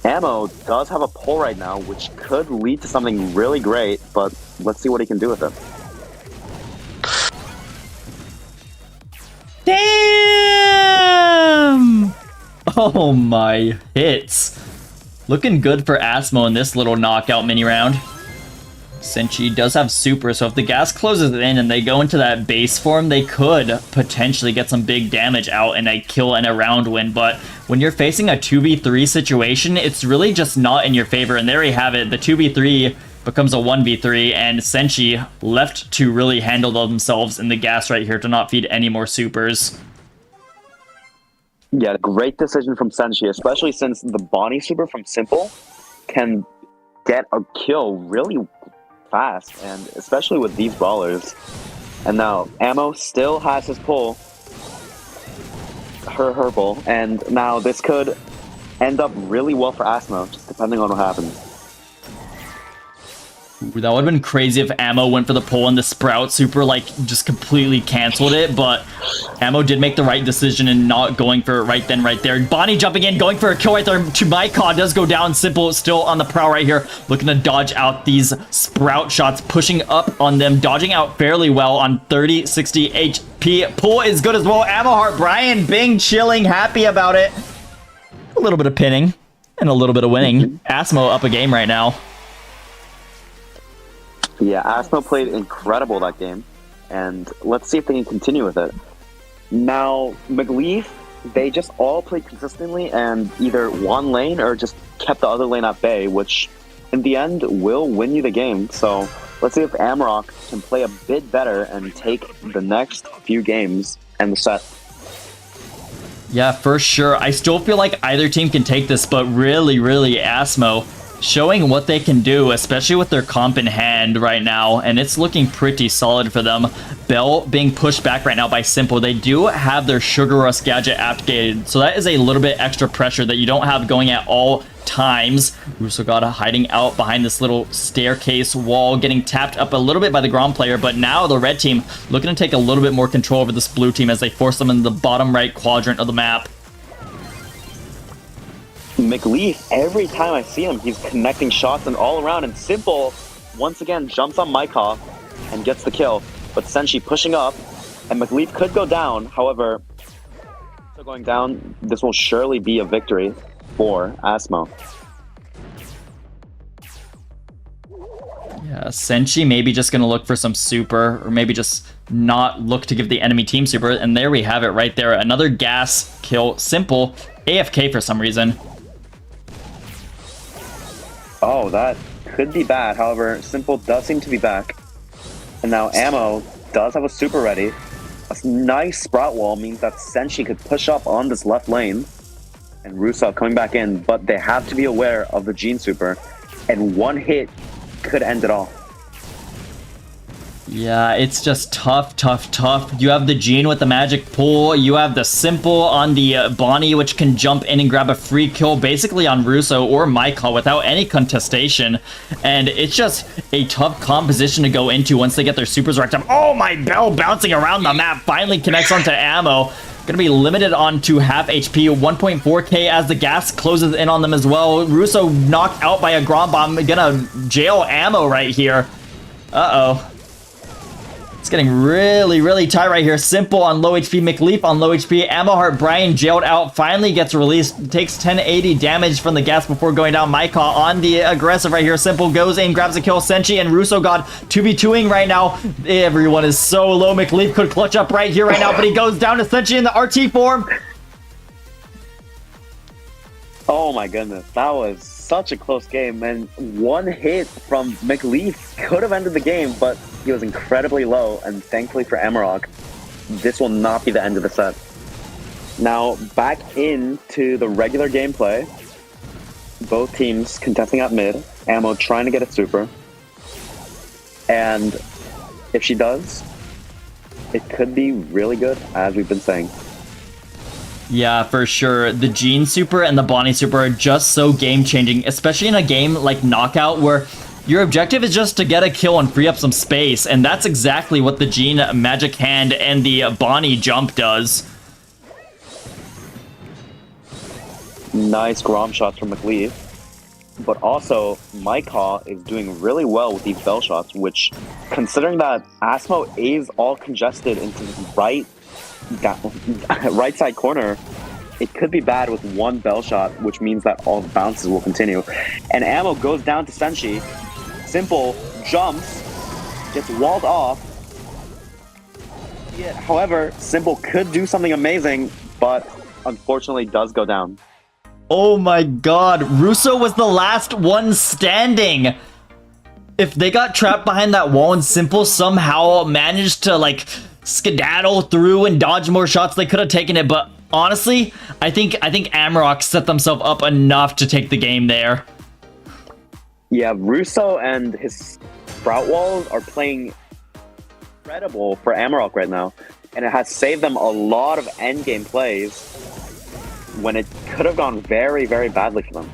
Ammo does have a pull right now, which could lead to something really great, but let's see what he can do with it. Damn! Oh my hits. Looking good for ASSMO in this little knockout mini round. Senshi does have super, so if the gas closes in and they go into that base form, they could potentially get some big damage out and a kill and a round win. But when you're facing a 2v3 situation, it's really just not in your favor. And there you have it. The 2v3 becomes a 1v3, and Senshi left to really handle themselves in the gas right here to not feed any more supers. Yeah, great decision from Senshi, especially since the Bonnie super from Simple can get a kill really fast, and especially with these brawlers. And now Ammo still has his pull, her herbal, and now this could end up really well for ASSMO, just depending on what happens. Ooh, that would have been crazy if Ammo went for the pull and the Sprout super like just completely canceled it, but Ammo did make the right decision in not going for it right then, right there. Bonnie jumping in, going for a kill right there. To my Maika does go down. Simple still on the prowl right here, looking to dodge out these Sprout shots, pushing up on them, dodging out fairly well on 30, 60 HP. Pull is good as well. Ammo Heart, Brian Bing chilling, happy about it. A little bit of pinning and a little bit of winning. ASSMO up a game right now. Yeah, ASSMO played incredible that game, and let's see if they can continue with it. Now, McLeaf, they just all played consistently and either one lane or just kept the other lane at bay, which in the end will win you the game. So let's see if AMAROK can play a bit better and take the next few games and the set. Yeah, for sure. I still feel like either team can take this, but really, ASSMO showing what they can do, especially with their comp in hand right now, and it's looking pretty solid for them. Bell being pushed back right now by Simple. They do have their Sugar Rush gadget activated, so that is a little bit extra pressure that you don't have going at all times. Rusogata hiding out behind this little staircase wall, getting tapped up a little bit by the Grom player, but now the red team looking to take a little bit more control over this blue team as they force them into the bottom right quadrant of the map. McLeaf, every time I see him, he's connecting shots and all around, and Simple once again jumps on Maika and gets the kill. But Senshi pushing up, and McLeaf could go down. However, so going down, this will surely be a victory for ASSMO. Yeah, Senshi maybe just gonna look for some super, or maybe just not look to give the enemy team super, and there we have it right there. Another gas kill. Simple AFK for some reason. Oh, that could be bad. However, Simple does seem to be back. And now Ammo does have a super ready. A nice Sprout wall means that Senshi could push up on this left lane. And Russo coming back in, but they have to be aware of the Gene super. And one hit could end it all. Yeah, it's just tough. You have the Gene with the magic pull. You have the Simple on the Bonnie, which can jump in and grab a free kill basically on Russo or Maika without any contestation. And it's just a tough composition to go into once they get their supers racked up. Oh, my Bell bouncing around the map finally connects onto Ammo. Gonna be limited on to half HP, 1.4k as the gas closes in on them as well. Russo knocked out by a Grom Bomb. Gonna jail Ammo right here. Uh-oh. It's getting really tight right here. Simple on low HP, McLeaf on low HP. Ammo Heart Brian jailed out, finally gets released. Takes 1080 damage from the gas before going down. Maika on the aggressive right here. Simple goes in, grabs a kill. Senshi and Russo got 2v2ing right now. Everyone is so low. McLeaf could clutch up right here right now, but he goes down to Senshi in the RT form. Oh my goodness, that was such a close game, and one hit from McLeaf could have ended the game, but he was incredibly low, and thankfully for AMAROK, this will not be the end of the set. Now, back into the regular gameplay. Both teams contesting at mid, Ammo trying to get a super, and if she does, it could be really good, as we've been saying. Yeah, for sure. The Gene super and the Bonnie super are just so game-changing, especially in a game like Knockout where your objective is just to get a kill and free up some space, and that's exactly what the Gene Magic Hand and the Bonnie Jump does. Nice Grom shots from McLeaf, but also Maika is doing really well with these Bell shots, which, considering that ASSMO is all congested into the right side corner, it could be bad with one Bell shot, which means that all the bounces will continue. And Ammo goes down to Senshi. Simple jumps, gets walled off. Yeah, however, Simple could do something amazing, but unfortunately does go down. Oh my god, Russo was the last one standing. If they got trapped behind that wall and Simple somehow managed to like skedaddle through and dodge more shots, they could have taken it, but honestly, I think AMAROK set themselves up enough to take the game there. Yeah, Russo and his Sprout walls are playing incredible for AMAROK right now, and it has saved them a lot of endgame plays when it could have gone very badly for them.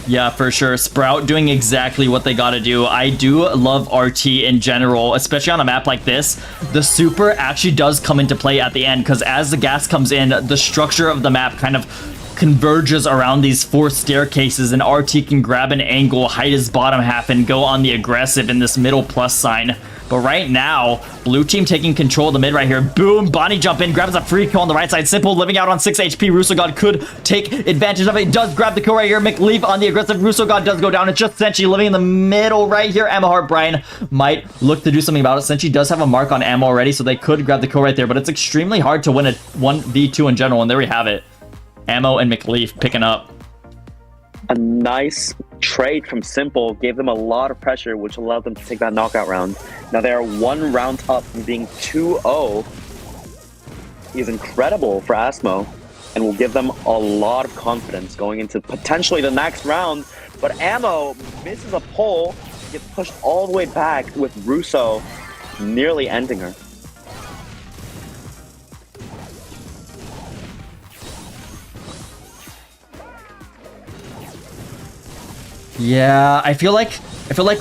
Yeah, for sure. Sprout doing exactly what they gotta do. I do love RT in general, especially on a map like this. The super actually does come into play at the end, because as the gas comes in, the structure of the map kind of converges around these 4 staircases, and RT can grab an angle, hide his bottom half, and go on the aggressive in this middle plus sign. But right now, blue team taking control of the mid right here. Boom, Bonnie jump in, grabs a free kill on the right side. Simple living out on 6 HP. Russo God could take advantage of it. Does grab the kill right here. McLeaf on the aggressive. Russo God does go down. It's just Senshi living in the middle right here. Ammo Heart Brian might look to do something about it. Senshi does have a mark on ammo already, so they could grab the kill right there, but it's extremely hard to win a 1v2 in general, and there we have it. Ammo and McLeaf picking up. A nice trade from Simple gave them a lot of pressure, which allowed them to take that knockout round. Now they are 1 round up from being 2-0. He is incredible for ASSMO and will give them a lot of confidence going into potentially the next round. But Ammo misses a pull, gets pushed all the way back with Russo nearly ending her. Yeah, I feel like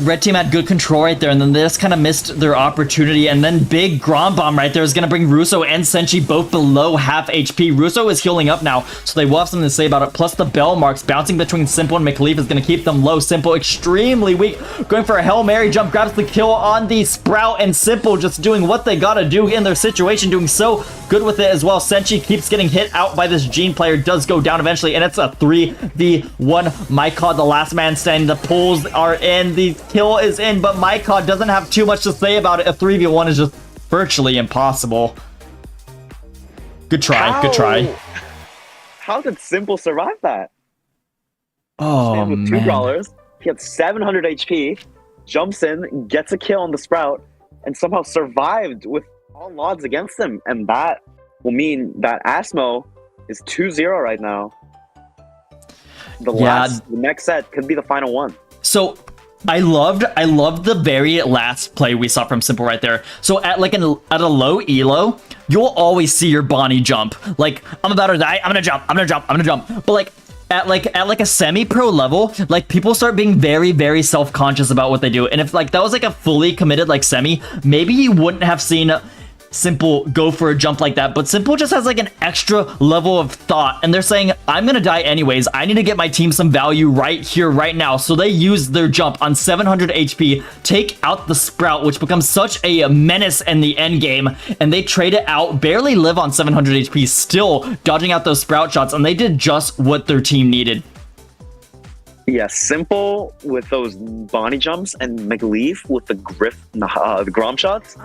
red team had good control right there, and then they just kind of missed their opportunity, and then big Grom Bomb right there is going to bring Russo and Senshi both below half HP. Russo is healing up now, so they will have something to say about it. Plus the bell marks bouncing between Simple and McLeaf is going to keep them low. Simple extremely weak, going for a Hail Mary jump, grabs the kill on the Sprout, and Simple just doing what they gotta do in their situation, doing so good with it as well. Senshi keeps getting hit out by this Gene player, does go down eventually, and it's a 3v1. Mycod, the last man standing, the pulls are in, the kill is in, but Mycod doesn't have too much to say about it. A 3v1 is just virtually impossible. Good try, good try. How did Simple survive that? Oh, with 2 brawlers, he had 700 HP, jumps in, gets a kill on the Sprout, and somehow survived with all odds against him. And that will mean that ASSMO is 2-0 right now. The next set could be the final one. So I loved the very last play we saw from Simple right there. So at a low elo, you'll always see your Bonnie jump. Like, I'm about to die, I'm gonna jump, I'm gonna jump, I'm gonna jump. But like at a semi-pro level, like, people start being very, very self-conscious about what they do. And if like that was like a fully committed like semi, maybe you wouldn't have seen Simple go for a jump like that, but Simple just has like an extra level of thought, and they're saying, I'm gonna die anyways, I need to get my team some value right here, right now. So they use their jump on 700 HP, take out the Sprout, which becomes such a menace in the end game, and they trade it out, barely live on 700 HP, still dodging out those Sprout shots, and they did just what their team needed. Yeah, Simple with those Bonnie jumps and McLeaf with the the Grom shots.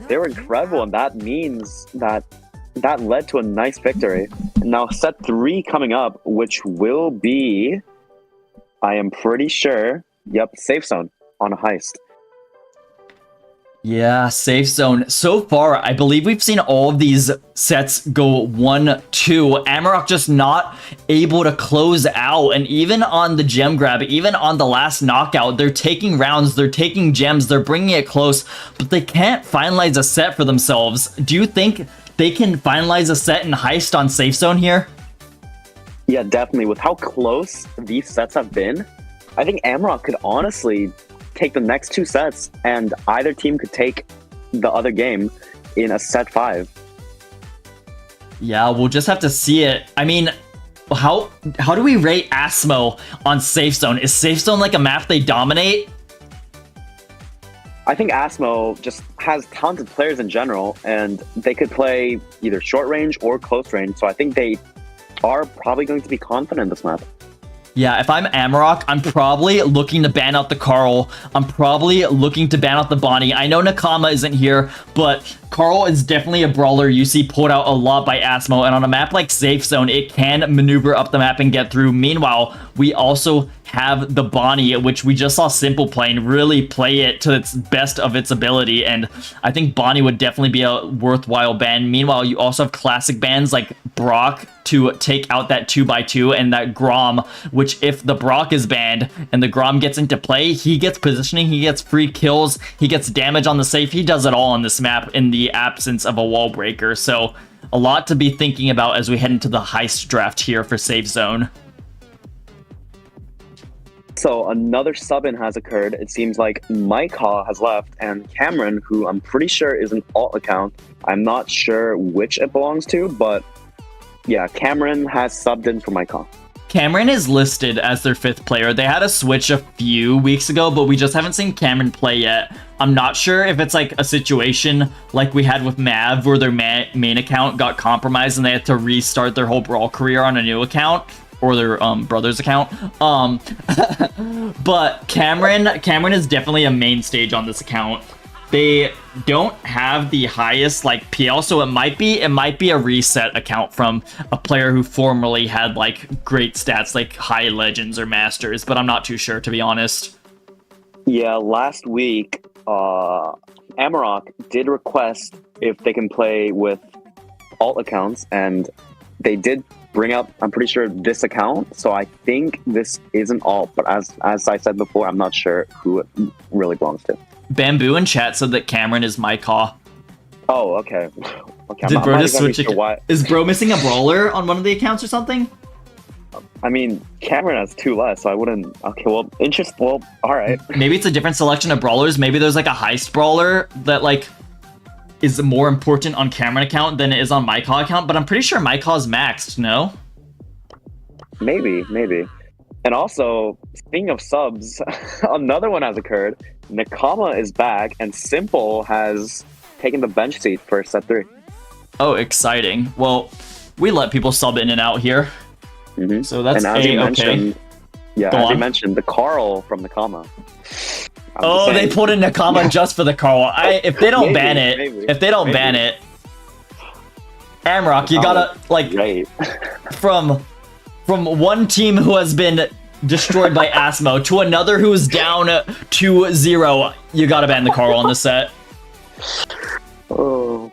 They were incredible, and that means that led to a nice victory. And now set 3 coming up, which will be, I am pretty sure, yep, Safe Zone on a heist. Yeah, Safe Zone. So far, I believe we've seen all of these sets go 1-2. AMAROK just not able to close out. And even on the gem grab, even on the last knockout, they're taking rounds, they're taking gems, they're bringing it close, but they can't finalize a set for themselves. Do you think they can finalize a set and heist on Safe Zone here? Yeah, definitely. With how close these sets have been, I think AMAROK could honestly take the next 2 sets, and either team could take the other game in a set 5. Yeah, we'll just have to see it. I mean, how do we rate ASSMO on Safe Zone? Is Safe Zone like a map they dominate? I think ASSMO just has talented players in general, and they could play either short range or close range, so I think they are probably going to be confident in this map. Yeah, if I'm AMAROK, I'm probably looking to ban out the Carl. I'm probably looking to ban out the Bonnie. I know Nakama isn't here, but Carl is definitely a brawler you see pulled out a lot by ASSMO, and on a map like Safe Zone, it can maneuver up the map and get through. Meanwhile, we also have the Bonnie, which we just saw Simple playing, really play it to its best of its ability, and I think Bonnie would definitely be a worthwhile ban. Meanwhile, you also have classic bans like Brock to take out that 2x2 and that Grom, which if the Brock is banned and the Grom gets into play, he gets positioning, he gets free kills, he gets damage on the safe, he does it all on this map in the absence of a wall breaker. So a lot to be thinking about as we head into the heist draft here for Safe Zone. Also, another sub-in has occurred. It seems like Micah has left, and Cameron, who I'm pretty sure is an alt account. I'm not sure which it belongs to, but yeah, Cameron has subbed in for Micah. Cameron is listed as their 5th player. They had a switch a few weeks ago, but we just haven't seen Cameron play yet. I'm not sure if it's like a situation like we had with Mav, where their main account got compromised and they had to restart their whole Brawl career on a new account, or their brother's account. But Cameron is definitely a main stage on this account. They don't have the highest like PL, so it might be a reset account from a player who formerly had like great stats like high legends or masters, but I'm not too sure, to be honest. Yeah, last week AMAROK did request if they can play with alt accounts, and they did bring up, I'm pretty sure, this account. So I think this isn't alt, but as I said before, I'm not sure who it really belongs to. Bamboo in chat said that Cameron is Micah. Oh, okay. Okay. Did bro just switch? Sure is bro missing a brawler on one of the accounts or something? I mean, Cameron has 2 less, so I wouldn't. Okay, well, well, all right. Maybe it's a different selection of brawlers. Maybe there's like a heist brawler that like is more important on Cameron account than it is on Micah account. But I'm pretty sure Micah is maxed. No? Maybe. And also, speaking of subs, another one has occurred. Nakama is back, and Simple has taken the bench seat for set 3. Oh, exciting. Well, we let people sub in and out here. Mm-hmm. So that's okay. Yeah, as you mentioned, the Carl from Nakama. Oh, they put in Nakama just for the Carl. If they don't ban it, AMAROK, you gotta like from one team who has been destroyed by ASSMO to another who is down 2-0. You gotta ban the Carl on the set. Oh,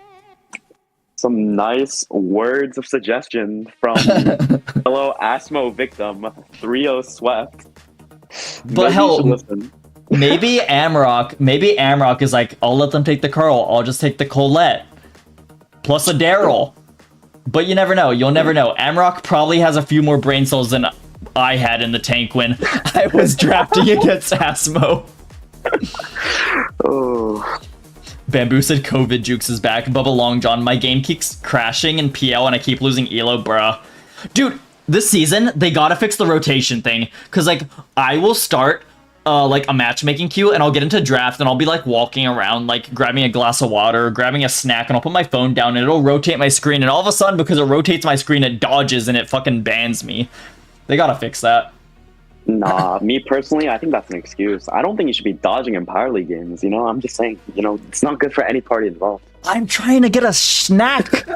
some nice words of suggestion from fellow ASSMO victim 3-0 swept. But hell, maybe AMAROK is like, I'll let them take the Carl. I'll just take the Colette plus a Daryl. But you never know. You'll never know. AMAROK probably has a few more brain cells than I had in the tank when I was drafting against ASSMO. Oh. Bamboo said COVID Jukes is back. Bubba Long John, my game keeps crashing in PL and I keep losing elo, bruh. Dude, this season, they gotta fix the rotation thing. Because, like, I will start like a matchmaking queue and I'll get into draft and I'll be like walking around, like grabbing a glass of water, grabbing a snack, and I'll put my phone down and it'll rotate my screen, and all of a sudden, because it rotates my screen, it dodges and it fucking bans me. They gotta fix that. Nah, me personally, I think that's an excuse. I don't think you should be dodging in Power League games, you know? I'm just saying, you know, it's not good for any party involved. I'm trying to get a snack.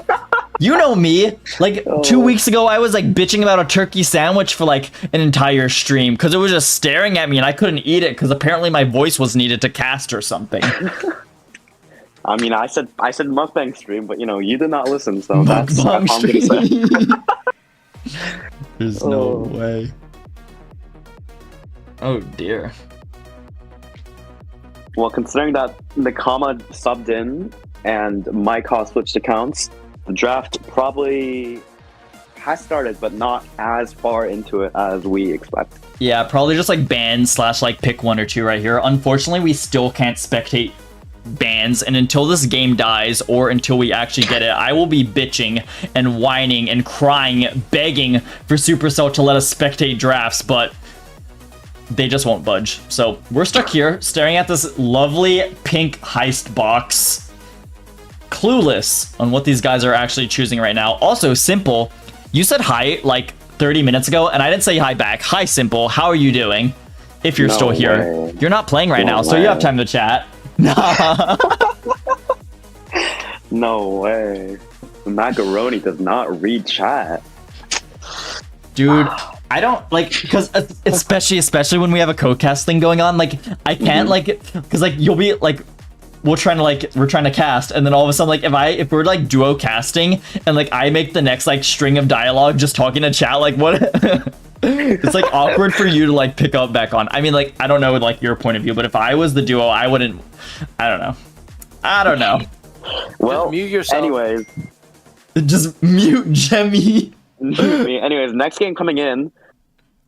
You know me. Like, 2 weeks ago, I was, like, bitching about a turkey sandwich for, like, an entire stream because it was just staring at me and I couldn't eat it because apparently my voice was needed to cast or something. I mean, I said mukbang stream, but, you know, you did not listen, so that's all I'm going to say. There's no way. Oh, dear. Well, considering that Nakama subbed in and Micah switched accounts, the draft probably has started, but not as far into it as we expect. Yeah, probably just like bans / like pick 1 or 2 right here. Unfortunately, we still can't spectate bans, and until this game dies or until we actually get it, I will be bitching and whining and crying, begging for Supercell to let us spectate drafts, but they just won't budge. So we're stuck here staring at this lovely pink heist box, clueless on what these guys are actually choosing right now. Also, Simple, you said hi like 30 minutes ago and I didn't say hi back. Hi, Simple, how are you doing? If you're still here. You're not playing right now, so you have time to chat. No way. Macaroni does not read chat. Dude, I don't like, because especially when we have a co-cast thing going on, like I can't like, because like you'll be like, we're trying to cast, and then all of a sudden, like if we're like duo casting and like I make the next like string of dialogue just talking to chat, like what? It's like awkward for you to like pick up back on. I mean, like I don't know like your point of view, but if I was the duo, I wouldn't. I don't know. Well, just mute yourself. Anyways, just mute Jemmy. Anyways, next game coming in,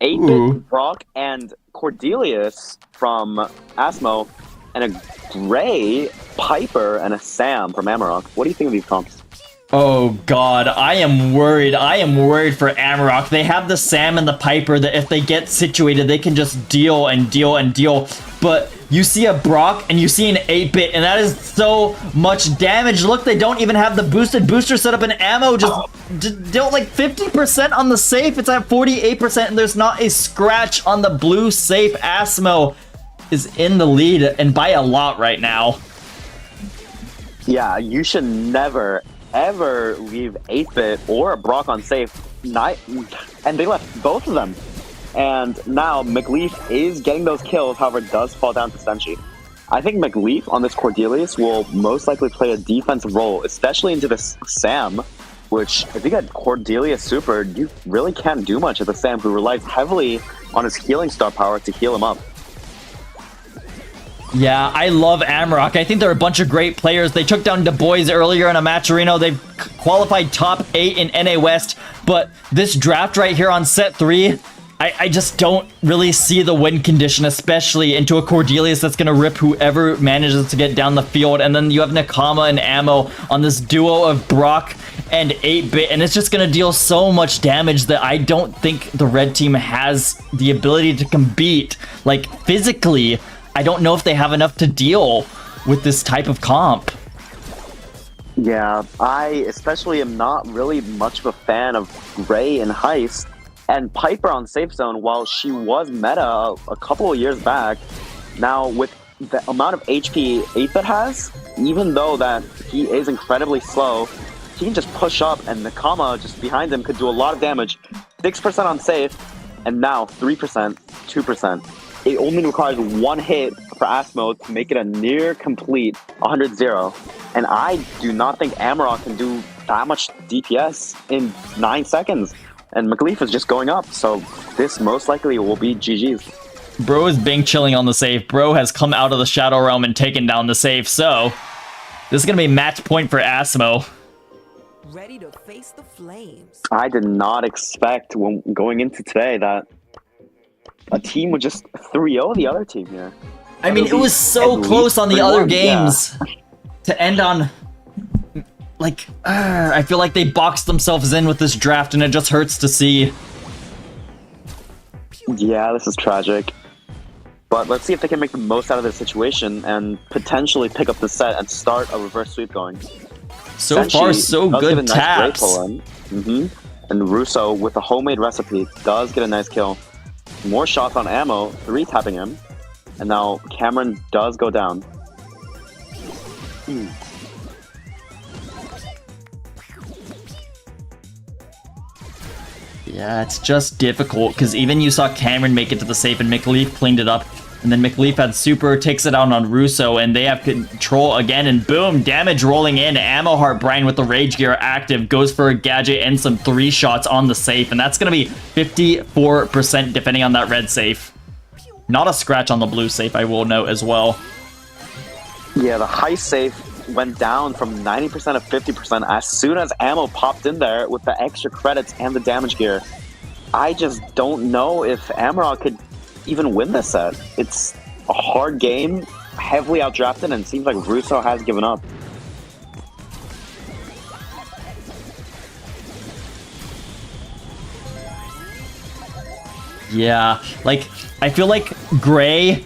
8-Bit, Brock, and Cordelius from ASSMO, and a Gray, Piper, and a Sam from AMAROK. What do you think of these comps? Oh god, I am worried. I am worried for AMAROK. They have the Sam and the Piper that if they get situated, they can just deal and deal and deal. But you see a Brock and you see an 8-Bit, and that is so much damage. Look, they don't even have the boosted booster set up, and ammo just dealt like 50% on the safe. It's at 48%, and there's not a scratch on the blue safe. ASSMO is in the lead, and by a lot right now. Yeah, you should never, ever leave 8-Bit or Brock on safe. And they left both of them. And now McLeaf is getting those kills, however, does fall down to Senshi. I think McLeaf on this Cordelius will most likely play a defensive role, especially into this Sam, which, if you get Cordelius super, you really can't do much with the Sam, who relies heavily on his healing star power to heal him up. Yeah, I love AMAROK. I think they're a bunch of great players. They took down Du Bois earlier in a Matcherino. They've qualified top 8 in NA West, but this draft right here on set 3, I just don't really see the win condition, especially into a Cordelius that's going to rip whoever manages to get down the field. And then you have Nakama and Ammo on this duo of Brock and 8-Bit, and it's just going to deal so much damage that I don't think the red team has the ability to compete. Like, physically, I don't know if they have enough to deal with this type of comp. Yeah, I especially am not really much of a fan of Gray and Heist. And Piper on Safe Zone, while she was meta a couple of years back, now with the amount of HP 8-Bit has, even though that he is incredibly slow, he can just push up, and Nakama just behind him could do a lot of damage. 6% on Safe, and now 3%, 2%. It only requires one hit for ASSMO to make it a near complete 100-0. And I do not think AMAROK can do that much DPS in 9 seconds. And McLeaf is just going up, so this most likely will be GG's. Bro is Bing chilling on the safe. Bro has come out of the Shadow Realm and taken down the safe, so this is going to be match point for ASSMO. Ready to face the flames. I did not expect when going into today that a team would just 3-0 the other team here. I mean, it was so close on the other games to end on... Like, I feel like they boxed themselves in with this draft, and it just hurts to see. Yeah, this is tragic. But let's see if they can make the most out of this situation and potentially pick up the set and start a reverse sweep going. So far, so good taps. And Russo, with a homemade recipe, does get a nice kill. More shots on Ammo, 3-tapping him. And now Cameron does go down. Yeah, it's just difficult, because even you saw Cameron make it to the safe, and McLeaf cleaned it up. And then McLeaf had super, takes it out on Russo, and they have control again, and boom, damage rolling in. Ammo Heart Brian with the Rage Gear active, goes for a gadget and some 3 shots on the safe, and that's going to be 54% defending on that red safe. Not a scratch on the blue safe, I will note as well. Yeah, the high safe went down from 90% to 50% as soon as Ammo popped in there with the extra credits and the damage gear. I just don't know if AMAROK could even win this set. It's a hard game, heavily outdrafted, and it seems like Russo has given up. Yeah, like, I feel like Gray...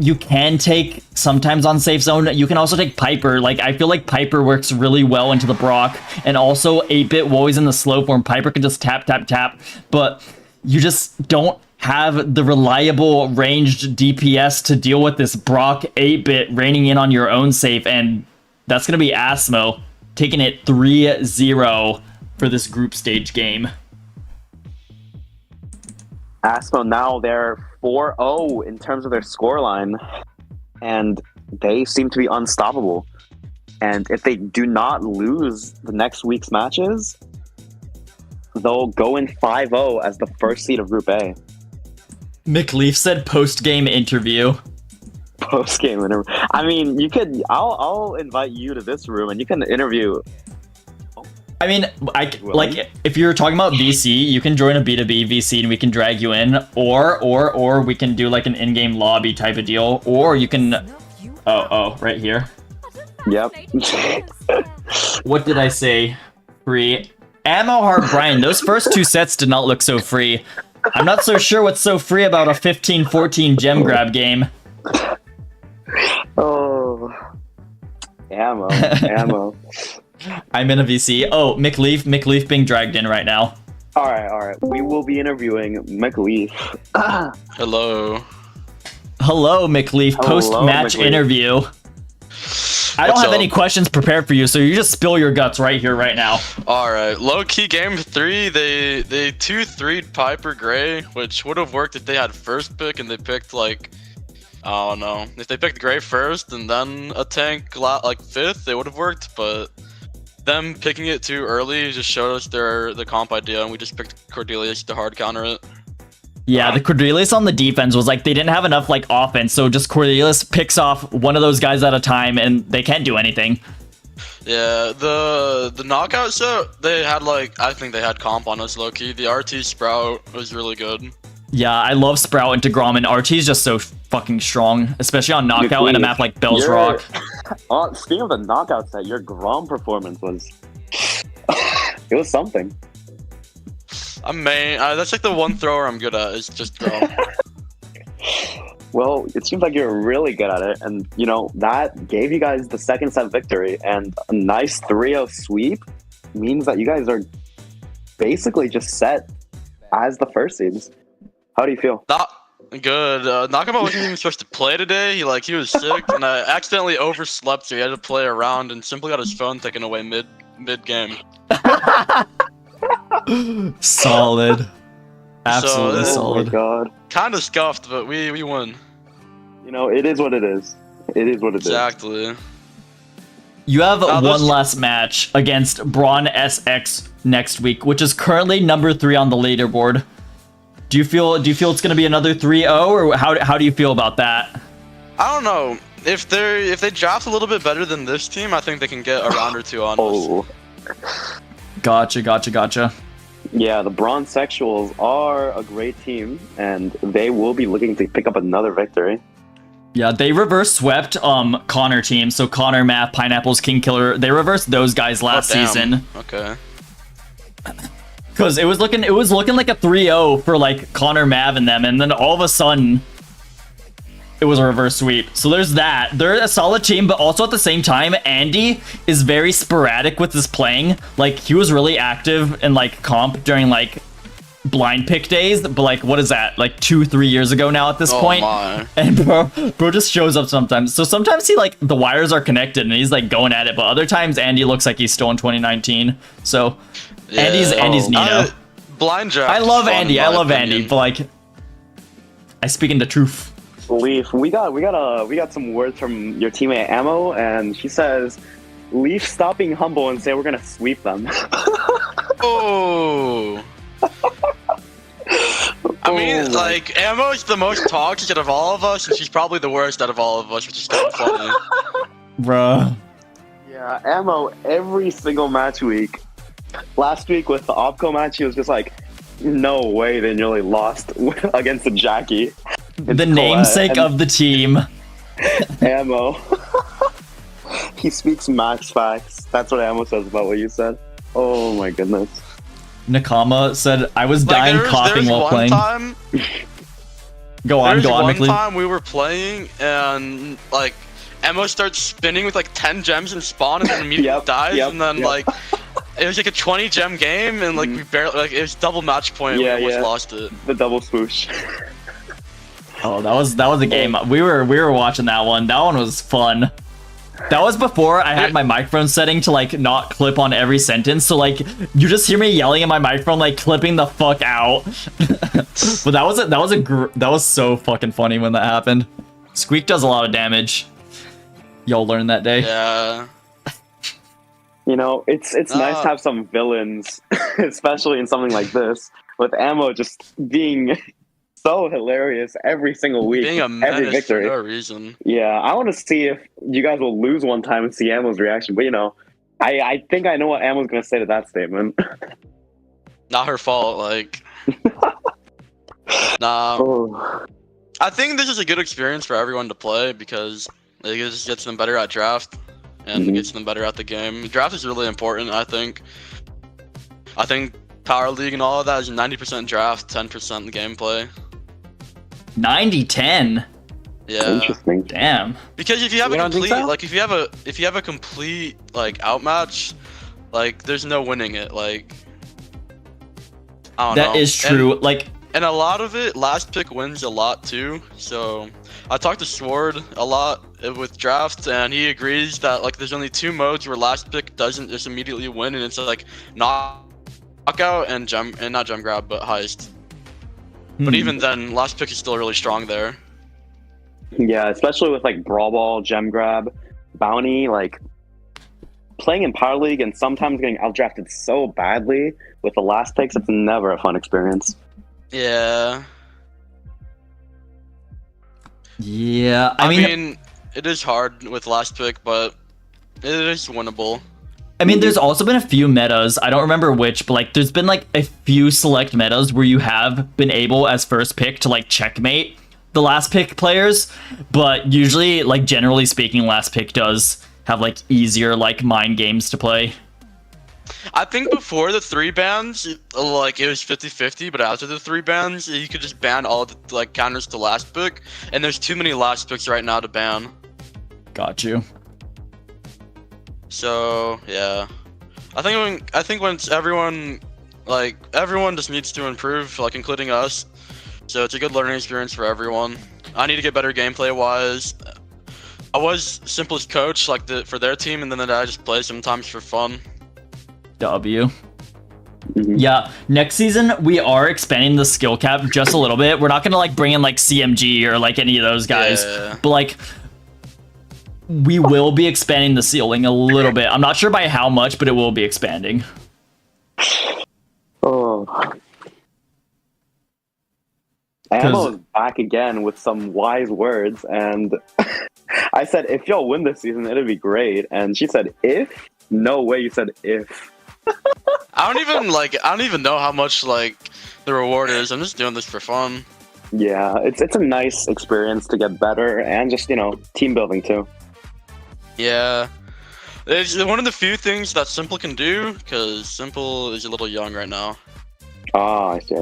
You can take sometimes on Safe Zone. You can also take Piper. Like, I feel like Piper works really well into the Brock. And also 8-Bit, while he's in the slow form, Piper can just tap, tap, tap. But you just don't have the reliable ranged DPS to deal with this Brock 8-Bit raining in on your own safe. And that's going to be ASSMO taking it 3-0 for this group stage game. ASSMO now, they're 4-0 in terms of their scoreline, and they seem to be unstoppable. And if they do not lose the next week's matches, they'll go in 5-0 as the first seed of Group A. McLeaf said post-game interview. Post-game interview. I mean, you could. I'll invite you to this room, and you can interview I mean, like if you're talking about VC, you can join a B2B VC and we can drag you in, or we can do like an in-game lobby type of deal, or you can. Oh, right here. Yep. What did I say? Free. Ammo Heart Brian. Those first 2 sets did not look so free. I'm not so sure what's so free about a 15-14 gem grab game. Oh, ammo. I'm in a VC. Oh, McLeaf being dragged in right now. All right. We will be interviewing McLeaf. Hello. Hello, McLeaf. Post-match interview. I don't have any questions prepared for you, so you just spill your guts right here, right now. All right, low-key game 3. They 2-3'd Piper Gray, which would have worked if they had first pick and they picked like, I don't know, if they picked Gray first and then a tank like 5th, they would have worked. But them picking it too early just showed us the comp idea, and we just picked Cordelius to hard counter it. Yeah, the Cordelius on the defense was like, they didn't have enough like offense, so just Cordelius picks off one of those guys at a time and they can't do anything. Yeah, the knockout set, they had like, I think they had comp on us low-key. The RT Sprout was really good. Yeah, I love Sprout into Grom, and RT is just so fucking strong, especially on knockout in a map like Bell's Rock. Speaking of the knockout set, your Grom performance was... it was something. That's like the one thrower I'm good at, is just Grom. Well, it seems like you're really good at it, and you know that gave you guys the second set victory, and a nice 3-0 sweep means that you guys are basically just set as the first seeds. How do you feel? Not good. Nakama wasn't even supposed to play today. He was sick, and I accidentally overslept, so he had to play around and simply got his phone taken away mid game. Solid. Absolutely solid. Oh my god. Kind of scuffed, but we won. You know, it is what it is. It is what it is. Exactly. You have one last match against Braun SX next week, which is currently number 3 on the leaderboard. Do you feel it's gonna be another 3-0, or how do you feel about that? I don't know. If they draft a little bit better than this team, I think they can get a round or 2 on us. Gotcha. Yeah, the Bronze Sexuals are a great team, and they will be looking to pick up another victory. Yeah, they reverse swept Connor team, so Connor, Math, Pineapples, King Killer. They reversed those guys last season. Okay. Because it was looking like a 3-0 for like Connor, Mav, and them, and then all of a sudden it was a reverse sweep. So there's that. They're a solid team, but also at the same time, Andy is very sporadic with his playing. Like, he was really active in like comp during like blind pick days, but like, what is that, like 2-3 years ago now at this point? My. And bro just shows up sometimes. So sometimes he like, the wires are connected and he's like going at it, but other times Andy looks like he's still in 2019. So yeah. Andy's Nino. Blind draft. I love Andy, but like, I speak in the truth. Leaf, we got some words from your teammate Ammo, and she says, Leaf, stop being humble and say we're gonna sweep them. Oh. I mean, like, Ammo's the most toxic out of all of us, and she's probably the worst out of all of us, which is kind of funny. Bruh. Yeah, Ammo, every single match week. Last week with the Opco match, he was just like, no way they nearly lost against the Jackie. The namesake of the team. Ammo. He speaks max facts. That's what Ammo says about what you said. Oh my goodness. Nakama said, I was dying coughing while playing. Go on, One McLean. time we were playing and like Ammo starts spinning with like 10 gems in spawn and then immediately dies, and then like it was like a 20 gem game and like we barely, like it was double match point, we almost lost it. The double swoosh. Oh, that was a game. We were watching that one. That one was fun. That was before I had my microphone setting to like not clip on every sentence, so like you just hear me yelling at my microphone, like clipping the fuck out. But that was so fucking funny when that happened. Squeak does a lot of damage. Y'all learned that day. Yeah. You know, it's nice to have some villains, especially in something like this, with Ammo just being so hilarious every single week, being a menace every victory. For no reason. Yeah, I want to see if you guys will lose one time and see Ammo's reaction. But you know, I think I know what Anne was gonna say to that statement. Not her fault. Like, nah. Oh. I think this is a good experience for everyone to play because it just gets them better at draft and it gets them better at the game. Draft is really important, I think. I think Power League and all of that is 90% draft, 10% gameplay. 90-10. Yeah. Interesting. Damn. Because if you have You a don't think complete, so? like if you have a complete like outmatch, like there's no winning it. Like I don't know. That is true. And a lot of it, last pick wins a lot too. So I talked to Sword a lot with draft, and he agrees that like there's only 2 modes where last pick doesn't just immediately win, and it's like knockout and not gem grab, but heist. But even then, last pick is still really strong there. Yeah, especially with like Brawl Ball, Gem Grab, Bounty, like playing in Power League and sometimes getting outdrafted so badly with the last picks, it's never a fun experience. Yeah. Yeah, I mean, it is hard with last pick, but it is winnable. I mean, there's also been a few metas. I don't remember which, but like, there's been like a few select metas where you have been able as first pick to like checkmate the last pick players, but usually, like generally speaking, last pick does have like easier like mind games to play. I think before the 3 bans, like it was 50-50, but after the 3 bans, you could just ban all the like counters to last pick, and there's too many last picks right now to ban. Got you. So yeah, I think once everyone just needs to improve, like including us. So it's a good learning experience for everyone. I need to get better gameplay wise. I was simplest coach like for their team, and then I just play sometimes for fun. W. Yeah, next season we are expanding the skill cap just a little bit. We're not gonna like bring in like CMG or like any of those guys, but like we will be expanding the ceiling a little bit. I'm not sure by how much, but it will be expanding. Oh. Ammo's back again with some wise words, and I said, if y'all win this season, it'd be great. And she said, if? No way you said if. I don't even know how much like the reward is. I'm just doing this for fun. Yeah, it's a nice experience to get better and just, you know, team building too. Yeah. It's one of the few things that Simple can do, because Simple is a little young right now. Ah, I see.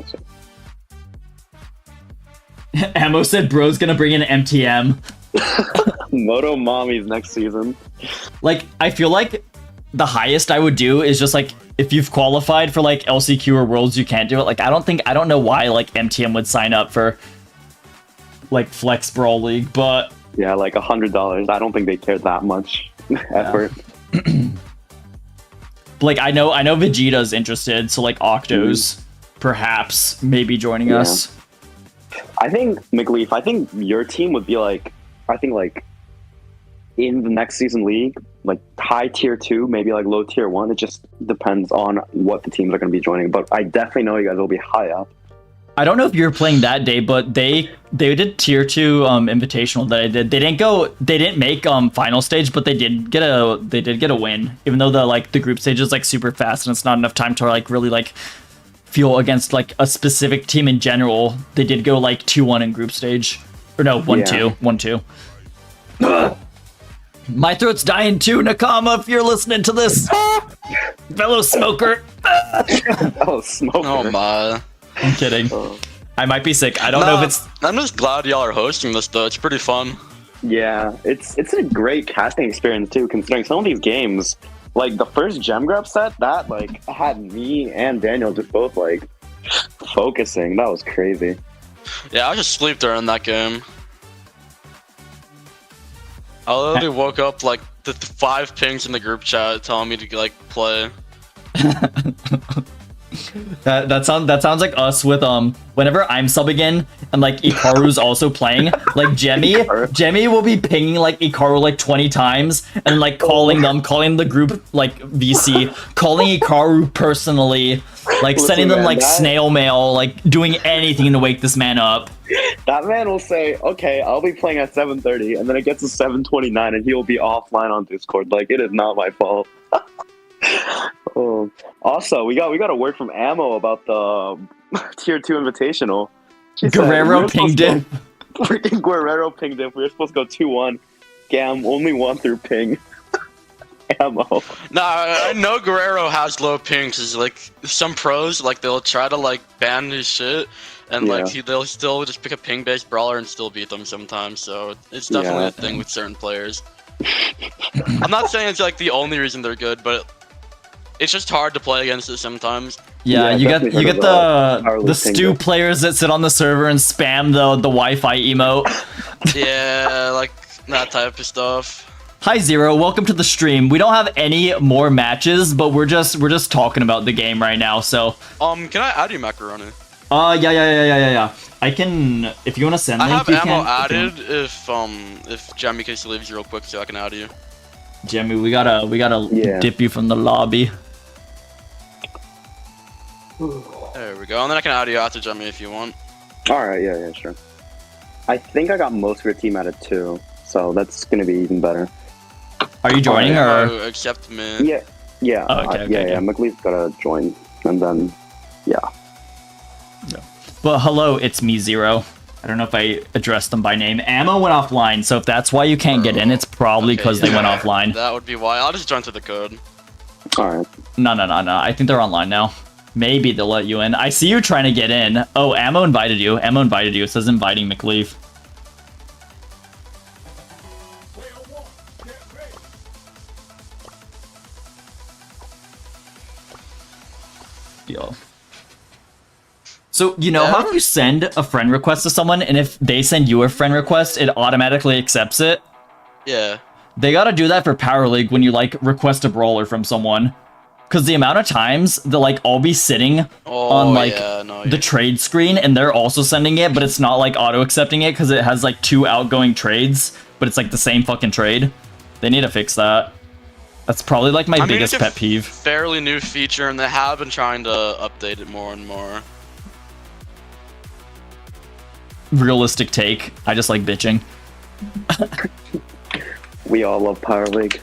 Ammo said bro's gonna bring in MTM. Moto Mommies next season. Like, I feel like the highest I would do is just like, if you've qualified for like LCQ or Worlds, you can't do it. Like, I don't know why like MTM would sign up for like Flex Brawl League, but yeah, like $100. I don't think they care that much effort. Like, I know Vegeta's interested, so like Octos perhaps maybe joining us. I think McLeaf, I think your team would be like, I think like in the next season league, like high tier 2, maybe like low tier 1. It just depends on what the teams are going to be joining. But I definitely know you guys will be high up. I don't know if you were playing that day, but they did tier 2 invitational that I did. They didn't make final stage, but they did get a win. Even though the group stage is like super fast and it's not enough time to like really like feel against like a specific team in general. They did go like 2-1 in group stage. Or no, 1-2. 1-2. My throat's dying too, Nakama, if you're listening to this. Fellow smoker. Oh, smoker. Oh my. I'm kidding. I might be sick. I don't know if it's... I'm just glad y'all are hosting this though. It's pretty fun. Yeah, it's a great casting experience too, considering some of these games, like the first gem grab set, that like had me and Daniel just both like focusing. That was crazy. Yeah, I just sleep during that game. I literally woke up like the 5 pings in the group chat telling me to like play. That sounds like us with whenever I'm subbing in and like Ikaru's also playing, like Jemmy will be pinging like Ikaru like 20 times and like calling the group like VC, calling Ikaru personally, like sending them like snail mail, like doing anything to wake this man up. That man will say, okay, I'll be playing at 7:30, and then it gets to 7:29 and he will be offline on Discord. Like, it is not my fault. Oh, also, we got a word from Ammo about the tier 2 invitational. She said, Guerrero pinged it. Freaking Guerrero pinged it. We were supposed to go 2-1. Gam only won through ping. Ammo. Nah, I know Guerrero has low ping because like some pros like they'll try to like ban his shit and like they'll still just pick a ping based brawler and still beat them sometimes. So it's definitely a thing with certain players. I'm not saying it's like the only reason they're good, but it's just hard to play against it sometimes. Yeah, you get the stew players that sit on the server and spam the Wi-Fi emote. Yeah, like that type of stuff. Hi Zero, welcome to the stream. We don't have any more matches, but we're just talking about the game right now. So can I add you, Matcherino? Yeah. I can if you want to send. I link, have Ammo added if Jamie case leaves you real quick so I can add you. Jamie, we gotta dip you from the lobby. There we go, and then I can add you after Jamie if you want. Alright, yeah, sure. I think I got most of your team added too, so that's gonna be even better. Are you joining or accept me? Yeah. Oh, okay. McLeaf's gotta join, and then But hello, it's me Zero. I don't know if I addressed them by name. Ammo went offline, so if that's why you can't get in, it's probably because they went offline. That would be why. I'll just join through the code. Alright. No. I think they're online now. Maybe they'll let you in. I see you trying to get in. Oh, Ammo invited you. It says inviting McLeaf. Deal. So, you know how you send a friend request to someone, and if they send you a friend request, it automatically accepts it? Yeah. They gotta do that for Power League when you, like, request a brawler from someone. Because the amount of times they'll, like, all be sitting on, like, the trade screen, and they're also sending it, but it's not, like, auto-accepting it, because it has, like, 2 outgoing trades, but it's, like, the same fucking trade. They need to fix that. That's probably, like, my biggest pet peeve. Fairly new feature, and they have been trying to update it more and more. Realistic take. I just like bitching. We all love Power League.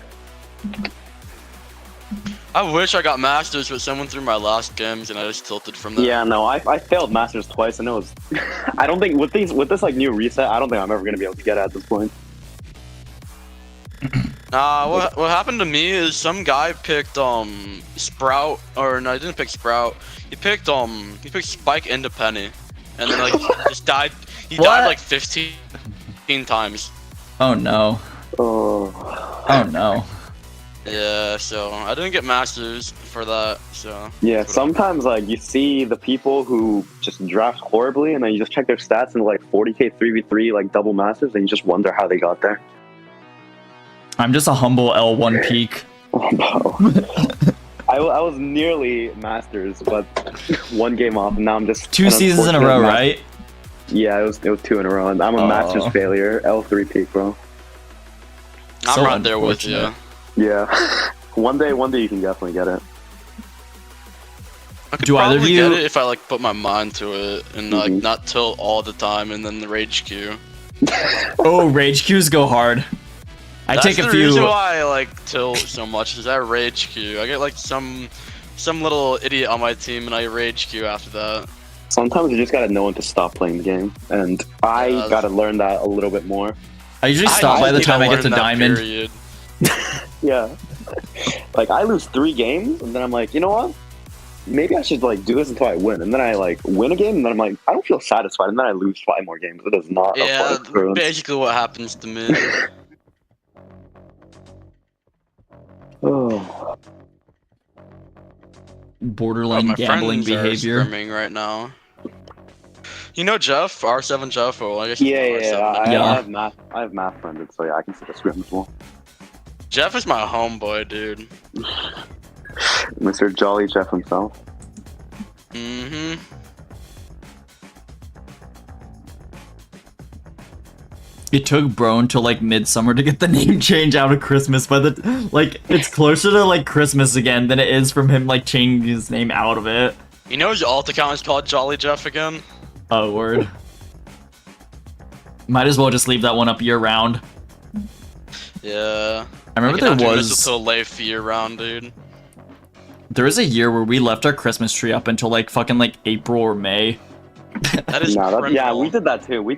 I wish I got Masters, but someone threw my last games and I just tilted from there. Yeah, no, I failed Masters twice, and it was. I don't think with this like new reset, I don't think I'm ever gonna be able to get it at this point. What happened to me is some guy picked Sprout, or no, he didn't pick Sprout. He picked Spike into Penny, and then like just died. He died like 15 times. Oh no. Oh no. Yeah, so I didn't get Masters for that, so... Yeah, sometimes, like, you see the people who just draft horribly, and then you just check their stats and, like, 40k 3v3, like, double Masters, and you just wonder how they got there. I'm just a humble L1 peak. Oh, no. I was nearly Masters, but one game off, and now I'm just... 2 seasons in a row, right? Yeah, it was 2 in a row, and I'm a Masters failure, L3 peak, bro. I'm right there with you. Yeah, one day you can definitely get it. I could probably get it if I like put my mind to it and like not tilt all the time and then the rage queue. Oh, rage queues go hard. I take a few. That's the reason why I like tilt so much is that rage queue. I get like some little idiot on my team and I rage queue after that. Sometimes you just gotta know when to stop playing the game, and I gotta learn that a little bit more. I usually stop by the time I get to diamond. Yeah. Like, I lose 3 games, and then I'm like, you know what? Maybe I should, like, do this until I win. And then I, like, win a game, and then I'm like, I don't feel satisfied. And then I lose 5 more games. It does not. Yeah, basically what happens to me. Oh. Borderline gambling behavior. Are screaming right now. You know Jeff? R7 Jeff? Oh, I guess I have math friended, so yeah, I can see the scrim as well. Jeff is my homeboy, dude. Mr. Jolly Jeff himself. Mm-hmm. It took Bro until like midsummer to get the name change out of Christmas, but like it's closer to like Christmas again than it is from him like changing his name out of it. You know his alt account is called Jolly Jeff again? Oh, word. Might as well just leave that one up year round. Yeah. I remember there was until late year round, dude. There was a year where we left our Christmas tree up until like fucking like April or May. That is yeah, we did that too. We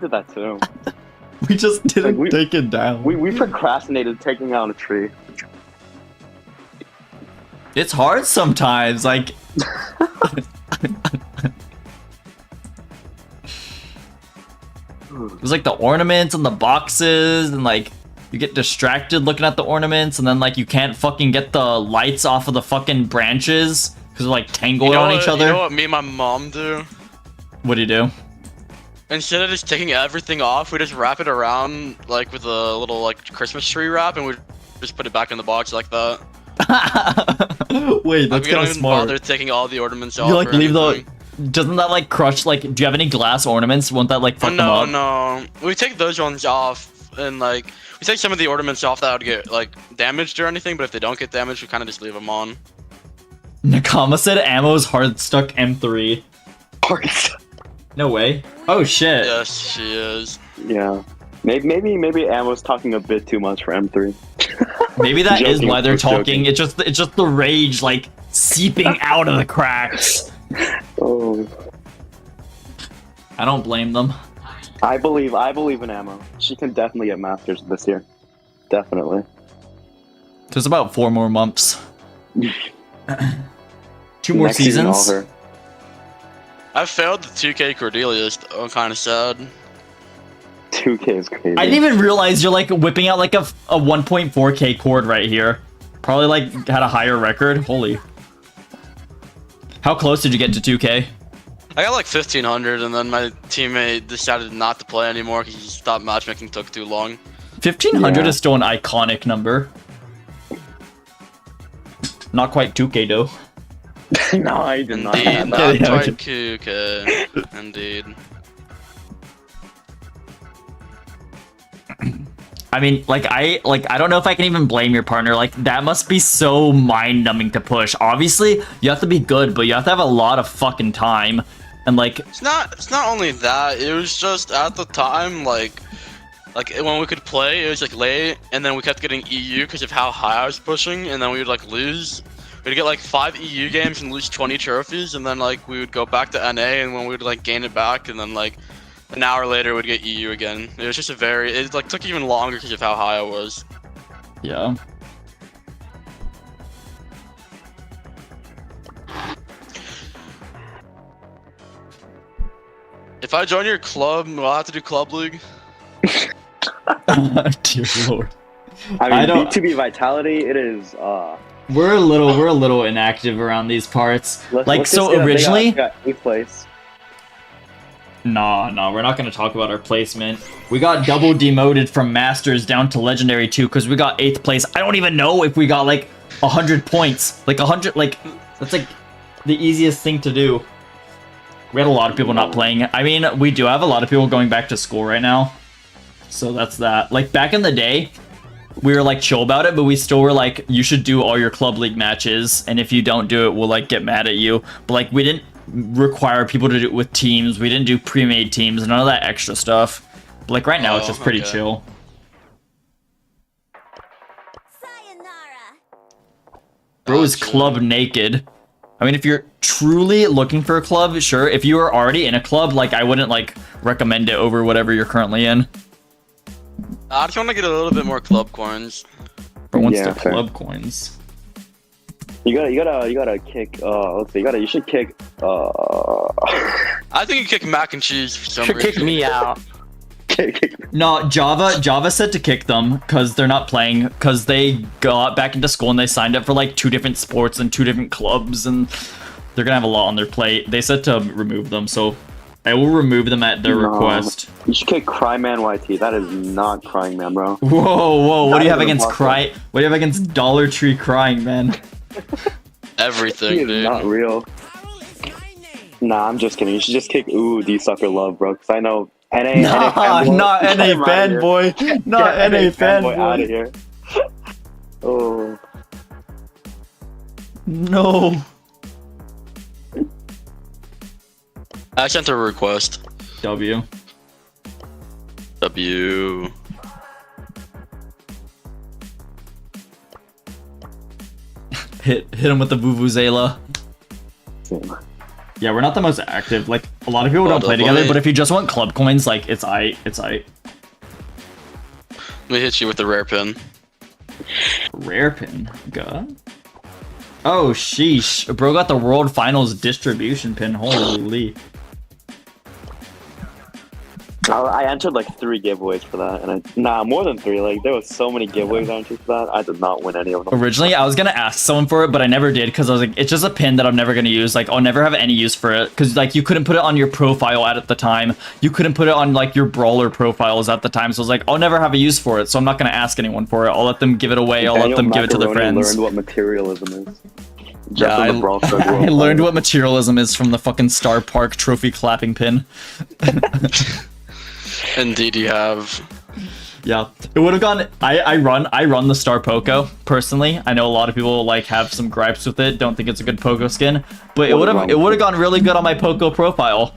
just didn't take it down. We procrastinated taking out a tree. It's hard sometimes, like. It was like the ornaments and the boxes, and like you get distracted looking at the ornaments, and then like you can't fucking get the lights off of the fucking branches because they're like tangled on each other. You know what me and my mom do? What do you do? Instead of just taking everything off, we just wrap it around like with a little like Christmas tree wrap, and we just put it back in the box like that. Wait, that's kind of smart. We don't even bother taking all the ornaments off. You like leave the. Doesn't that like crush? Like, do you have any glass ornaments? Won't that like fuck them up? No. We take those ones off, and like we take some of the ornaments off that would get like damaged or anything. But if they don't get damaged, we kind of just leave them on. Nakama said ammo's hard stuck M3. No way. Oh shit. Yes, she is. Yeah. Maybe ammo's talking a bit too much for M3. Maybe that is why they're talking. It's just the rage like seeping out of the cracks. Oh. I don't blame them. I believe in ammo. She can definitely get masters this year. Definitely. There's about 4 more months. 2 more Next season, seasons. all her. I failed the 2K Cordelia's. I'm kind of sad. 2K is crazy. I didn't even realize you're like whipping out like a 1.4K cord right here. Probably like had a higher record. Holy. How close did you get to 2K? I got like 1500, and then my teammate decided not to play anymore because he thought matchmaking took too long. 1500 is still an iconic number. Not quite 2K though. No, I did not. Indeed, not quite 2K. Indeed. I mean, I don't know if I can even blame your partner. Like, that must be so mind-numbing to push. Obviously, you have to be good, but you have to have a lot of fucking time. And like, it's not only that. It was just at the time, like when we could play, it was like late, and then we kept getting EU because of how high I was pushing, and then we would like lose. We'd get like 5 EU games and lose 20 trophies, and then like we would go back to NA, and when we would like gain it back, and then like an hour later we'd get EU again. It was just it like took even longer because of how high I was. yeah. If I join your club, will I have to do club league? Dear Lord. I mean, B2B Vitality, it is, We're a little inactive around these parts. let's so just originally... they got 8th place. No, we're not going to talk about our placement. We got double demoted from Masters down to Legendary 2 because we got 8th place. I don't even know if we got like 100 points. Like 100, like, that's like the easiest thing to do. We had a lot of people not playing. I mean, we do have a lot of people going back to school right now. So that's that. Like, back in the day, we were like chill about it, but we still were like, you should do all your club league matches. And if you don't do it, we'll like get mad at you. But like, we didn't require people to do it with teams. We didn't do pre-made teams, none of that extra stuff. But like right now, it's just pretty chill. Bro is club naked. I mean, if you're truly looking for a club, sure. If you are already in a club, like I wouldn't like recommend it over whatever you're currently in. I just want to get a little bit more club coins. Bro wants the club coins. You gotta kick. Let's see. You should kick. I think you kick mac and cheese for some reason. Kick me out. No, Java said to kick them because they're not playing because they got back into school and they signed up for like 2 different sports and 2 different clubs and they're gonna have a lot on their plate. They said to remove them, so I will remove them at their request. You should kick Cryman YT. That is not Crying Man, bro. Whoa! What do you have against What do you have against Dollar Tree Crying Man? Everything, he is dude. not real. Nah, I'm just kidding. You should just kick D Sucker Love, bro. Because I know NA. Not NA fanboy. Not NA fanboy. Out of here. Oh. No. I sent a request. W. Hit him with the vuvuzela. Same. Yeah, we're not the most active. Like, a lot of people don't play Let together, me- but if you just want club coins, like, it's aight. It's aight. Let me hit you with the rare pin. Rare pin. Good. Oh, sheesh. Bro got the World Finals distribution pin. Holy. I entered like 3 giveaways for that, and more than 3. Like there was so many giveaways I entered for that. I did not win any of them. Originally, I was gonna ask someone for it, but I never did because I was like, it's just a pin that I'm never gonna use. Like, I'll never have any use for it because like you couldn't put it on your profile at the time. You couldn't put it on like your brawler profiles at the time. So I was like, I'll never have a use for it. So I'm not gonna ask anyone for it. I'll let them give it away. I'll let them give it to their friends. Learned what materialism is. Yeah, I learned what materialism is from the fucking Star Park trophy clapping pin. Indeed, you have. Yeah, it would have gone. I run the Star Poco personally. I know a lot of people like have some gripes with it. Don't think it's a good Poco skin, but it would have gone really good on my Poco profile.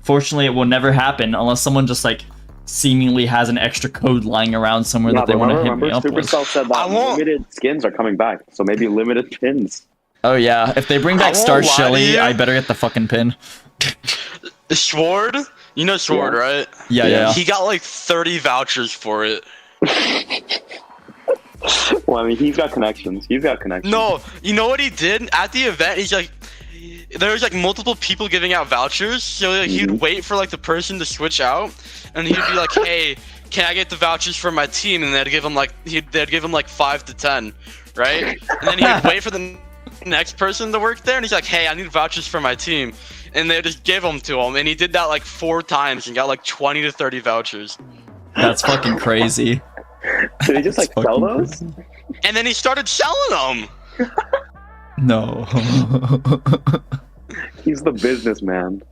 Fortunately, it will never happen unless someone just like seemingly has an extra code lying around somewhere that they want to hit me up with. Supercell said that limited skins are coming back, so maybe limited pins. Oh yeah, if they bring back Star Shelly, I better get the fucking pin. Sword? You know Sword, right? Yeah. He got like 30 vouchers for it. Well, I mean, he's got connections. No, you know what he did? At the event, he's like, there was like multiple people giving out vouchers, so like, he'd wait for like the person to switch out, and he'd be like, hey, can I get the vouchers for my team? And they'd give him like, 5 to 10, right? And then he'd wait for the next person to work there, and he's like, hey, I need vouchers for my team. And they just give them to him, and he did that like 4 times and got like 20 to 30 vouchers. That's fucking crazy. Did he just like sell those? And then he started selling them. No. He's the businessman.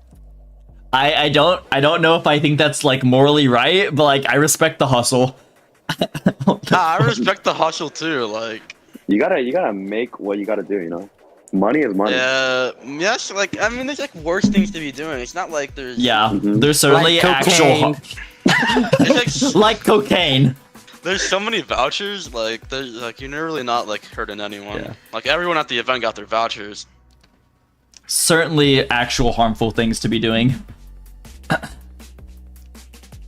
I don't know if I think that's like morally right, but like I respect the hustle. I respect the hustle too. Like you gotta make what you gotta do. You know, money is money. yeah, yes. Like I mean, there's like worse things to be doing. It's not like there's there's certainly like actual it's like cocaine. There's so many vouchers. Like there's like you're really not like hurting anyone. Yeah. Like everyone at the event got their vouchers. Certainly actual harmful things to be doing.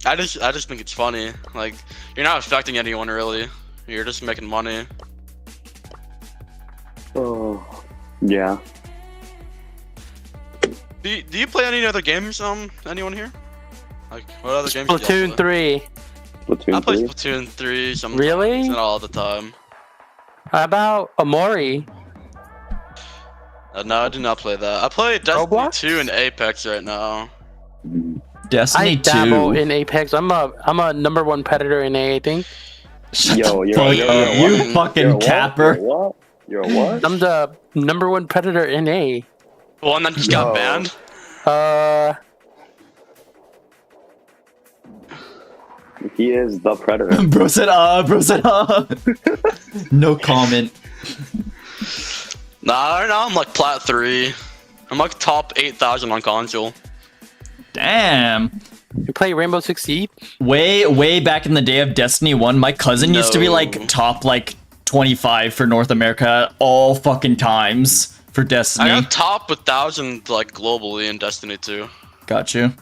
I just think it's funny. Like you're not affecting anyone really. You're just making money. Oh, yeah. Do you play any other games? Anyone here? Like what other games? do y'all Splatoon play? 3. Splatoon I play 3? Splatoon 3 sometimes. Really? Not all the time. How about Amori? No, I do not play that. I play Destiny Roblox? 2 and Apex right now. Destiny I 2. dabble in Apex. I'm a #1 predator in A, I think. Yo, You fucking capper. What? You're a what? I'm the #1 predator in A. One that just got banned. He is the predator. Bro said no comment. Nah, right now I'm like plat 3. I'm like top 8,000 on console. Damn. You play Rainbow Six Siege? Way back in the day of Destiny 1, my cousin used to be like No. top like 25 for North America all fucking times for Destiny. I got top 1,000 like globally in Destiny 2. Got you.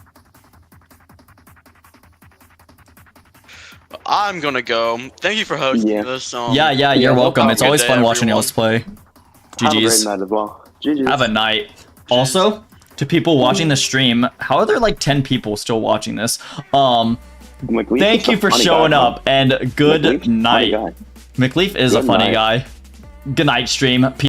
I'm gonna go. Thank you for hosting Yeah. this. Yeah, you're no welcome. problem. It's always Good fun day, watching y'all's play. Have a great GG's. night as well. GG's. Have a night. Also, to people watching the stream, how are there like 10 people still watching this? McLeaf Thank is you a for funny showing guy, up and good McLeaf's a funny night. guy. McLeaf is a Good funny night. guy. Good night, stream.